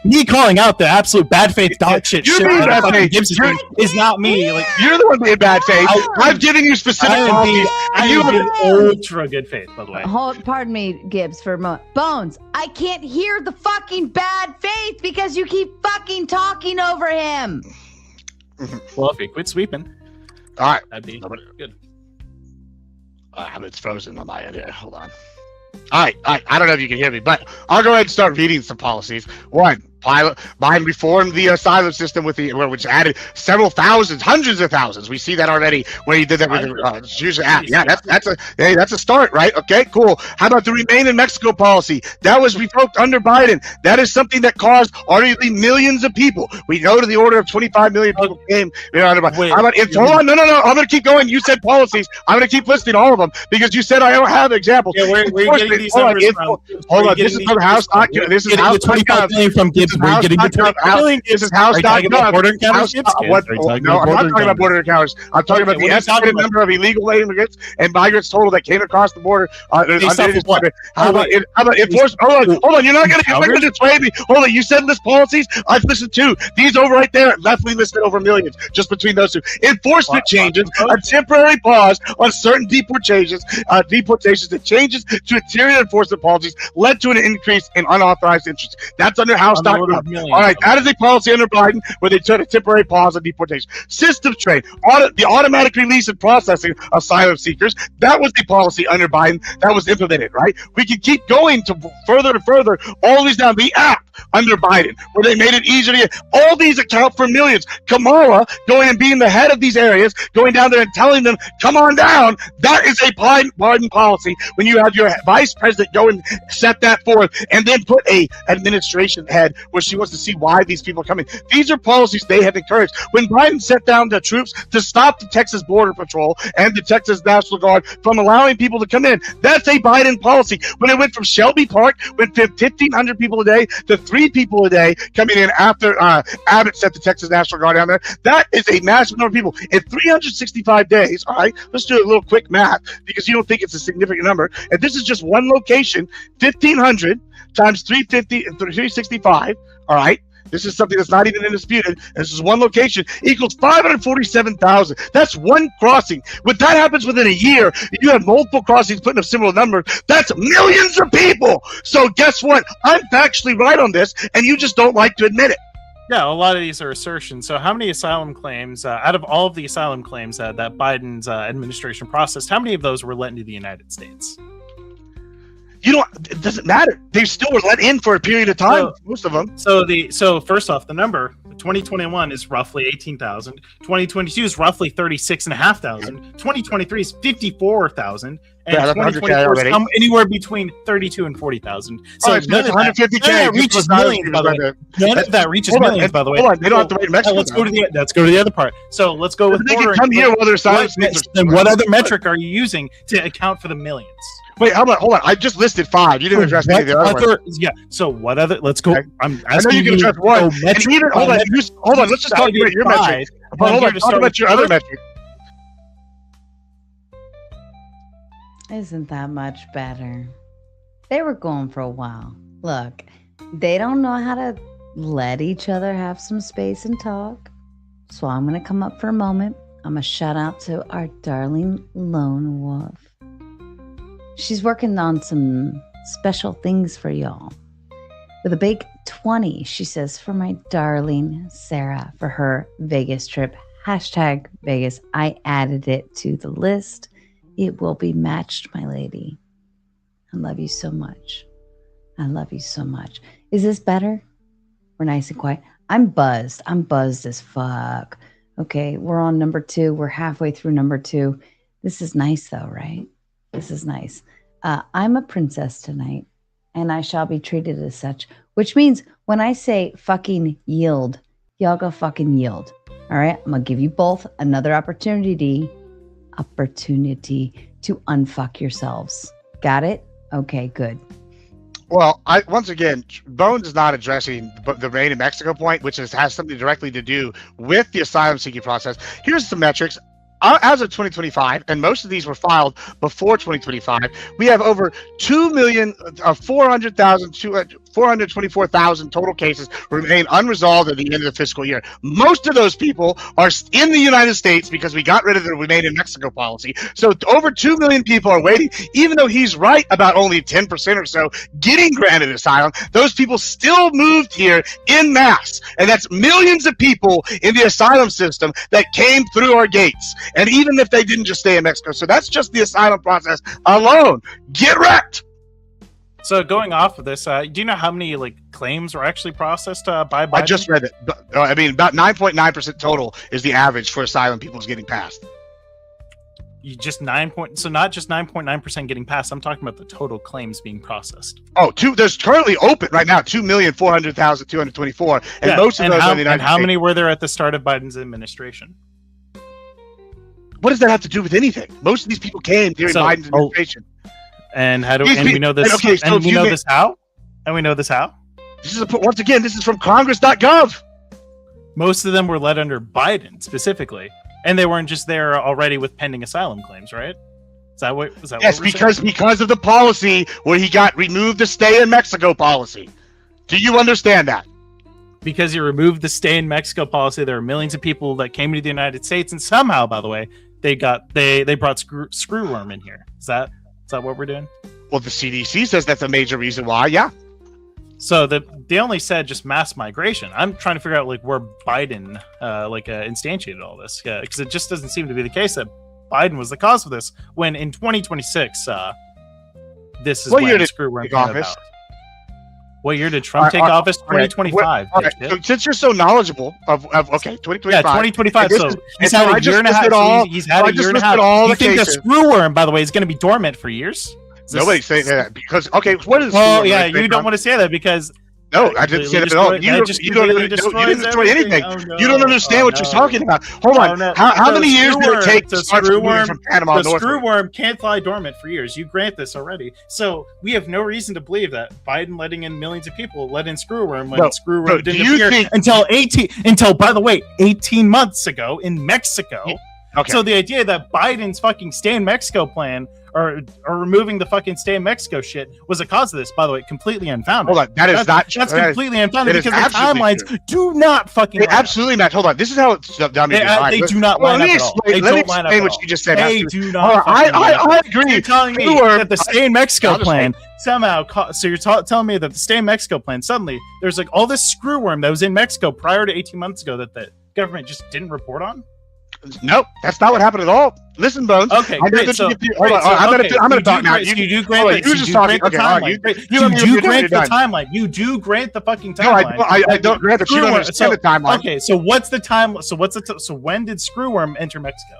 Me calling out the absolute bad faith dog shit You're being bad faith. Gibbs is not me. Like you're the one being bad faith. I'm giving you specific policies. I am being ultra good faith, by the way. Pardon me, Gibbs, for a moment. Bones, I can't hear the fucking bad faith because you keep fucking talking over him. Well, if you quit sweeping, all right, that'd be good. It's frozen on my end here. Hold on. All right. I don't know if you can hear me, but I'll go ahead and start reading some policies. One, Biden reformed the asylum system which added several thousands, hundreds of thousands. We see that already when he did that with the use the app. Yeah, that's a start, right? Okay, cool. How about the Remain in Mexico policy? That was revoked under Biden. That is something that caused arguably millions of people. We know to the order of 25 million people came. How about hold on, no. I'm going to keep going. You said policies. I'm going to keep listing all of them because you said I don't have examples. Yeah, where are you getting these numbers from? Hold on. This is from House. This is House. 25 million from Gibbs. We're getting this is House.gov. Border encounters? No, I'm not talking about border encounters. I'm talking about the estimated number of illegal immigrants and migrants total that came across the border. How about enforcement? Hold on. You're not going to dissuade me. Hold on. You said list policies. I've listed two. These over right there. Leftly listed over millions just between those two. Enforcement changes. A temporary pause on certain deportations. The changes to interior enforcement policies led to an increase in unauthorized entries. That's under House.gov. All right, that is a policy under Biden where they took a temporary pause on deportation. Systems trade, the automatic release and processing of asylum seekers. That was a policy under Biden that was implemented, right? We can keep going to further and further, all these down. The app under Biden where they made it easier to get. All these account for millions. Kamala going and being the head of these areas, going down there and telling them, come on down. That is a Biden policy when you have your vice president go and set that forth and then put a administration head where she wants to see why these people are coming. These are policies they have encouraged. When Biden set down the troops to stop the Texas Border Patrol and the Texas National Guard from allowing people to come in, that's a Biden policy. When it went from Shelby Park, went from 1,500 people a day to 3 people a day coming in after Abbott set the Texas National Guard down there, that is a massive number of people. In 365 days, all right, let's do a little quick math because you don't think it's a significant number. And this is just one location, 1,500 times 350 and 365, all right? This is something that's not even disputed. This is one location equals 547,000. That's one crossing. When that happens within a year, you have multiple crossings putting up similar numbers. That's millions of people. So guess what? I'm factually right on this, and you just don't like to admit it. Yeah, a lot of these are assertions. So how many asylum claims, out of all of the asylum claims that Biden's administration processed, how many of those were let into the United States? It doesn't matter. They still were let in for a period of time, most of them. So first off, the number 2021 is roughly 18,000. 2022 is roughly 36,500. 2023 is 54,000. And 2024 is anywhere between 32 and 40,000. So none of that reaches millions, by the way. None of that reaches millions, by the way. Hold on, they don't have to wait in Mexico. Let's go to the other part. So let's go with border. Come here while they're then what other metric are you using to account for the millions? Wait, hold on. I just listed 5. You didn't address any of the other ones. Yeah. So what other? Let's go. Okay. I'm I know asking you can address one. Hold on. Let's just talk about your metric. Hold on. Talk about your other metric. Isn't that much better? They were going for a while. Look, they don't know how to let each other have some space and talk. So I'm going to come up for a moment. I'm going to shout out to our darling lone wolf. She's working on some special things for y'all. With a big 20, she says, for my darling Sarah for her Vegas trip. Hashtag Vegas. I added it to the list. It will be matched, my lady. I love you so much. I love you so much. Is this better? We're nice and quiet. I'm buzzed. I'm buzzed as fuck. Okay, we're on number 2. We're halfway through number 2. This is nice though, right? This is nice. I'm a princess tonight, and I shall be treated as such, which means when I say fucking yield, y'all go fucking yield. All right, I'm going to give you both another opportunity to unfuck yourselves. Got it? Okay, good. Well, once again, Bones is not addressing the Maine and Mexico point, which has something directly to do with the asylum seeking process. Here's some metrics. As of 2025, and most of these were filed before 2025, we have over 424,000 total cases remain unresolved at the end of the fiscal year. Most of those people are in the United States because we got rid of the Remain in Mexico policy. So over 2 million people are waiting, even though he's right about only 10% or so getting granted asylum. Those people still moved here en masse, and that's millions of people in the asylum system that came through our gates. And even if they didn't just stay in Mexico. So that's just the asylum process alone. Get wrecked. So going off of this, do you know how many claims were actually processed by Biden? I just read it. I mean, about 9.9% total is the average for asylum people is getting passed. You just so not just 9.9% getting passed. I'm talking about the total claims being processed. There's currently open right now 2,400,224, and most of those are in the United States. How many were there at the start of Biden's administration? What does that have to do with anything? Most of these people came during Biden's administration. And we know this. Okay, so and we know this how? And we know this how? This is from Congress.gov. Most of them were led under Biden specifically, and they weren't just there already with pending asylum claims, right? Is that what? Yes, because of the policy where he got removed the stay in Mexico policy. Do you understand that? Because he removed the stay in Mexico policy, there are millions of people that came to the United States, and somehow, by the way, they brought screwworm in here. Is that what we're doing? Well, the CDC says that's a major reason why. Yeah. So they only said just mass migration. I'm trying to figure out where Biden instantiated all this, because it just doesn't seem to be the case that Biden was the cause of this. When in 2026, this is when screwworm came about. What year did Trump take office? 2025. All right. So since you're so knowledgeable of 2025. Yeah, 2025. So he's had a year and a half. He's had a year and a half. You think the screwworm, by the way, is going to be dormant for years? Nobody's saying that because what is? Well, yeah, you don't want to say that because. No, I didn't say that at all. You didn't destroy anything. You don't understand what you're talking about. Hold on. How many years did it take to start moving from Panama north? The screwworm can't lie dormant for years. You grant this already. So we have no reason to believe that Biden letting in millions of people let in screwworm when screwworm didn't appear until, by the way, 18 months ago in Mexico. Okay. So the idea that Biden's fucking stay in Mexico plan or removing the fucking stay in Mexico shit was a cause of this, by the way, completely unfounded. Hold on, that's completely unfounded because the timelines do not fucking they absolutely match. Hold on, this is how it's done. They do not line up at all. Let me explain what you just said. They do not. I agree. You're telling me that the stay in Mexico plan somehow. So you're telling me that the stay in Mexico plan suddenly there's all this screwworm that was in Mexico prior to 18 months ago that the government just didn't report on. Nope, that's not what happened at all. Listen, Bones. Okay, great. I'm going to talk now. You do grant the timeline. You do grant the fucking timeline. No, I don't grant that. You don't understand the timeline. Okay, so what's the time? So when did screwworm enter Mexico?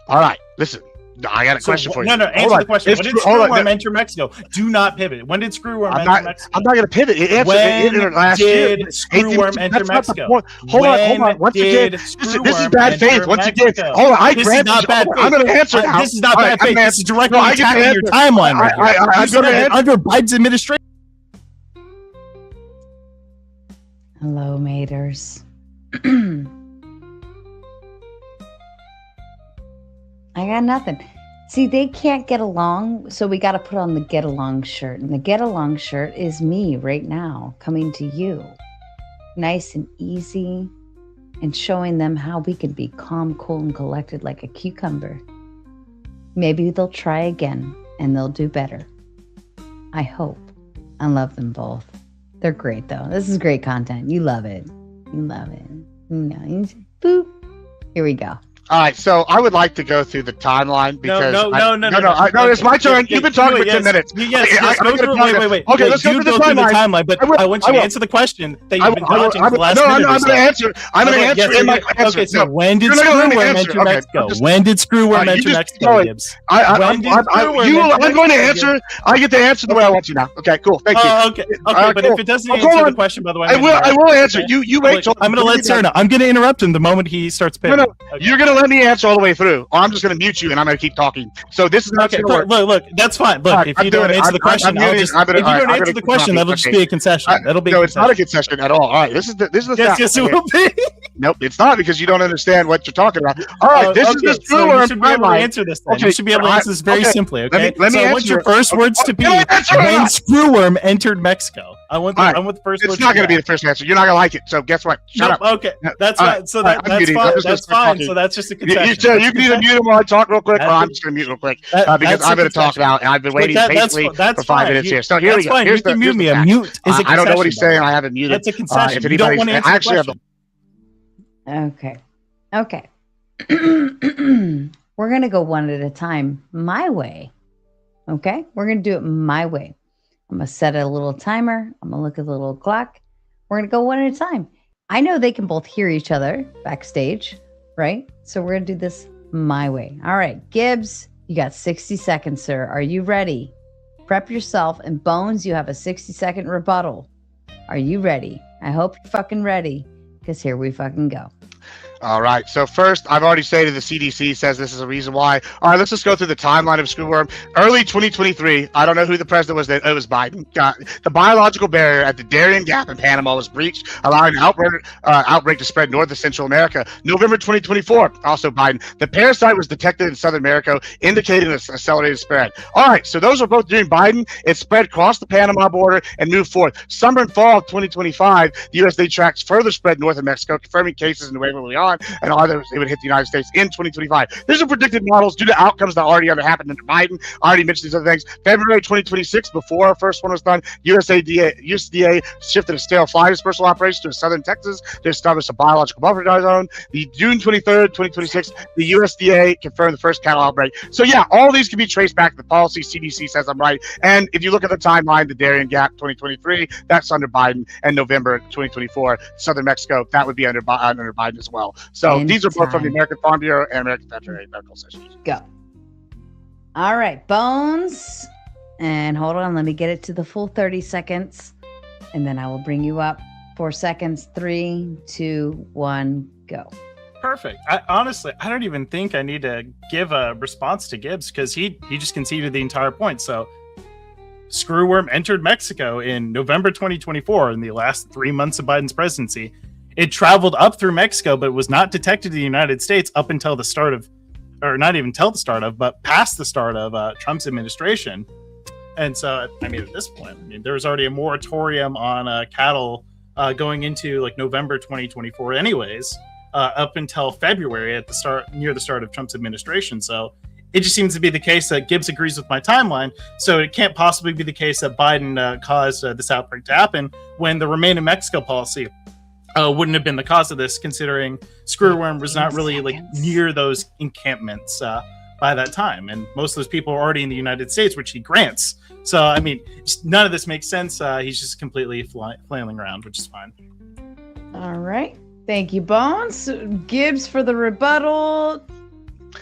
All right, listen. I got a question for you. No, answer the question. When did screwworm enter Mexico? Do not pivot. When did screwworm enter Mexico? I'm not going to pivot. It entered last year. When did screwworm enter Mexico? Hold on. Once again, this is bad faith. Once again, hold on. This is not bad faith. I'm going to answer now. This is not bad faith. This is directly attacking your timeline right here. I'm going to answer. Under Biden's administration. Hello, maters. I got nothing. See, they can't get along, so we got to put on the get along shirt. And the get along shirt is me right now coming to you. Nice and easy and showing them how we can be calm, cool, and collected like a cucumber. Maybe they'll try again and they'll do better. I hope. I love them both. They're great, though. This is great content. You love it. You love it. Boop. Here we go. All right, so I would like to go through the timeline because no, it's my turn. You've been talking for 10 minutes. Wait. Okay, let's go through the timeline. But I want you to answer the question that you've been dodging for the last minute. I'm going to answer. I'm going to answer in my answer. Okay, so when did screwworm enter Mexico? When did screwworm enter Mexico, Gibbs? I'm going to answer. I get to answer the way I want you now. Okay, cool. Thank you. Okay, but if it doesn't answer the question, by the way, I will answer. You wait till I'm going to let Sarah know. I'm going to interrupt him the moment he starts pitching. No, you're going to let me answer all the way through, or I'm just going to mute you and I'm going to keep talking. So this is not Okay, going to work. look, that's fine. Look, if you don't answer the question, I'll just. If you don't answer the question, that'll just be a concession. That'll be. No, it's not a concession at all. All right, this is the Yes, yes, it will be. Nope, it's not because you don't understand what you're talking about. All right, this is the screw so worm. you should be able to answer this. Then. You should be able to answer this very simply. Okay. Let me so I want your first words to be when screw worm entered Mexico. I want the first. It's not going to be the first answer. You're not going to like it. So guess what? Shut up. Okay, that's fine. So that's fine. That's fine. So that's just a concession. You can either mute him while I talk real quick, or I'm just going to mute real quick because I'm going to talk now, and I've been waiting patiently for 5 minutes here. So here we go. Here's the mute me. A mute is a concession. I don't know what he's saying. I haven't muted. That's a concession. You don't want to answer the question. Okay. We're going to go one at a time my way. Okay? We're going to do it my way. I'm going to set a little timer. I'm going to look at the little clock. We're going to go one at a time. I know they can both hear each other backstage, right? So we're going to do this my way. All right. Gibbs, you got 60 seconds, sir. Are you ready? Prep yourself. And Bones, you have a 60-second rebuttal. Are you ready? I hope you're fucking ready, because here we fucking go. All right. So first, I've already stated the CDC says this is a reason why. All right, let's just go through the timeline of screwworm. Early 2023, I don't know who the president was then. It was Biden. The biological barrier at the Darien Gap in Panama was breached, allowing an outbreak to spread north of Central America. November 2024, also Biden. The parasite was detected in Southern America, indicating an accelerated spread. All right, so those are both during Biden. It spread across the Panama border and moved forth. Summer and fall of 2025, the USDA tracks further spread north of Mexico, confirming cases in Nuevo Leon, and others, it would hit the United States in 2025. These are predicted models due to outcomes that already happened under Biden. I already mentioned these other things. February 2026, before our first one was done, USDA shifted a stale fly dispersal operation to southern Texas to establish a biological buffer zone. The June 23rd, 2026, the USDA confirmed the first cattle outbreak. So yeah, all these can be traced back to the policy. CDC says I'm right. And if you look at the timeline, the Darien Gap 2023, that's under Biden, and November 2024, Southern Mexico, that would be under Biden as well. So these are both from the American Farm Bureau and American Veterinary Medical Association. Go. All right, Bones. And hold on, let me get it to the full 30 seconds. And then I will bring you up. 4 seconds. 3, 2, 1, go. Perfect. Honestly, I don't even think I need to give a response to Gibbs because he just conceded the entire point. So screwworm entered Mexico in November 2024 in the last 3 months of Biden's presidency. It traveled up through Mexico, but was not detected in the United States up until the start of, or not even till the start of, but past the start of Trump's administration. And so, I mean, at this point, there was already a moratorium on cattle going into like November 2024 anyways, up until February at the start, near the start of Trump's administration. So it just seems to be the case that Gibbs agrees with my timeline. So it can't possibly be the case that Biden caused this outbreak to happen when the Remain in Mexico policy wouldn't have been the cause of this, considering screwworm was not really like near those encampments by that time, and most of those people are already in the United States, which he grants. So I mean, none of this makes sense. He's just completely flailing around, which is fine. All right, thank you, Bones. Gibbs for the rebuttal.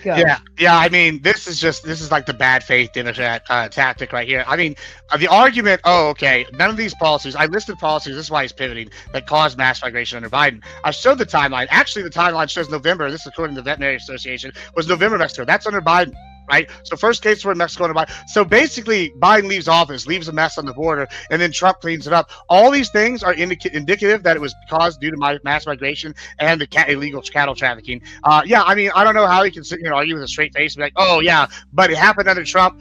Go. Yeah. I mean, this is like the bad faith internet tactic right here. I mean, the argument. Oh, okay. None of these policies. I listed policies. This is why he's pivoting. That caused mass migration under Biden. I showed the timeline. Actually, the timeline shows November. This is according to the Veterinary Association. Was November Mexico? That's under Biden. Right? So first case for Mexico under Biden. So basically, Biden leaves office, leaves a mess on the border, and then Trump cleans it up. All these things are indicative that it was caused due to mass migration and the illegal cattle trafficking. Yeah, I mean, I don't know how he can sit here and argue with a straight face and be like, oh, yeah, but it happened under Trump.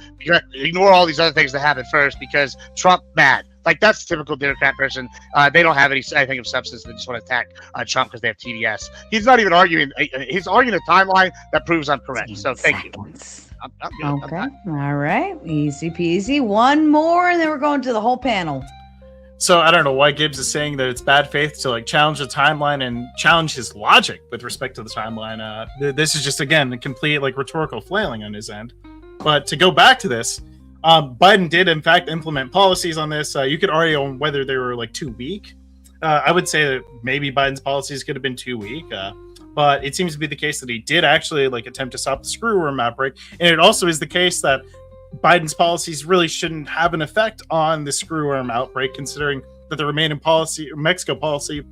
Ignore all these other things that happened first because Trump bad. Like, that's a typical Democrat person. They don't have anything of substance. They just want to attack Trump because they have TDS. He's not even arguing. He's arguing a timeline that proves I'm correct. So thank you. Okay. All right. Easy peasy. One more, and then we're going to the whole panel. So I don't know why Gibbs is saying that it's bad faith to like challenge the timeline and challenge his logic with respect to the timeline. This is just, again, a complete like rhetorical flailing on his end. But to go back to this, Biden did in fact implement policies on this. You could argue on whether they were like too weak. I would say that maybe Biden's policies could have been too weak. But it seems to be the case that he did actually like attempt to stop the screwworm outbreak. And it also is the case that Biden's policies really shouldn't have an effect on the screwworm outbreak, considering that the Remain in policy, Mexico policy,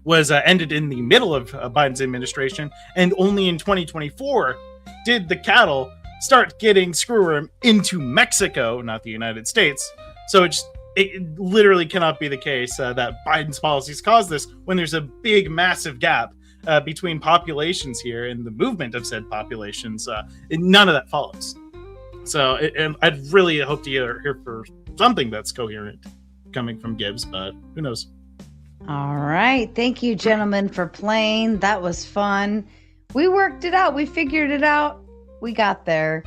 was ended in the middle of Biden's administration, and only in 2024 did the cattle start getting screwworm into Mexico, not the United States. So it literally cannot be the case that Biden's policies caused this when there's a big, massive gap between populations here and the movement of said populations. None of that follows. So and I'd really hope to hear for something that's coherent coming from Gibbs, but who knows? All right. Thank you, gentlemen, for playing. That was fun. We worked it out. We figured it out. We got there.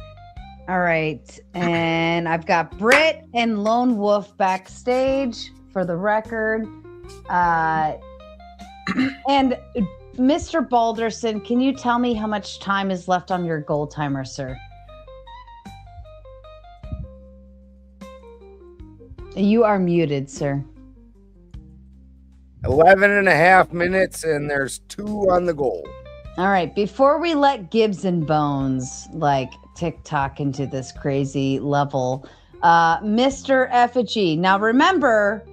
All right. And I've got Britt and Lone Wolf backstage for the record. And Mr. Balderson, can you tell me how much time is left on your goal timer, sir? You are muted, sir. 11.5 minutes, and there's 2 on the goal. All right. Before we let Gibbs and Bones like TikTok into this crazy level, Mr. Effigy. Now remember,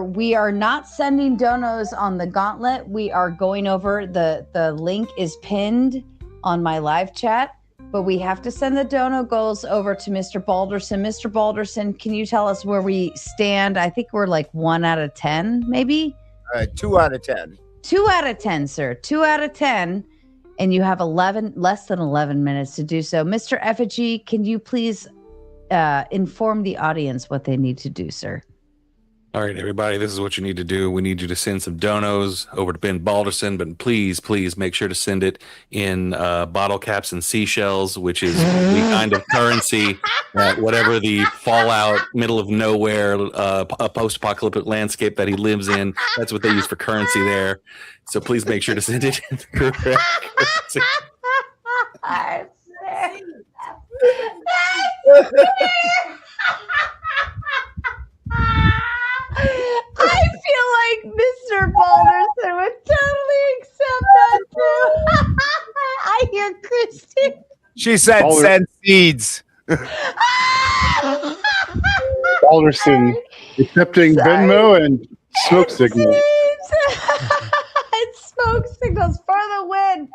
we are not sending donos on the gauntlet. We are going over the link is pinned on my live chat, but we have to send the dono goals over to Mr. Balderson. Mr. Balderson, can you tell us where we stand? I think we're like 1 out of 10, maybe? 2 out of 10. 2 out of 10, sir. 2 out of 10. And you have less than 11 minutes to do so. Mr. Effigy, can you please inform the audience what they need to do, sir? All right, everybody, this is what you need to do. We need you to send some donos over to Ben Balderson, but please make sure to send it in bottle caps and seashells, which is the kind of currency that whatever the fallout, middle of nowhere, a post-apocalyptic landscape that he lives in, that's what they use for currency there. So please make sure to send it in the correct currency. I feel like Mr. Balderson would totally accept that too. I hear Christy. She said send seeds. Balderson accepting Venmo and smoke signals. It's smoke signals for the win.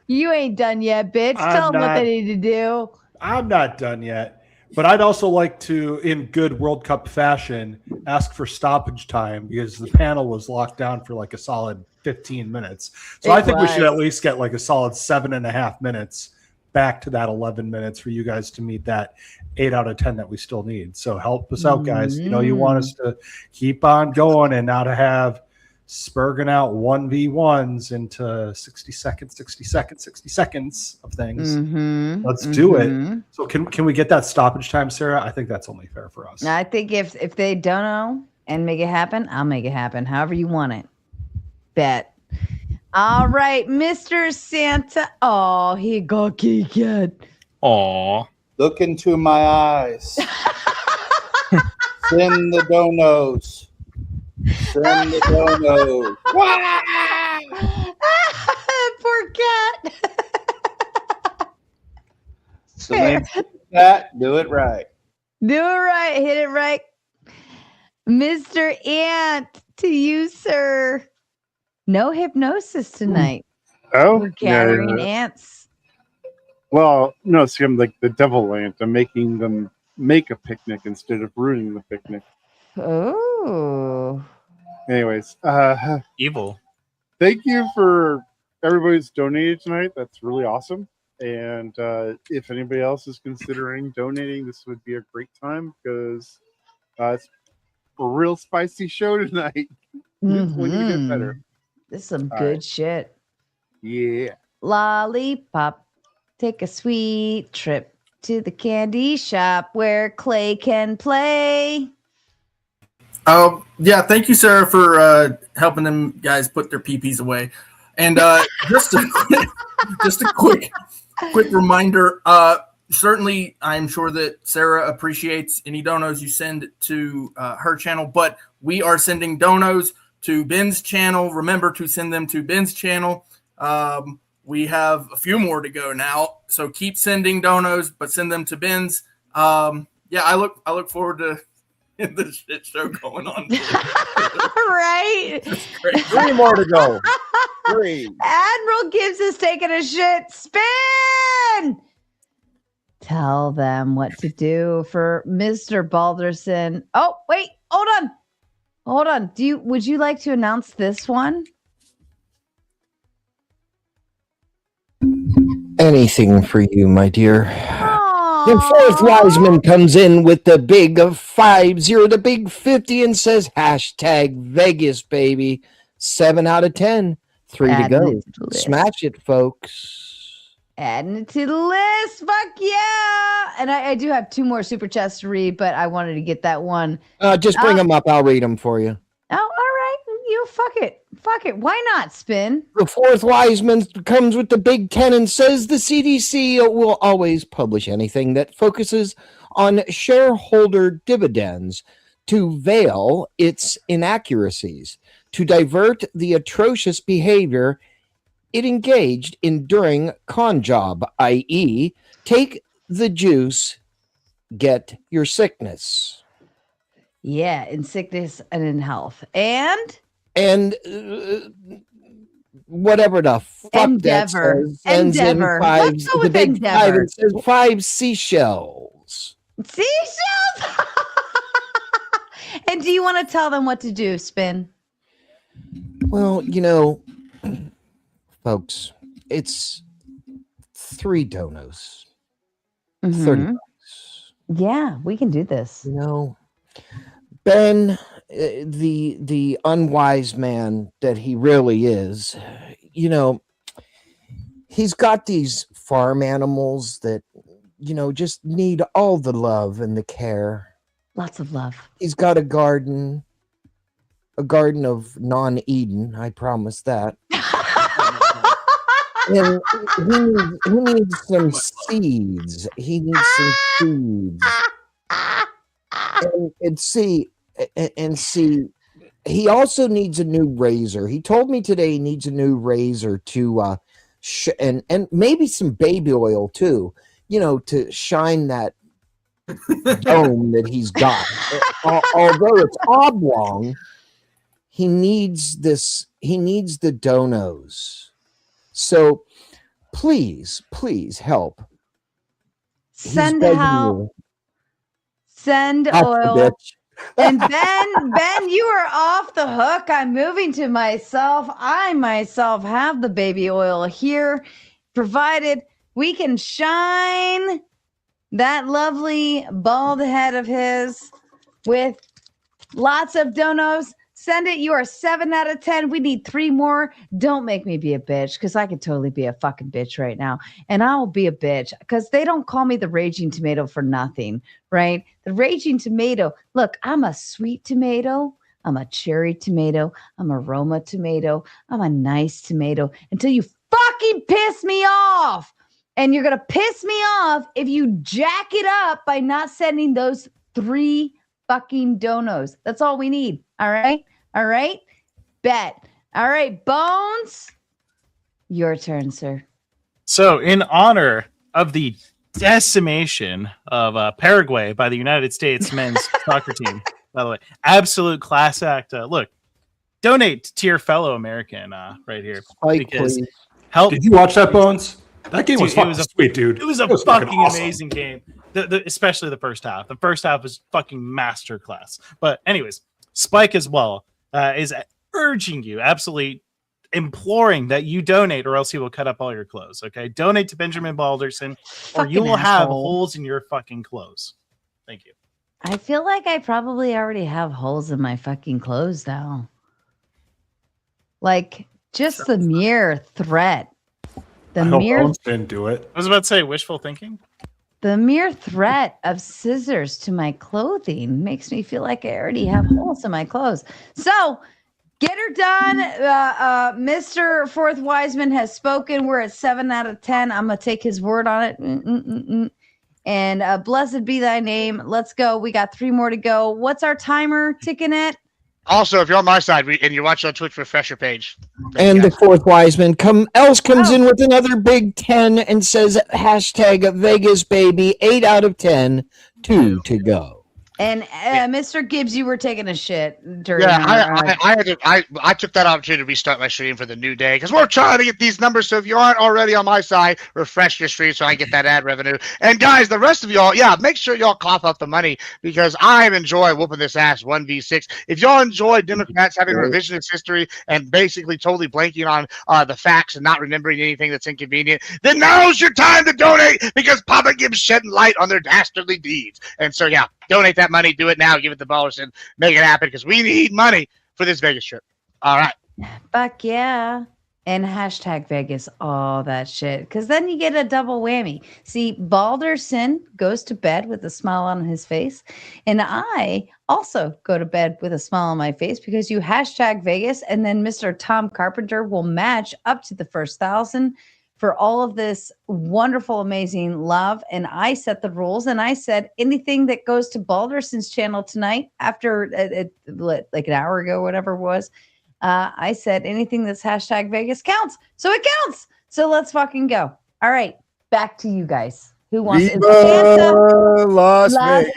You ain't done yet, bitch. Tell them what they need to do. I'm not done yet. But I'd also like to, in good World Cup fashion, ask for stoppage time because the panel was locked down for like a solid 15 minutes. So I think we should at least get like a solid 7.5 minutes back to that 11 minutes for you guys to meet that 8 out of 10 that we still need. So help us out, guys. You know, you want us to keep on going and not to have spurging out 1v1s into 60 seconds of things. Let's do it. So can we get that stoppage time, Sarah? I think that's only fair for us. I think if they don't know and make it happen, I'll make it happen. However you want it. Bet. All right, Mr. Santa. Oh, he got kicked. Aw. Look into my eyes. Send the donos. Send the donos. Poor cat. Do it right. Do it right. Hit it right. Mr. Ant, to you, sir. No hypnosis tonight. Oh, we're gathering ants. Well, no, see, I'm like the devil ant. I'm making them make a picnic instead of ruining the picnic. Oh. Anyways, evil. Thank you for everybody's donated tonight. That's really awesome. And if anybody else is considering donating, this would be a great time because it's a real spicy show tonight. It's going to get better. This is some good shit. Yeah. Lollipop, take a sweet trip to the candy shop where Clay can play. Yeah, thank you, Sarah, for helping them guys put their PPs away. And just a quick reminder. Certainly, I'm sure that Sarah appreciates any donos you send to her channel, but we are sending donos to Ben's channel. Remember to send them to Ben's channel. We have a few more to go now, so keep sending donos, but send them to Ben's. Yeah, I look forward to this shit show going on. Right? 3 more to go. 3. Admiral Gibbs is taking a shit. Spin! Tell them what to do for Mr. Balderson. Oh, wait, hold on. Hold on. Would you like to announce this one? Anything for you, my dear. The fourth Wiseman comes in with the big 50, the big 50, and says hashtag Vegas, baby. 7 out of 10. 3 to go. Smash it, folks. Adding it to the list. Fuck yeah. And I do have 2 more super chats to read, but I wanted to get that one. Just bring them up. I'll read them for you. Oh, all right. You fuck it. Fuck it. Why not, Spin? The fourth Wiseman comes with the big 10 and says the CDC will always publish anything that focuses on shareholder dividends to veil its inaccuracies, to divert the atrocious behavior it engaged in during con job, i.e., take the juice, get your sickness. Yeah, in sickness and in health. And whatever the fuck Endeavor. that says, ends in Endeavor. 5, Let's go the with big Endeavor. 5, it says 5 seashells. Seashells! And do you want to tell them what to do, Spin? Well, folks, it's 3 donos. 30 bucks. Yeah, we can do this. Ben, the unwise man that he really is, he's got these farm animals that, just need all the love and the care. Lots of love. He's got a garden of non-Eden, I promise that. And he needs some seeds. He needs some seeds. And see, he also needs a new razor. He told me today he needs a new razor to and maybe some baby oil too, to shine that dome that he's got. Although it's oblong, he needs the donos. So please help. Send help. Send oil. And Ben, you are off the hook. I'm moving to myself. I myself have the baby oil here, provided we can shine that lovely bald head of his with lots of donos. Send it. You are 7 out of 10. We need 3 more. Don't make me be a bitch, because I could totally be a fucking bitch right now. And I will be a bitch because they don't call me the Raging Tomato for nothing, right? The Raging Tomato. Look, I'm a sweet tomato. I'm a cherry tomato. I'm a Roma tomato. I'm a nice tomato until you fucking piss me off. And you're going to piss me off if you jack it up by not sending those 3 fucking donos. That's all we need. All right. All right. Bet. All right. Bones. Your turn, sir. So, in honor of the decimation of Paraguay by the United States men's soccer team, by the way, absolute class act. Look, donate to your fellow American right here. Because help. Did you watch that, Bones? That game was fucking sweet, dude. It was a fucking awesome. Amazing game. Especially the first half. The first half was fucking masterclass. But anyways, Spike as well is urging you, absolutely imploring that you donate, or else he will cut up all your clothes. Okay, donate to Benjamin Balderson, or you will have holes in your fucking clothes. Thank you. I feel like I probably already have holes in my fucking clothes now. Like just the mere threat. I hope Bones didn't do it. I was about to say wishful thinking. The mere threat of scissors to my clothing makes me feel like I already have holes in my clothes. So get her done. Mr. Fourth Wiseman has spoken. We're at 7 out of 10. I'm going to take his word on it. And blessed be thy name. Let's go. We got 3 more to go. What's our timer ticking at? Also, if you're on my side and you're watching on Twitch refresher page. And the fourth Wiseman comes in with another big 10 and says hashtag Vegas baby. 8 out of 10. 2 to go. And Mr. Gibbs, you were taking a shit during. Yeah, I took that opportunity to restart my stream for the new day because we're trying to get these numbers. So if you aren't already on my side, refresh your stream so I get that ad revenue. And guys, the rest of y'all, yeah, make sure y'all cough up the money because I enjoy whooping this ass 1v6. If y'all enjoy Democrats having revisionist history and basically totally blanking on the facts and not remembering anything that's inconvenient, then now's your time to donate because Papa Gibbs shedding light on their dastardly deeds. And so yeah, donate that money, do it now, give it to Ballers and make it happen because we need money for this Vegas trip. All right. Fuck yeah. And hashtag Vegas, all that shit. Because then you get a double whammy. See, Balderson goes to bed with a smile on his face. And I also go to bed with a smile on my face because you hashtag Vegas. And then Mr. Tom Carpenter will match up to the first 1,000 for all of this wonderful, amazing love. And I set the rules. And I said anything that goes to Balderson's channel tonight after like an hour ago, whatever it was, I said anything that's hashtag Vegas counts. So it counts. So let's fucking go. All right. Back to you guys. Who wants Santa? Las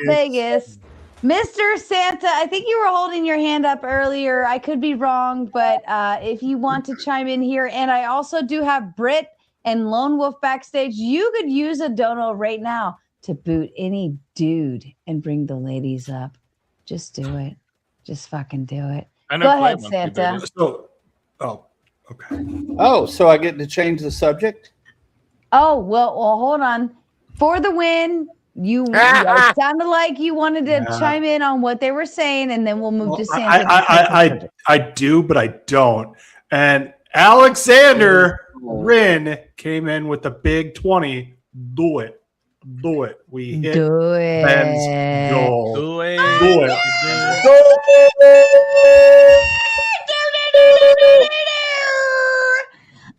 Vegas. Mr. Santa, I think you were holding your hand up earlier. I could be wrong, but if you want to chime in here, and I also do have Britt and Lone Wolf backstage, you could use a dono right now to boot any dude and bring the ladies up. Just do it. Just fucking do it. Go ahead, Santa. Okay. Oh, so I get to change the subject? Oh, well, hold on. For the win, it sounded like you wanted to chime in on what they were saying, and then we'll move to Santa. I do, but I don't. And Alexander Rin came in with the big 20. Do it. We hit Ben's goal. Do it.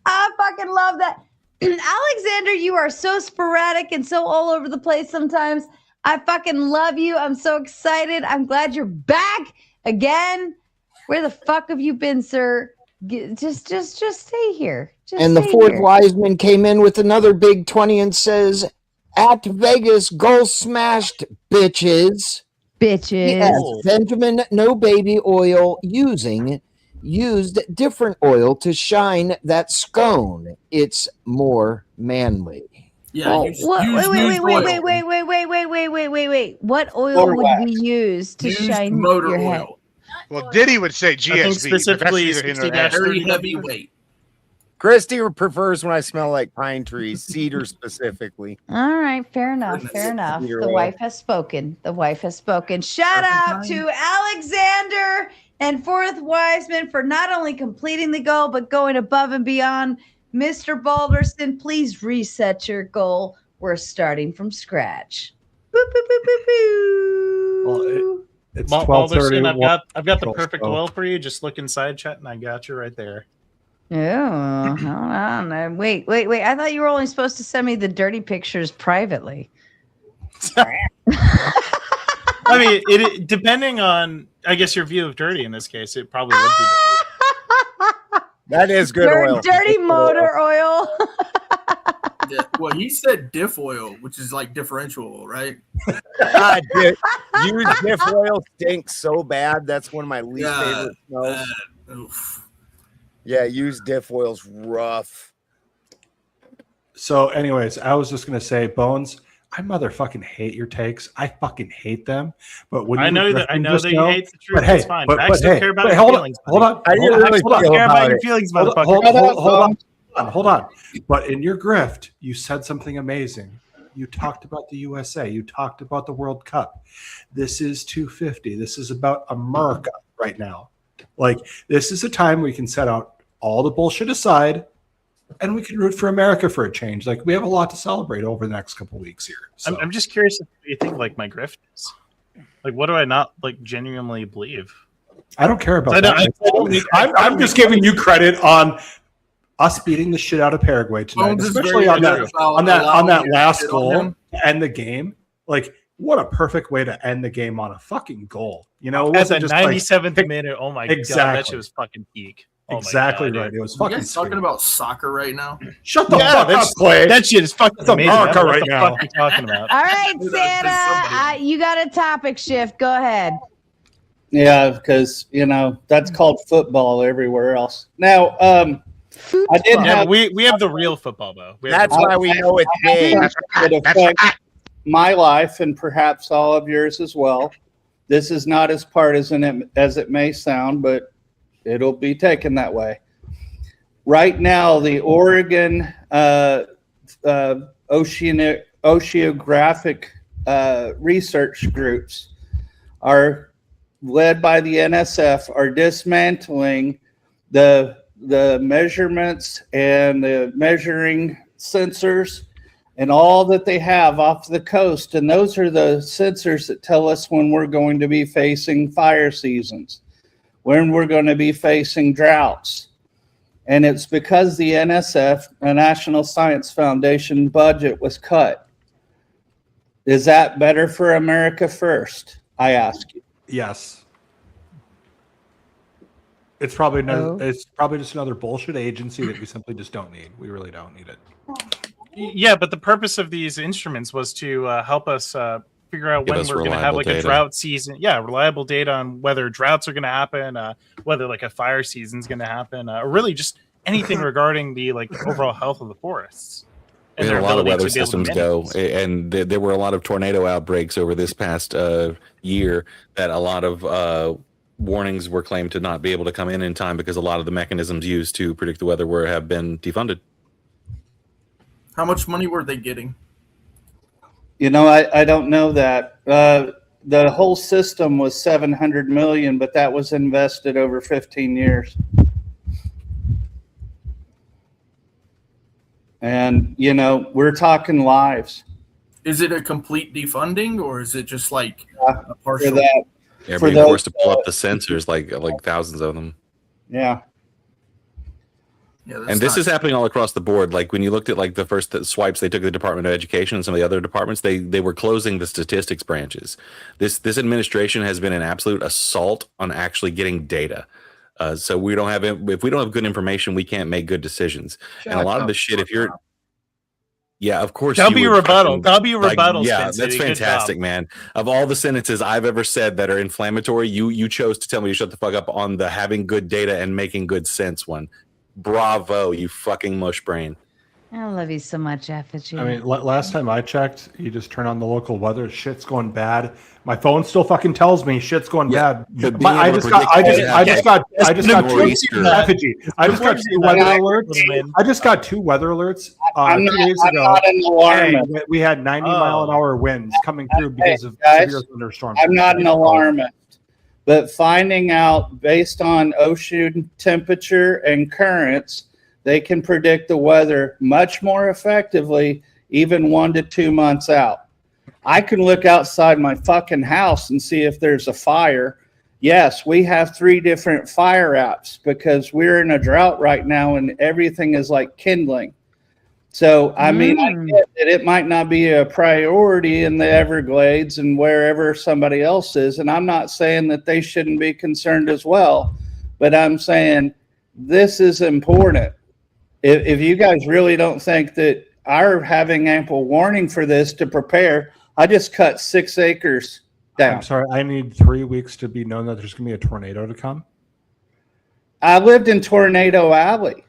I fucking love that. Alexander, you are so sporadic and so all over the place sometimes. I fucking love you. I'm so excited. I'm glad you're back again. Where the fuck have you been, sir? Just stay here. And the fourth Wiseman came in with another big 20 and says, "At Vegas, goal smashed, bitches." Yes, Benjamin No Baby Oil used different oil to shine that scone. It's more manly. Yeah. Wait. What oil would we use to shine your head? Well, Diddy would say GSB. I think specifically 60-30 heavyweight. Christy prefers when I smell like pine trees, cedar specifically. All right, fair enough. The wife has spoken. Shout out to Alexander and Fourth Wiseman for not only completing the goal, but going above and beyond. Mr. Balderson, please reset your goal. We're starting from scratch. Boop, boop, boop, boop, boop. Well, it's Balderson, I've got the perfect oil for you. Just look inside chat, and I got you right there. Oh, hold on. Wait. I thought you were only supposed to send me the dirty pictures privately. I mean, it depending on, I guess, your view of dirty in this case, it probably would be dirty. That is good oil. Dirty motor oil. Yeah, well, he said diff oil, which is like differential oil, right? Used diff oil stinks so bad. That's one of my least favorite smells. Yeah, used diff oil's rough. So, anyways, I was just gonna say, Bones, I motherfucking hate your takes. I fucking hate them. But when I know that you hate the truth. But hey, it's fine. but Facts don't care about your feelings. Hold on. I really care about your feelings, motherfucker. Hold on. But in your grift, you said something amazing. You talked about the USA. You talked about the World Cup. This is 250. This is about America right now. Like, this is a time we can set out all the bullshit aside and we can root for America for a change. Like, we have a lot to celebrate over the next couple of weeks here. So. I'm just curious if you think like my grift is. Like, what do I not like genuinely believe? I don't care about that. I'm just giving you credit on us beating the shit out of Paraguay tonight, especially on that last goal to end the game. Like, what a perfect way to end the game on a fucking goal. You know, it at the wasn't just 97th minute. Oh my god, that shit was fucking peak. Exactly right. It was You fucking guys talking about soccer right now? Shut the fuck up, Clay. That shit is fucking It's amazing. America What right the now. fuck are you talking about? All right, Santa, you got a topic shift. Go ahead. Yeah, because that's called football everywhere else. Now, I did Yeah, have. but we have the real football though. That's why we know it's big. It affects my life and perhaps all of yours as well. This is not as partisan as it may sound, but it'll be taken that way. Right now, the Oregon oceanographic research groups are led by the NSF are dismantling the measurements and the measuring sensors and all that they have off the coast. And those are the sensors that tell us when we're going to be facing fire seasons, when we're going to be facing droughts. And it's because the NSF, the National Science Foundation budget, was cut. Is that better for America first? I ask you. Yes. It's probably just another bullshit agency that we simply just don't need. We really don't need it. Yeah, but the purpose of these instruments was to help us figure out Give when us we're going to have reliable like data. a drought season. Yeah, reliable data on whether droughts are going to happen, whether like a fire season is going to happen, or really just anything regarding the like overall health of the forests. We had a lot of weather systems go, and there were a lot of tornado outbreaks over this past year that a lot of warnings were claimed to not be able to come in time because a lot of the mechanisms used to predict the weather have been defunded. How much money were they getting? I don't know that. The whole system was $700 million, but that was invested over 15 years. And, we're talking lives. Is it a complete defunding or is it just like a For partial? that. Yeah, For being those, forced to pull up the sensors, like thousands of them. Yeah. Yeah, And this is happening all across the board. Like when you looked at like the first swipes they took at the Department of Education and some of the other departments, they were closing the statistics branches. This administration has been an absolute assault on actually getting data. So if we don't have good information, we can't make good decisions. And a lot of the shit, yeah, of course. That'll you be a would rebuttal. fucking- That'll be a rebuttal. Yeah, Spin that's City. Good fantastic, job. man. Of all the sentences I've ever said that are inflammatory, you chose to tell me to shut the fuck up on the having good data and making good sense one. Bravo, you fucking mush brain. I love you so much, Effigy. I mean, last time I checked, you just turn on the local weather. Shit's going bad. My phone still fucking tells me shit's going bad. But being I able just to got predict that I just got nor'easter. two Effigy. I just got two weather alerts. I just got two weather alerts 2 days ago. not an alarmist. Hey, we had 90-mile-an-hour winds coming through because of Guys, severe thunderstorms. I'm not an alarmist, but finding out based on ocean temperature and currents, they can predict the weather much more effectively, even 1 to 2 months out. I can look outside my fucking house and see if there's a fire. Yes, we have 3 different fire apps because we're in a drought right now and everything is like kindling. So, I mean, I get that it might not be a priority in the Everglades and wherever somebody else is. And I'm not saying that they shouldn't be concerned as well, but I'm saying this is important. If you guys really don't think that our having ample warning for this to prepare, I just cut 6 acres down. I'm sorry, I need 3 weeks to be known that there's going to be a tornado to come. I lived in Tornado Alley.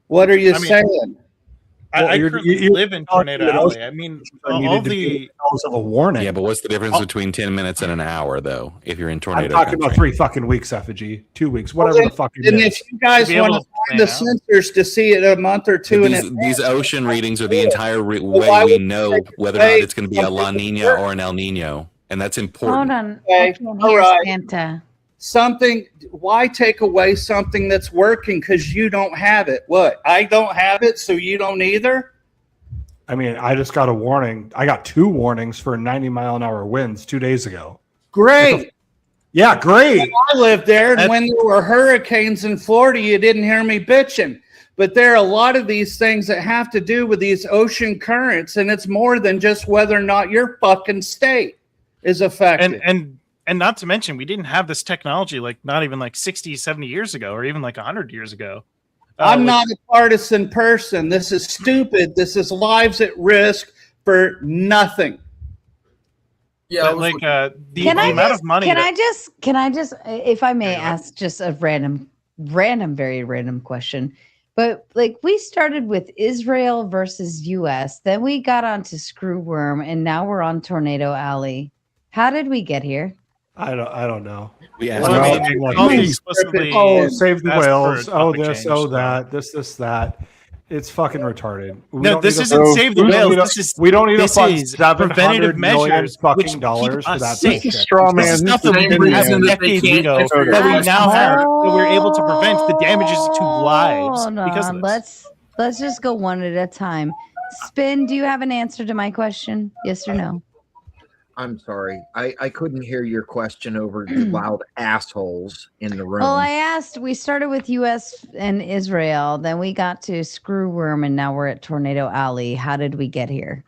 What are you saying? I currently live in Tornado Alley. I mean, all the of a warning. Yeah, but what's the difference between 10 minutes and an hour, though? If you're in tornado, I'm talking about country? 3 fucking weeks, Effigy. 2 weeks, whatever the fuck it And is. if you guys want to find the sensors to see it a month or two in These ocean readings are the entire way why we would know you whether or not say it's going to be a La Nina or an El Nino, and that's important. Hold on. Okay, I can't all hear right. Santa. Why take away something that's working because you don't have it? What? I don't have it, so you don't either? I mean, I just got a warning. I got 2 warnings for 90-mile-an-hour winds 2 days ago. Great. Yeah, great. I lived there, and when there were hurricanes in Florida, you didn't hear me bitching. But there are a lot of these things that have to do with these ocean currents, and it's more than just whether or not your fucking state is affected. And not to mention, we didn't have this technology like not even like 60, 70 years ago, or even like 100 years ago. I'm not a partisan person. This is stupid. This is lives at risk for nothing. Yeah, like the amount of money. Can I just, if I may ask just a very random question? But like we started with Israel versus US, then we got onto Screwworm, and now we're on Tornado Alley. How did we get here? I don't know. We save the whales. Oh, this, oh that, this, that. It's fucking retarded. No, this isn't save the whales. We don't need to fund preventative measures fucking dollars for that. This is straw man. Stuff that we didn't have decades ago that we now have, that we're able to prevent the damages to lives because of this. Let's just go one at a time. Spin, do you have an answer to my question? Yes or no? I'm sorry. I couldn't hear your question over the loud assholes in the room. Well, I asked, we started with US and Israel, then we got to Screwworm, and now we're at Tornado Alley. How did we get here?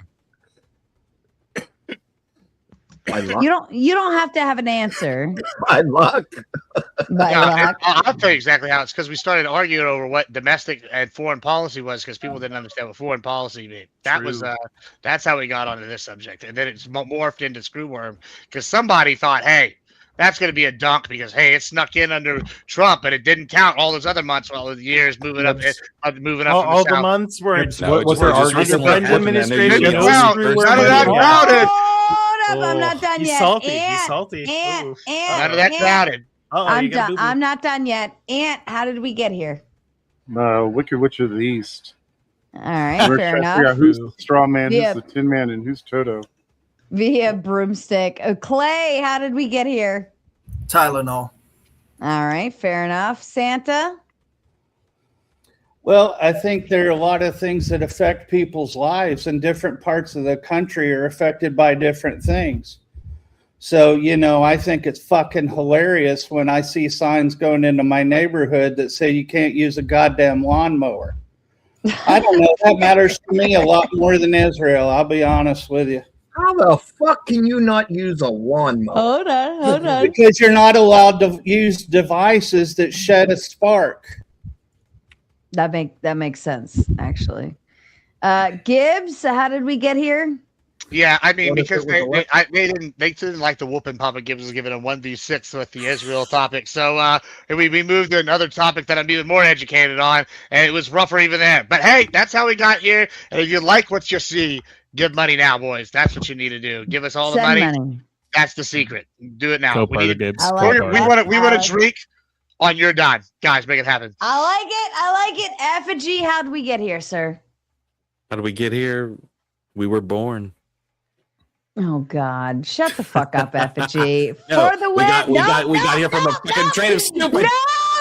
You don't have to have an answer. By luck. I'll tell you exactly how. It's because we started arguing over what domestic and foreign policy was, because people didn't understand what foreign policy meant. That's how we got onto this subject, and then it's morphed into Screwworm because somebody thought, hey, that's going to be a dunk because hey, it snuck in under Trump and it didn't count all those other months, all the years moving up. All the months were was there Biden administration. None of that counted. I'm not done he's yet. Salty. Ant, He's salty. Ant, None of that counted. I'm done. I'm not done yet. Ant, how did we get here? Wicked Witch of the East. All right, We're fair trying to enough. figure out who's the straw man, Yeah. who's the tin man, and who's Toto. Via broomstick. Clay, how did we get here? Tylenol. All right, fair enough. Santa? Well, I think there are a lot of things that affect people's lives, and different parts of the country are affected by different things. So, I think it's fucking hilarious when I see signs going into my neighborhood that say you can't use a goddamn lawnmower. I don't know. That matters to me a lot more than Israel. I'll be honest with you. How the fuck can you not use a lawnmower? Hold on. Because you're not allowed to use devices that shed a spark. That makes sense, actually. Gibbs, how did we get here? Yeah, I mean, because they didn't like the whooping Papa Gibbs was giving a 1v6 with the Israel topic. So we moved to another topic that I'm even more educated on, and it was rougher even there. But hey, that's how we got here. And if you like what you see, give money now, boys. That's what you need to do. Give us all the money. That's the secret. Do it now. We want to drink on your dime. Guys, make it happen. I like it. Effigy, how did we get here, sir? How did we get here? We were born. Oh God! Shut the fuck up, Effigy. No, For the win. we got here from a fucking train of stupid. No,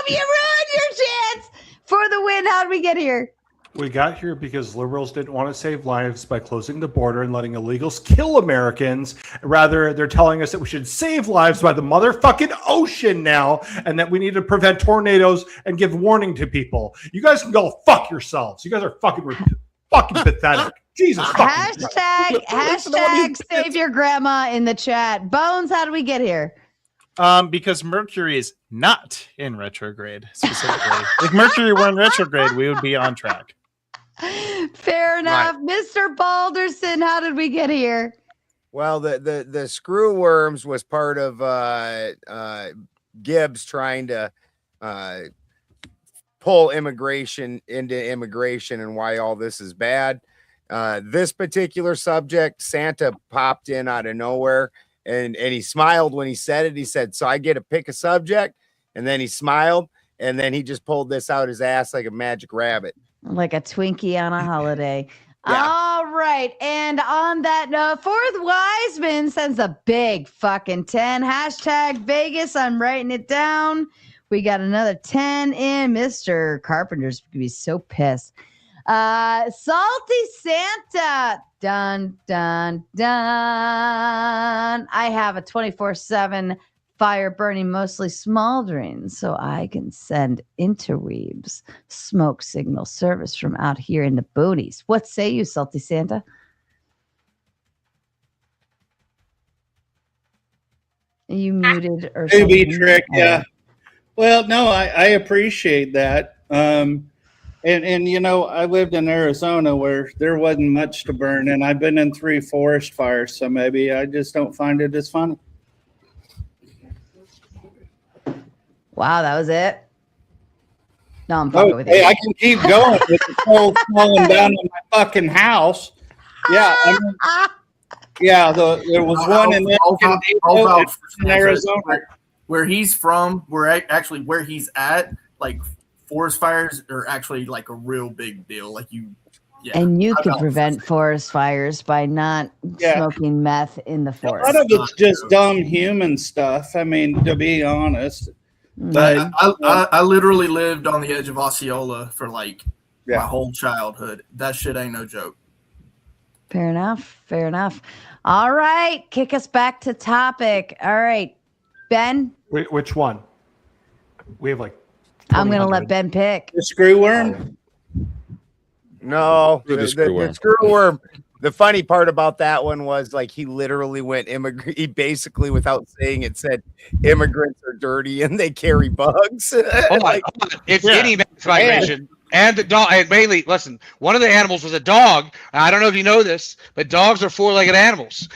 you ruined your chance. For the win. How did we get here? We got here because liberals didn't want to save lives by closing the border and letting illegals kill Americans. Rather, they're telling us that we should save lives by the motherfucking ocean now, and that we need to prevent tornadoes and give warning to people. You guys can go fuck yourselves. You guys are fucking pathetic. Jesus. Hashtag save your grandma in the chat. Bones, how did we get here? Because Mercury is not in retrograde specifically. If Mercury were in retrograde, we would be on track. Fair enough. Right. Mr. Balderson, how did we get here? Well, the screw worms was part of Gibbs trying to pull immigration into immigration and why all this is bad. This particular subject, Santa popped in out of nowhere and he smiled when he said it. He said, so I get to pick a subject, and then he smiled, and then he just pulled this out his ass like a magic rabbit. Like a Twinkie on a holiday. Yeah. All right. And on that note, Fourth Wiseman sends a big fucking 10. Hashtag Vegas. I'm writing it down. We got another 10 in. Mr. Carpenter's going to be so pissed. Salty Santa. Dun, dun, dun. I have a 24/7 fire burning mostly smoldering, so I can send interweaves smoke signal service from out here in the boonies. What say you, Salty Santa? You muted or Maybe something? trick, yeah. Well, no, I appreciate that. And you know, I lived in Arizona where there wasn't much to burn, and I've been in 3 forest fires, so maybe I just don't find it as funny. Wow, that was it. No, I'm fucking with you. Hey, I can keep going with the cold falling down on my fucking house. Yeah, I mean, yeah. There was one in Arizona. Where he's from, where he's at, like forest fires are actually like a real big deal. Like and you can prevent forest fires by not smoking meth in the A forest. lot of it's just dumb human stuff. I mean, to be honest. But I literally lived on the edge of Osceola for like my whole childhood. That shit ain't no joke. Fair enough. Fair enough. All right. Kick us back to topic. All right. Ben? Which one? We have like I'm going to let Ben pick. The screw worm? No, The the screw worm. screw worm. The funny part about that one was like he literally went immigrant. He basically, without saying it, said immigrants are dirty and they carry bugs. Hold on. It's any mass migration. And the dog, and mainly, listen, one of the animals was a dog. I don't know if you know this, but dogs are 4-legged animals.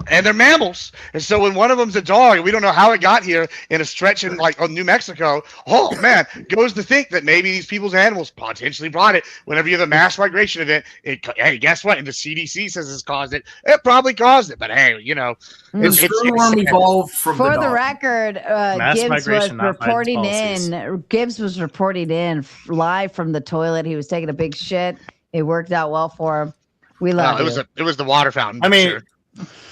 And they're mammals. And so when one of them's a dog, and we don't know how it got here in a stretch in like New Mexico, oh man, goes to think that maybe these people's animals potentially brought it. Whenever you have a mass migration event, hey, guess what? And the CDC says it's caused it. It probably caused it. But hey, you know, it's evolved from For the the record, Gibbs was reporting in. Gibbs was reporting in live from the toilet. He was taking a big shit. It worked out well for him. We love it. It was the water fountain.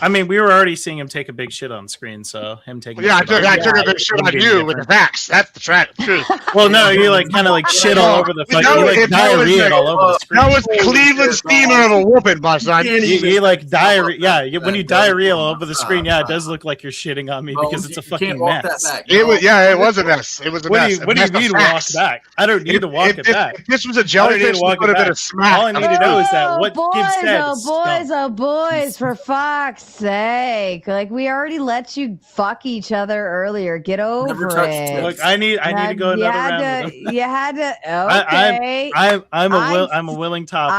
I mean, we were already seeing him take a big shit on screen, so him taking. Yeah, I took a big shit on you with the facts. That's the truth. Well, no, you like kind of like shit all over the fucking. You like diarrhea all over the screen. That was Cleveland steamer of a whooping, my son. You like diarrhea. Yeah, when you diarrhea all over the screen, yeah, it does look like you're shitting on me because it's a fucking mess. It was, yeah, it was a mess. It was a mess. What do you mean walk back? I don't need to walk it back. If this was a jellyfish, it would have been a smack. All I need to know is that what Gibbs said. Oh boys, for fuck's sake! Like we already let you fuck each other earlier. Get over it. Look, I need to go another round with him. You had to. Okay. I'm a willing top.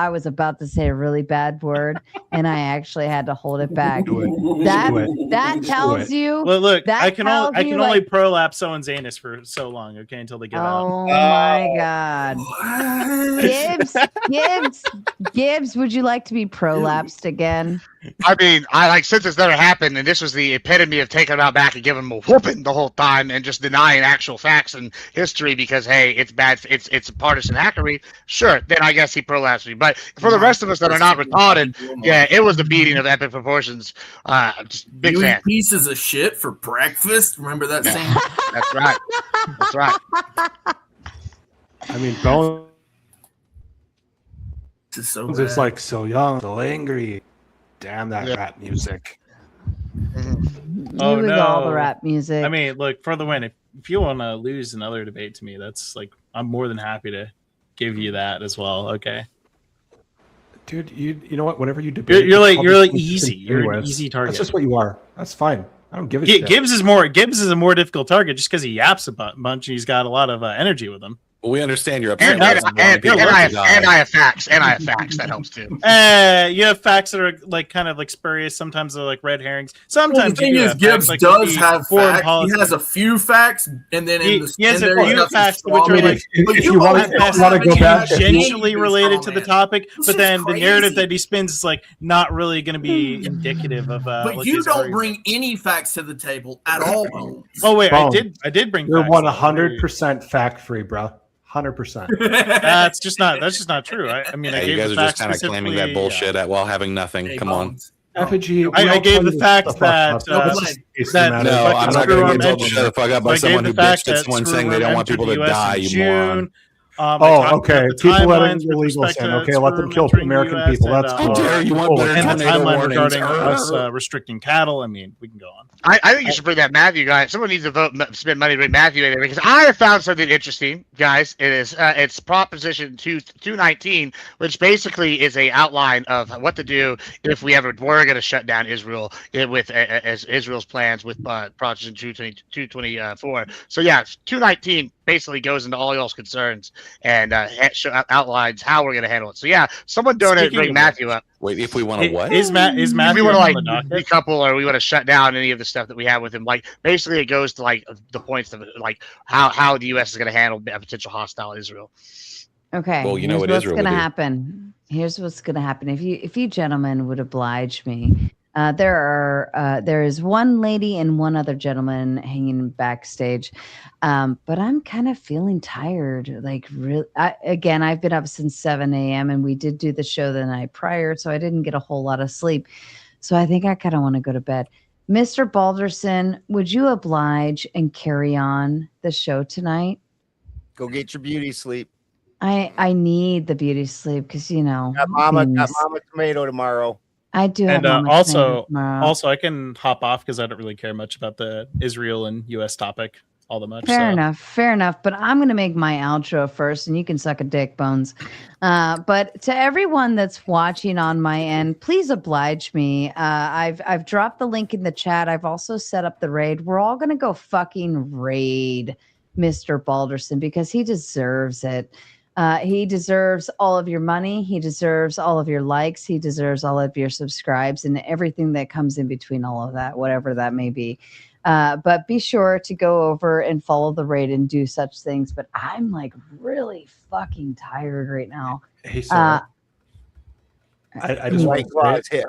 I was about to say a really bad word, and I actually had to hold it back. That tells you. Well, look, I can only prolapse someone's anus for so long, okay, until they get out. Oh my God, Gibbs, would you like to be prolapsed again? I mean, since it's never happened, and this was the epitome of taking them out back and giving them a whooping the whole time, and just denying actual facts and history because hey, it's bad, it's partisan hackery. Sure, then I guess he prolapsed me. But for the rest of us that are not retarded, yeah, it was the beating of epic proportions. Just big fan. Pieces of shit for breakfast. Remember that saying? That's right. That's right. I mean, Bones is so it's like so young, so angry. Damn that rap music. Oh with no! all the rap music. I mean, look, for the win. If you want to lose another debate to me, that's like I'm more than happy to give you that as well. Okay. Dude, you know what? Whenever you debate, you're like easy. You're an easy target. That's just what you are. That's fine. I don't give a shit. shit. Gibbs is a more difficult target just because he yaps a bunch and he's got a lot of energy with him. Well, we understand you're upset. And I have facts. And I have facts. That helps too. You have facts that are like kind of like spurious. Sometimes they're like red herrings. Sometimes the thing is, Gibbs does have facts. He has a few facts, and then he has a few facts which are like if you want to go back, tangentially related to the topic, but then the narrative that he spins is like not really going to be indicative of. But you don't bring any facts to the table at all. Oh wait, I did bring. You're 100% fact free, bro. 100%. That's just not true. I mean, I you guys are just kind of claiming that bullshit while having nothing. Come on. Effigy, I gave the fact that no, I'm not going to get told to shut the fuck up by someone who bitched at someone saying they don't want people to die. You moron. Okay. Keep letting the illegals in. Okay, let them kill American people. That's cool. You want better and the tornado timeline warnings. regarding us restricting cattle. I mean, we can go on. I think you should bring that Matthew guy. Someone needs to spend money to bring Matthew in there because I have found something interesting, guys. It is it's Proposition 219, which basically is a outline of what to do if we ever were going to shut down Israel with as Israel's plans with Proposition 224. So yeah, 219 basically goes into all y'all's concerns and outlines how we're going to handle it. So yeah, someone donate, bring Matthew up. Wait, if we want to what? Is Matthew If we want to on like the docket? decouple or we want to shut down any of the stuff that we have with him, like basically it goes to like the points of like how the U.S. is going to handle a potential hostile Israel. Okay. Well, you know here's what what's Israel going to would do. happen. Here's what's going to happen. If you gentlemen would oblige me, there is one lady and one other gentleman hanging backstage, but I'm kind of feeling tired. Like really, again, I've been up since 7 a.m. and we did do the show the night prior, so I didn't get a whole lot of sleep. So I think I kind of want to go to bed. Mr. Balderson, would you oblige and carry on the show tonight? Go get your beauty sleep. I need the beauty sleep because got Mama Tomato tomorrow. I do have And Mama Tomato tomorrow. also, I can hop off because I don't really care much about the Israel and U.S. topic all that much. Fair enough. But I'm going to make my outro first, and you can suck a dick, Bones. But to everyone that's watching on my end, please oblige me. I've dropped the link in the chat. I've also set up the raid. We're all going to go fucking raid Mr. Balderson because he deserves it. He deserves all of your money. He deserves all of your likes. He deserves all of your subscribes and everything that comes in between all of that, whatever that may be. But be sure to go over and follow the raid and do such things. But I'm like really fucking tired right now. Hey, Sarah. I just want to say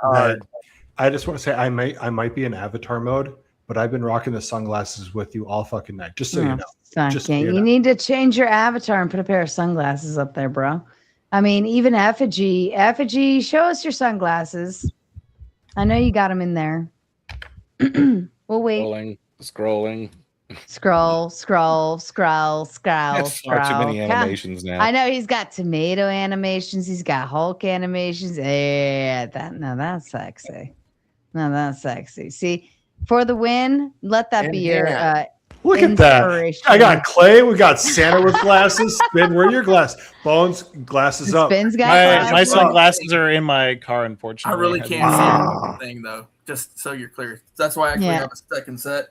I just want to say I might be in avatar mode, but I've been rocking the sunglasses with you all fucking night. Just so you know. You need to change your avatar and put a pair of sunglasses up there, bro. I mean, even Effigy, show us your sunglasses. I know you got them in there. We'll wait. Scrolling. Scroll. That's far too many animations now. I know he's got tomato animations. He's got Hulk animations. Yeah, that's sexy. No, that's sexy. See, for the win, let that be your look at that. I got Clay. We got Santa with glasses. Spin, where are your glasses? Bones, glasses up. Spin's got my glasses. sunglasses are in my car, unfortunately. I really can't see anything though. Just so you're clear. That's why I actually have a second set.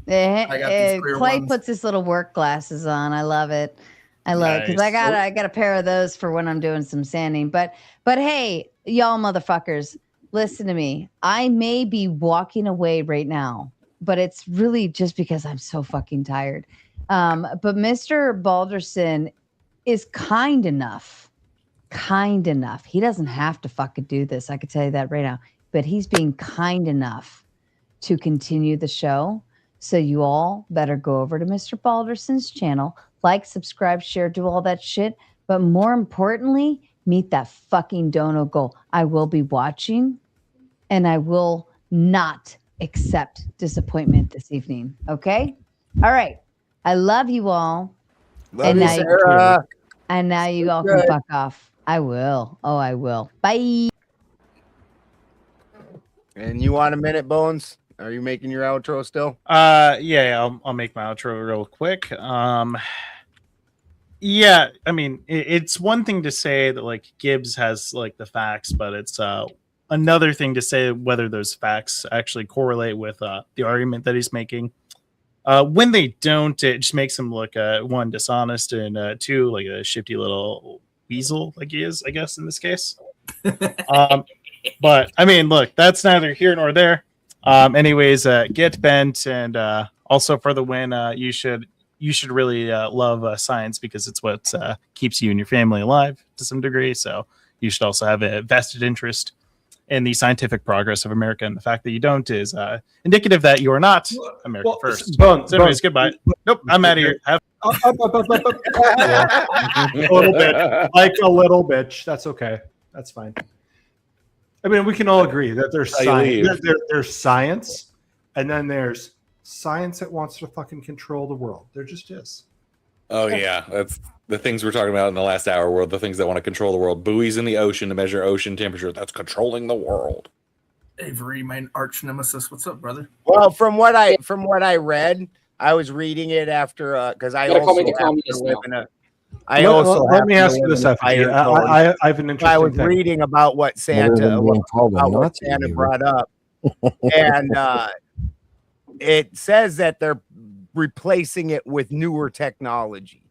Clay puts his little work glasses on. I love it. I love it because I got a pair of those for when I'm doing some sanding. But hey, y'all motherfuckers, listen to me. I may be walking away right now, but it's really just because I'm so fucking tired. But Mr. Balderson is kind enough. He doesn't have to fucking do this. I could tell you that right now. But he's being kind enough to continue the show. So you all better go over to Mr. Balderson's channel, like, subscribe, share, do all that shit. But more importantly, meet that fucking dono goal. I will be watching, and I will not accept disappointment this evening. Okay? All right. I love you all. Love you, Sarah. And now you all can fuck off. I will. Oh, I will. Bye. And you want a minute, Bones? Are you making your outro still? Yeah, I'll make my outro real quick. Yeah, I mean, it's one thing to say that like Gibbs has like the facts, but it's another thing to say whether those facts actually correlate with the argument that he's making. When they don't, it just makes him look one, dishonest, and two, like a shifty little weasel, like he is, I guess, in this case. But I mean, look, that's neither here nor there. Anyways, get bent, and also for the win, you should really love science because it's what keeps you and your family alive to some degree. So you should also have a vested interest in the scientific progress of America, and the fact that you don't is indicative that you are not America first. So anyways, goodbye. Nope, I'm out of here. A little bit, like a little bitch. That's okay. That's fine. I mean, we can all agree that there's science. There's science, and then there's science that wants to fucking control the world. There just is. Oh yeah, that's the things we're talking about in the last hour. World, the things that want to control the world. Buoys in the ocean to measure ocean temperature. That's controlling the world. Avery, my arch nemesis. What's up, brother? Well, from what I read, I was reading it after because I also have to live in a. I also let me ask you this, FG. I have an interesting I was thing. reading about what Santa brought up, and it says that they're replacing it with newer technology,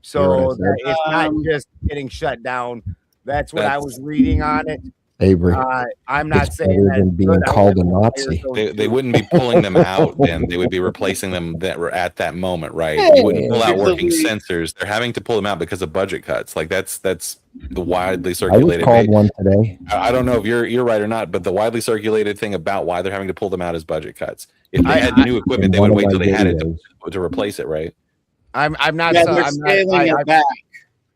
so that it's not just getting shut down. That's what I was reading on it. Avery, I'm not it's saying better than being called a Nazi. They wouldn't be pulling them out then. They would be replacing them that were at that moment, right? You wouldn't pull out working sensors. They're having to pull them out because of budget cuts. Like that's the widely circulated. I was called one today. I don't know if you're right or not, but the widely circulated thing about why they're having to pull them out is budget cuts. If they had new equipment, they would wait till they had it to replace it, right? I'm not. Yeah, so, they're I'm scaling not. it back.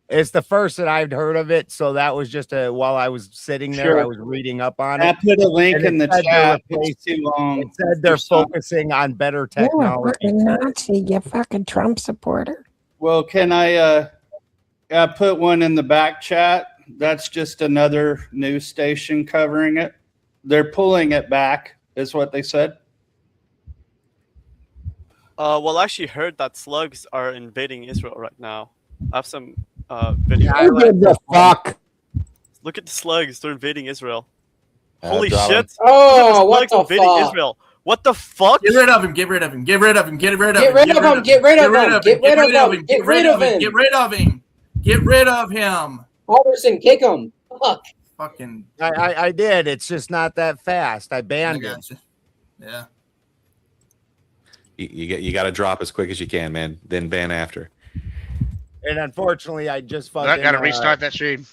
It's the first that I've heard of it, so that was just while I was sitting there, Sure. I was reading up on it. I put a link and in the chat. It's too long. It said they're focusing on better technology. You're a fucking Nazi, you fucking Trump supporter. Well, can I put one in the back chat? That's just another news station covering it. They're pulling it back, is what they said. Well, I actually heard that slugs are invading Israel right now. I have some video. Who did the fuck? Look at the slugs. They're invading Israel. Holy Holy drop 'em. shit. Oh, what Slugs the invading fuck? Israel. What the fuck? Get rid of him. Get rid of him. Get rid of him. Get rid of him. Get rid of him. Get rid of him. Get rid of him. Get rid of him. Get rid of him. Get rid of him. Halverson, kick him. Fuck. Fucking. I did. It's just not that fast. I banned it. Yeah. You got to drop as quick as you can, man. Then ban after. And unfortunately, I just fucking. I gotta restart that stream.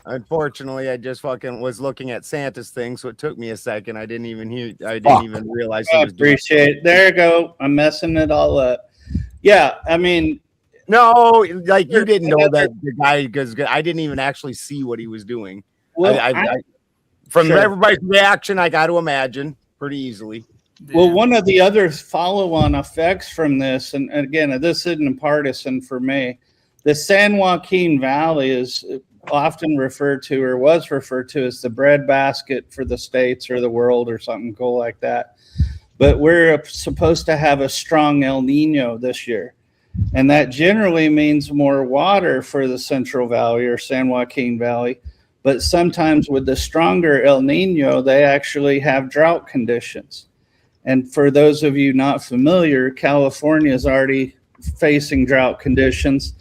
Unfortunately, I just fucking was looking at Santa's thing, so it took me a second. I didn't even realize. I he was doing appreciate it. There you go. I'm messing it all up. Yeah, I mean, no, like you didn't know that the guy because I didn't even actually see what he was doing. Well, from Sure. everybody's reaction, I got to imagine pretty easily. Well, one of the other follow-on effects from this, and again, this isn't partisan for me, the San Joaquin Valley is often referred to or was referred to as the breadbasket for the states or the world or something cool like that. But we're supposed to have a strong El Nino this year. And that generally means more water for the Central Valley or San Joaquin Valley. But sometimes with the stronger El Nino, they actually have drought conditions. And for those of you not familiar, California is already facing drought conditions.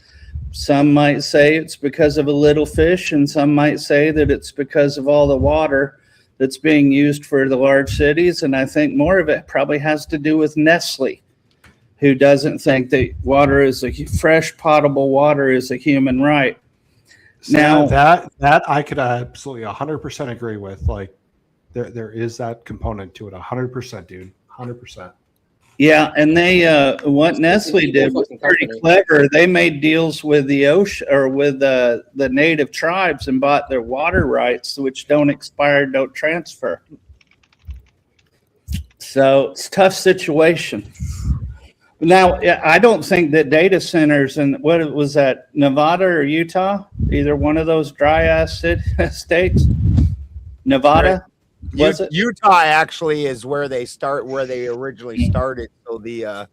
Some might say it's because of a little fish, and some might say that it's because of all the water that's being used for the large cities. And I think more of it probably has to do with Nestle, who doesn't think that water is fresh, potable water is a human right. So Now that I could absolutely 100% agree with. Like there is that component to it. 100%, dude. 100%. Yeah, and they what Nestle did was pretty clever. They made deals with the ocean or with the native tribes and bought their water rights, which don't expire, don't transfer. So it's a tough situation. Now, I don't think that data centers and what was that, Nevada or Utah, either one of those dry ass states, Nevada. Was it? Utah actually is where they originally started. So the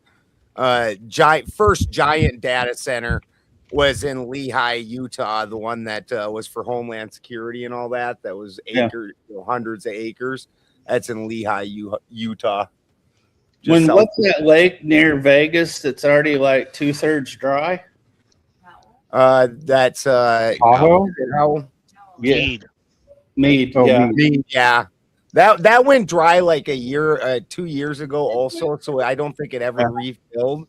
first giant data center was in Lehi, Utah, the one that was for Homeland Security and all that. That was hundreds of acres. That's in Lehi, Utah. What's that lake near Vegas that's already like 2/3 dry? That's Tahoe? Yeah. Mead. Oh, Yeah. Mead, yeah. That went dry like 2 years ago also, so I don't think it ever refilled.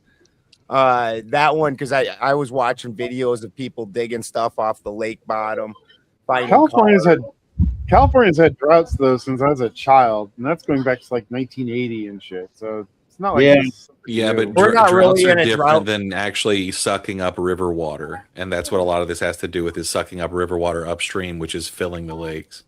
That one, because I was watching videos of people digging stuff off the lake bottom. California's had droughts though since I was a child, and that's going back to like 1980 and shit. So it's not like Yeah, but We're not droughts really are in a different drought. than actually sucking up river water, and that's what a lot of this has to do with is sucking up river water upstream, which is filling the lakes.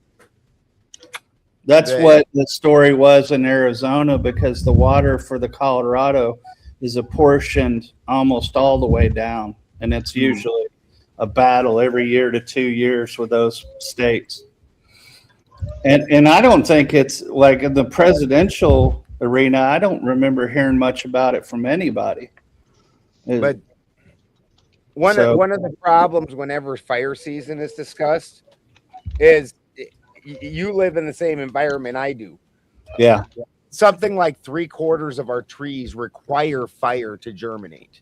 That's what the story was in Arizona, because the water for the Colorado is apportioned almost all the way down, and it's usually a battle every year to 2 years with those states. And I don't think it's like in the presidential arena. I don't remember hearing much about it from anybody. But one of the problems whenever fire season is discussed is you live in the same environment I do. Yeah. Something like 3/4 of our trees require fire to germinate.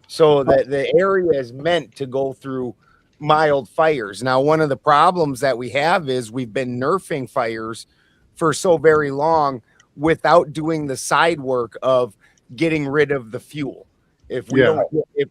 So that the area is meant to go through mild fires. Now, one of the problems that we have is we've been nerfing fires for so very long without doing the side work of getting rid of the fuel.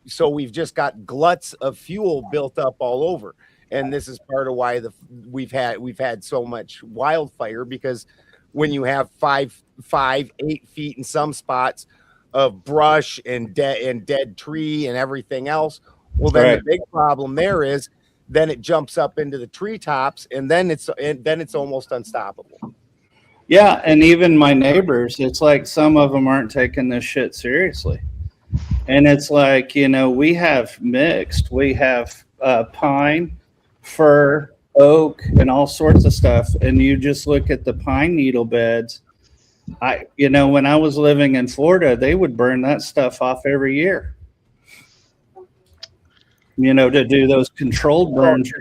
So we've just got gluts of fuel built up all over. And this is part of why we've had so much wildfire, because when you have 5, 8 feet in some spots of brush and dead tree and everything else, well, then the big problem there is then it jumps up into the treetops, and then it's almost unstoppable. Yeah, and even my neighbors, it's like some of them aren't taking this shit seriously. And it's like, you know, we have mixed. We have pine, fir, oak, and all sorts of stuff. And you just look at the pine needle beds. When I was living in Florida, they would burn that stuff off every year. To do those controlled burns.